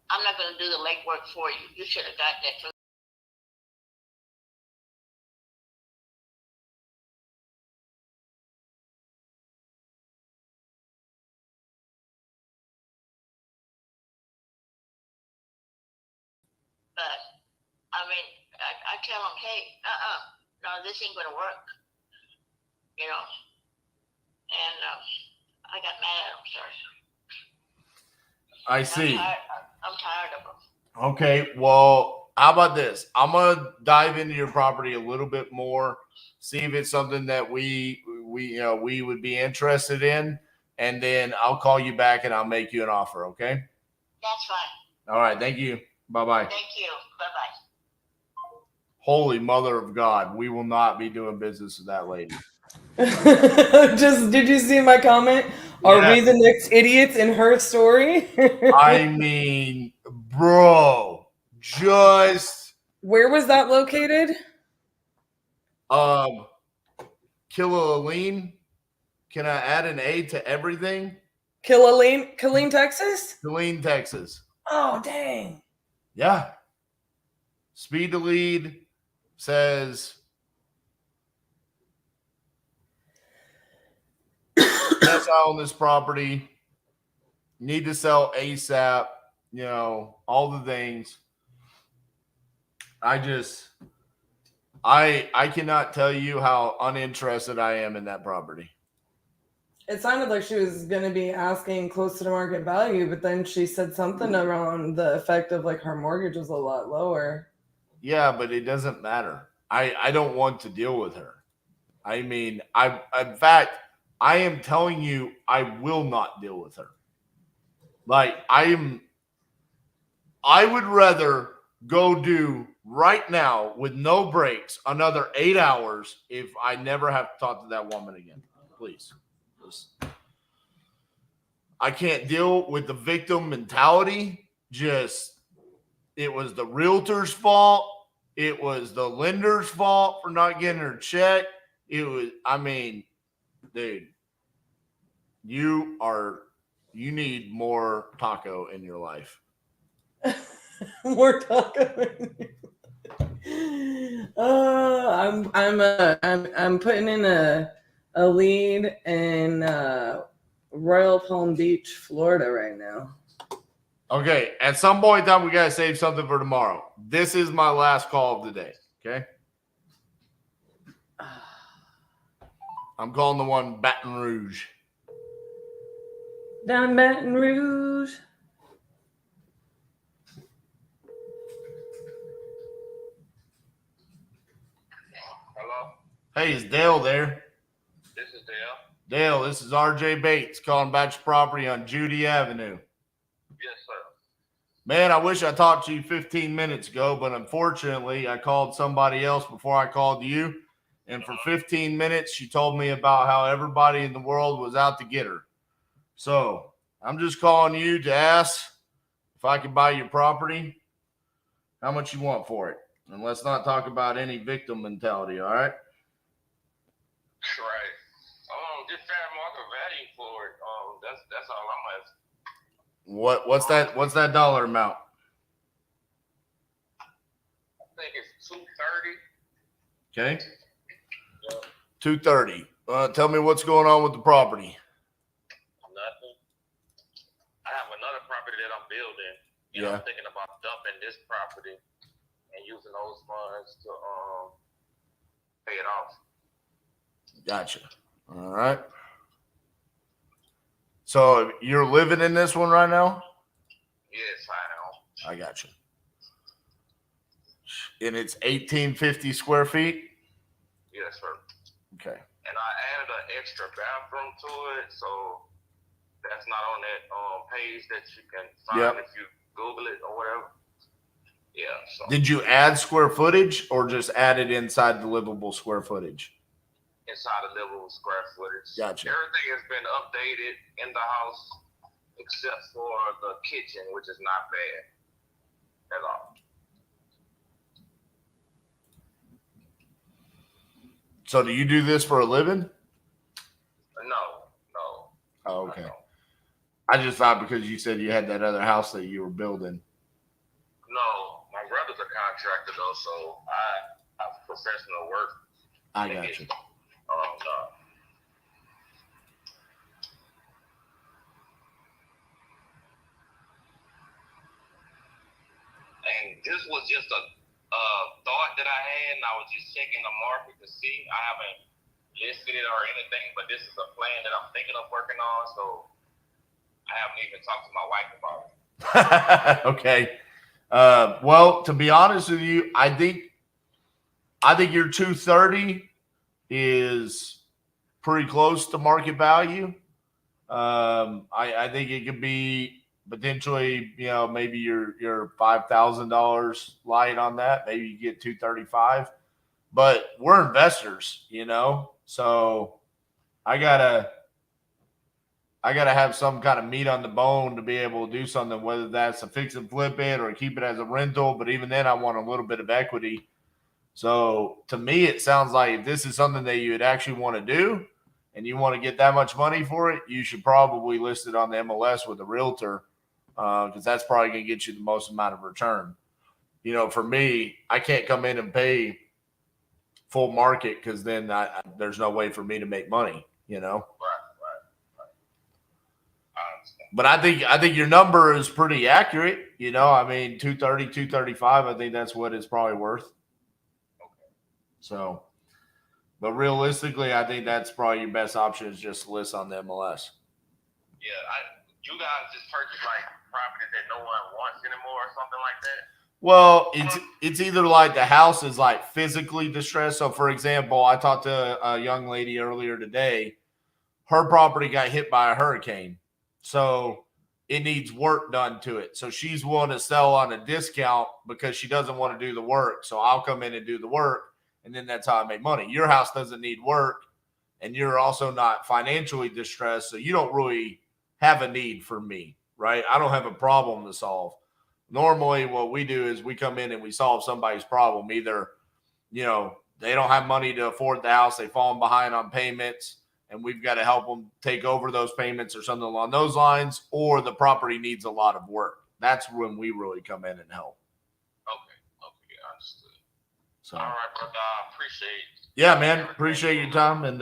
I'm not going to do the legwork for you. You should have gotten it from. But, I mean, I tell them, hey, no, this ain't going to work. And I got mad at them, sorry. I see. I'm tired of them. Okay, well, how about this? I'm gonna dive into your property a little bit more, see if it's something that we would be interested in. and then I'll call you back and I'll make you an offer. Okay. That's fine. All right. Thank you. Bye-bye. Thank you. Bye-bye. Holy mother of God. We will not be doing business with that lady. Did you see my comment? Are we the next idiots in her story? I mean, bro, just. Where was that located? Killeen. Can I add an A to everything? Killeen, Texas? Killeen, Texas. Oh, dang. Yeah. Speed to lead says yes, I own this property. Need to sell ASAP. You know, all the things. I cannot tell you how uninterested I am in that property. It sounded like she was going to be asking close to the market value, but then she said something around the effect of like her mortgage was a lot lower. Yeah, but it doesn't matter. I don't want to deal with her. I mean, in fact, I am telling you, I will not deal with her. Like, I would rather go do right now with no breaks another 8 hours if I never have to talk to that woman again. Please. I can't deal with the victim mentality. It was the realtor's fault. It was the lender's fault for not getting her check. Dude, you need more taco in your life. More taco. I'm putting in a lead in Royal Palm Beach, Florida right now. Okay, at some point in time, we got to save something for tomorrow. This is my last call of the day, okay? I'm calling the one Baton Rouge. Down Baton Rouge. Hello? Hey, is Dale there? This is Dale. Dale, this is RJ Bates calling about your property on Judy Avenue. Yes, sir. Man, I wish I talked to you 15 minutes ago, but unfortunately, I called somebody else before I called you. And for 15 minutes, she told me about how everybody in the world was out to get her. So I'm just calling you to ask if I can buy your property, how much you want for it. And let's not talk about any victim mentality, all right? Right. Just fair market value for it. That's all I'm asking. What's that dollar amount? I think it's $230. Okay. 230. Tell me what's going on with the property. Nothing. I have another property that I'm building. Yeah. I'm thinking about dumping this property and using those funds to pay it off. Gotcha. All right. So you're living in this one right now? Yes, I am. I got you. And it's 1850 square feet? Yes, sir. Okay. And I added an extra bathroom to it, so that's not on that page that you can find if you Google it or whatever. Yeah. So. Did you add square footage or just add it inside the livable square footage? Inside the livable square footage. Gotcha. Everything has been updated in the house except for the kitchen, which is not bad at all. So do you do this for a living? No. Oh, okay. I just thought because you said you had that other house that you were building. No, my brother's a contractor though, so I have professional work. I got you. No. And this was just a thought that I had, and I was just checking the market to see. I haven't listed it or anything, but this is a plan that I'm thinking of working on, so I haven't even talked to my wife about it. Okay. Well, to be honest with you, I think your 230 is pretty close to market value. I think it could be potentially, maybe your $5,000 light on that. Maybe you get 235, but we're investors, so I gotta have some kind of meat on the bone to be able to do something, whether that's a fix and flip it or keep it as a rental. But even then, I want a little bit of equity. So to me, it sounds like if this is something that you would actually want to do and you want to get that much money for it, you should probably list it on the MLS with a realtor, because that's probably going to get you the most amount of return. For me, I can't come in and pay full market because then there's no way for me to make money, Right. But I think your number is pretty accurate. 230, 235, I think that's what it's probably worth. So, but realistically, I think that's probably your best option is just to list on the MLS. Yeah, you guys just purchase like properties that no one wants anymore or something like that? Well, it's either like the house is like physically distressed. So, for example, I talked to a young lady earlier today. Her property got hit by a hurricane. So it needs work done to it. So she's willing to sell on a discount because she doesn't want to do the work. So I'll come in and do the work, and then that's how I make money. Your house doesn't need work, and you're also not financially distressed, so you don't really have a need for me, right? I don't have a problem to solve. Normally what we do is we come in and we solve somebody's problem. Either, they don't have money to afford the house, they've fallen behind on payments, and we've got to help them take over those payments or something along those lines, or the property needs a lot of work. That's when we really come in and help. Okay, understood. So, all right, brother, I appreciate it. Yeah, man, appreciate your time. And,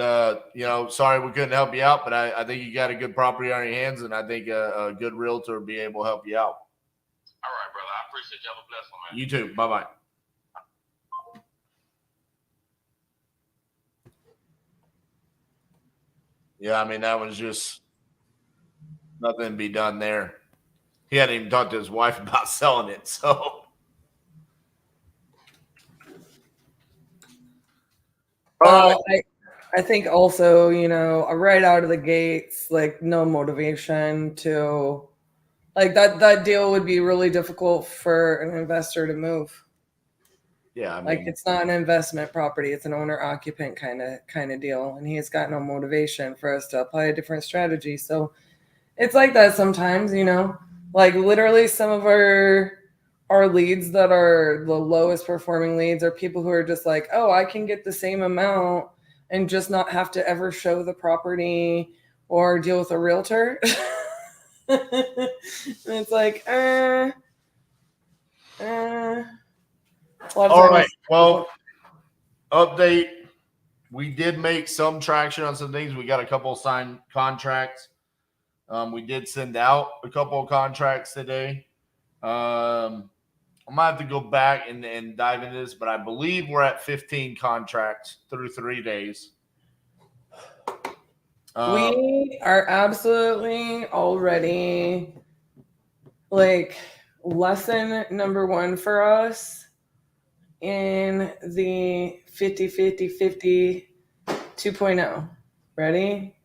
sorry we couldn't help you out, but I think you got a good property on your hands, and I think a good realtor will be able to help you out. All right, brother, I appreciate you. Have a blessed one, man. You too. Bye-bye. Yeah, that was just nothing to be done there. He hadn't even talked to his wife about selling it, so. I think also, right out of the gates, like no motivation to, like that deal would be really difficult for an investor to move. Yeah, it's not an investment property; it's an owner-occupant kind of deal, and he's got no motivation for us to apply a different strategy. So it's like that sometimes, like literally some of our leads that are the lowest performing leads are people who are just like, oh, I can get the same amount and just not have to ever show the property or deal with a realtor. And it's like, all right. Well, update. We did make some traction on some things. We got a couple of signed contracts. We did send out a couple of contracts today. I might have to go back and dive into this, but I believe we're at 15 contracts through 3 days. We are absolutely already lesson number one for us in the 50-50-50 2.0. Ready?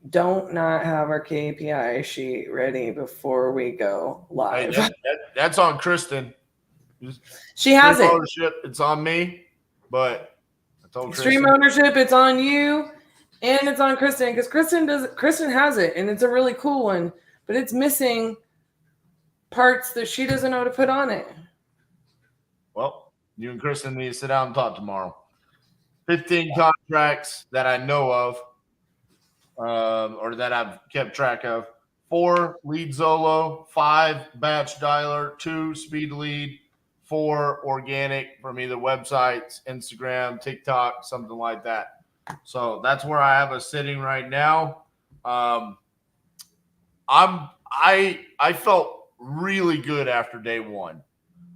Don't not have our KPI sheet ready before we go live. Hey, that's on Kristen. She has it. Ownership, it's on me, but I told Extreme Kristen. ownership, it's on you, and it's on Kristen because Kristen has it, and it's a really cool one, but it's missing parts that she doesn't know to put on it. Well, you and Kristen need to sit down and talk tomorrow. 15 contracts that I know of, or that I've kept track of. 4 lead Zolo, 5 batch dialer, 2 speed lead, 4 organic from either websites, Instagram, TikTok, something like that. So that's where I have us sitting right now. I felt really good after day 1.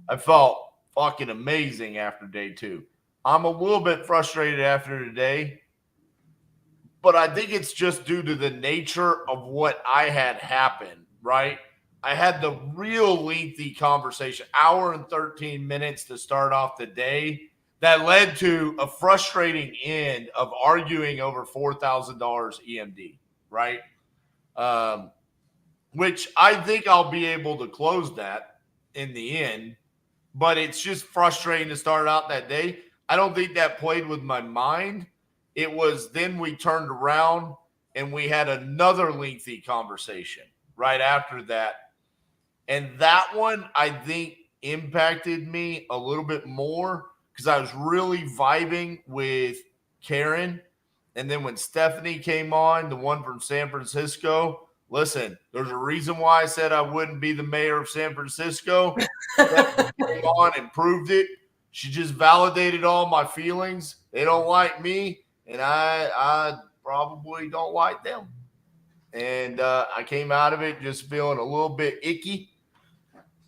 I felt fucking amazing after day 2. I'm a little bit frustrated after today, but I think it's just due to the nature of what I had happen, right? I had the real lengthy conversation, hour and 13 minutes to start off the day that led to a frustrating end of arguing over $4,000 EMD, right? Which I think I'll be able to close that in the end, but it's just frustrating to start out that day. I don't think that played with my mind. It was then we turned around and we had another lengthy conversation right after that. And that one, I think, impacted me a little bit more because I was really vibing with Karen. And then when Stephanie came on, the one from San Francisco, listen, there's a reason why I said I wouldn't be the mayor of San Francisco. Stephanie came on and proved it. She just validated all my feelings. They don't like me, and I probably don't like them. And I came out of it just feeling a little bit icky.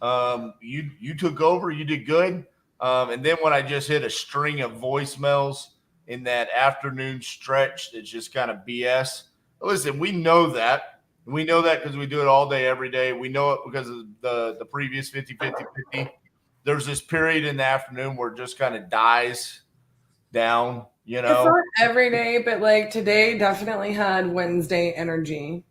You took over. You did good. And then when I just hit a string of voicemails in that afternoon stretch, that's just kind of BS. Listen, we know that. We know that because we do it all day, every day. We know it because of the previous 50-50-50. There's this period in the afternoon where it just kind of dies down, you know. It's not every day, but like today definitely had Wednesday energy.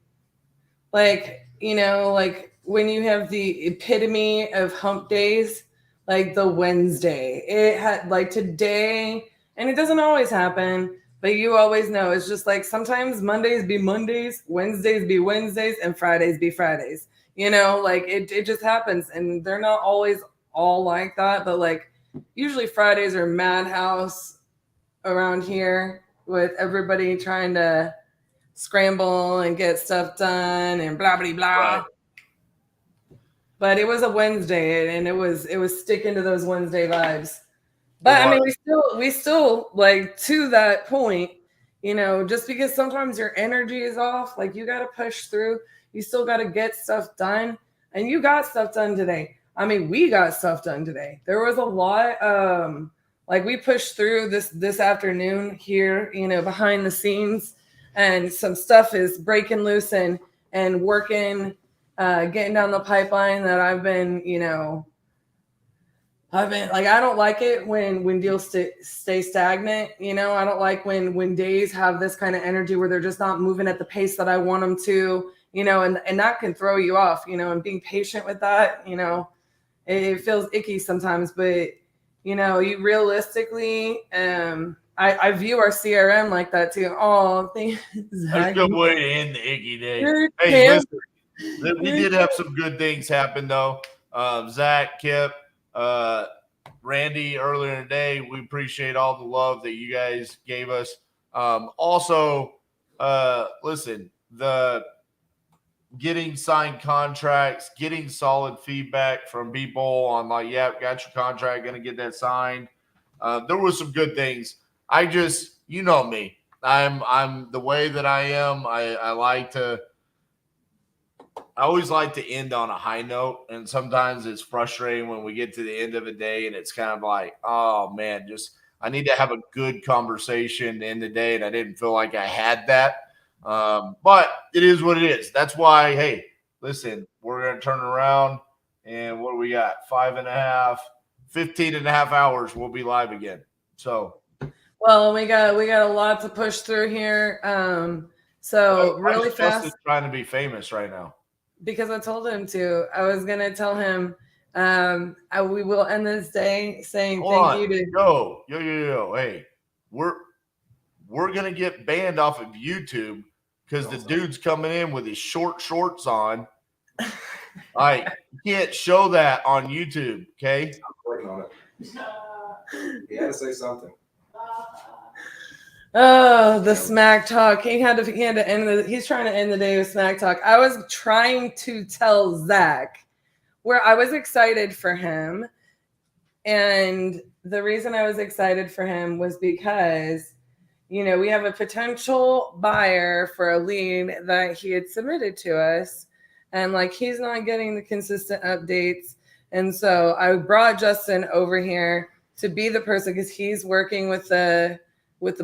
Like, you know, like when you have the epitome of hump days, like the Wednesday, it had like today, and it doesn't always happen, but you always know it's just like sometimes Mondays be Mondays, Wednesdays be Wednesdays, and Fridays be Fridays. You know, like it just happens, and they're not always all like that, but like usually Fridays are madhouse around here with everybody trying to scramble and get stuff done and blah blah blah. Right. But it was a Wednesday, and it was sticking to those Wednesday vibes. But I mean, we still like to that point, you know, just because sometimes your energy is off, like you got to push through. You still got to get stuff done, and you got stuff done today. I mean, we got stuff done today. There was a lot, like we pushed through this afternoon here, you know, behind the scenes, and some stuff is breaking loose and working, getting down the pipeline that I've been like, I don't like it when deals stay stagnant. You know, I don't like when days have this kind of energy where they're just not moving at the pace that I want them to, you know, and that can throw you off, you know, and being patient with that, you know, it feels icky sometimes, but you know, you realistically, I view our CRM like that too. Oh, thanks. That's a good way to end the icky day. Hey, listen, we did have some good things happen though. Zach, Kip, Randy earlier in the day, we appreciate all the love that you guys gave us. Also, listen, the getting signed contracts, getting solid feedback from people on like, yeah, got your contract, gonna get that signed. There was some good things. I just, you know me, I'm the way that I am. I always like to end on a high note, and sometimes it's frustrating when we get to the end of a day and it's kind of like, oh man, just I need to have a good conversation to end the day, and I didn't feel like I had that. But it is what it is. That's why, hey, listen, we're going to turn around, and what do we got? 15 and a half hours. We'll be live again. So, well, we got a lot to push through here. So really fast. Justin's trying to be famous right now. Because I told him to. I was going to tell him, we will end this day saying thank you to yo. Hey, we're going to get banned off of YouTube because the dude's coming in with his short shorts on. All right, you can't show that on YouTube, okay? I'm working on it. You had to say something. Oh, the smack talk. He's trying to end the day with smack talk. I was trying to tell Zach where I was excited for him. And the reason I was excited for him was because, you know, we have a potential buyer for a lead that he had submitted to us. And like, he's not getting the consistent updates. And so I brought Justin over here to be the person, because he's working with the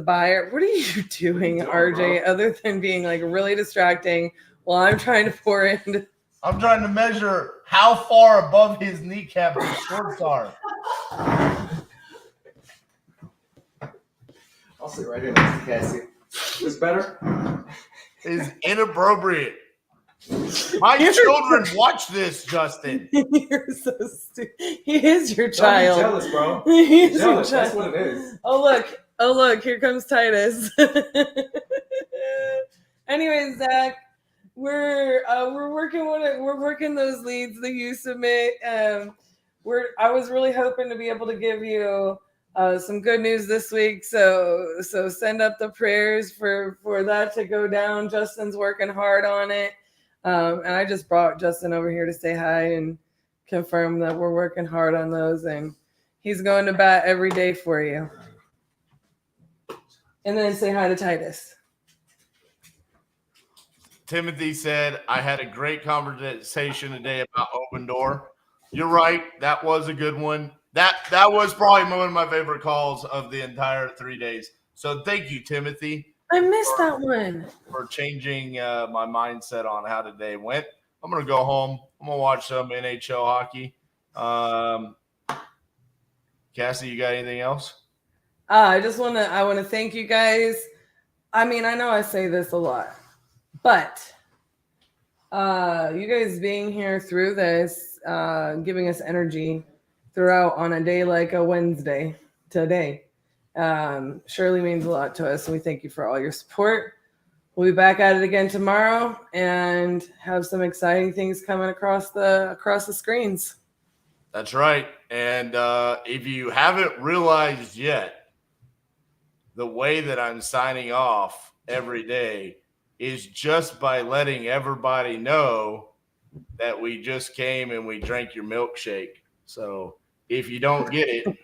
buyer. What are you doing, RJ, other than being like really distracting while I'm trying to pour in? I'm trying to measure how far above his kneecap his shorts are. I'll sit right here next to Cassie. Is this better? is inappropriate. My children watch this, Justin. You're so stupid. He is your child. Don't be jealous, bro. He is jealous. your That's child. what it is. Oh look, here comes Titus. Anyways, Zach, we're working those leads that you submit. I was really hoping to be able to give you some good news this week. So send up the prayers for that to go down. Justin's working hard on it. And I just brought Justin over here to say hi and confirm that we're working hard on those, and he's going to bat every day for you. And then say hi to Titus. Timothy said, I had a great conversation today about Open Door. You're right. That was a good one. That was probably one of my favorite calls of the entire 3 days. So thank you, Timothy. I missed that one. For changing my mindset on how today went. I'm going to go home. I'm going to watch some NHL hockey. Cassie, you got anything else? I want to thank you guys. I mean, I know I say this a lot, but you guys being here through this, giving us energy throughout on a day like a Wednesday today, surely means a lot to us. And we thank you for all your support. We'll be back at it again tomorrow and have some exciting things coming across the screens. That's right. And if you haven't realized yet, the way that I'm signing off every day is just by letting everybody know that we just came and we drank your milkshake. So if you don't get it,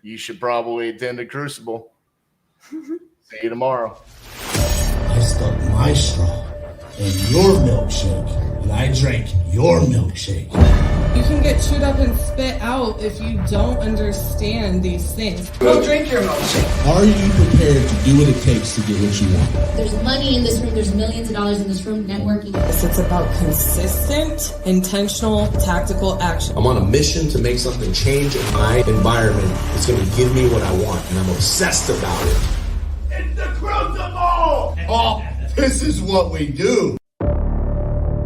you should probably attend a Crucible. See you tomorrow. I stuck my straw in your milkshake, and I drank your milkshake. You can get chewed up and spit out if you don't understand these things. Go drink your milkshake. Are you prepared to do what it takes to get what you want? There's money in this room. There's millions of dollars in this room. Networking. It's about consistent, intentional, tactical action. I'm on a mission to make something change in my environment. It's going to give me what I want, and I'm obsessed about it. It's the Crucible! Oh, this is what we do.